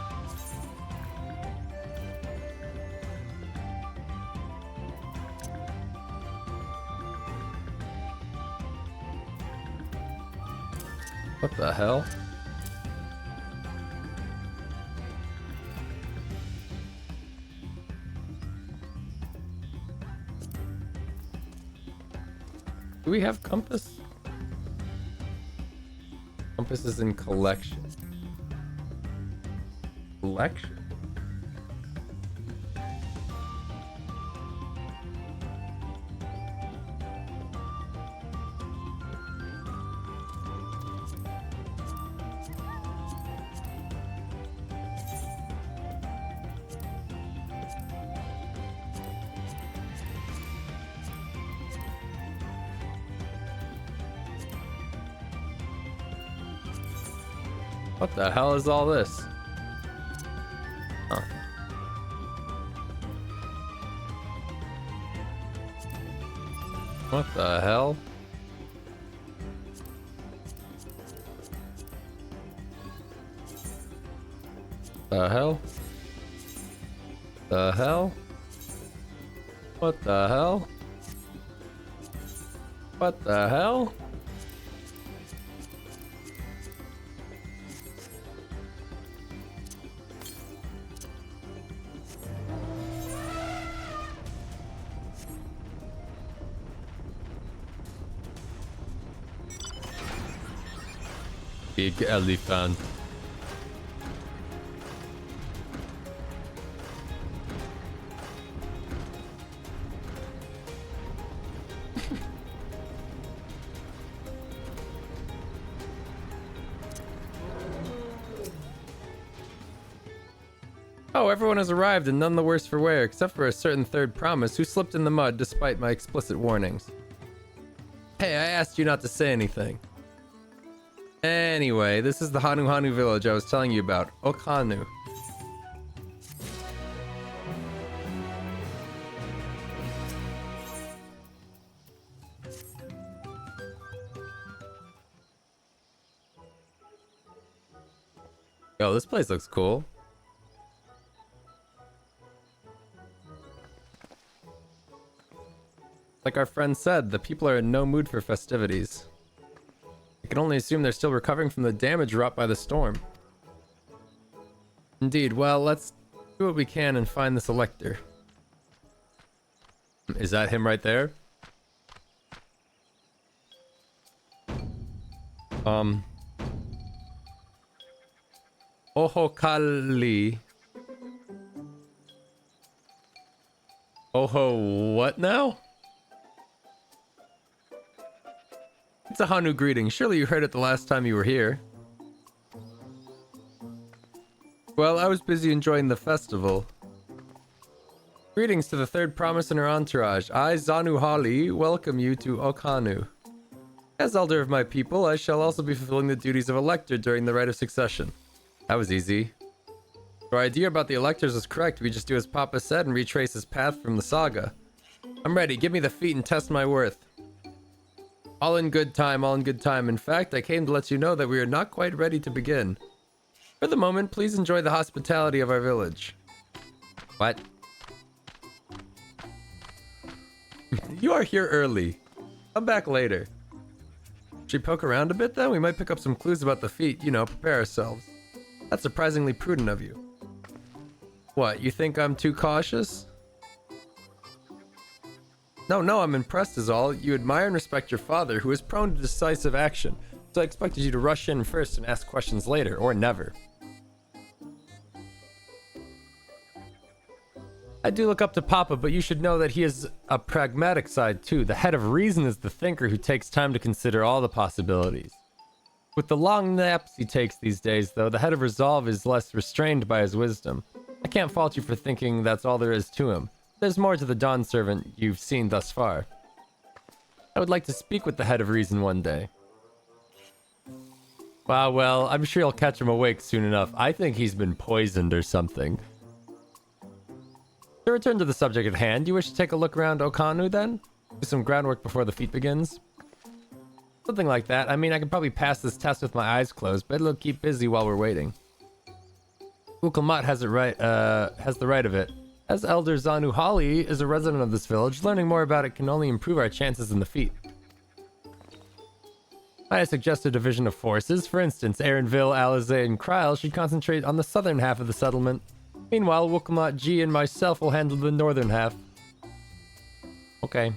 What the hell? Do we have compass? Compass is in collection. Collection? What the hell is all this? Huh. What the hell? The hell? The hell? What the hell? What the hell? Big elephant. Oh, everyone has arrived and none the worse for wear, except for a certain third promise who slipped in the mud despite my explicit warnings. Hey, I asked you not to say anything. Anyway, this is the Hanu village I was telling you about. Okhanu. Yo, this place looks cool. Like our friend said, the people are in no mood for festivities. I can only assume they're still recovering from the damage wrought by the storm. Indeed, well, let's do what we can and find this elector. Is that him right there? Ohokali. Oho, what now? It's a Hanu greeting. Surely you heard it the last time you were here. Well, I was busy enjoying the festival. Greetings to the third promise and her entourage. I, Zanu Hali, welcome you to Okhanu. As elder of my people, I shall also be fulfilling the duties of elector during the rite of succession. That was easy. Your idea about the electors was correct. We just do as Papa said and retrace his path from the saga. I'm ready. Give me the feat and test my worth. All in good time, all in good time. In fact, I came to let you know that we are not quite ready to begin. For the moment, please enjoy the hospitality of our village. What? You are here early. Come back later. Should we poke around a bit then? We might pick up some clues about the feat, you know, prepare ourselves. That's surprisingly prudent of you. What, you think I'm too cautious? No, I'm impressed is all. You admire and respect your father, who is prone to decisive action. So I expected you to rush in first and ask questions later, or never. I do look up to Papa, but you should know that he has a pragmatic side too. The head of reason is the thinker who takes time to consider all the possibilities. With the long naps he takes these days, though, the head of resolve is less restrained by his wisdom. I can't fault you for thinking that's all there is to him. There's more to the Dawn Servant you've seen thus far. I would like to speak with the head of reason one day. Wow, well, I'm sure you'll catch him awake soon enough. I think he's been poisoned or something. To return to the subject at hand, you wish to take a look around Okanu then? Do some groundwork before the feat begins? Something like that. I mean, I could probably pass this test with my eyes closed, but it'll keep busy while we're waiting. Ukalmat has the right of it. As Elder Zanu Hali is a resident of this village, learning more about it can only improve our chances in the feat. I suggest a division of forces. For instance, Aaronville, Alizé, and Kryl should concentrate on the southern half of the settlement. Meanwhile, Wukamat G and myself will handle the northern half. Okay.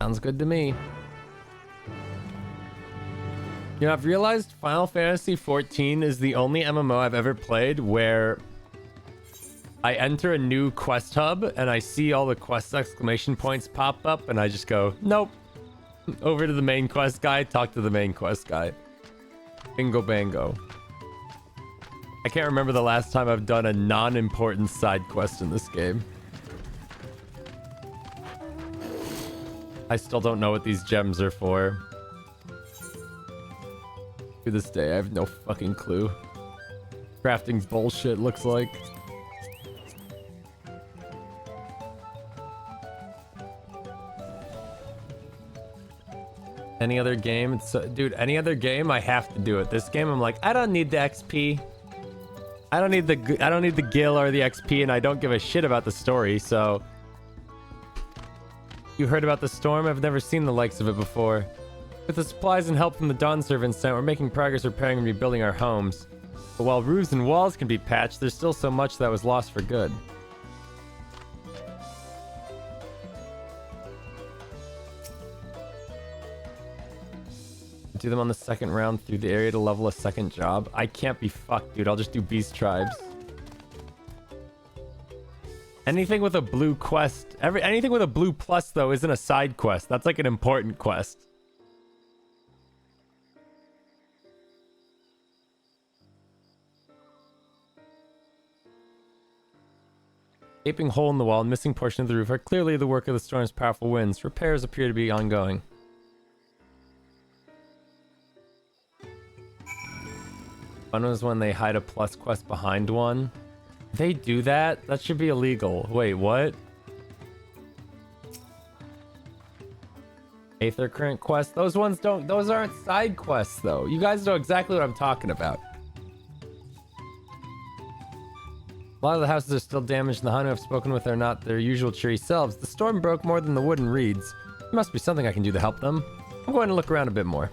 Sounds good to me. You know, I've realized Final Fantasy XIV is the only MMO I've ever played where I enter a new quest hub and I see all the quest exclamation points pop up and I just go, nope. Over to the main quest guy, talk to the main quest guy. Bingo bango. I can't remember the last time I've done a non-important side quest in this game. I still don't know what these gems are for. To this day, I have no fucking clue. Crafting's bullshit, looks like. Any other game? Dude, any other game, I have to do it. This game, I'm like, I don't need the XP. I don't need the gil or the XP, and I don't give a shit about the story, so... You heard about the storm? I've never seen the likes of it before. With the supplies and help from the Dawn Servants sent, we're making progress repairing and rebuilding our homes. But while roofs and walls can be patched, there's still so much that was lost for good. Do them on the second round through the area to level a second job. I can't be fucked, dude. I'll just do Beast Tribes. Anything with a blue quest, anything with a blue plus though isn't a side quest. That's like an important quest. Gaping hole in the wall and missing portion of the roof are clearly the work of the storm's powerful winds. Repairs appear to be ongoing. One was when they hide a plus quest behind one. They do that? That should be illegal. Wait, what? Aether current quest? Those ones don't... Those aren't side quests, though. You guys know exactly what I'm talking about. A lot of the houses are still damaged, and the Hanu I've spoken with are not their usual cheery selves. The storm broke more than the wooden reeds. There must be something I can do to help them. I'm going to look around a bit more.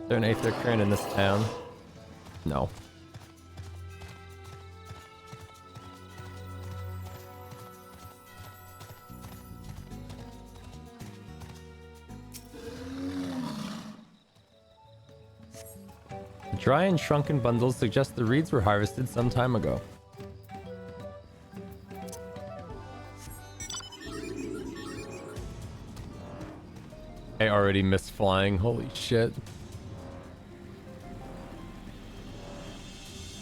Is there an Aether current in this town? No. Dry and shrunken bundles suggest the reeds were harvested some time ago. I already missed flying. Holy shit.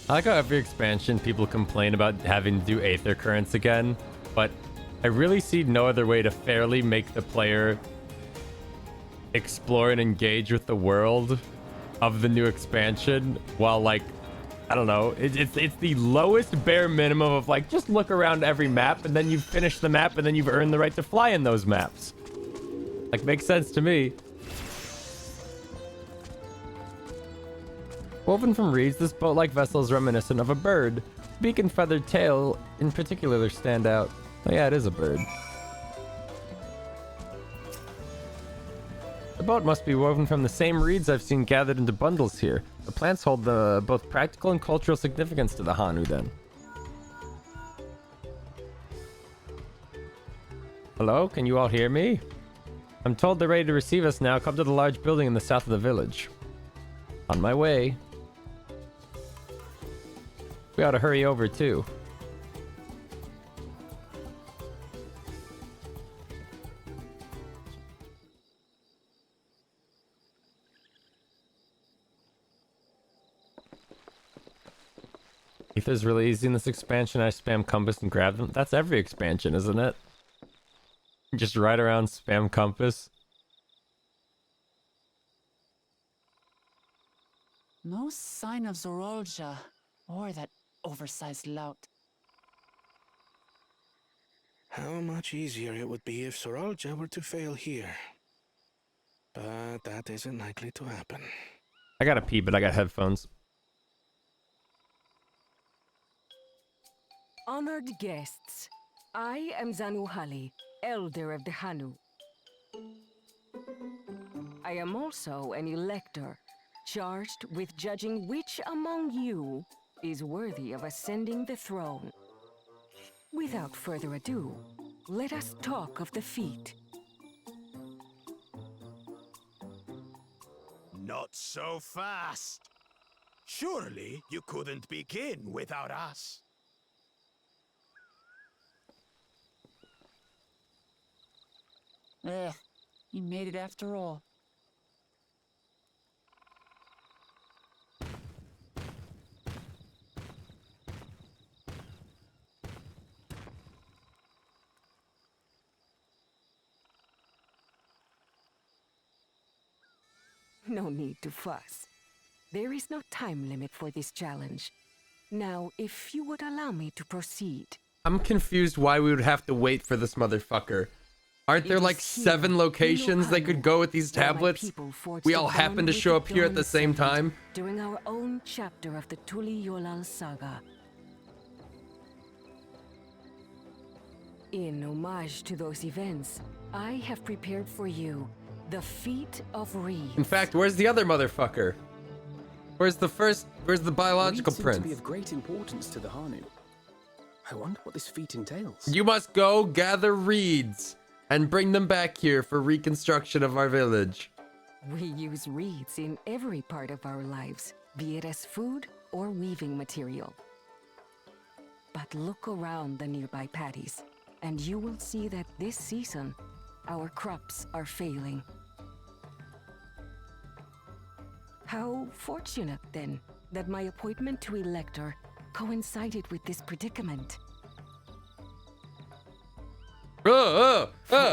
I like how every expansion people complain about having to do Aether currents again, but I really see no other way to fairly make the player explore and engage with the world of the new expansion while, like, I don't know, it's the lowest bare minimum of, like, just look around every map and then you've finished the map and then you've earned the right to fly in those maps. Like, makes sense to me. Woven from reeds, this boat-like vessel is reminiscent of a bird. Beak and feathered tail in particular stand out. Oh yeah, it is a bird. The boat must be woven from the same reeds I've seen gathered into bundles here. The plants hold both practical and cultural significance to the Hanu then. Hello, can you all hear me? I'm told they're ready to receive us now. Come to the large building in the south of the village. On my way. We ought to hurry over too. Ether's really easy in this expansion. I spam compass and grab them. That's every expansion, isn't it? Just ride around, spam compass. No sign of Zorolja or that oversized lout. How much easier it would be if Soralja were to fail here. But that isn't likely to happen. I gotta pee, but I got headphones. Honored guests, I am Zanuhali, Elder of the Hanu. I am also an elector, charged with judging which among you is worthy of ascending the throne. Without further ado, let us talk of the feat. Not so fast. Surely you couldn't begin without us. You made it after all. No need to fuss. There is no time limit for this challenge. Now, if you would allow me to proceed. I'm confused why we would have to wait for this motherfucker. Aren't there like 7 locations they could go with these tablets? We all happen to show up here at the same time. During our own chapter of the Tuli Yolal saga. In homage to those events, I have prepared for you the Feat of Reeds. In fact, where's the other motherfucker? Where's the biological Reeds seem prince? to be of great importance to the Hanu. I wonder what this feat entails. You must go gather reeds and bring them back here for reconstruction of our village. We use reeds in every part of our lives, be it as food or weaving material. But look around the nearby paddies, and you will see that this season, our crops are failing. How fortunate, then, that my appointment to Elector coincided with this predicament.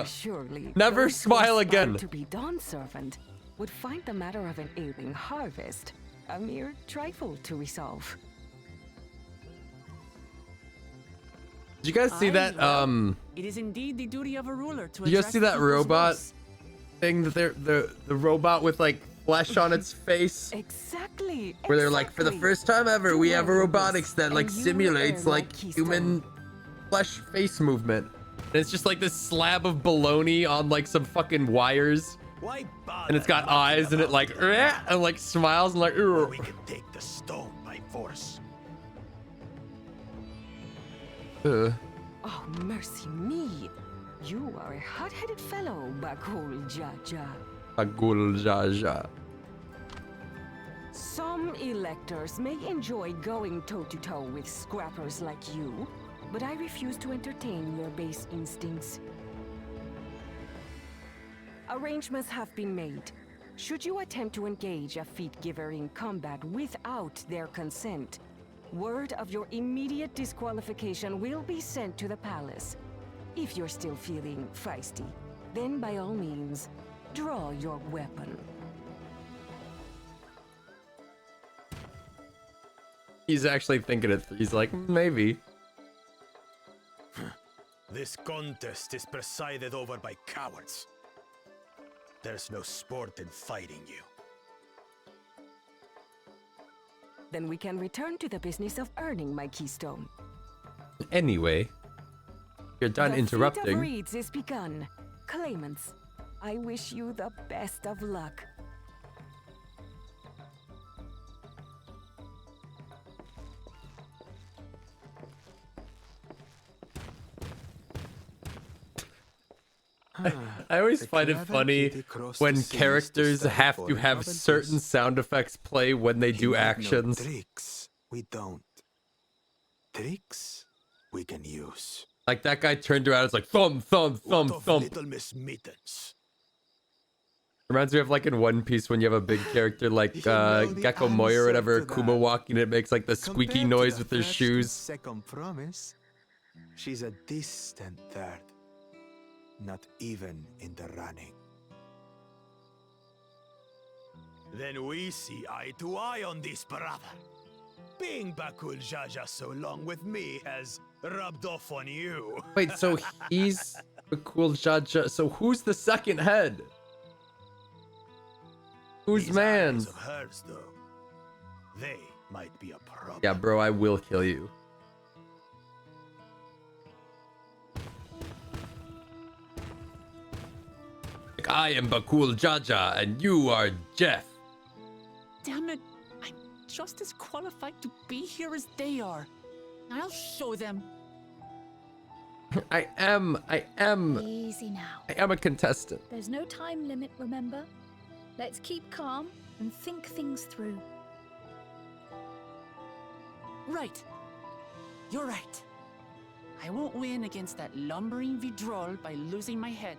Surely, Never those who smile aspire again. to be Dawn Servant would find the matter of an ailing harvest a mere trifle to resolve. Did you guys see that? It is indeed the duty of a ruler to. Did you guys see that address people's robot woes. thing that the robot with like flesh on its face? Exactly. Where they're like, for the first time ever, we have a robotics that like and you simulates earn like that keystone. human flesh face movement. And it's just like this slab of baloney on like some fucking wires. Why bother? And it's got eyes and it like and like smiles and like We can take the stone by force. Oh, mercy me. You are a hot-headed fellow, Bakul Jaja. Agul Jaja. Some electors may enjoy going toe-to-toe with scrappers like you, but I refuse to entertain your base instincts. Arrangements have been made. Should you attempt to engage a feat giver in combat without their consent, word of your immediate disqualification will be sent to the palace. If you're still feeling feisty, then by all means, draw your weapon. He's actually thinking it. He's like, maybe. This contest is presided over by cowards. There's no sport in fighting you. Then we can return to the business of earning my keystone. Anyway, you're done The Feat of interrupting. Reeds is begun. Claimants, I wish you the best of luck. I always find it funny when characters have to have certain sound effects play when they do actions. Tricks we don't. Tricks we can use. Like that guy turned around, it's like thump, thump, thump, What of thump. little Miss Mittens? Reminds me of like in One Piece when you have a big character like Gecko Moy or whatever, Kuma walking, it makes like the squeaky noise with their shoes. Second promise, she's a distant third. Not even in the running. Then we see eye to eye on this, brother. Being Bakul Jaja so long with me has rubbed off on you. Wait, so he's the cool Jaja. So who's the second head? Who's man's? Of hers, though. They might be a problem. Yeah, bro, I will kill you. Like, I am Bakul Jaja, and you are Jeff. Damn it. I'm just as qualified to be here as they are. I'll show them. I am. Easy now. I am a contestant. There's no time limit, remember? Let's keep calm and think things through. Right. You're right. I won't win against that lumbering Vidrol by losing my head.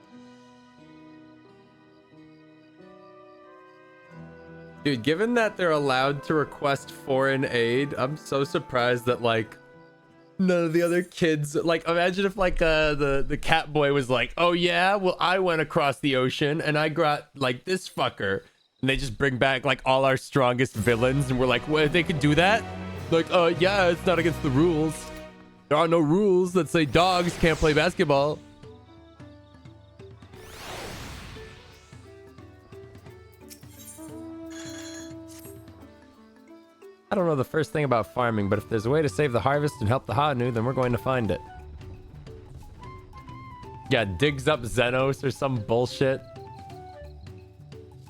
Dude, given that they're allowed to request foreign aid, I'm so surprised that like none of the other kids, like imagine if like the cat boy was like, oh yeah, well I went across the ocean and I got like this fucker, and they just bring back like all our strongest villains and we're like, what, they could do that? Like, yeah, it's not against the rules. There are no rules that say dogs can't play basketball. I don't know the first thing about farming, but if there's a way to save the harvest and help the Hanu, then we're going to find it. Yeah, digs up Xenos or some bullshit.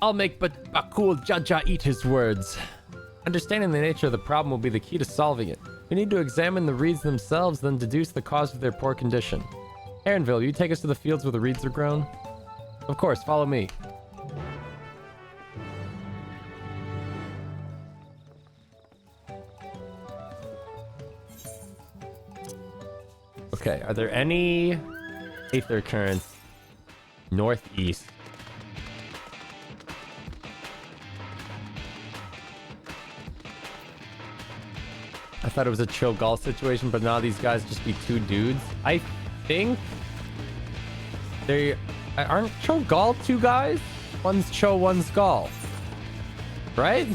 I'll make Bakul Jaja eat his words. Understanding the nature of the problem will be the key to solving it. We need to examine the reeds themselves, then deduce the cause of their poor condition. Aaronville, you take us to the fields where the reeds are grown? Of course, follow me. Okay, are there any Aether currents northeast? I thought it was a chill golf situation, but now these guys just be two dudes. I think they aren't Cho'Gall two guys? One's Cho, one's Gall. Right?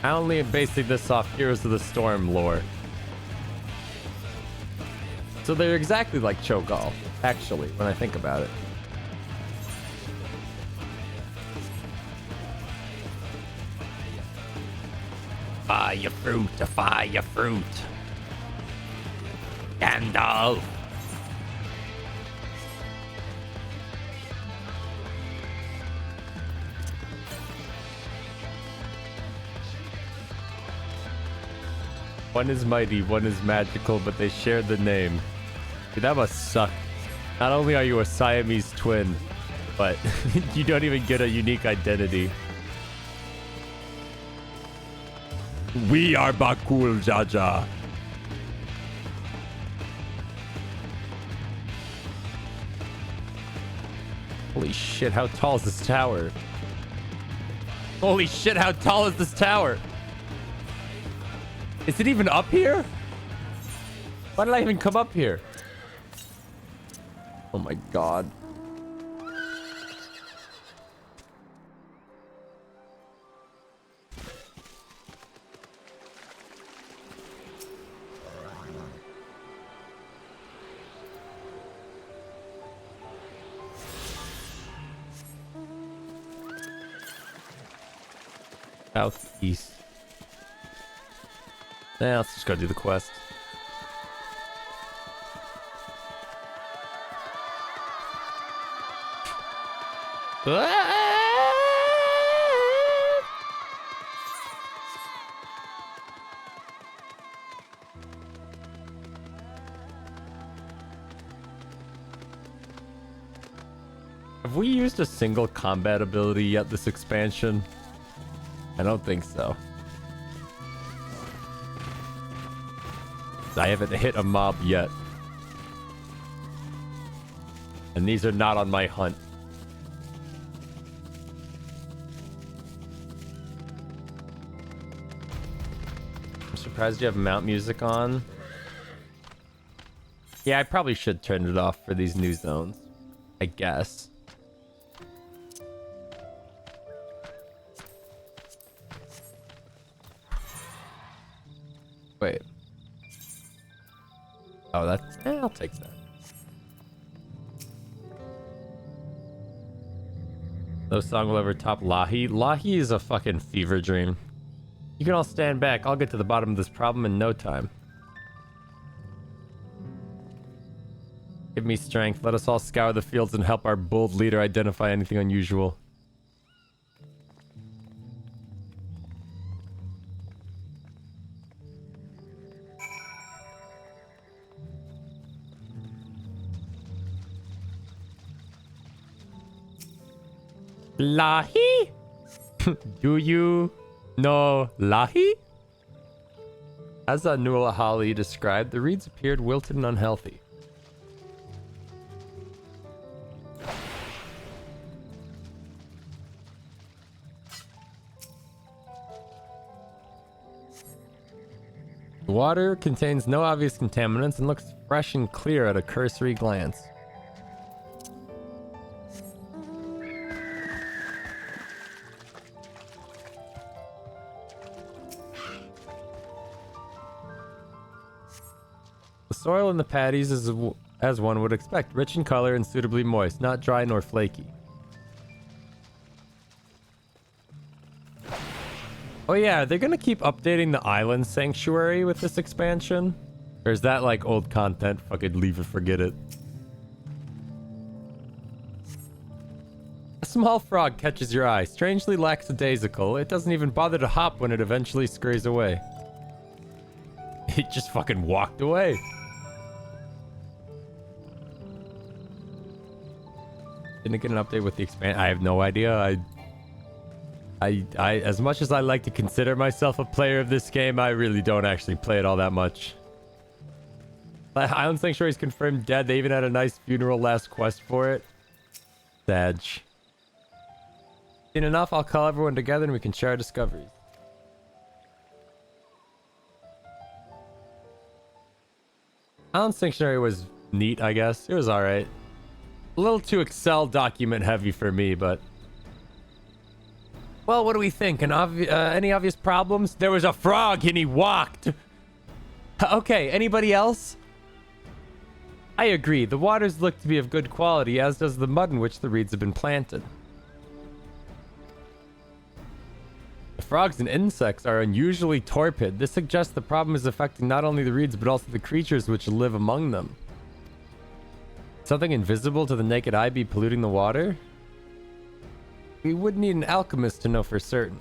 I only basing this off Heroes of the Storm lore. So they're exactly like Cho'Gall, actually, when I think about it. Fire fruit, fire fruit. Gandalf. One is mighty, one is magical, but they share the name. Dude, that must suck. Not only are you a Siamese twin, but you don't even get a unique identity. We are Bakul Jaja. Holy shit, how tall is this tower? Holy shit, how tall is this tower? Is it even up here? Why did I even come up here? Oh my god. Southeast. Yeah, let's just go do the quest. Have we used a single combat ability yet this expansion? I don't think so. I haven't hit a mob yet. And these are not on my hunt. I'm surprised you have mount music on. Yeah, I probably should turn it off for these new zones, I guess. Wait. Oh, that's... I'll take that. No song will ever top Lahi. Lahi is a fucking fever dream. You can all stand back. I'll get to the bottom of this problem in no time. Give me strength. Let us all scour the fields and help our bold leader identify anything unusual. Lahi? Do you know Lahi? As Anul Ahali described, the reeds appeared wilted and unhealthy. The water contains no obvious contaminants and looks fresh and clear at a cursory glance. The soil in the paddies is, as one would expect, rich in color and suitably moist, not dry nor flaky. Oh yeah, they're gonna keep updating the island sanctuary with this expansion? Or is that like old content? Fucking leave it, forget it. A small frog catches your eye, strangely lackadaisical. It doesn't even bother to hop when it eventually scurries away. It just fucking walked away. Didn't get an update with the expand. I have no idea. I as much as I like to consider myself a player of this game, I really don't actually play it all that much. Island Sanctuary's confirmed dead. They even had a nice funeral last quest for it. Sag. Soon enough, I'll call everyone together and we can share our discoveries. Island Sanctuary was neat, I guess. It was alright. A little too Excel document heavy for me, but... Well, what do we think? Any obvious problems? There was a frog and he walked. Okay, anybody else? I agree. The waters look to be of good quality, as does the mud in which the reeds have been planted. The frogs and insects are unusually torpid. This suggests the problem is affecting not only the reeds, but also the creatures which live among them. Something invisible to the naked eye be polluting the water? We would need an alchemist to know for certain.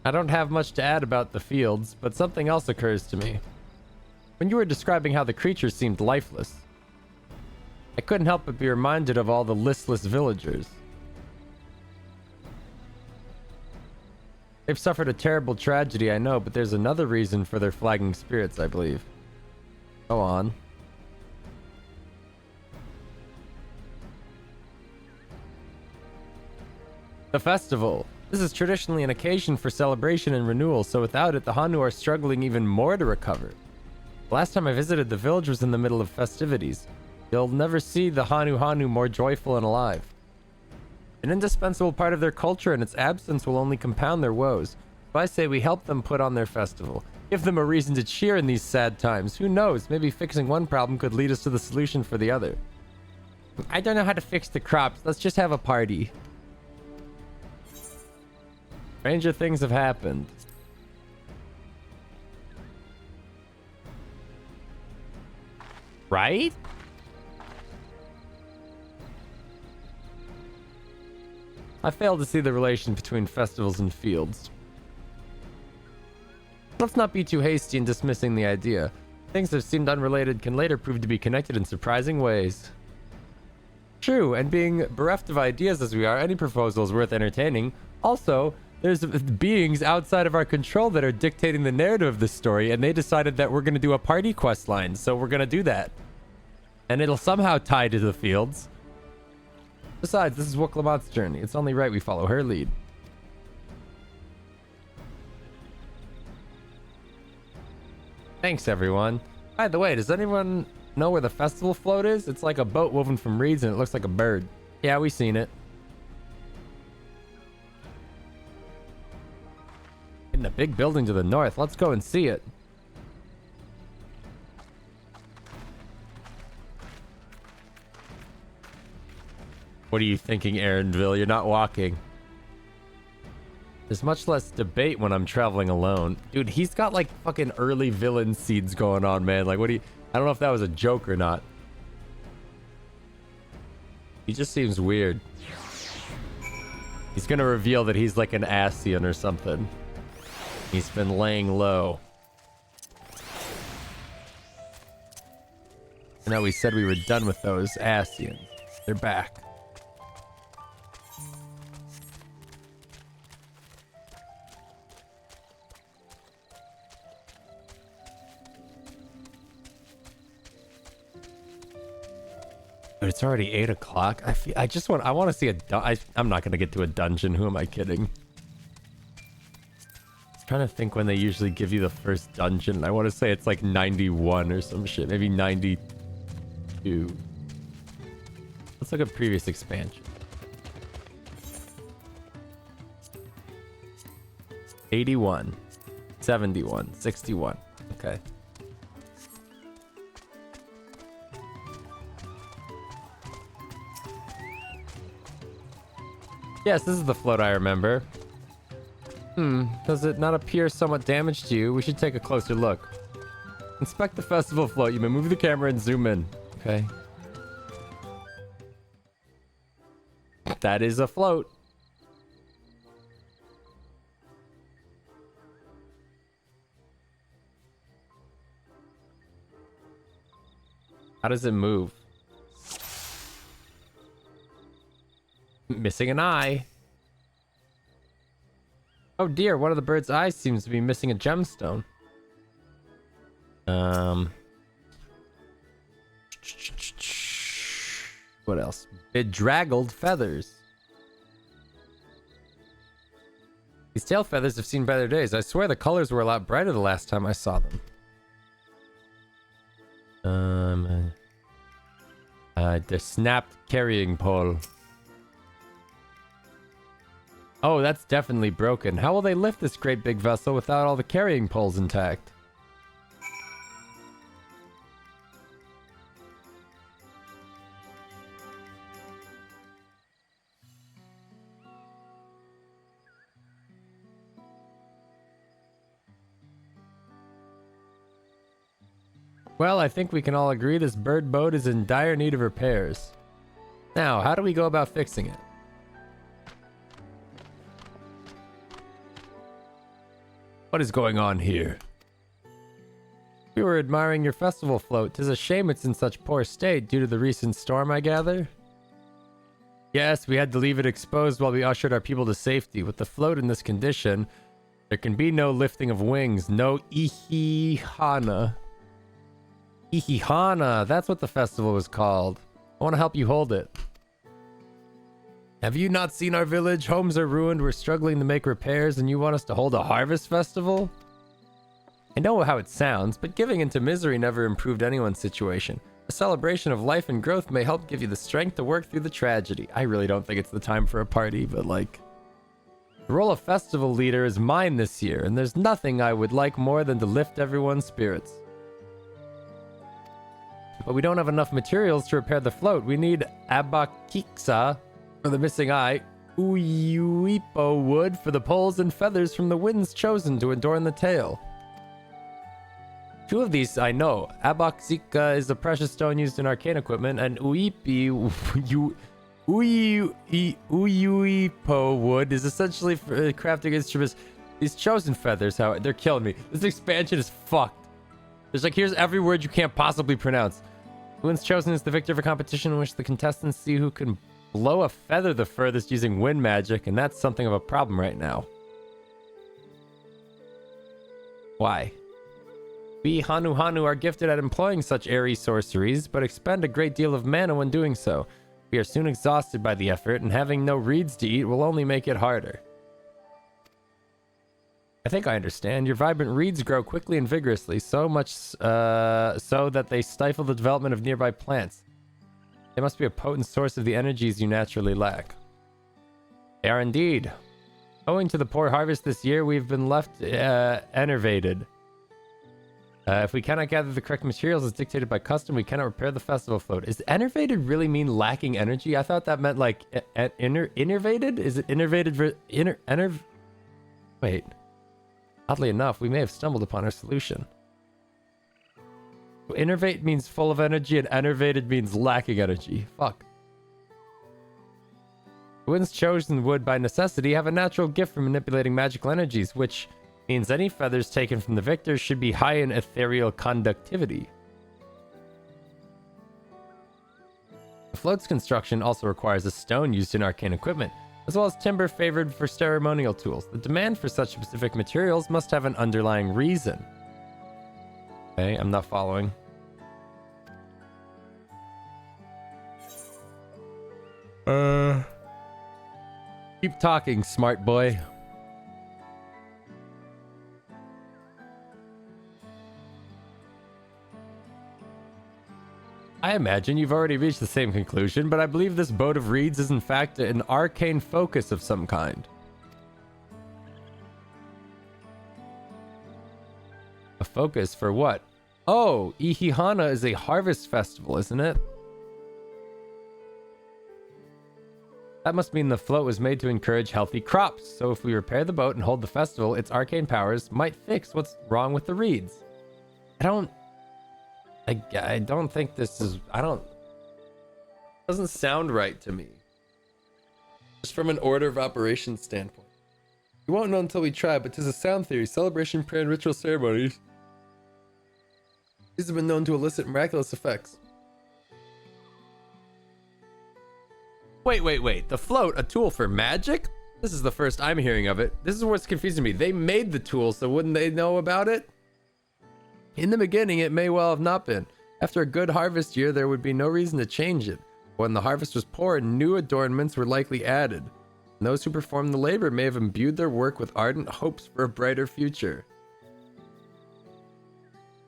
I don't have much to add about the fields, but something else occurs to me. When you were describing how the creatures seemed lifeless, I couldn't help but be reminded of all the listless villagers. They've suffered a terrible tragedy, I know, but there's another reason for their flagging spirits, I believe. Go on. The festival. This is traditionally an occasion for celebration and renewal, so without it, the Hanu are struggling even more to recover. Last time I visited, the village was in the middle of festivities. You'll never see the Hanu more joyful and alive. An indispensable part of their culture, and its absence will only compound their woes. So I say we help them put on their festival. Give them a reason to cheer in these sad times. Who knows? Maybe fixing one problem could lead us to the solution for the other. I don't know how to fix the crops. Let's just have a party. Stranger things have happened. Right? I fail to see the relation between festivals and fields. Let's not be too hasty in dismissing the idea. Things that seemed unrelated can later prove to be connected in surprising ways. True, and being bereft of ideas as we are, any proposal is worth entertaining. Also, there's beings outside of our control that are dictating the narrative of this story, and they decided that we're going to do a party quest line, so we're going to do that. And it'll somehow tie to the fields. Besides, this is Woklamat's journey. It's only right we follow her lead. Thanks, everyone. By the way, does anyone know where the festival float is? It's like a boat woven from reeds and it looks like a bird. Yeah, we've seen it. In the big building to the north. Let's go and see it. What are you thinking, Aaronville? You're not walking. There's much less debate when I'm traveling alone. Dude, he's got like fucking early villain seeds going on, man. Like, what do you... I don't know if that was a joke or not. He just seems weird. He's gonna reveal that he's like an Ascian or something. He's been laying low. I know we said we were done with those Ascians. They're back. But it's already 8 o'clock. I want to see a I'm not going to get to a dungeon. Who am I kidding? I was trying to think when they usually give you the first dungeon. I want to say it's like 91 or some shit. Maybe 92. Let's look at previous expansion. 81. 71. 61. Okay. Yes, this is the float I remember. Does it not appear somewhat damaged to you? We should take a closer look. Inspect the festival float. You may move the camera and zoom in. Okay. That is a float. How does it move? Missing an eye. Oh dear, one of the bird's eyes seems to be missing a gemstone. What else? Bedraggled feathers. These tail feathers have seen better days. I swear the colors were a lot brighter the last time I saw them. The snapped carrying pole. Oh, that's definitely broken. How will they lift this great big vessel without all the carrying poles intact? Well, I think we can all agree this bird boat is in dire need of repairs. Now, how do we go about fixing it? What is going on here? We were admiring your festival float. 'Tis a shame it's in such poor state due to the recent storm, I gather? Yes, we had to leave it exposed while we ushered our people to safety. With the float in this condition, there can be no lifting of wings, no ihihana. Ihihana, that's what the festival was called. I want to help you hold it. Have you not seen our village? Homes are ruined, we're struggling to make repairs, and you want us to hold a harvest festival? I know how it sounds, but giving into misery never improved anyone's situation. A celebration of life and growth may help give you the strength to work through the tragedy. I really don't think it's the time for a party, but like... The role of festival leader is mine this year, and there's nothing I would like more than to lift everyone's spirits. But we don't have enough materials to repair the float. We need abakiksa for the missing eye, uyuipo wood for the poles, and feathers from the winds chosen to adorn the tail. 2 of these I know. Abaxika is a precious stone used in arcane equipment, and uyuipo wood is essentially for crafting instruments. These chosen feathers, they're killing me. This expansion is fucked. There's like, here's every word you can't possibly pronounce. The winds chosen is the victor of a competition in which the contestants see who can blow a feather the furthest using wind magic, and that's something of a problem right now. Why? We Hanu Hanu are gifted at employing such airy sorceries, but expend a great deal of mana when doing so. We are soon exhausted by the effort, and having no reeds to eat will only make it harder. I think I understand. Your vibrant reeds grow quickly and vigorously, so much so that they stifle the development of nearby plants. They must be a potent source of the energies you naturally lack. They are indeed. Owing to the poor harvest this year, we've been left enervated. If we cannot gather the correct materials as dictated by custom, we cannot repair the festival float. Is enervated really mean lacking energy? I thought that meant like innervated? Is it innervated? Wait. Oddly enough, we may have stumbled upon our solution. Innervate means full of energy, and enervated means lacking energy. Fuck. The winds chosen would, by necessity, have a natural gift for manipulating magical energies, which means any feathers taken from the victors should be high in ethereal conductivity. The float's construction also requires a stone used in arcane equipment, as well as timber favored for ceremonial tools. The demand for such specific materials must have an underlying reason. Okay, I'm not following. Keep talking, smart boy. I imagine you've already reached the same conclusion, but I believe this boat of reeds is in fact an arcane focus of some kind. A focus for what? Oh, Ihihana is a harvest festival, isn't it? That must mean the float was made to encourage healthy crops, so if we repair the boat and hold the festival, its arcane powers might fix what's wrong with the reeds. I don't think this is... doesn't sound right to me. Just from an order of operations standpoint. We won't know until we try, but 'tis a sound theory. Celebration, prayer, and ritual ceremonies. These have been known to elicit miraculous effects. Wait. The float, a tool for magic? This is the first I'm hearing of it. This is what's confusing me. They made the tool, so wouldn't they know about it? In the beginning, it may well have not been. After a good harvest year, there would be no reason to change it. When the harvest was poor, new adornments were likely added. And those who performed the labor may have imbued their work with ardent hopes for a brighter future.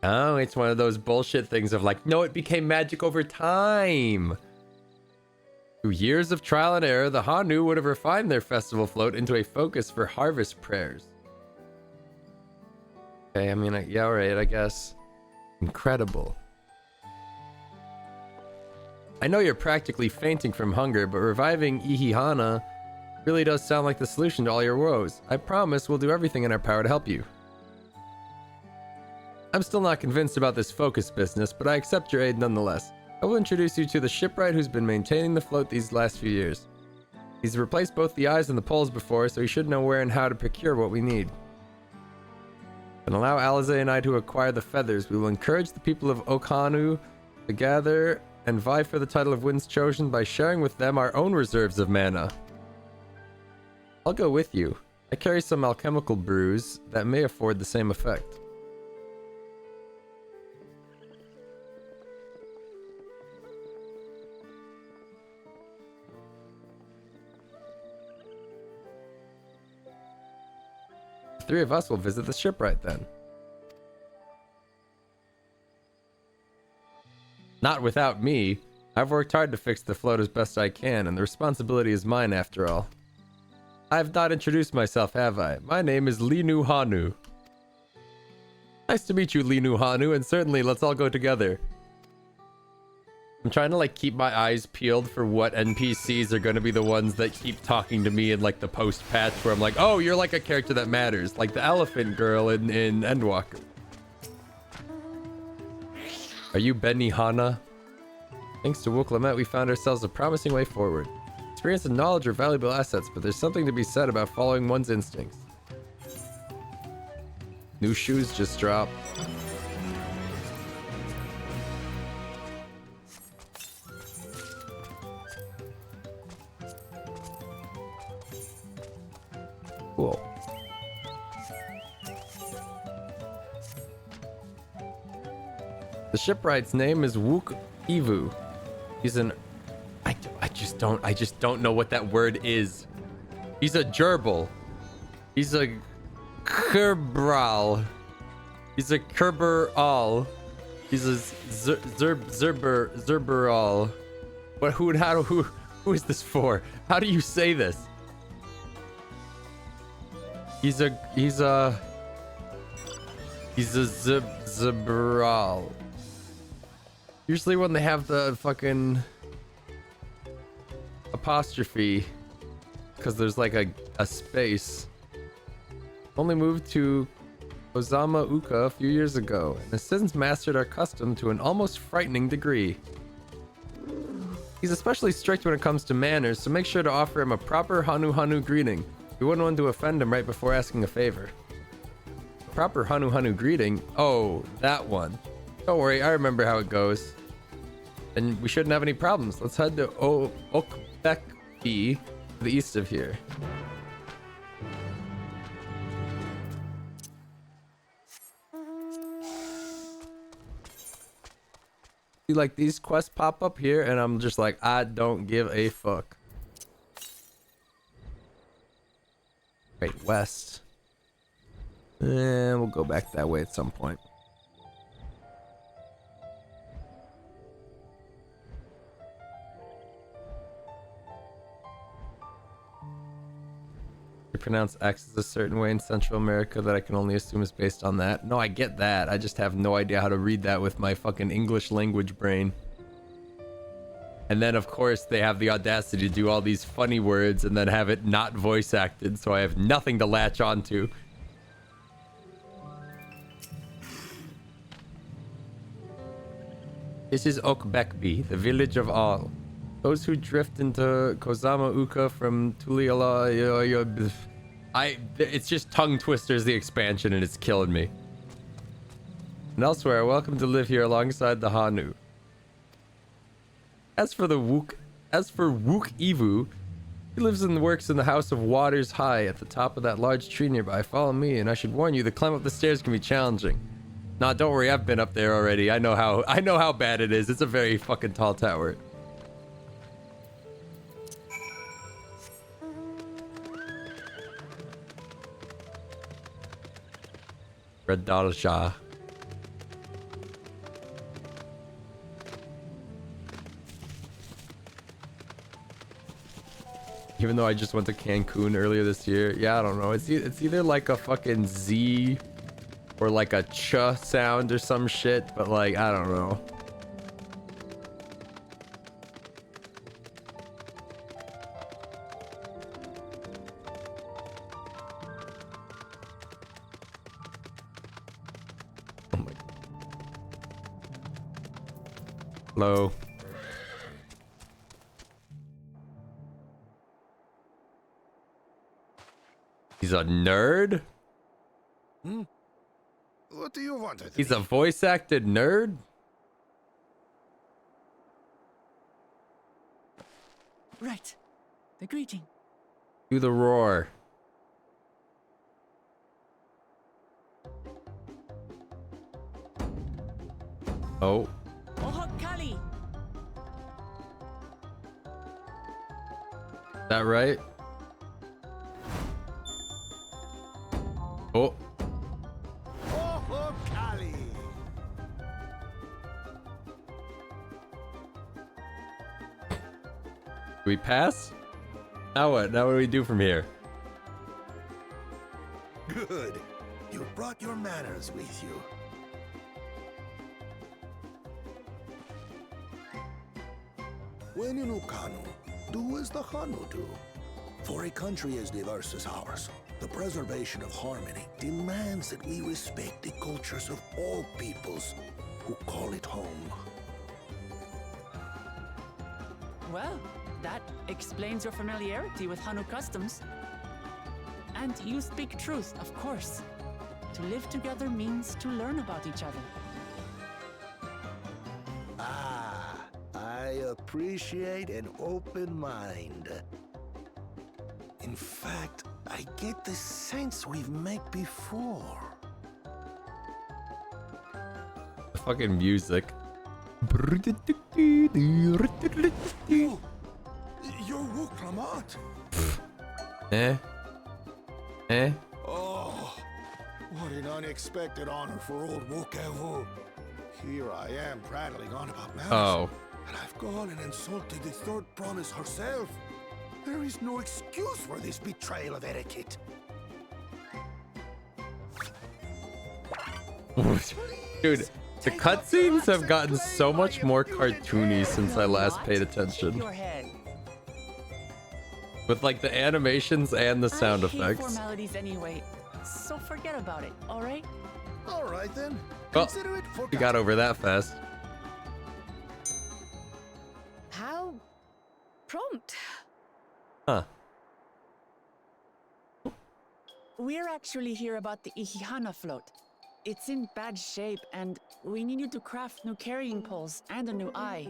Oh, it's one of those bullshit things of like, no, it became magic over time. Through years of trial and error, the Hanu would have refined their festival float into a focus for harvest prayers. Okay, I mean, yeah, alright, I guess. Incredible. I know you're practically fainting from hunger, but reviving Ihihana really does sound like the solution to all your woes. I promise we'll do everything in our power to help you. I'm still not convinced about this focus business, but I accept your aid nonetheless. I will introduce you to the shipwright who's been maintaining the float these last few years. He's replaced both the eyes and the poles before, so he should know where and how to procure what we need. And allow Alize and I to acquire the feathers. We will encourage the people of Okhanu to gather and vie for the title of Winds Chosen by sharing with them our own reserves of mana. I'll go with you. I carry some alchemical brews that may afford the same effect. The three of us will visit the shipwright then. Not without me. I've worked hard to fix the float as best I can, and the responsibility is mine after all. I've not introduced myself, have I? My name is Linu Hanu. Nice to meet you, Linu Hanu, and certainly let's all go together. I'm trying to like keep my eyes peeled for what NPCs are going to be the ones that keep talking to me in like the post patch where I'm like, oh, you're like a character that matters, like the elephant girl in Endwalker. Are you Benihana? Thanks to Wuklamette, we found ourselves a promising way forward. Experience and knowledge are valuable assets, but there's something to be said about following one's instincts. New shoes just dropped. Cool. The shipwright's name is Wook Ivu. He's an... I just don't know what that word is. He's a gerbil. He's a kerbral. He's a kerberal. He's a zerberal. But who is this for? How do you say this? He's a zebral. Usually when they have the fucking apostrophe, because there's like a space. Only moved to Ozama Uka a few years ago, and has since mastered our custom to an almost frightening degree. He's especially strict when it comes to manners, so make sure to offer him a proper Hanu greeting. You wouldn't want to offend him right before asking a favor. Proper Hanu greeting? Oh, that one. Don't worry, I remember how it goes. And we shouldn't have any problems. Let's head to Okbekbi, to the east of here. See, like, these quests pop up here, and I'm just like, I don't give a fuck. Wait, west. And we'll go back that way at some point. You pronounce X as a certain way in Central America that I can only assume is based on that. No, I get that. I just have no idea how to read that with my fucking English language brain. And then, of course, they have the audacity to do all these funny words and then have it not voice acted, so I have nothing to latch onto. This is Okbekbi, the village of all. Those who drift into Kozama Uka from Tuliala... It's just tongue twisters, the expansion, and it's killing me. And elsewhere, welcome to live here alongside the Hanu. As for Wook Ivu, he lives and works in the House of Waters High at the top of that large tree nearby. Follow me, and I should warn you, the climb up the stairs can be challenging. Nah, don't worry, I've been up there already. I know how bad it is. It's a very fucking tall tower. Red Dalsha. Even though I just went to Cancun earlier this year. Yeah, I don't know. It's either like a fucking Z or like a ch sound or some shit, but like, I don't know. Oh my. Hello. He's a nerd? What do you want? He's a voice acted nerd? Right. The greeting. Do the roar. Oh. Ohokali. Is that right? Oh. Ohokali. Do we pass? Now what? Now what do we do from here? Good. You brought your manners with you. When in Ukanu, do as the Hanu do. For a country as diverse as ours, the preservation of harmony demands that we respect the cultures of all peoples who call it home. Well, that explains your familiarity with Hanu customs. And you speak truth, of course. To live together means to learn about each other. Ah, I appreciate an open mind. In fact, I get the sense we've met before. fucking music. You're Wuklamat. Eh? Eh? Oh, what an unexpected honor for old Wukevu. Here I am prattling on about manners. Oh. And I've gone and insulted the third promise herself. There is no excuse for this betrayal of etiquette. Dude, the cutscenes have gotten so much more cartoony since I last paid attention. With like the animations and the sound I hate effects. formalities anyway, so forget about it, all right? All right then. Well, Consider it we got over that fast. How prompt. Huh. We're actually here about the Ihihana float. It's in bad shape, and we need you to craft new carrying poles and a new eye.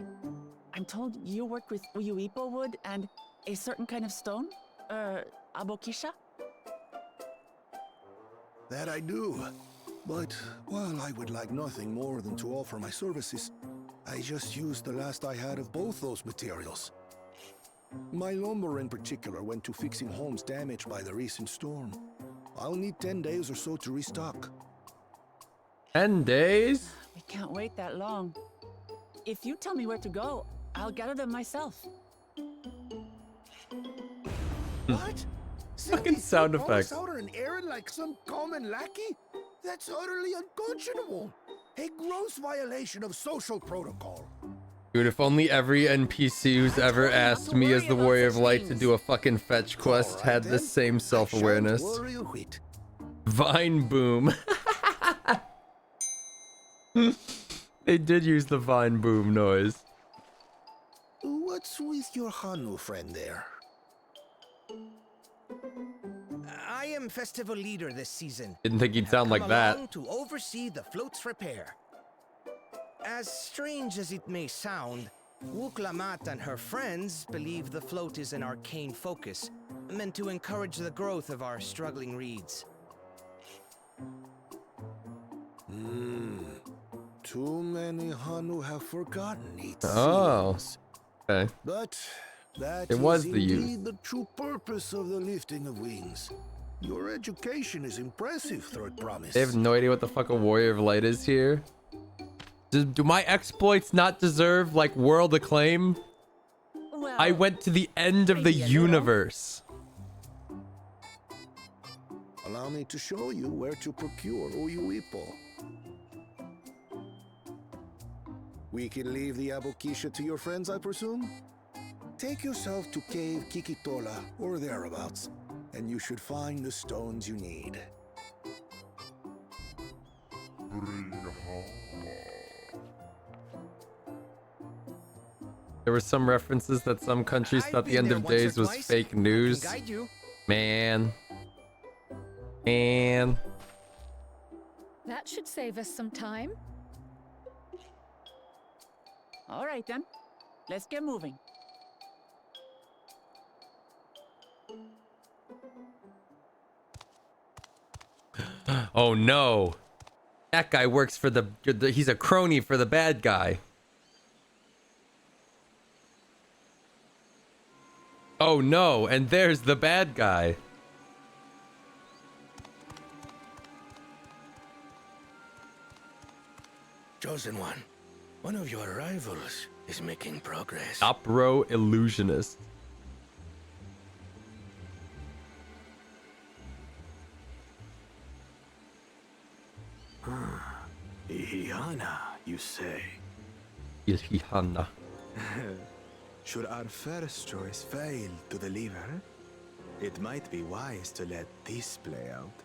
I'm told you work with Uyuipo wood and a certain kind of stone? Abokisha? That I do. But while I would like nothing more than to offer my services, I just used the last I had of both those materials. My lumber in particular went to fixing homes damaged by the recent storm. I'll need 10 days or so to restock. 10 days? We can't wait that long. If you tell me where to go, I'll gather them myself. What? Fucking sound effects. Out on an errand like some common lackey? That's utterly unconscionable. A gross violation of social protocol. Dude, if only every NPC who's ever asked me as the Warrior of Light to do a fucking fetch quest had the same self-awareness. Vine boom. They did use the vine boom noise. What's with your Hanu friend there? I am festival leader this season. Didn't think he'd sound like that. Along to oversee the float's repair. As strange as it may sound, Wuklamat and her friends believe the float is an arcane focus, meant to encourage the growth of our struggling reeds. Too many Hanu have forgotten it. Oh. Okay. But that It was is the youth. indeed the true purpose of the lifting of wings. Your education is impressive, Third Promise. They have no idea what the fuck a Warrior of Light is here. Do my exploits not deserve like world acclaim? Well, I went to the end of the universe. Allow me to show you where to procure Uyuipo. We can leave the Abokisha to your friends, I presume? Take yourself to Cave Kikitola or thereabouts, and you should find the stones you need. There were some references that some countries thought the end of days was fake news. Man. Man. That should save us some time. all right then. Let's get moving. Oh no. That guy works for the he's a crony for the bad guy. Oh no, and there's the bad guy. Chosen one of your rivals is making progress. Opro illusionist. Ihihana, you say? Ihihana. Should our first choice fail to deliver, it might be wise to let this play out.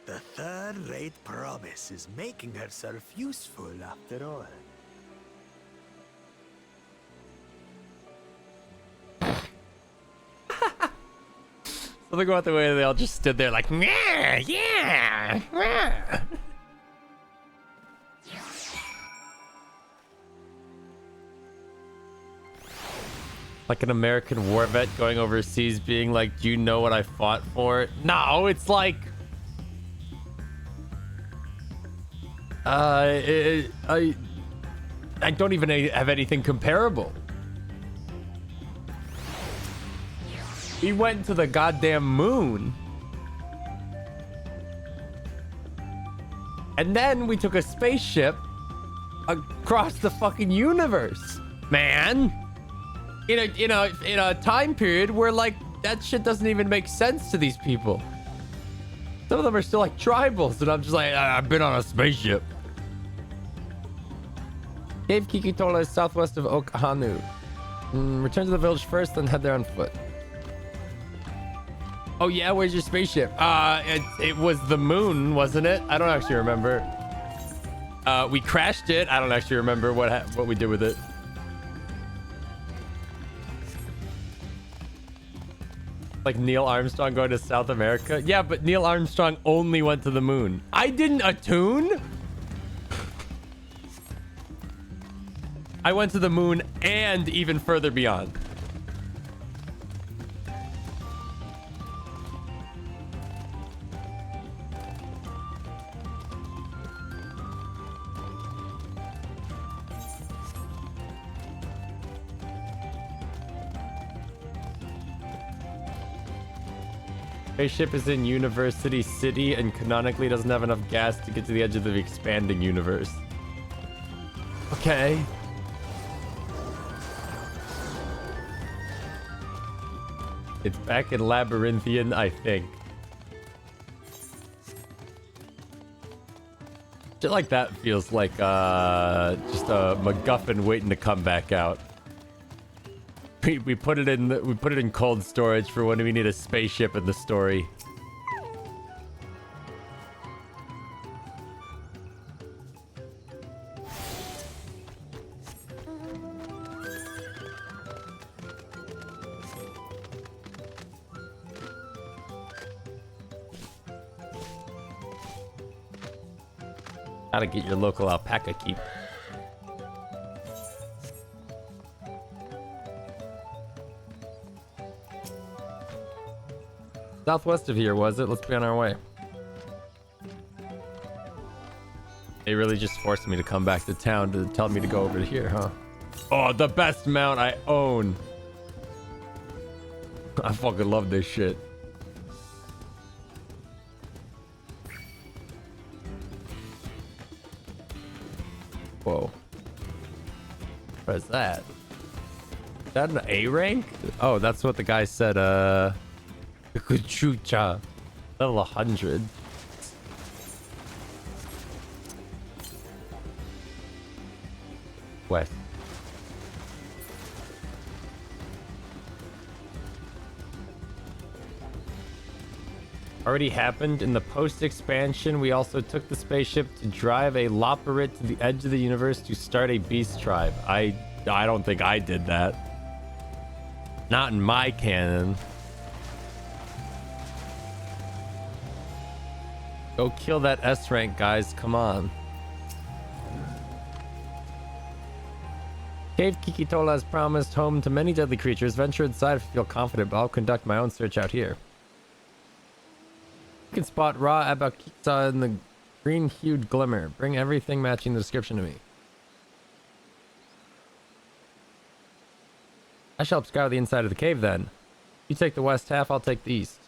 The third-rate promise is making herself useful after all. Something about the way they all just stood there like, yeah, yeah, yeah. Like an American war vet going overseas being like, do you know what I fought for? No, it's like... I don't even have anything comparable. We went to the goddamn moon. And then we took a spaceship across the fucking universe, man. In a time period where like that shit doesn't even make sense to these people. Some of them are still like tribals, and I'm just like, I've been on a spaceship. Cave Kikitola is southwest of Okahanu. Return to the village first, then head there on foot. Oh yeah, where's your spaceship? It was the moon, wasn't it? I don't actually remember. We crashed it. I don't actually remember what we did with it. Like Neil Armstrong going to South America? Yeah, but Neil Armstrong only went to the moon. I didn't attune. I went to the moon and even further beyond. Spaceship is in University City and canonically doesn't have enough gas to get to the edge of the expanding universe. Okay. It's back in Labyrinthian, I think. Shit like that feels like just a MacGuffin waiting to come back out. We put it in cold storage for when we need a spaceship in the story. Gotta get your local alpaca keep. Southwest of here, was it? Let's be on our way. They really just forced me to come back to town to tell me to go over to here, huh? Oh, the best mount I own. I fucking love this shit. Whoa. What is that? Is that an A rank? Oh, that's what the guy said, Kuchucha. Level 100. West. Already happened in the post-expansion. We also took the spaceship to drive a Loperit to the edge of the universe to start a beast tribe. I don't think I did that. Not in my canon. Go kill that S rank, guys. Come on. Cave Kikitola has promised home to many deadly creatures. Venture inside if you feel confident, but I'll conduct my own search out here. You can spot raw Abakita in the green-hued glimmer. Bring everything matching the description to me. I shall help scour the inside of the cave then. You take the west half, I'll take the east.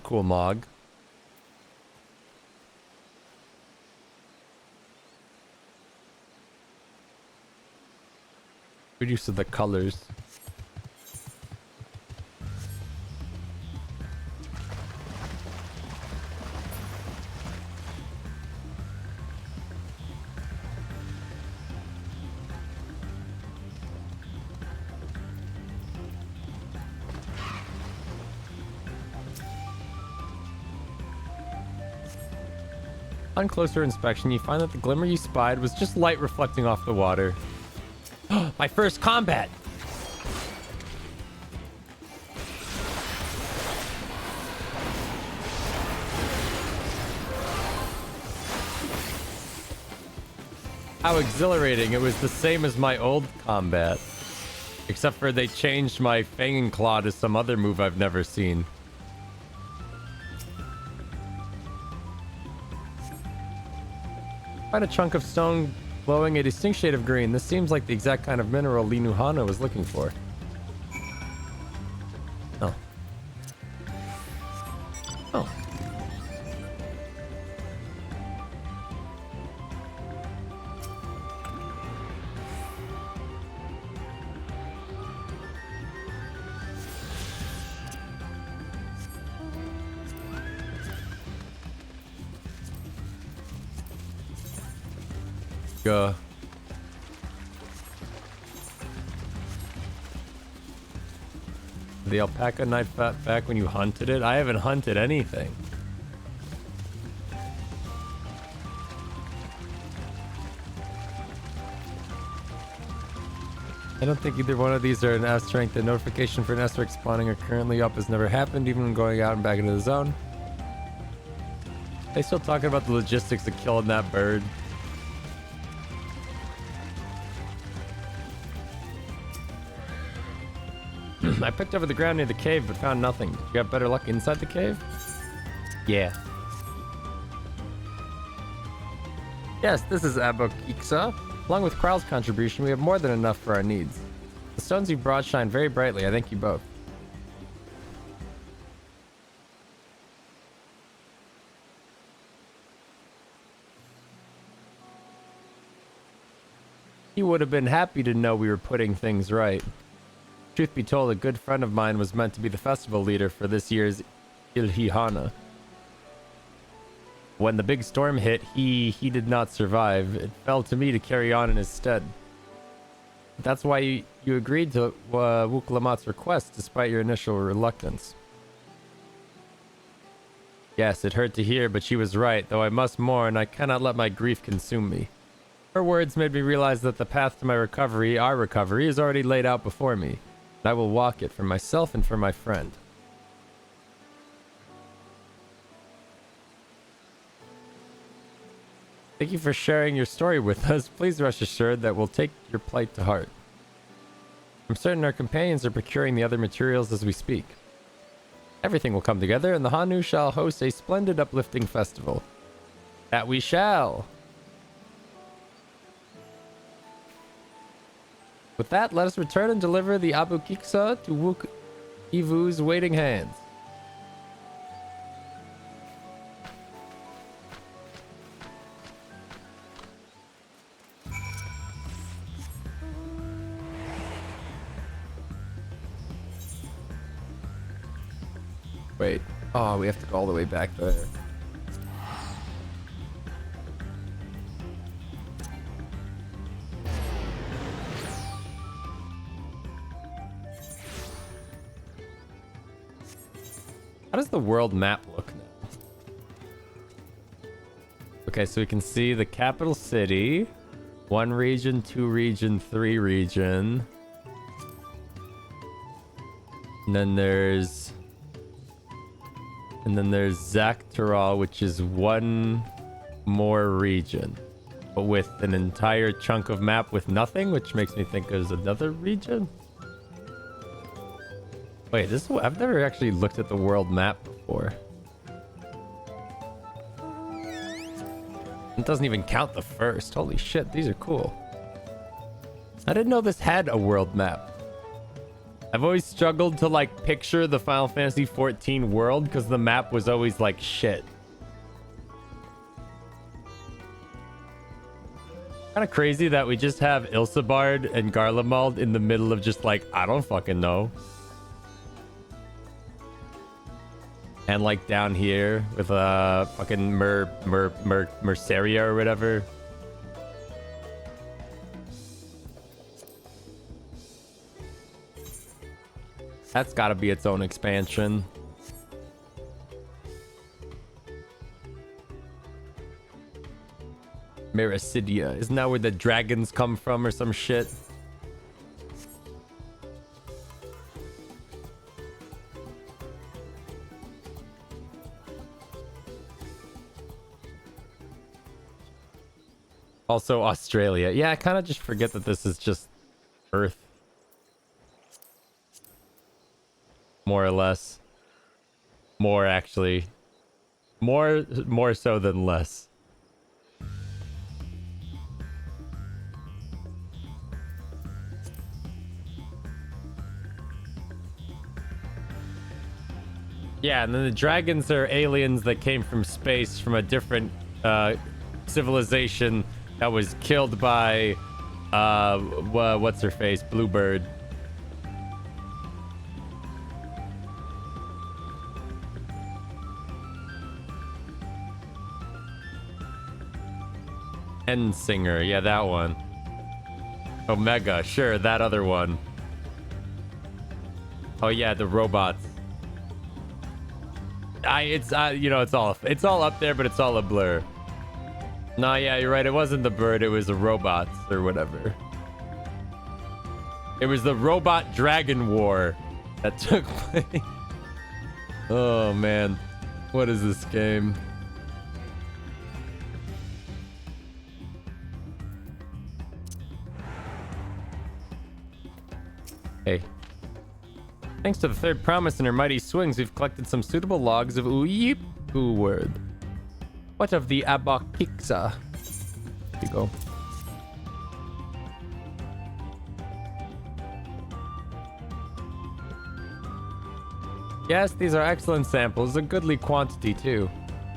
Cool mog. Good use of the colors. On closer inspection, you find that the glimmer you spied was just light reflecting off the water. My first combat! How exhilarating. It was the same as my old combat. Except for they changed my Fang and Claw to some other move I've never seen. Find a chunk of stone glowing a distinct shade of green. This seems like the exact kind of mineral Linuhana was looking for. Oh. Oh. Go. The alpaca knife back when you hunted it? I haven't hunted anything. I don't think either one of these are an S rank. The notification for an S rank spawning or currently up has never happened, even when going out and back into the zone. They still talking about the logistics of killing that bird. I picked over the ground near the cave, but found nothing. Did you have better luck inside the cave? Yeah. Yes, this is Abokiksa. Along with Kral's contribution, we have more than enough for our needs. The stones you brought shine very brightly. I thank you both. He would have been happy to know we were putting things right. Truth be told, a good friend of mine was meant to be the festival leader for this year's Ilhihana. When the big storm hit, he did not survive. It fell to me to carry on in his stead. That's why you agreed to Wuklamat's request, despite your initial reluctance. Yes, it hurt to hear, but she was right. Though I must mourn, I cannot let my grief consume me. Her words made me realize that the path to my recovery, our recovery, is already laid out before me. I will walk it for myself and for my friend. Thank you for sharing your story with us. Please rest assured that we'll take your plight to heart. I'm certain our companions are procuring the other materials as we speak. Everything will come together, and the Hanu shall host a splendid uplifting festival. That we shall! With that, let us return and deliver the Abukiksa to Wuk Ivu's waiting hands. Wait. Oh, we have to go all the way back there. How does the world map look now? Okay, so we can see the capital city. 1 region, 2 region, 3 region. And then there's Zaktaral, which is 1 more region. But with an entire chunk of map with nothing, which makes me think there's another region. Wait, I've never actually looked at the world map before. It doesn't even count the first. Holy shit, these are cool. I didn't know this had a world map. I've always struggled to like picture the Final Fantasy XIV world because the map was always like shit. Kind of crazy that we just have Ilsabard and Garlemald in the middle of just like, I don't fucking know. And like down here with fucking Merceria or whatever. That's gotta be its own expansion. Mericidia. Isn't that where the dragons come from or some shit? Also Australia. Yeah, I kind of just forget that this is just Earth. More or less. More, actually. More so than less. Yeah, and then the dragons are aliens that came from space from a different civilization that was killed by what's her face? Bluebird. Endsinger, yeah, that one. Omega, sure, that other one. Oh yeah, the robots. It's you know, it's all up there, but it's all a blur. No, yeah, you're right. It wasn't the bird. It was the robots or whatever. It was the robot dragon war that took place. Oh man, what is this game? Hey. Thanks to the third promise and her mighty swings, we've collected some suitable logs of Uyipu word. What of the Abakiksa? Here you go. Yes, these are excellent samples, a goodly quantity too.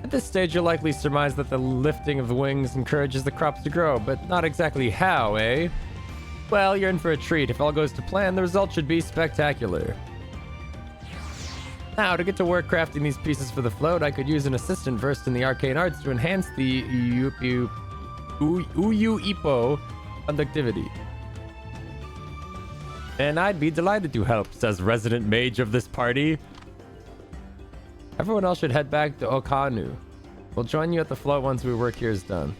At this stage, you'll likely surmise that the lifting of the wings encourages the crops to grow, but not exactly how, eh? Well, you're in for a treat. If all goes to plan, the result should be spectacular. Now, to get to work crafting these pieces for the float, I could use an assistant versed in the arcane arts to enhance the Uyu-Ipo conductivity. And I'd be delighted to help, says resident mage of this party. Everyone else should head back to Okanu. We'll join you at the float once our work here is done.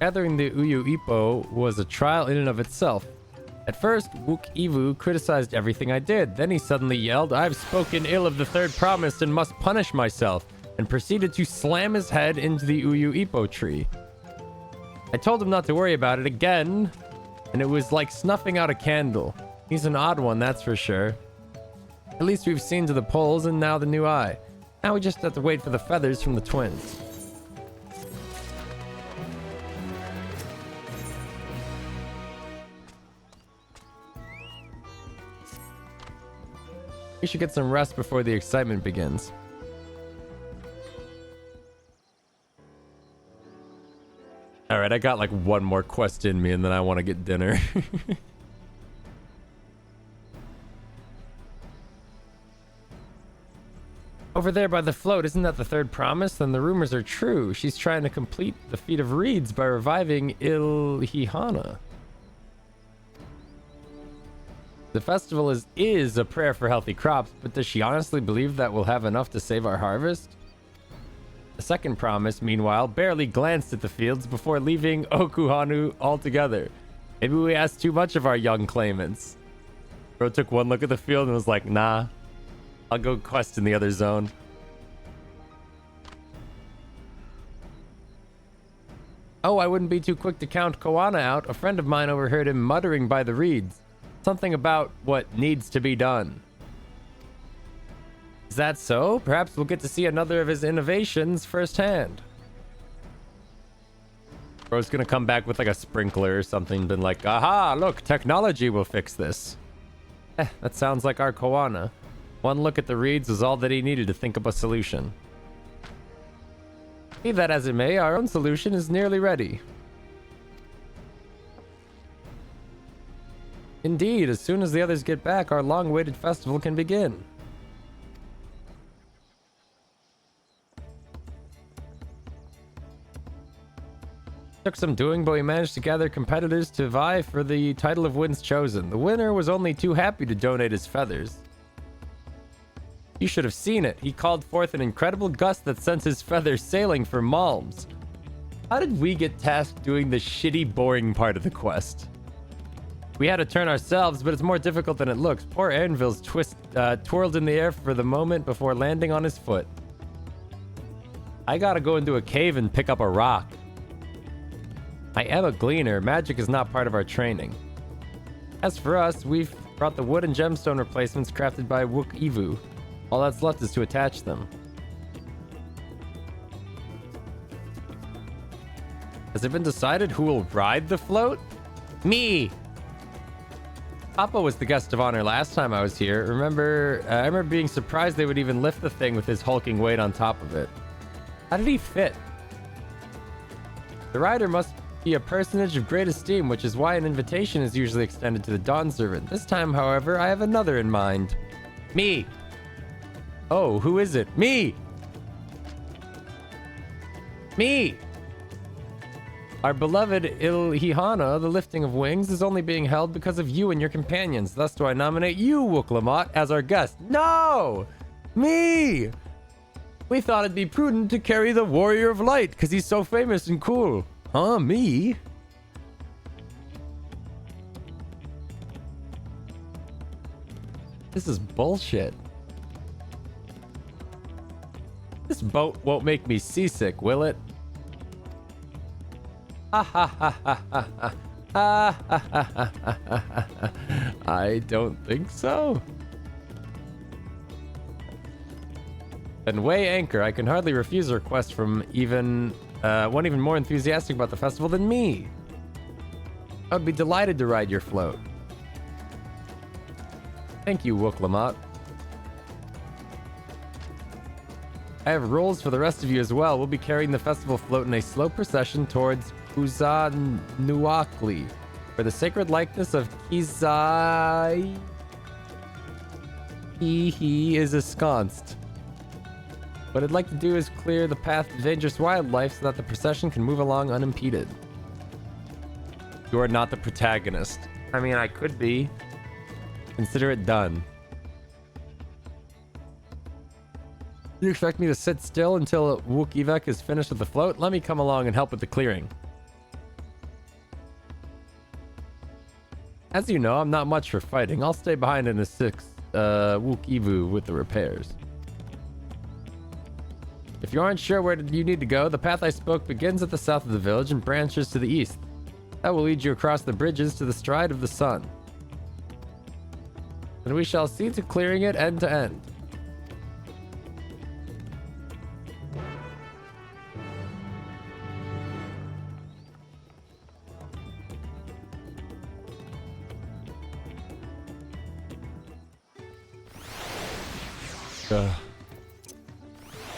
Gathering the Uyu-Ipo was a trial in and of itself. At first, Wook Ivu criticized everything I did. Then he suddenly yelled, "I've spoken ill of the third promise and must punish myself," and proceeded to slam his head into the Uyu-Ipo tree. I told him not to worry about it again, and it was like snuffing out a candle. He's an odd one, that's for sure. At least we've seen to the poles and now the new eye. Now we just have to wait for the feathers from the twins. We should get some rest before the excitement begins. Alright, I got like one more quest in me and then I want to get dinner. Over there by the float, isn't that the third promise? Then the rumors are true. She's trying to complete the feat of reeds by reviving Ilhihana. The festival is a prayer for healthy crops, but does she honestly believe that we'll have enough to save our harvest? The second promise, meanwhile, barely glanced at the fields before leaving Okuhanu altogether. Maybe we asked too much of our young claimants. Bro took one look at the field and was like, nah, I'll go quest in the other zone. Oh, I wouldn't be too quick to count Koana out. A friend of mine overheard him muttering by the reeds. Something about what needs to be done. Is that so? Perhaps we'll get to see another of his innovations firsthand. Bro's gonna come back with like a sprinkler or something, been like, aha, look, technology will fix this. That sounds like our Koana. One look at the reeds was all that he needed to think up a solution. Be that as it may, our own solution is nearly ready. Indeed, as soon as the others get back, our long-awaited festival can begin. Took some doing, but we managed to gather competitors to vie for the title of Winds Chosen. The winner was only too happy to donate his feathers. You should have seen it. He called forth an incredible gust that sent his feathers sailing for Malms. How did we get tasked doing the shitty, boring part of the quest? We had to turn ourselves, but it's more difficult than it looks. Poor Anvil's twirled in the air for the moment before landing on his foot. I gotta go into a cave and pick up a rock. I am a gleaner. Magic is not part of our training. As for us, we've brought the wood and gemstone replacements crafted by Wook Ivu. All that's left is to attach them. Has it been decided who will ride the float? Me! Papa was the guest of honor last time I was here. I remember being surprised they would even lift the thing with his hulking weight on top of it. How did he fit? The rider must be a personage of great esteem, which is why an invitation is usually extended to the Dawn Servant. This time, however, I have another in mind. Me! Oh, who is it? Me! Me! Our beloved Ilhihana, the lifting of wings, is only being held because of you and your companions. Thus do I nominate you, Wook as our guest. No! Me! We thought it'd be prudent to carry the Warrior of Light, because he's so famous and cool. Huh, me? This is bullshit. This boat won't make me seasick, will it? Ha ha ha ha ha ha ha ha ha ha. I don't think so. And weigh anchor. I can hardly refuse a request from one even more enthusiastic about the festival than me. I would be delighted to ride your float. Thank you, Wook. I have rules for the rest of you as well. We'll be carrying the festival float in a slow procession towards Uzanuakli, where the sacred likeness of Kizai is ensconced. What I'd like to do is clear the path to dangerous wildlife so that the procession can move along unimpeded. You are not the protagonist. I mean, I could be. Consider it done. You expect me to sit still until Wook is finished with the float? Let me come along and help with the clearing. As you know, I'm not much for fighting. I'll stay behind and assist Wook with the repairs. If you aren't sure where you need to go, the path I spoke begins at the south of the village and branches to the east. That will lead you across the bridges to the stride of the sun. And we shall see to clearing it end to end.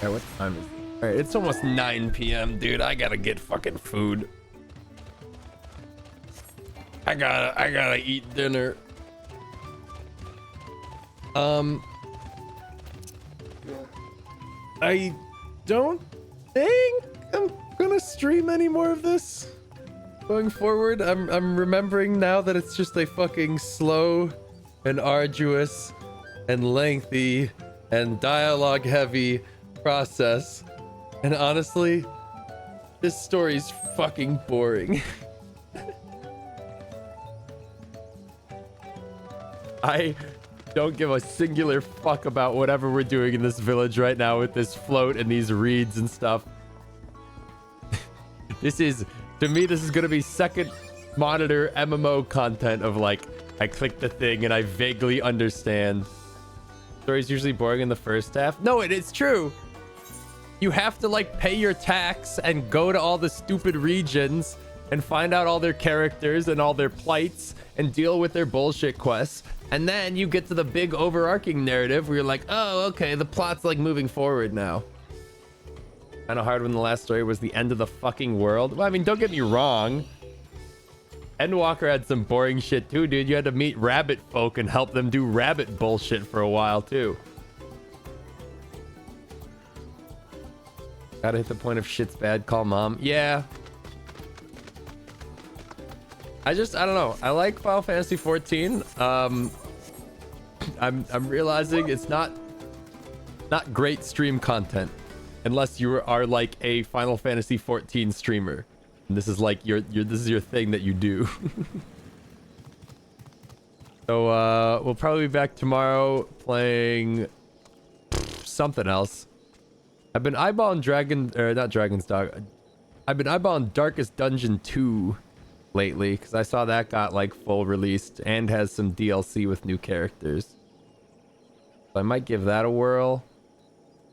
Alright, what time is it? Alright, it's almost 9 p.m., dude. I gotta get fucking food. I gotta eat dinner. I don't think I'm gonna stream any more of this going forward. I'm remembering now that it's just a fucking slow and arduous and lengthy and dialogue heavy process. And honestly, this story's fucking boring. I don't give a singular fuck about whatever we're doing in this village right now with this float and these reeds and stuff. This is, to me, this is gonna be second monitor MMO content of like, I click the thing and I vaguely understand. Story's usually boring in the first half. No, it is true. You have to like pay your tax and go to all the stupid regions and find out all their characters and all their plights and deal with their bullshit quests. And then you get to the big overarching narrative where you're like, oh, okay, the plot's like moving forward now. Kind of hard when the last story was the end of the fucking world. Well, I mean, don't get me wrong. Endwalker had some boring shit too, dude. You had to meet rabbit folk and help them do rabbit bullshit for a while too. Gotta hit the point of shit's bad, call mom. Yeah. I don't know. I like Final Fantasy 14. I'm realizing it's not great stream content unless you are like a Final Fantasy 14 streamer. And this is like this is your thing that you do. So we'll probably be back tomorrow playing something else. I've been eyeballing not Dragon's Dog. I've been eyeballing Darkest Dungeon 2 lately because I saw that got like full released and has some DLC with new characters. So I might give that a whirl.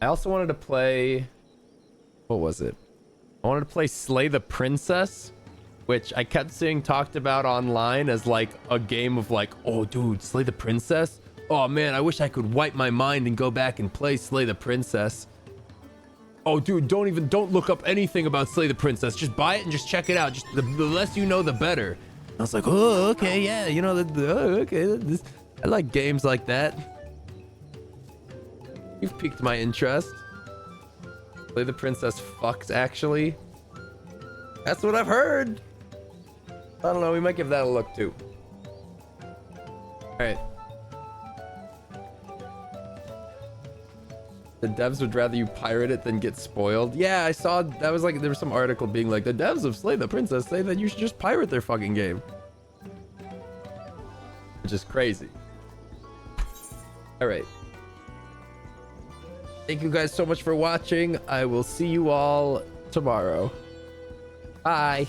I also wanted to play, what was it? I wanted to play Slay the Princess, which I kept seeing talked about online as like a game of like, oh dude, Slay the Princess? Oh man, I wish I could wipe my mind and go back and play Slay the Princess. Oh dude, don't look up anything about Slay the Princess. Just buy it and just check it out. Just the less you know, the better. I was like, oh, okay, yeah, you know, okay. I like games like that. You've piqued my interest. Slay the Princess fucks, actually. That's what I've heard. I don't know, we might give that a look too. Alright. The devs would rather you pirate it than get spoiled. Yeah, I saw that was like there was some article being like the devs of Slay the Princess say that you should just pirate their fucking game. Which is crazy. Alright. Thank you guys so much for watching. I will see you all tomorrow. Bye.